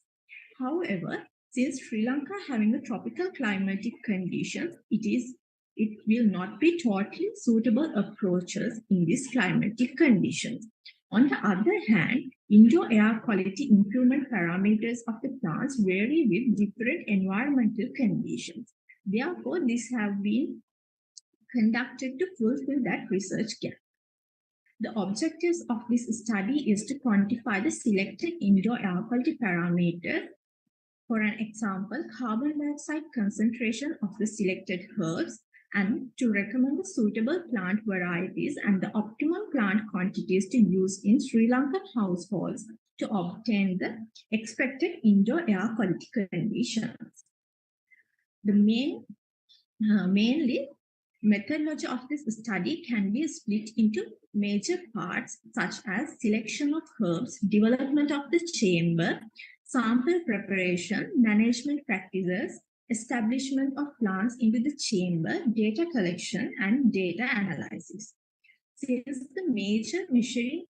However, since Sri Lanka having a tropical climatic conditions, it will not be totally suitable approaches in these climatic conditions. On the other hand, indoor air quality improvement parameters of the plants vary with different environmental conditions. Therefore, these have been conducted to fulfill that research gap. The objectives of this study is to quantify the selected indoor air quality parameters. For an example, carbon dioxide concentration of the selected herbs, and to recommend the suitable plant varieties and the optimal plant quantities to use in Sri Lankan households to obtain the expected indoor air quality conditions. The mainly methodology of this study can be split into major parts such as selection of herbs, development of the chamber, sample preparation, management practices, establishment of plants into the chamber, data collection, and data analysis. Since the major measuring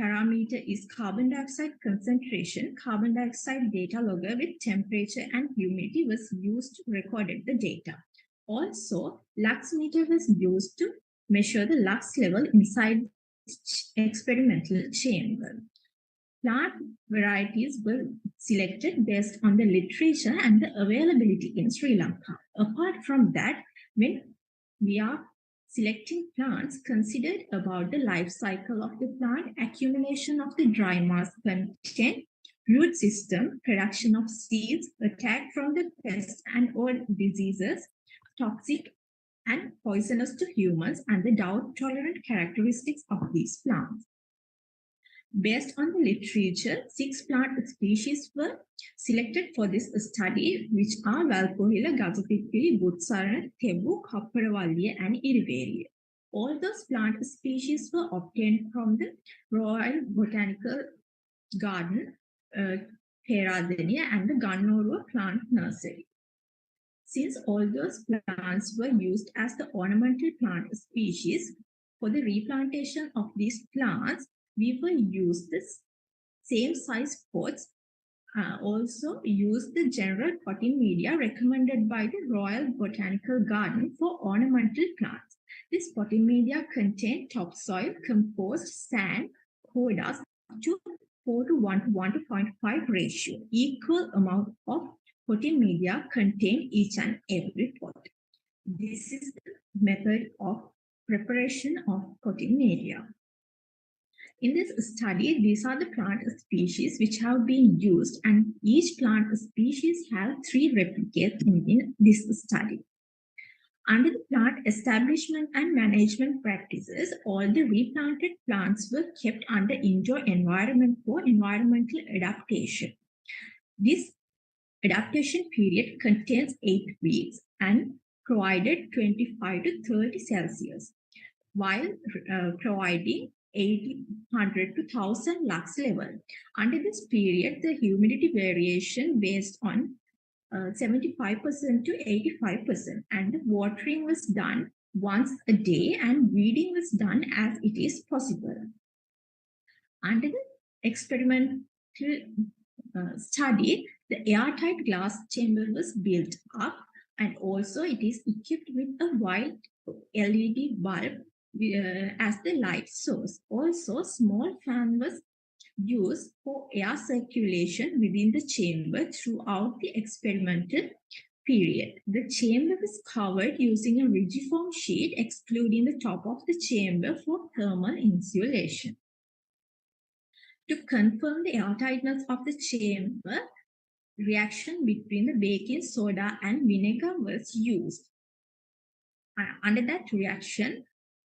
parameter is carbon dioxide concentration, carbon dioxide data logger with temperature and humidity was used to record the data. Also, lux meter was used to measure the lux level inside the experimental chamber. Plant varieties were selected based on the literature and the availability in Sri Lanka. Apart from that, when we are Selecting plants considered about the life cycle of the plant, accumulation of the dry mass content, root system, production of seeds, attack from the pests and or diseases, toxic and poisonous to humans, and the drought-tolerant characteristics of these plants. Based on the literature, 6 plant species were selected for this study, which are Valpohila, Gazapipili, Butsarana, Tebu, Kopparavaliya, and Irivaliya. All those plant species were obtained from the Royal Botanical Garden, Peradeniya, and the Gannoru Plant Nursery. Since all those plants were used as the ornamental plant species, for the replantation of these plants, we will use the same size pots. Also use the general potting media recommended by the Royal Botanical Garden for ornamental plants. This potting media contained topsoil, compost, sand, sawdust to 4 to 1 to 1.5 ratio. Equal amount of potting media contained each and every pot. This is the method of preparation of potting media. In this study, these are the plant species which have been used, and each plant species have 3 replicates in this study. Under the plant establishment and management practices, all the replanted plants were kept under indoor environment for environmental adaptation. This adaptation period contains 8 weeks and provided 25 to 30 Celsius, while providing 800 to 1000 lux level. Under this period, the humidity variation based on 75% to 85%, and the watering was done once a day and weeding was done as it is possible. Under the experimental study, the airtight glass chamber was built up, and also it is equipped with a white LED bulb as the light source. Also, small fan was used for air circulation within the chamber throughout the experimental period. The chamber was covered using a rigiform sheet, excluding the top of the chamber for thermal insulation. To confirm the airtightness of the chamber, reaction between the baking soda and vinegar was used. Under that reaction,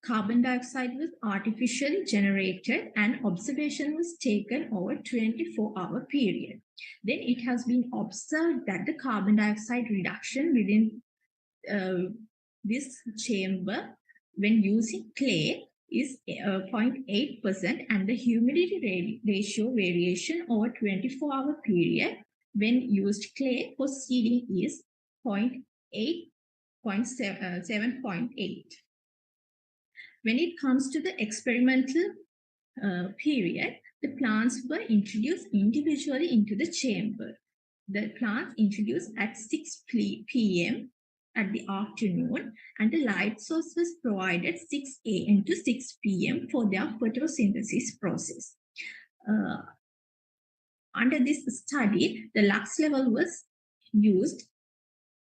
carbon dioxide was artificially generated and observation was taken over a 24-hour period. Then it has been observed that the carbon dioxide reduction within this chamber when using clay is 0.8%, and the humidity ratio variation over 24-hour period when used clay for seeding is 7.8. When it comes to the experimental period, the plants were introduced individually into the chamber. The plants introduced at 6 p.m. at the afternoon, and the light source was provided 6 a.m. to 6 p.m. for their photosynthesis process. Under this study, the lux level was used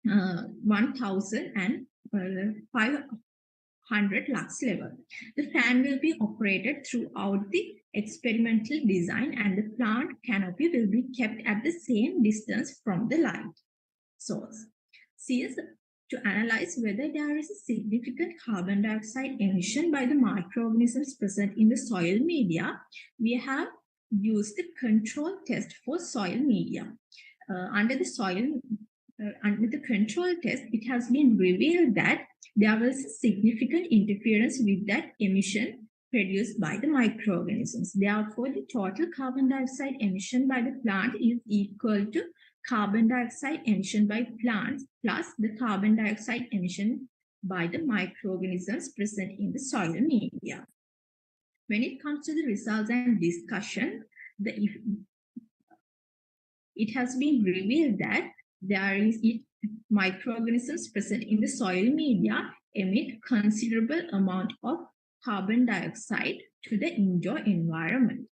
1,500 lux level. The fan will be operated throughout the experimental design, and the plant canopy will be kept at the same distance from the light source. Since to analyze whether there is a significant carbon dioxide emission by the microorganisms present in the soil media, we have used the control test for soil media. Under the control test, it has been revealed that there was a significant interference with that emission produced by the microorganisms. Therefore, the total carbon dioxide emission by the plant is equal to carbon dioxide emission by plants plus the carbon dioxide emission by the microorganisms present in the soil media. When it comes to the results and discussion, it has been revealed that there is microorganisms present in the soil media emit considerable amount of carbon dioxide to the indoor environment.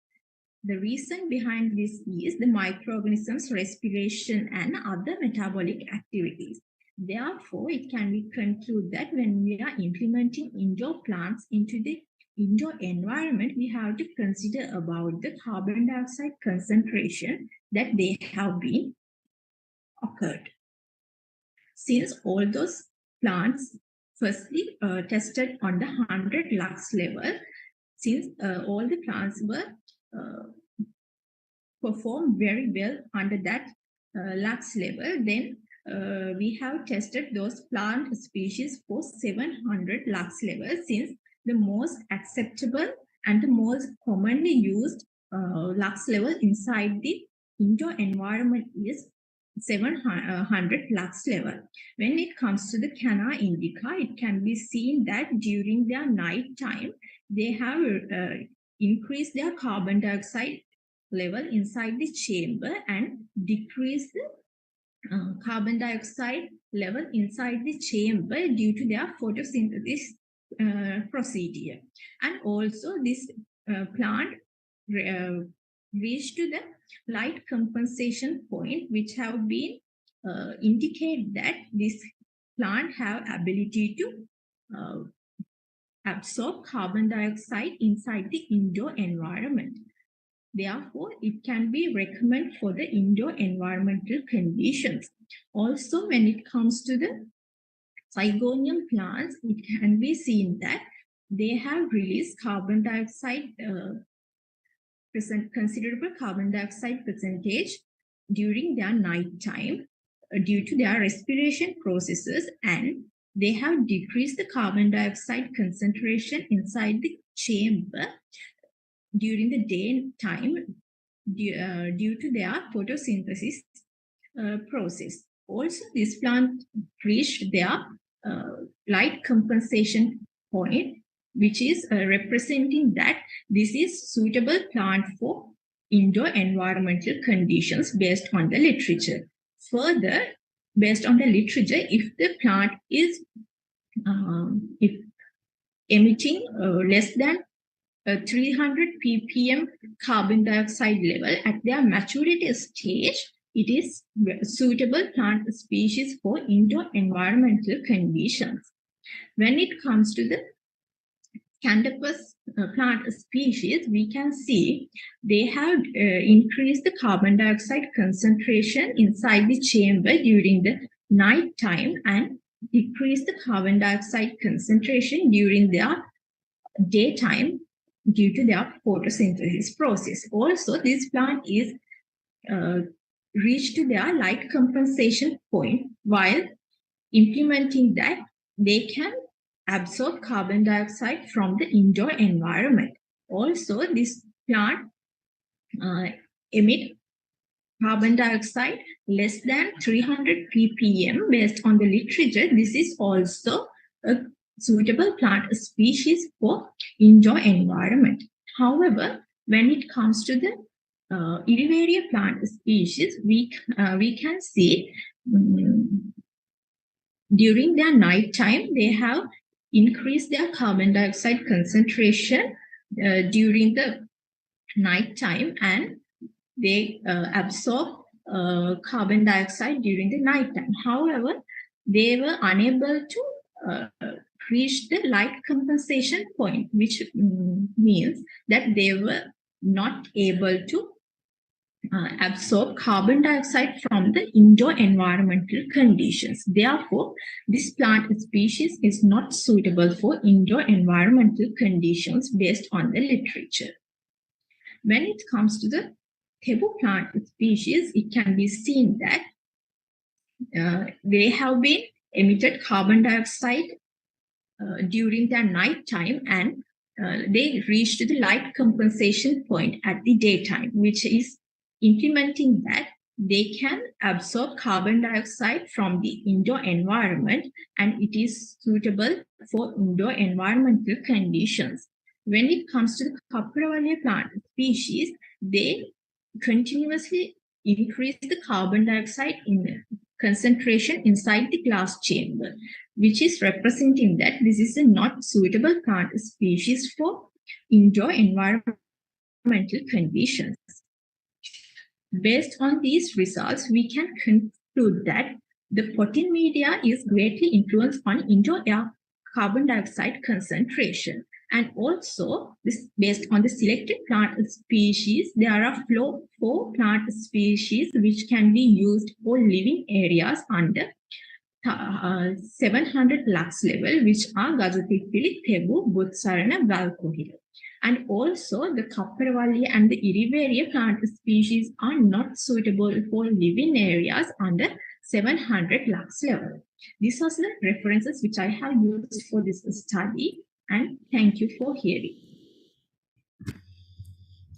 The reason behind this is the microorganisms' respiration and other metabolic activities. Therefore, it can be concluded that when we are implementing indoor plants into the indoor environment, we have to consider about the carbon dioxide concentration that they have been occurred. Since all those plants firstly tested on the 100 lux level, since all the plants were performed very well under that lux level, then we have tested those plant species for 700 lux level, since the most acceptable and the most commonly used lux level inside the indoor environment is 700 lux level. When it comes to the Cana indica, it can be seen that during their night time, they have increased their carbon dioxide level inside the chamber and decreased the carbon dioxide level inside the chamber due to their photosynthesis procedure. And also this plant reached to the light compensation point, which have been indicate that this plant have ability to absorb carbon dioxide inside the indoor environment. Therefore, it can be recommended for the indoor environmental conditions. Also, when it comes to the Zygonium plants, it can be seen that they have released carbon dioxide, considerable carbon dioxide percentage during their night time due to their respiration processes, and they have decreased the carbon dioxide concentration inside the chamber during the daytime due to their photosynthesis process. Also, this plant reached their light compensation point, which is representing that this is suitable plant for indoor environmental conditions based on the literature. Further, based on the literature, if the plant is emitting less than 300 ppm carbon dioxide level at their maturity stage, it is suitable plant species for indoor environmental conditions. When it comes to the Canopus plant species, we can see they have increased the carbon dioxide concentration inside the chamber during the night time and decreased the carbon dioxide concentration during their daytime due to their photosynthesis process. Also, this plant is reached to their light compensation point. While implementing that, they can absorb carbon dioxide from the indoor environment. Also, this plant emit carbon dioxide less than 300 ppm based on the literature. This is also a suitable plant species for indoor environment. However, when it comes to the Irivaria plant species, we can see during their night time, they have increased their carbon dioxide concentration during the night time, and they absorb carbon dioxide during the night time. However, they were unable to reach the light compensation point, which means that they were not able to absorb carbon dioxide from the indoor environmental conditions. Therefore, this plant species is not suitable for indoor environmental conditions based on the literature. When it comes to the Tebu plant species, it can be seen that they have been emitted carbon dioxide during their night time, and they reached the light compensation point at the daytime, which is implementing that they can absorb carbon dioxide from the indoor environment, and it is suitable for indoor environmental conditions. When it comes to the Capravalia plant species, they continuously increase the carbon dioxide in concentration inside the glass chamber, which is representing that this is a not suitable plant species for indoor environmental conditions. Based on these results, we can conclude that The potting media is greatly influenced on indoor air carbon dioxide concentration. And also, this based on the selected plant species, there are four plant species which can be used for living areas under 700 lux level, which are Gazapipili, Tebu, Butsarana, Valkuhila. And also the Kaparavalli and the Irivaria plant species are not suitable for living areas under 700 lux level. These are the references which I have used for this study, and thank you for hearing.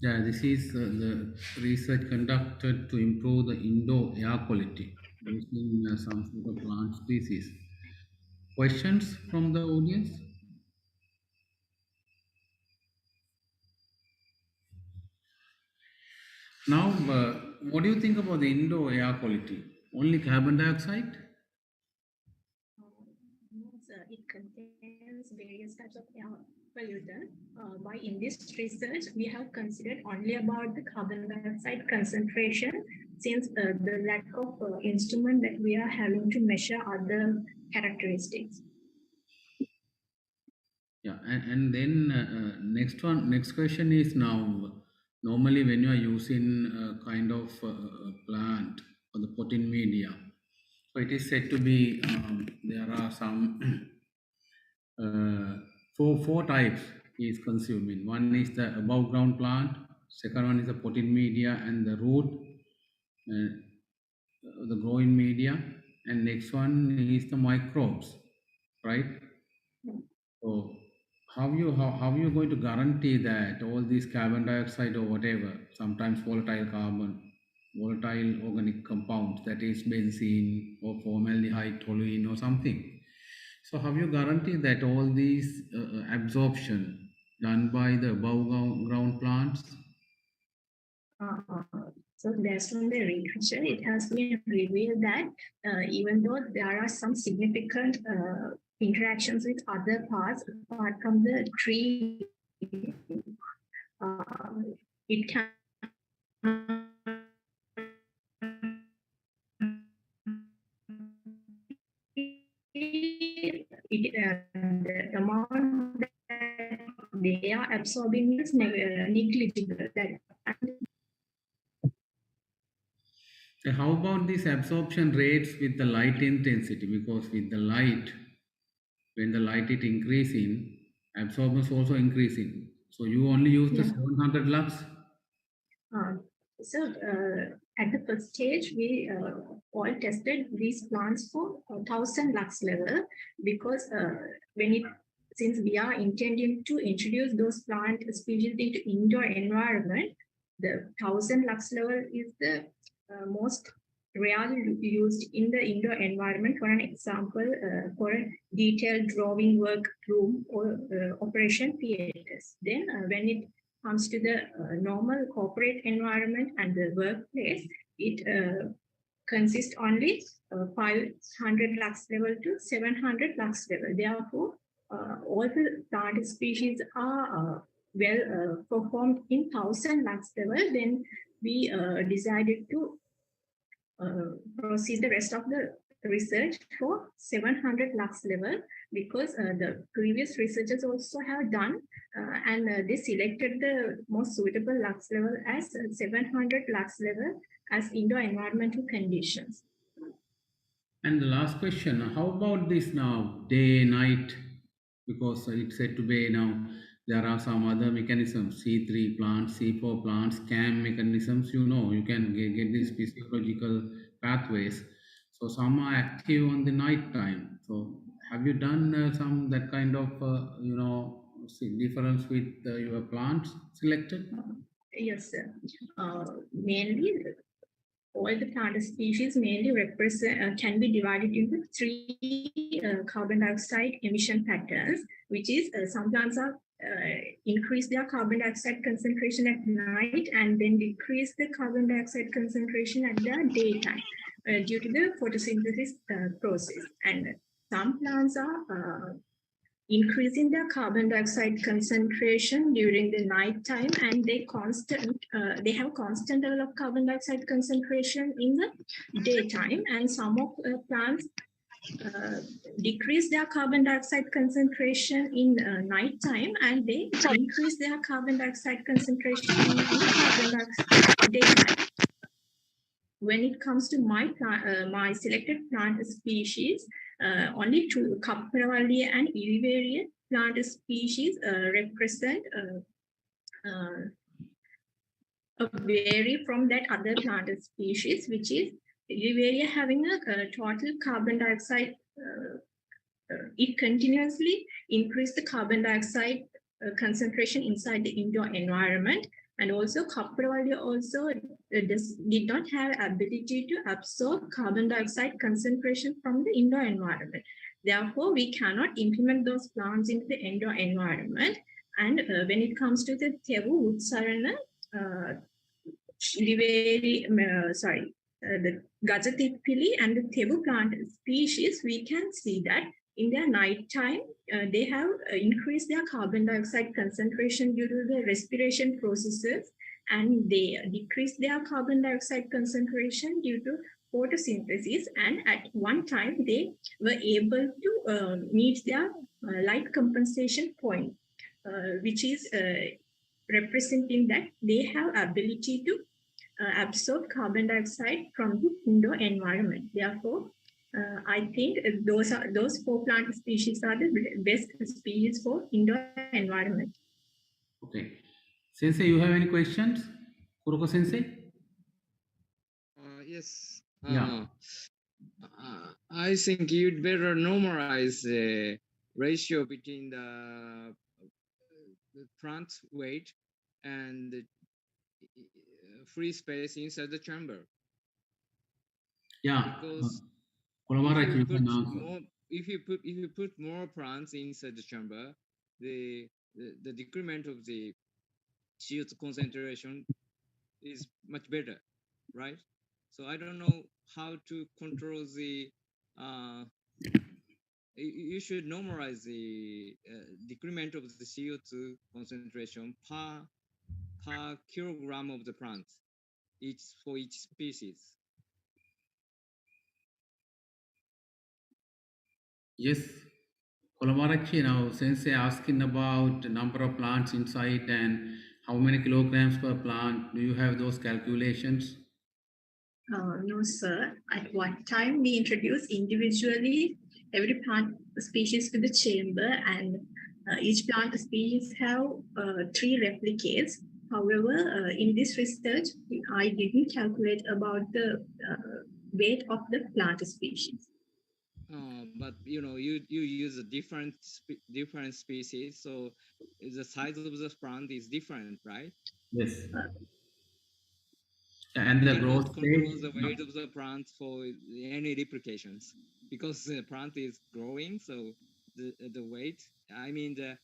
Yeah, this is the research conducted to improve the indoor air quality using some sort of plant species. Questions from the audience? Now, what do you think about the indoor air quality? Only carbon dioxide? It contains various types of air pollutant. But in this research, we have considered only about the carbon dioxide concentration, since the lack of instrument that we are having to measure other characteristics. Yeah, and then next question is now, normally when you are using a kind of plant or the potting media, so it is said to be, there are some four types is consuming. One is the above ground plant, second one is the potting media and the root, the growing media, and next one is the microbes, right? So how you going to guarantee that all these carbon dioxide or whatever, sometimes volatile carbon, volatile organic compounds, that is benzene or formaldehyde, toluene or something. So how you guarantee that all these absorption done by the above ground plants? So based on the literature, it has been revealed that even though there are some significant interactions with other parts apart from the tree, it can the amount that they are absorbing is negligible. How about these absorption rates with the light intensity? Because with the light, when the light is increasing, absorption is also increasing. So you only use the 700 lux? At the first stage, we all tested these plants for 1000 lux level, because since we are intending to introduce those plant species into indoor environment, the 1000 lux level is the most rarely used in the indoor environment. For an example, for a detailed drawing work room or operation theaters. Then when it comes to the normal corporate environment and the workplace, it consists only 500 lux level to 700 lux level. Therefore, all the plant species are well performed in 1000 lux level. Then we decided to proceed the rest of the research for 700 lux level, because the previous researchers also have done and they selected the most suitable lux level as 700 lux level as indoor environmental conditions. And the last question, how about this now, day, night? Because it's said to be now, there are some other mechanisms, C3 plants, C4 plants, CAM mechanisms, you can get these physiological pathways. So some are active on the night time. So have you done some that kind of, difference with your plants selected? Yes, sir. Mainly, all the plant species mainly can be divided into three carbon dioxide emission patterns, which is some plants are increase their carbon dioxide concentration at night and then decrease the carbon dioxide concentration at the daytime due to the photosynthesis process. And some plants are increasing their carbon dioxide concentration during the night time, and they have constant level of carbon dioxide concentration in the daytime, and some of plants decrease their carbon dioxide concentration in nighttime, and they increase their carbon dioxide concentration in daytime. When it comes to my selected plant species, only two, Capravallia and Uvaria plant species represent vary from that other plant species, which is Uvaria having a total carbon dioxide. It continuously increased the carbon dioxide concentration inside the indoor environment, and also Capravallia also did not have ability to absorb carbon dioxide concentration from the indoor environment. Therefore, we cannot implement those plants into the indoor environment. And when it comes to the Tebu Utsarana, the Gajatipili and the Tebu plant species, we can see that in their nighttime, they have increased their carbon dioxide concentration due to the respiration processes, and they decreased their carbon dioxide concentration due to photosynthesis. And at one time, they were able to meet their light compensation point, which is representing that they have ability to absorb carbon dioxide from the indoor environment. Therefore, I think those four plant species are the best species for indoor environment. Okay. Sensei, you have any questions? Kuroko Sensei? Yes. Yeah. I think you'd better normalize the ratio between the plant weight and the free space inside the chamber. Yeah. Because if you put more plants inside the chamber, the decrement of the CO2 concentration is much better, right? So I don't know how to control the. You should normalize the decrement of the CO2 concentration per kilogram of the plant, for each species. Yes. Kolamarachi, now Sensei asking about the number of plants inside and how many kilograms per plant. Do you have those calculations? No, sir. At one time, we introduced individually every plant species to the chamber, and each plant species have 3 replicates. However, in this research, I didn't calculate about the weight of the plant species. But you use a different species, so the size of the plant is different, right? Yes. And the growth control the weight of the plant for any replications, because the plant is growing, so the weight, I mean the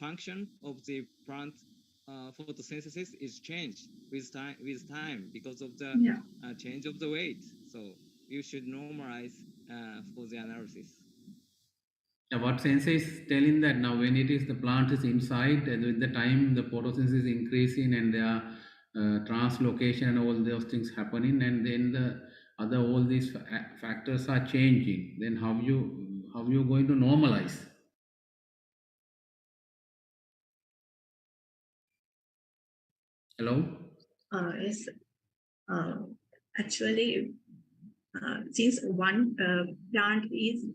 function of the plant photosynthesis is changed with time because of the change of the weight. So you should normalize for the analysis. Yeah, what Sensei is telling that now when it is the plant is inside, and with the time the photosynthesis is increasing and there are translocation and all those things happening, and then the all these factors are changing. Then how you going to normalize? Hello? Yes. Actually, since one plant is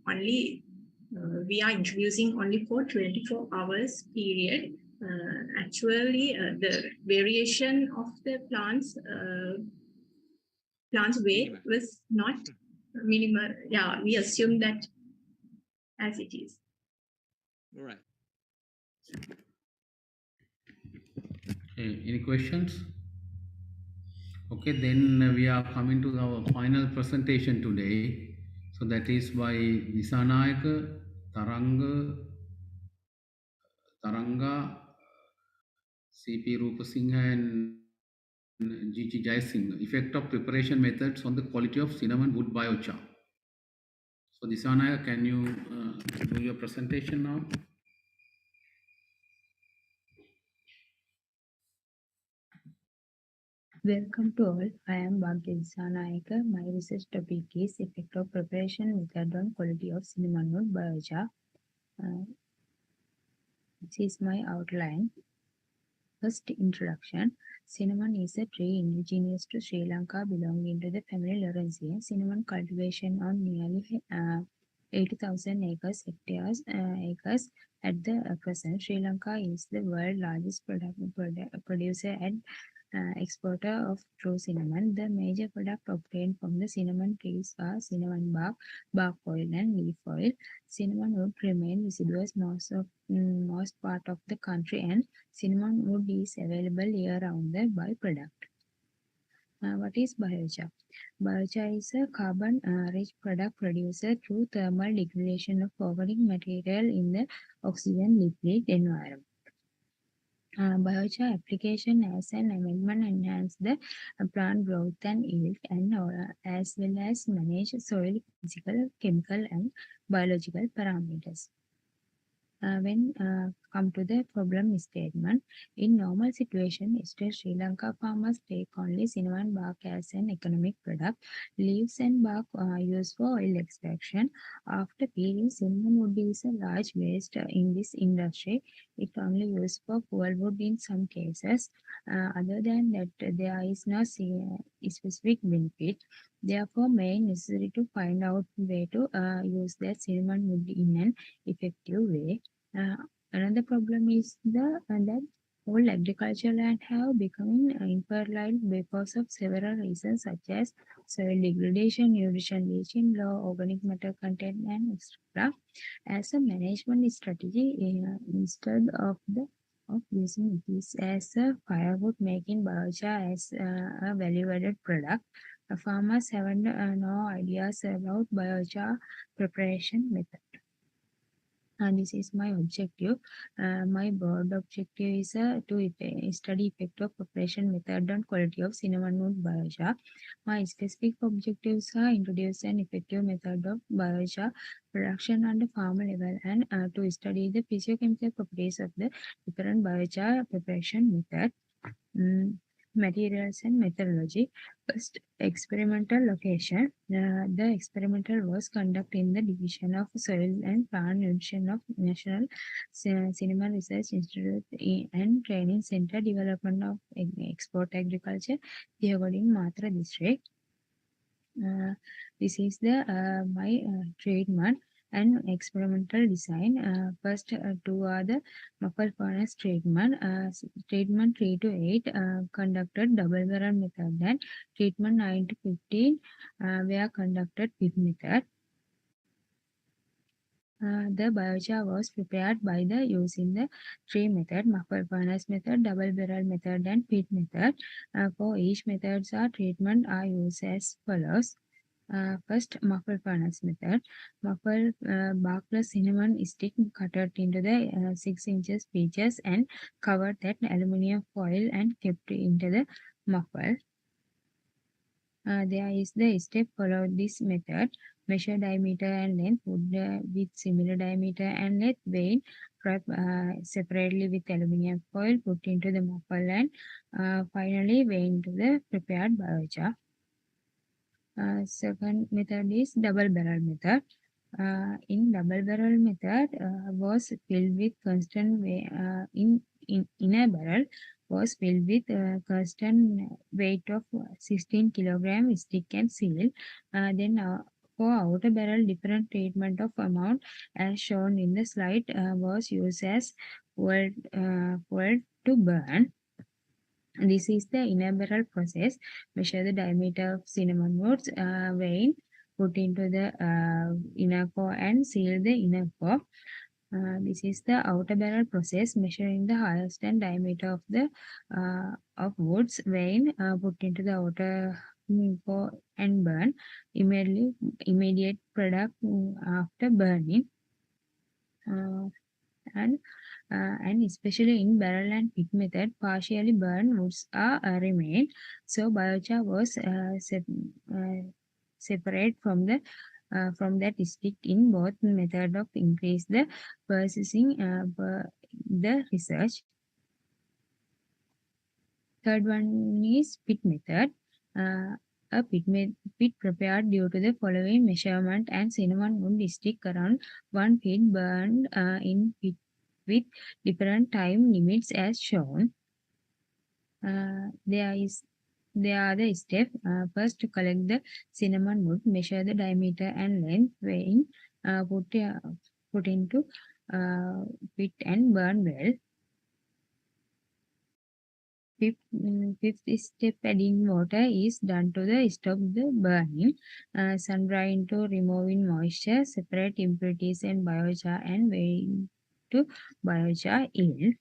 only we are introducing only for 24 hours period. Actually, the variation of the plant's weight was not minimal. Yeah, we assume that as it is. All right. Okay, any questions? Okay, then we are coming to our final presentation today. So that is by Disanayaka, Taranga, CP Rupasinghe and GG Jaisingh. Effect of preparation methods on the quality of cinnamon wood biochar. So Disanaya, can you do your presentation now? Welcome to all. I am Bhagya Disanayaka. My research topic is effect of preparation method on quality of cinnamon wood biochar. This is my outline. First, introduction. Cinnamon is a tree indigenous to Sri Lanka belonging to the family Lawrenceae. Cinnamon cultivation on nearly 80,000 acres at the present. Sri Lanka is the world's largest producer and exporter of true cinnamon. The major products obtained from the cinnamon trees are cinnamon bark, bark oil, and leaf oil. Cinnamon wood remain deciduous most part of the country, and cinnamon wood is available year-round. The byproduct. What is biochar? Biochar is a carbon-rich product produced through thermal degradation of organic material in the oxygen-depleted environment. Biochar application as an amendment enhance the plant growth and yield, and as well as manage soil physical, chemical, and biological parameters. When come to the problem statement, in normal situation, Sri Lanka farmers take only cinnamon bark as an economic product. Leaves and bark are used for oil extraction. After peeling, cinnamon wood is a large waste in this industry. It only used for fuel wood in some cases. Other than that, there is no specific benefit. Therefore, may necessary to find out way to use that cinnamon wood in an effective way. Another problem is that all agricultural land have become infertile because of several reasons such as soil degradation, nutrition leaching, low organic matter content, and etc. As a management strategy, instead of using this as a firewood, making biochar as a value-added product, farmers have no ideas about biochar preparation method. And this is my objective. My broad objective is to study effect of preparation method on quality of cinnamon wood biochar. My specific objectives are introduce an effective method of biochar production on the farm level, and to study the physiochemical properties of the different biochar preparation method. Materials and methodology. First, experimental location. The experimental was conducted in the Division of Soil and Plant Nutrition of National Cinnamon Research Institute and Training Center, Development of Export Agriculture, Thiagodin Matra District. This is the my treatment and experimental design. First two are the muffle furnace treatment. Treatment 3 to 8 conducted double barrel method, and treatment 9 to 15 were conducted with method. The biochar was prepared by the using the three method: muffle furnace method, double barrel method, and pit method. For each methods, treatment are used as follows. First, muffle furnace method. Muffle barkless cinnamon stick cut into the 6 inches pieces and covered that aluminium foil and kept into the muffle. There is the step followed this method. Measure diameter and length, wood with similar diameter and length, vein, wrap separately with aluminium foil, put into the muffle, and finally vein to the prepared biochar. Second method is double barrel method. In double barrel method was filled with constant in a barrel was filled with constant weight of 16 kilogram stick and seal. Then for outer barrel, different treatment of amount as shown in the slide was used as fuel to burn. This is the inner barrel process. Measure the diameter of cinnamon woods, vein, put into the inner core and seal the inner core. This is the outer barrel process. Measuring the highest and diameter of the of woods, vein, put into the outer core and burn. Immediate product after burning. And especially in barrel and pit method, partially burned woods are remain. So biochar was separate from the from that district in both method of increase the processing the research. Third one is pit method. A pit prepared due to the following measurement and cinnamon wood stick around 1 pit burned in pit with different time limits as shown. There are the steps. First, to collect the cinnamon wood, measure the diameter and length, weighing, put into pit and burn well. Fifth step, adding water is done to the stop the burning. Sun dry into removing moisture, separate impurities and biochar and weighing to biochar yield.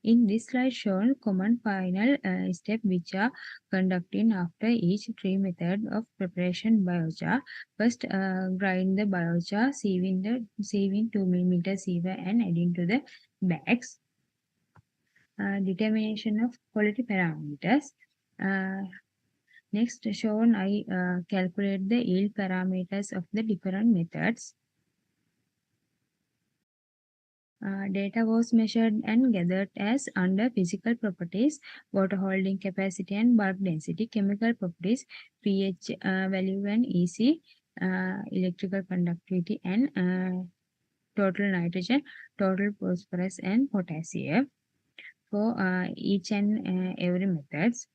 In this slide shown common final step which are conducted after each three method of preparation biochar. First, grind the biochar, sieving 2 mm siever and adding to the bags. Determination of quality parameters. Next shown, I calculate the yield parameters of the different methods. Data was measured and gathered as under physical properties, water holding capacity and bulk density, chemical properties, pH value and EC, electrical conductivity and total nitrogen, total phosphorus and potassium for each and every methods.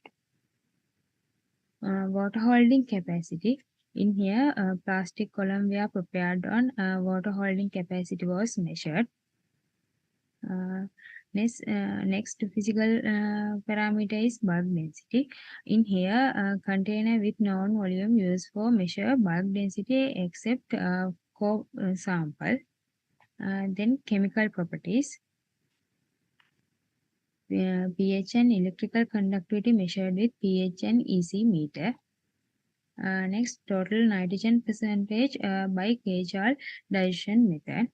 Water holding capacity. In here, plastic column were prepared on water holding capacity was measured. Next physical parameter is bulk density. In here, container with known volume used for measure bulk density except sample. Then chemical properties. pH and electrical conductivity measured with pH and EC meter. Next, total nitrogen percentage by kcal dilution method.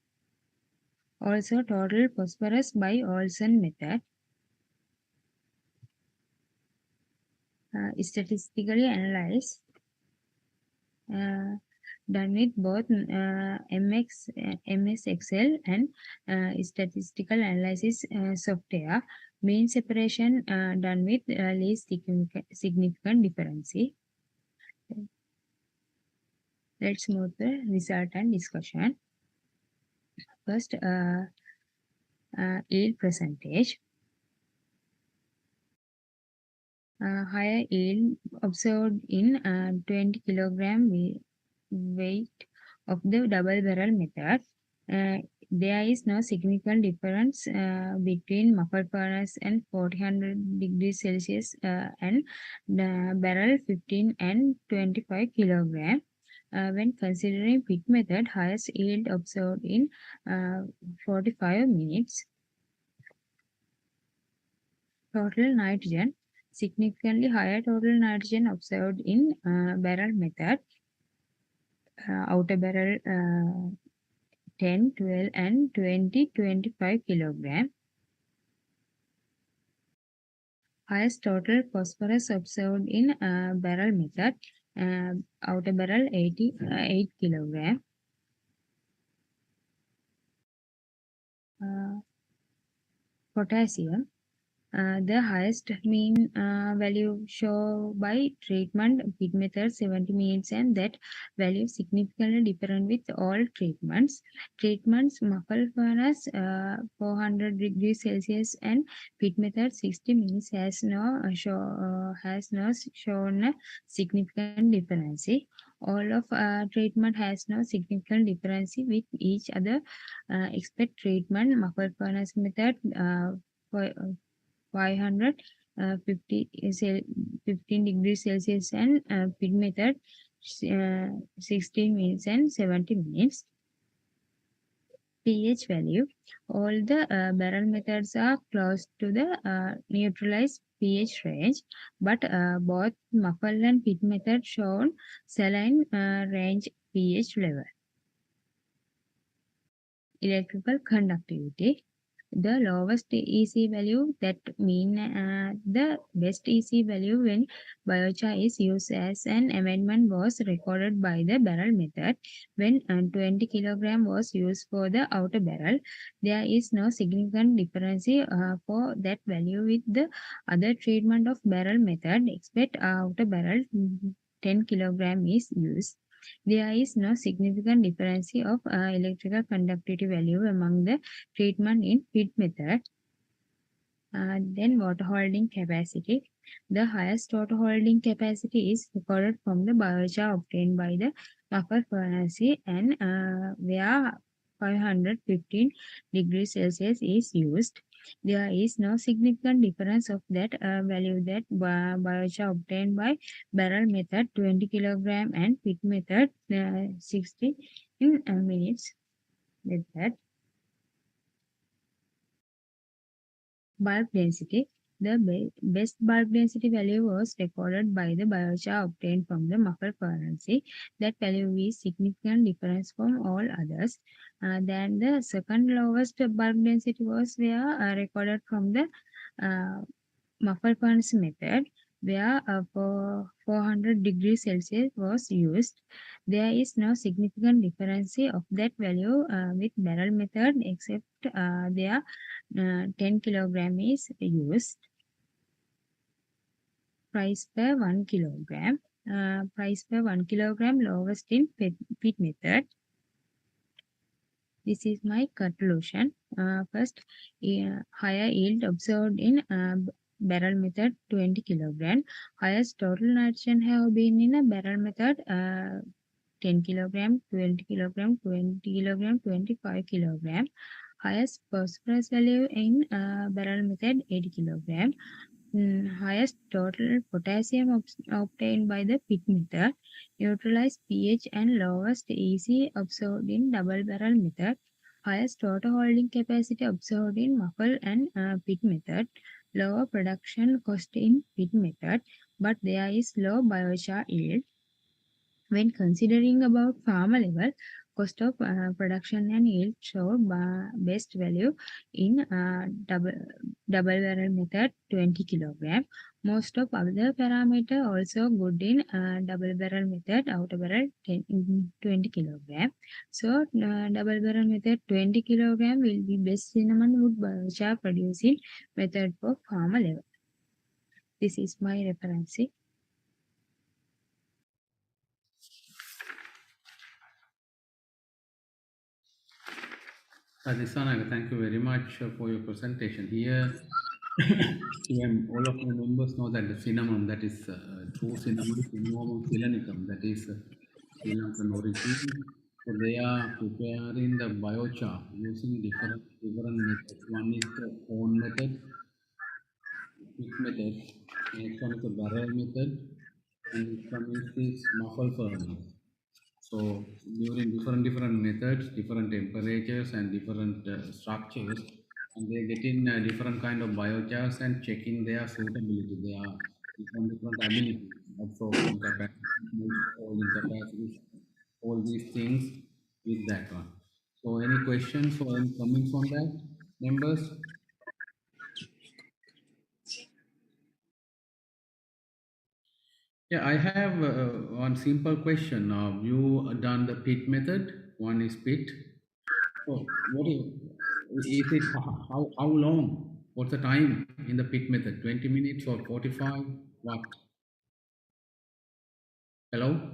Also, total phosphorus by Olsen method. Statistically analyze. Done with both MS Excel and statistical analysis software. Mean separation done with least significant difference. Let's move the result and discussion. First, yield percentage. Higher yield observed in 20 kilogram weight of the double barrel method. There is no significant difference between muffled furnace and 400 degrees Celsius and barrel 15 and 25 kilogram. When considering pit method, highest yield observed in 45 minutes. Total nitrogen. Significantly higher total nitrogen observed in barrel method. Outer barrel 10, 12 and 20, 25 kilogram. Highest total phosphorus observed in barrel method. Outer barrel 8 kilogram. Potassium. The highest mean value shown by treatment pit method 70 minutes and that value significantly different with all treatments. Treatments muffled furnace 400 degrees Celsius and pit method 60 minutes has no shown a significant difference. All of treatment has no significant difference with each other. Expect treatment muffled furnace method for 15 degrees Celsius and pit method 16 minutes and 70 minutes. pH value. All the barrel methods are close to the neutralized pH range, but both muffled and pit method shown saline range pH level. Electrical conductivity. the lowest EC value, that mean the best EC value when biochar is used as an amendment, was recorded by the barrel method when 20 kilogram was used for the outer barrel. There is no significant difference for that value with the other treatment of barrel method, except outer barrel 10 kilogram is used. There is no significant difference of electrical conductivity value among the treatment in pit method. Then water holding capacity. The highest water holding capacity is recorded from the biochar obtained by the muffle furnace, and where 515 degrees Celsius is used. There is no significant difference of that value that biochar obtained by barrel method 20 kilogram and pit method 60 in minutes. With that, bulk density. The best bulk density value was recorded by the biochar obtained from the muffle furnace. That value is significant difference from all others. Then the second lowest bulk density was recorded from the muffle furnace method, where for 400 degrees Celsius was used. There is no significant difference of that value with barrel method, except there 10 kilogram is used. Price per 1 kilogram. Price per 1 kilogram lowest in pit method. This is my conclusion. First, higher yield observed in barrel method 20 kilogram. Highest total nitrogen have been in a barrel method 10 kilogram, 20 kilogram, 20 kilogram, 25 kilogram. Highest phosphorus value in barrel method 80 kilogram. Highest total potassium obtained by the pit method. Neutralized pH and lowest EC observed in double barrel method. Highest total holding capacity observed in muffle and pit method. Lower production cost in pit method, but there is low biochar yield. When considering about farmer level, cost of production and yield show best value in double barrel method 20 kilogram. Most of other parameter also good in double barrel method, outer barrel 20 kilogram. So double barrel method 20 kilogram will be best cinnamon wood biochar producing method for farmer level. This is my reference. Disana, thank you very much for your presentation. Here, all of my members know that the cinnamon, that is true cinnamon, Cinnamomum selanicum, that is Sri Lankan origin. So they are preparing the biochar using different methods. One is the cone method, pit method, next one is the barrel method, and next one is this muffle furnace. So during different methods, different temperatures and different structures, and they get in different kind of biochars and checking their suitability, their different abilities, absorption capacity, holding capacity, all these things with that one. So any questions or any comments on that, members? Yeah, I have one simple question. You done the pit method. One is pit. So what is it? How long? What's the time in the pit method? 20 minutes or 45? What? Hello?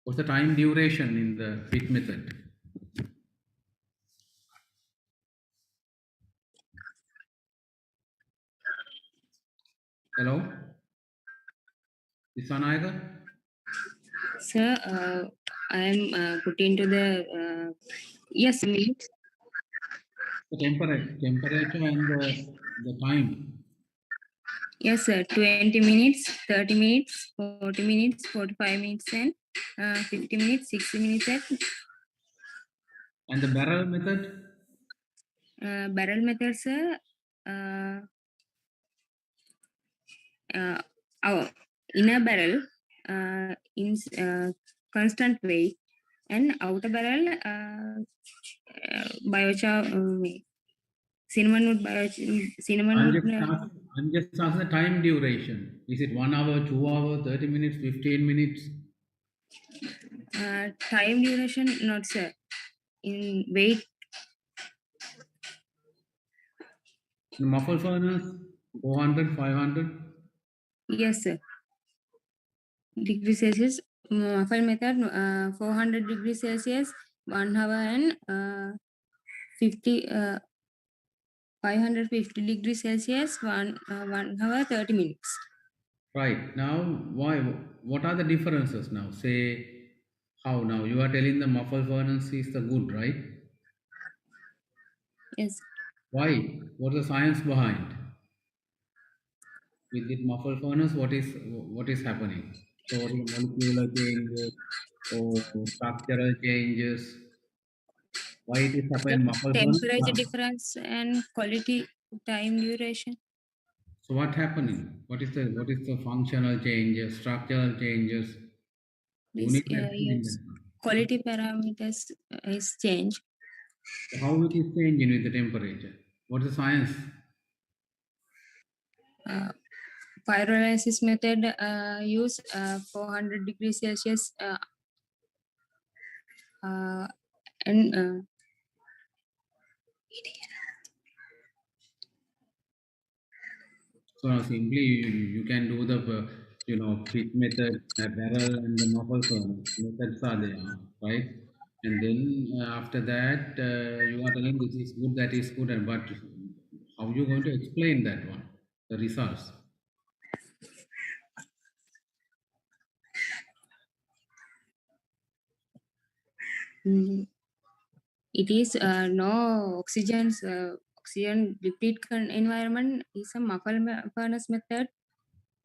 What's the time duration in the pit method? Hello? Isanayaka? Sir, I am put into the yes, minutes. The temperature and the time. Yes, sir. 20 minutes, 30 minutes, 40 minutes, 45 minutes, and 50 minutes, 60 minutes. And the barrel method? Barrel method, sir. In a barrel, in constant weight, and outer barrel biochar cinnamon wood, cinnamon I'm wood, just asking the time duration. Is it 1 hour, 2 hours, 30 minutes, 15 minutes? time duration, not sir. In weight, In muffle furnace, 400, 500? yes sir. Degrees Celsius, muffle method, 400 degrees Celsius, 1 hour and 550 degrees Celsius, 1 hour 30 minutes. Right. Now, what are the differences now? Say, how now? You are telling the muffle furnace is the good, right? Yes. Why? What is the science behind? With the muffle furnace, what is happening? So what is the molecular changes or structural changes? Why it is happening in muffle furnace? Temperature difference and quality time duration. So what happening? What is the functional changes, structural changes? You This need to explain yes, that. quality parameters is changed. So how it is changing with the temperature? What is the science? Pyrolysis method use 400 degrees Celsius and So now simply you can do the pit method, barrel, and the muffle furnace methods are there, right? And then after that you are telling this is good, that is good, and but how you going to explain that one, the results? it is no oxygen deplete environment is a muffle furnace method.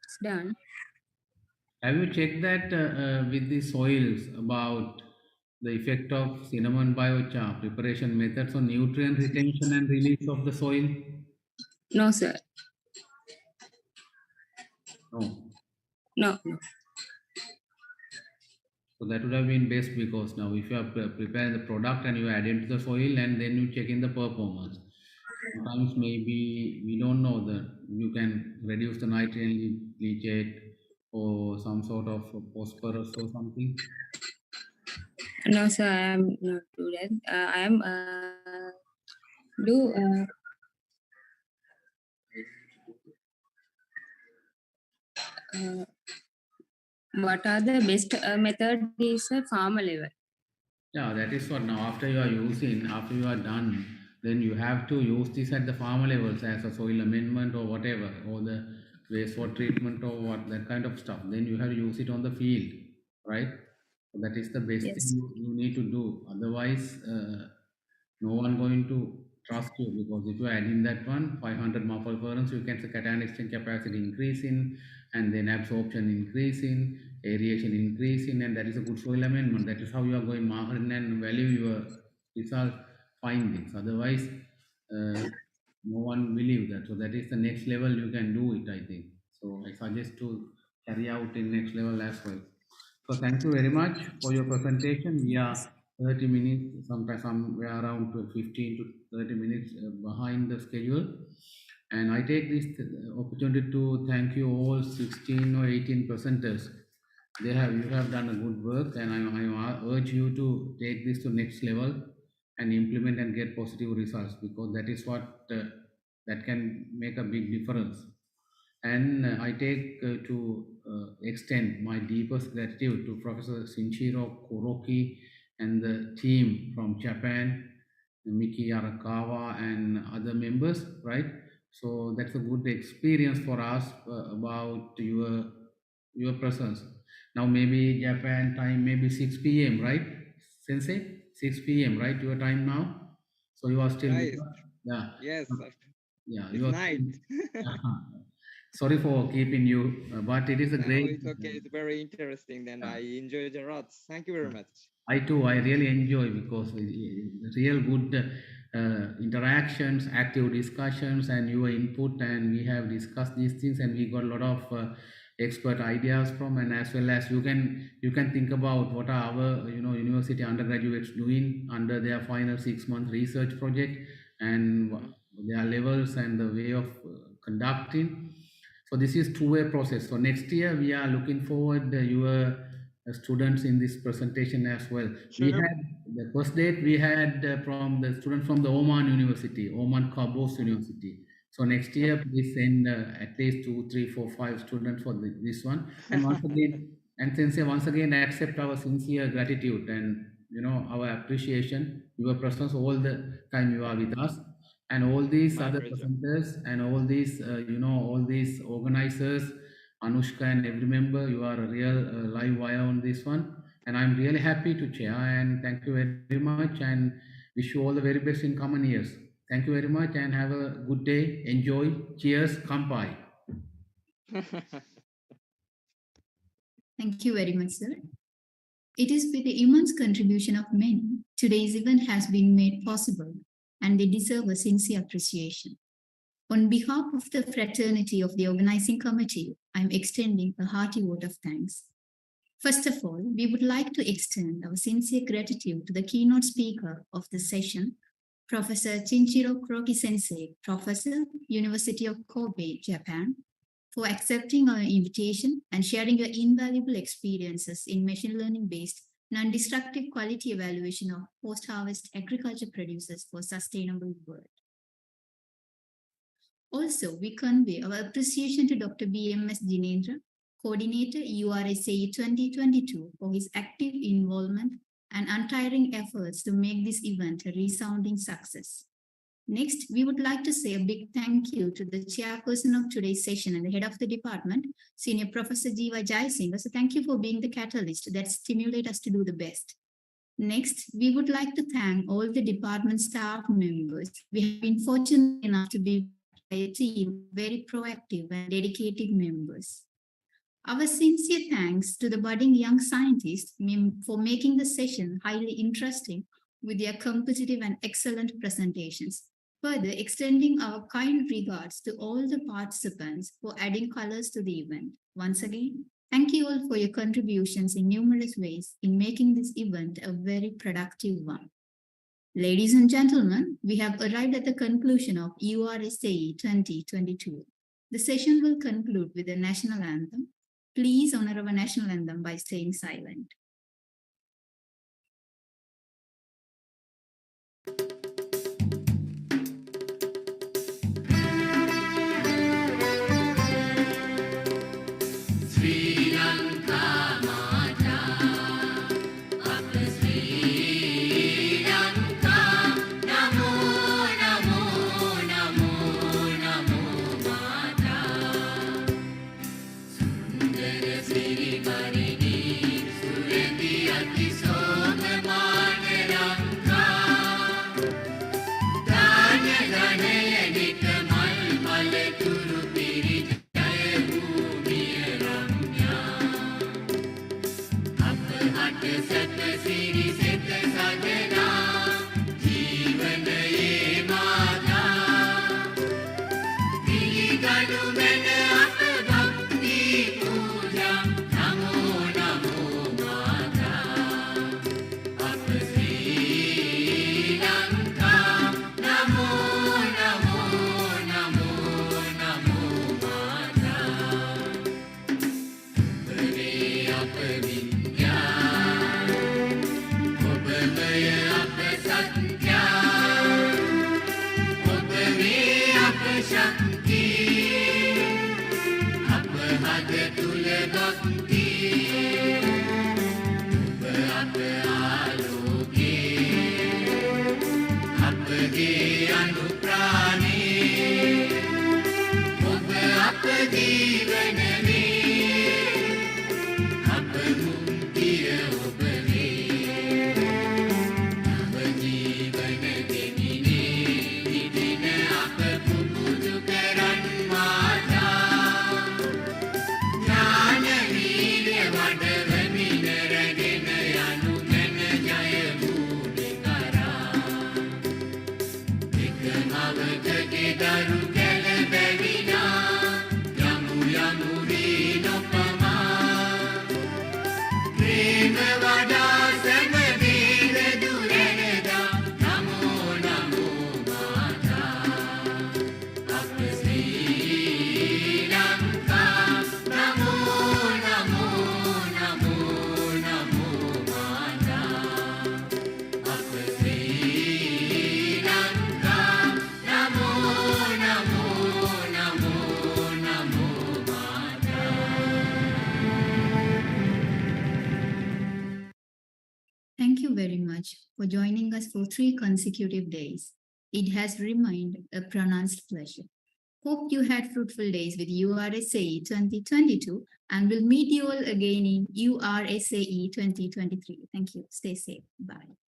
It's done. Have you checked that with the soils about the effect of cinnamon biochar preparation methods on nutrient retention and release of the soil? No, sir. No. No. So that would have been best, because now if you are preparing the product and you add it to the soil and then you check in the performance, sometimes maybe we don't know that you can reduce the nitrogen leachate or some sort of phosphorus or something. No, sir, I am not do that. I am do what are the best method is a farmer level. Yeah, that is what now after you are done, then you have to use this at the farmer levels as a soil amendment or whatever, or the wastewater treatment or what, that kind of stuff. Then you have to use it on the field, right? So that is the best thing you need to do. Otherwise, no one going to trust you, because if you add in that one 500 muffle furnace, you can see cation exchange capacity increasing, and then absorption increasing, aeration increasing, and that is a good soil amendment. That is how you are going market and value your result findings. Otherwise, no one believe that. So that is the next level you can do it, I think. So I suggest to carry out in next level as well. So thank you very much for your presentation. We are 30 minutes, sometimes somewhere around 15 to 30 minutes behind the schedule. And I take this opportunity to thank you all 16 or 18 presenters. You have done a good work, and I urge you to take this to next level and implement and get positive results, because that is what that can make a big difference. And I take to extend my deepest gratitude to Professor Shinjiro Kuroki and the team from Japan, Miki Arakawa and other members, right? So that's a good experience for us about your presence. Now maybe Japan time, maybe 6 p.m., right? Sensei? 6 p.m., right? Your time now? So you are still with Right. us? Yeah. Yes. Yeah, It's you are night. sorry for keeping you, but it is a No, great. it's okay. It's very interesting. Then I enjoyed a lot. Thank you very much. I too, I really enjoy, because real good interactions, active discussions, and your input, and we have discussed these things, and we got a lot of expert ideas from, and as well as you can think about what are our university undergraduates doing under their final 6-month research project, and their levels and the way of conducting. So this is two-way process. So next year we are looking forward your students in this presentation as well. We Sure. had the first date we had from the students from the Oman University, Oman Kabos University. So next year please send at least 2, 3, 4, 5 students for this one. And once again, and Sensei, once again accept our sincere gratitude and our appreciation, your presence all the time you are with us. And all these other presenters and all these, all these organizers, Anushka and every member, you are a real live wire on this one. And I'm really happy to chair and thank you very much and wish you all the very best in coming years. Thank you very much and have a good day. Enjoy. Cheers. Kampai. Thank you very much, sir. It is with the immense contribution of many, today's event has been made possible, and they deserve a sincere appreciation. On behalf of the fraternity of the organizing committee, I'm extending a hearty vote of thanks. First of all, we would like to extend our sincere gratitude to the keynote speaker of the session, Professor Chinchiro Kuroki Sensei, Professor, University of Kobe, Japan, for accepting our invitation and sharing your invaluable experiences in machine learning-based non-destructive quality evaluation of post-harvest agriculture produces for sustainable world. Also, we convey our appreciation to Dr. BMS Jinendra, Coordinator URSAE 2022, for his active involvement and untiring efforts to make this event a resounding success. Next, we would like to say a big thank you to the chairperson of today's session and the head of the department, Senior Professor Jiva Jayasinghe. So thank you for being the catalyst that stimulates us to do the best. Next, we would like to thank all the department staff members. We have been fortunate enough to be a team of very proactive and dedicated members. Our sincere thanks to the budding young scientists for making the session highly interesting with their competitive and excellent presentations. Further, extending our kind regards to all the participants for adding colors to the event. Once again, thank you all for your contributions in numerous ways in making this event a very productive one. Ladies and gentlemen, we have arrived at the conclusion of URSAE 2022. The session will conclude with the national anthem. Please honor our national anthem by staying silent. Daru kele bevina, yamu yamu vi you very much for joining us for 3 consecutive days. It has remained a pronounced pleasure. Hope you had fruitful days with URSAE 2022 and we'll meet you all again in URSAE 2023. Thank you. Stay safe. Bye.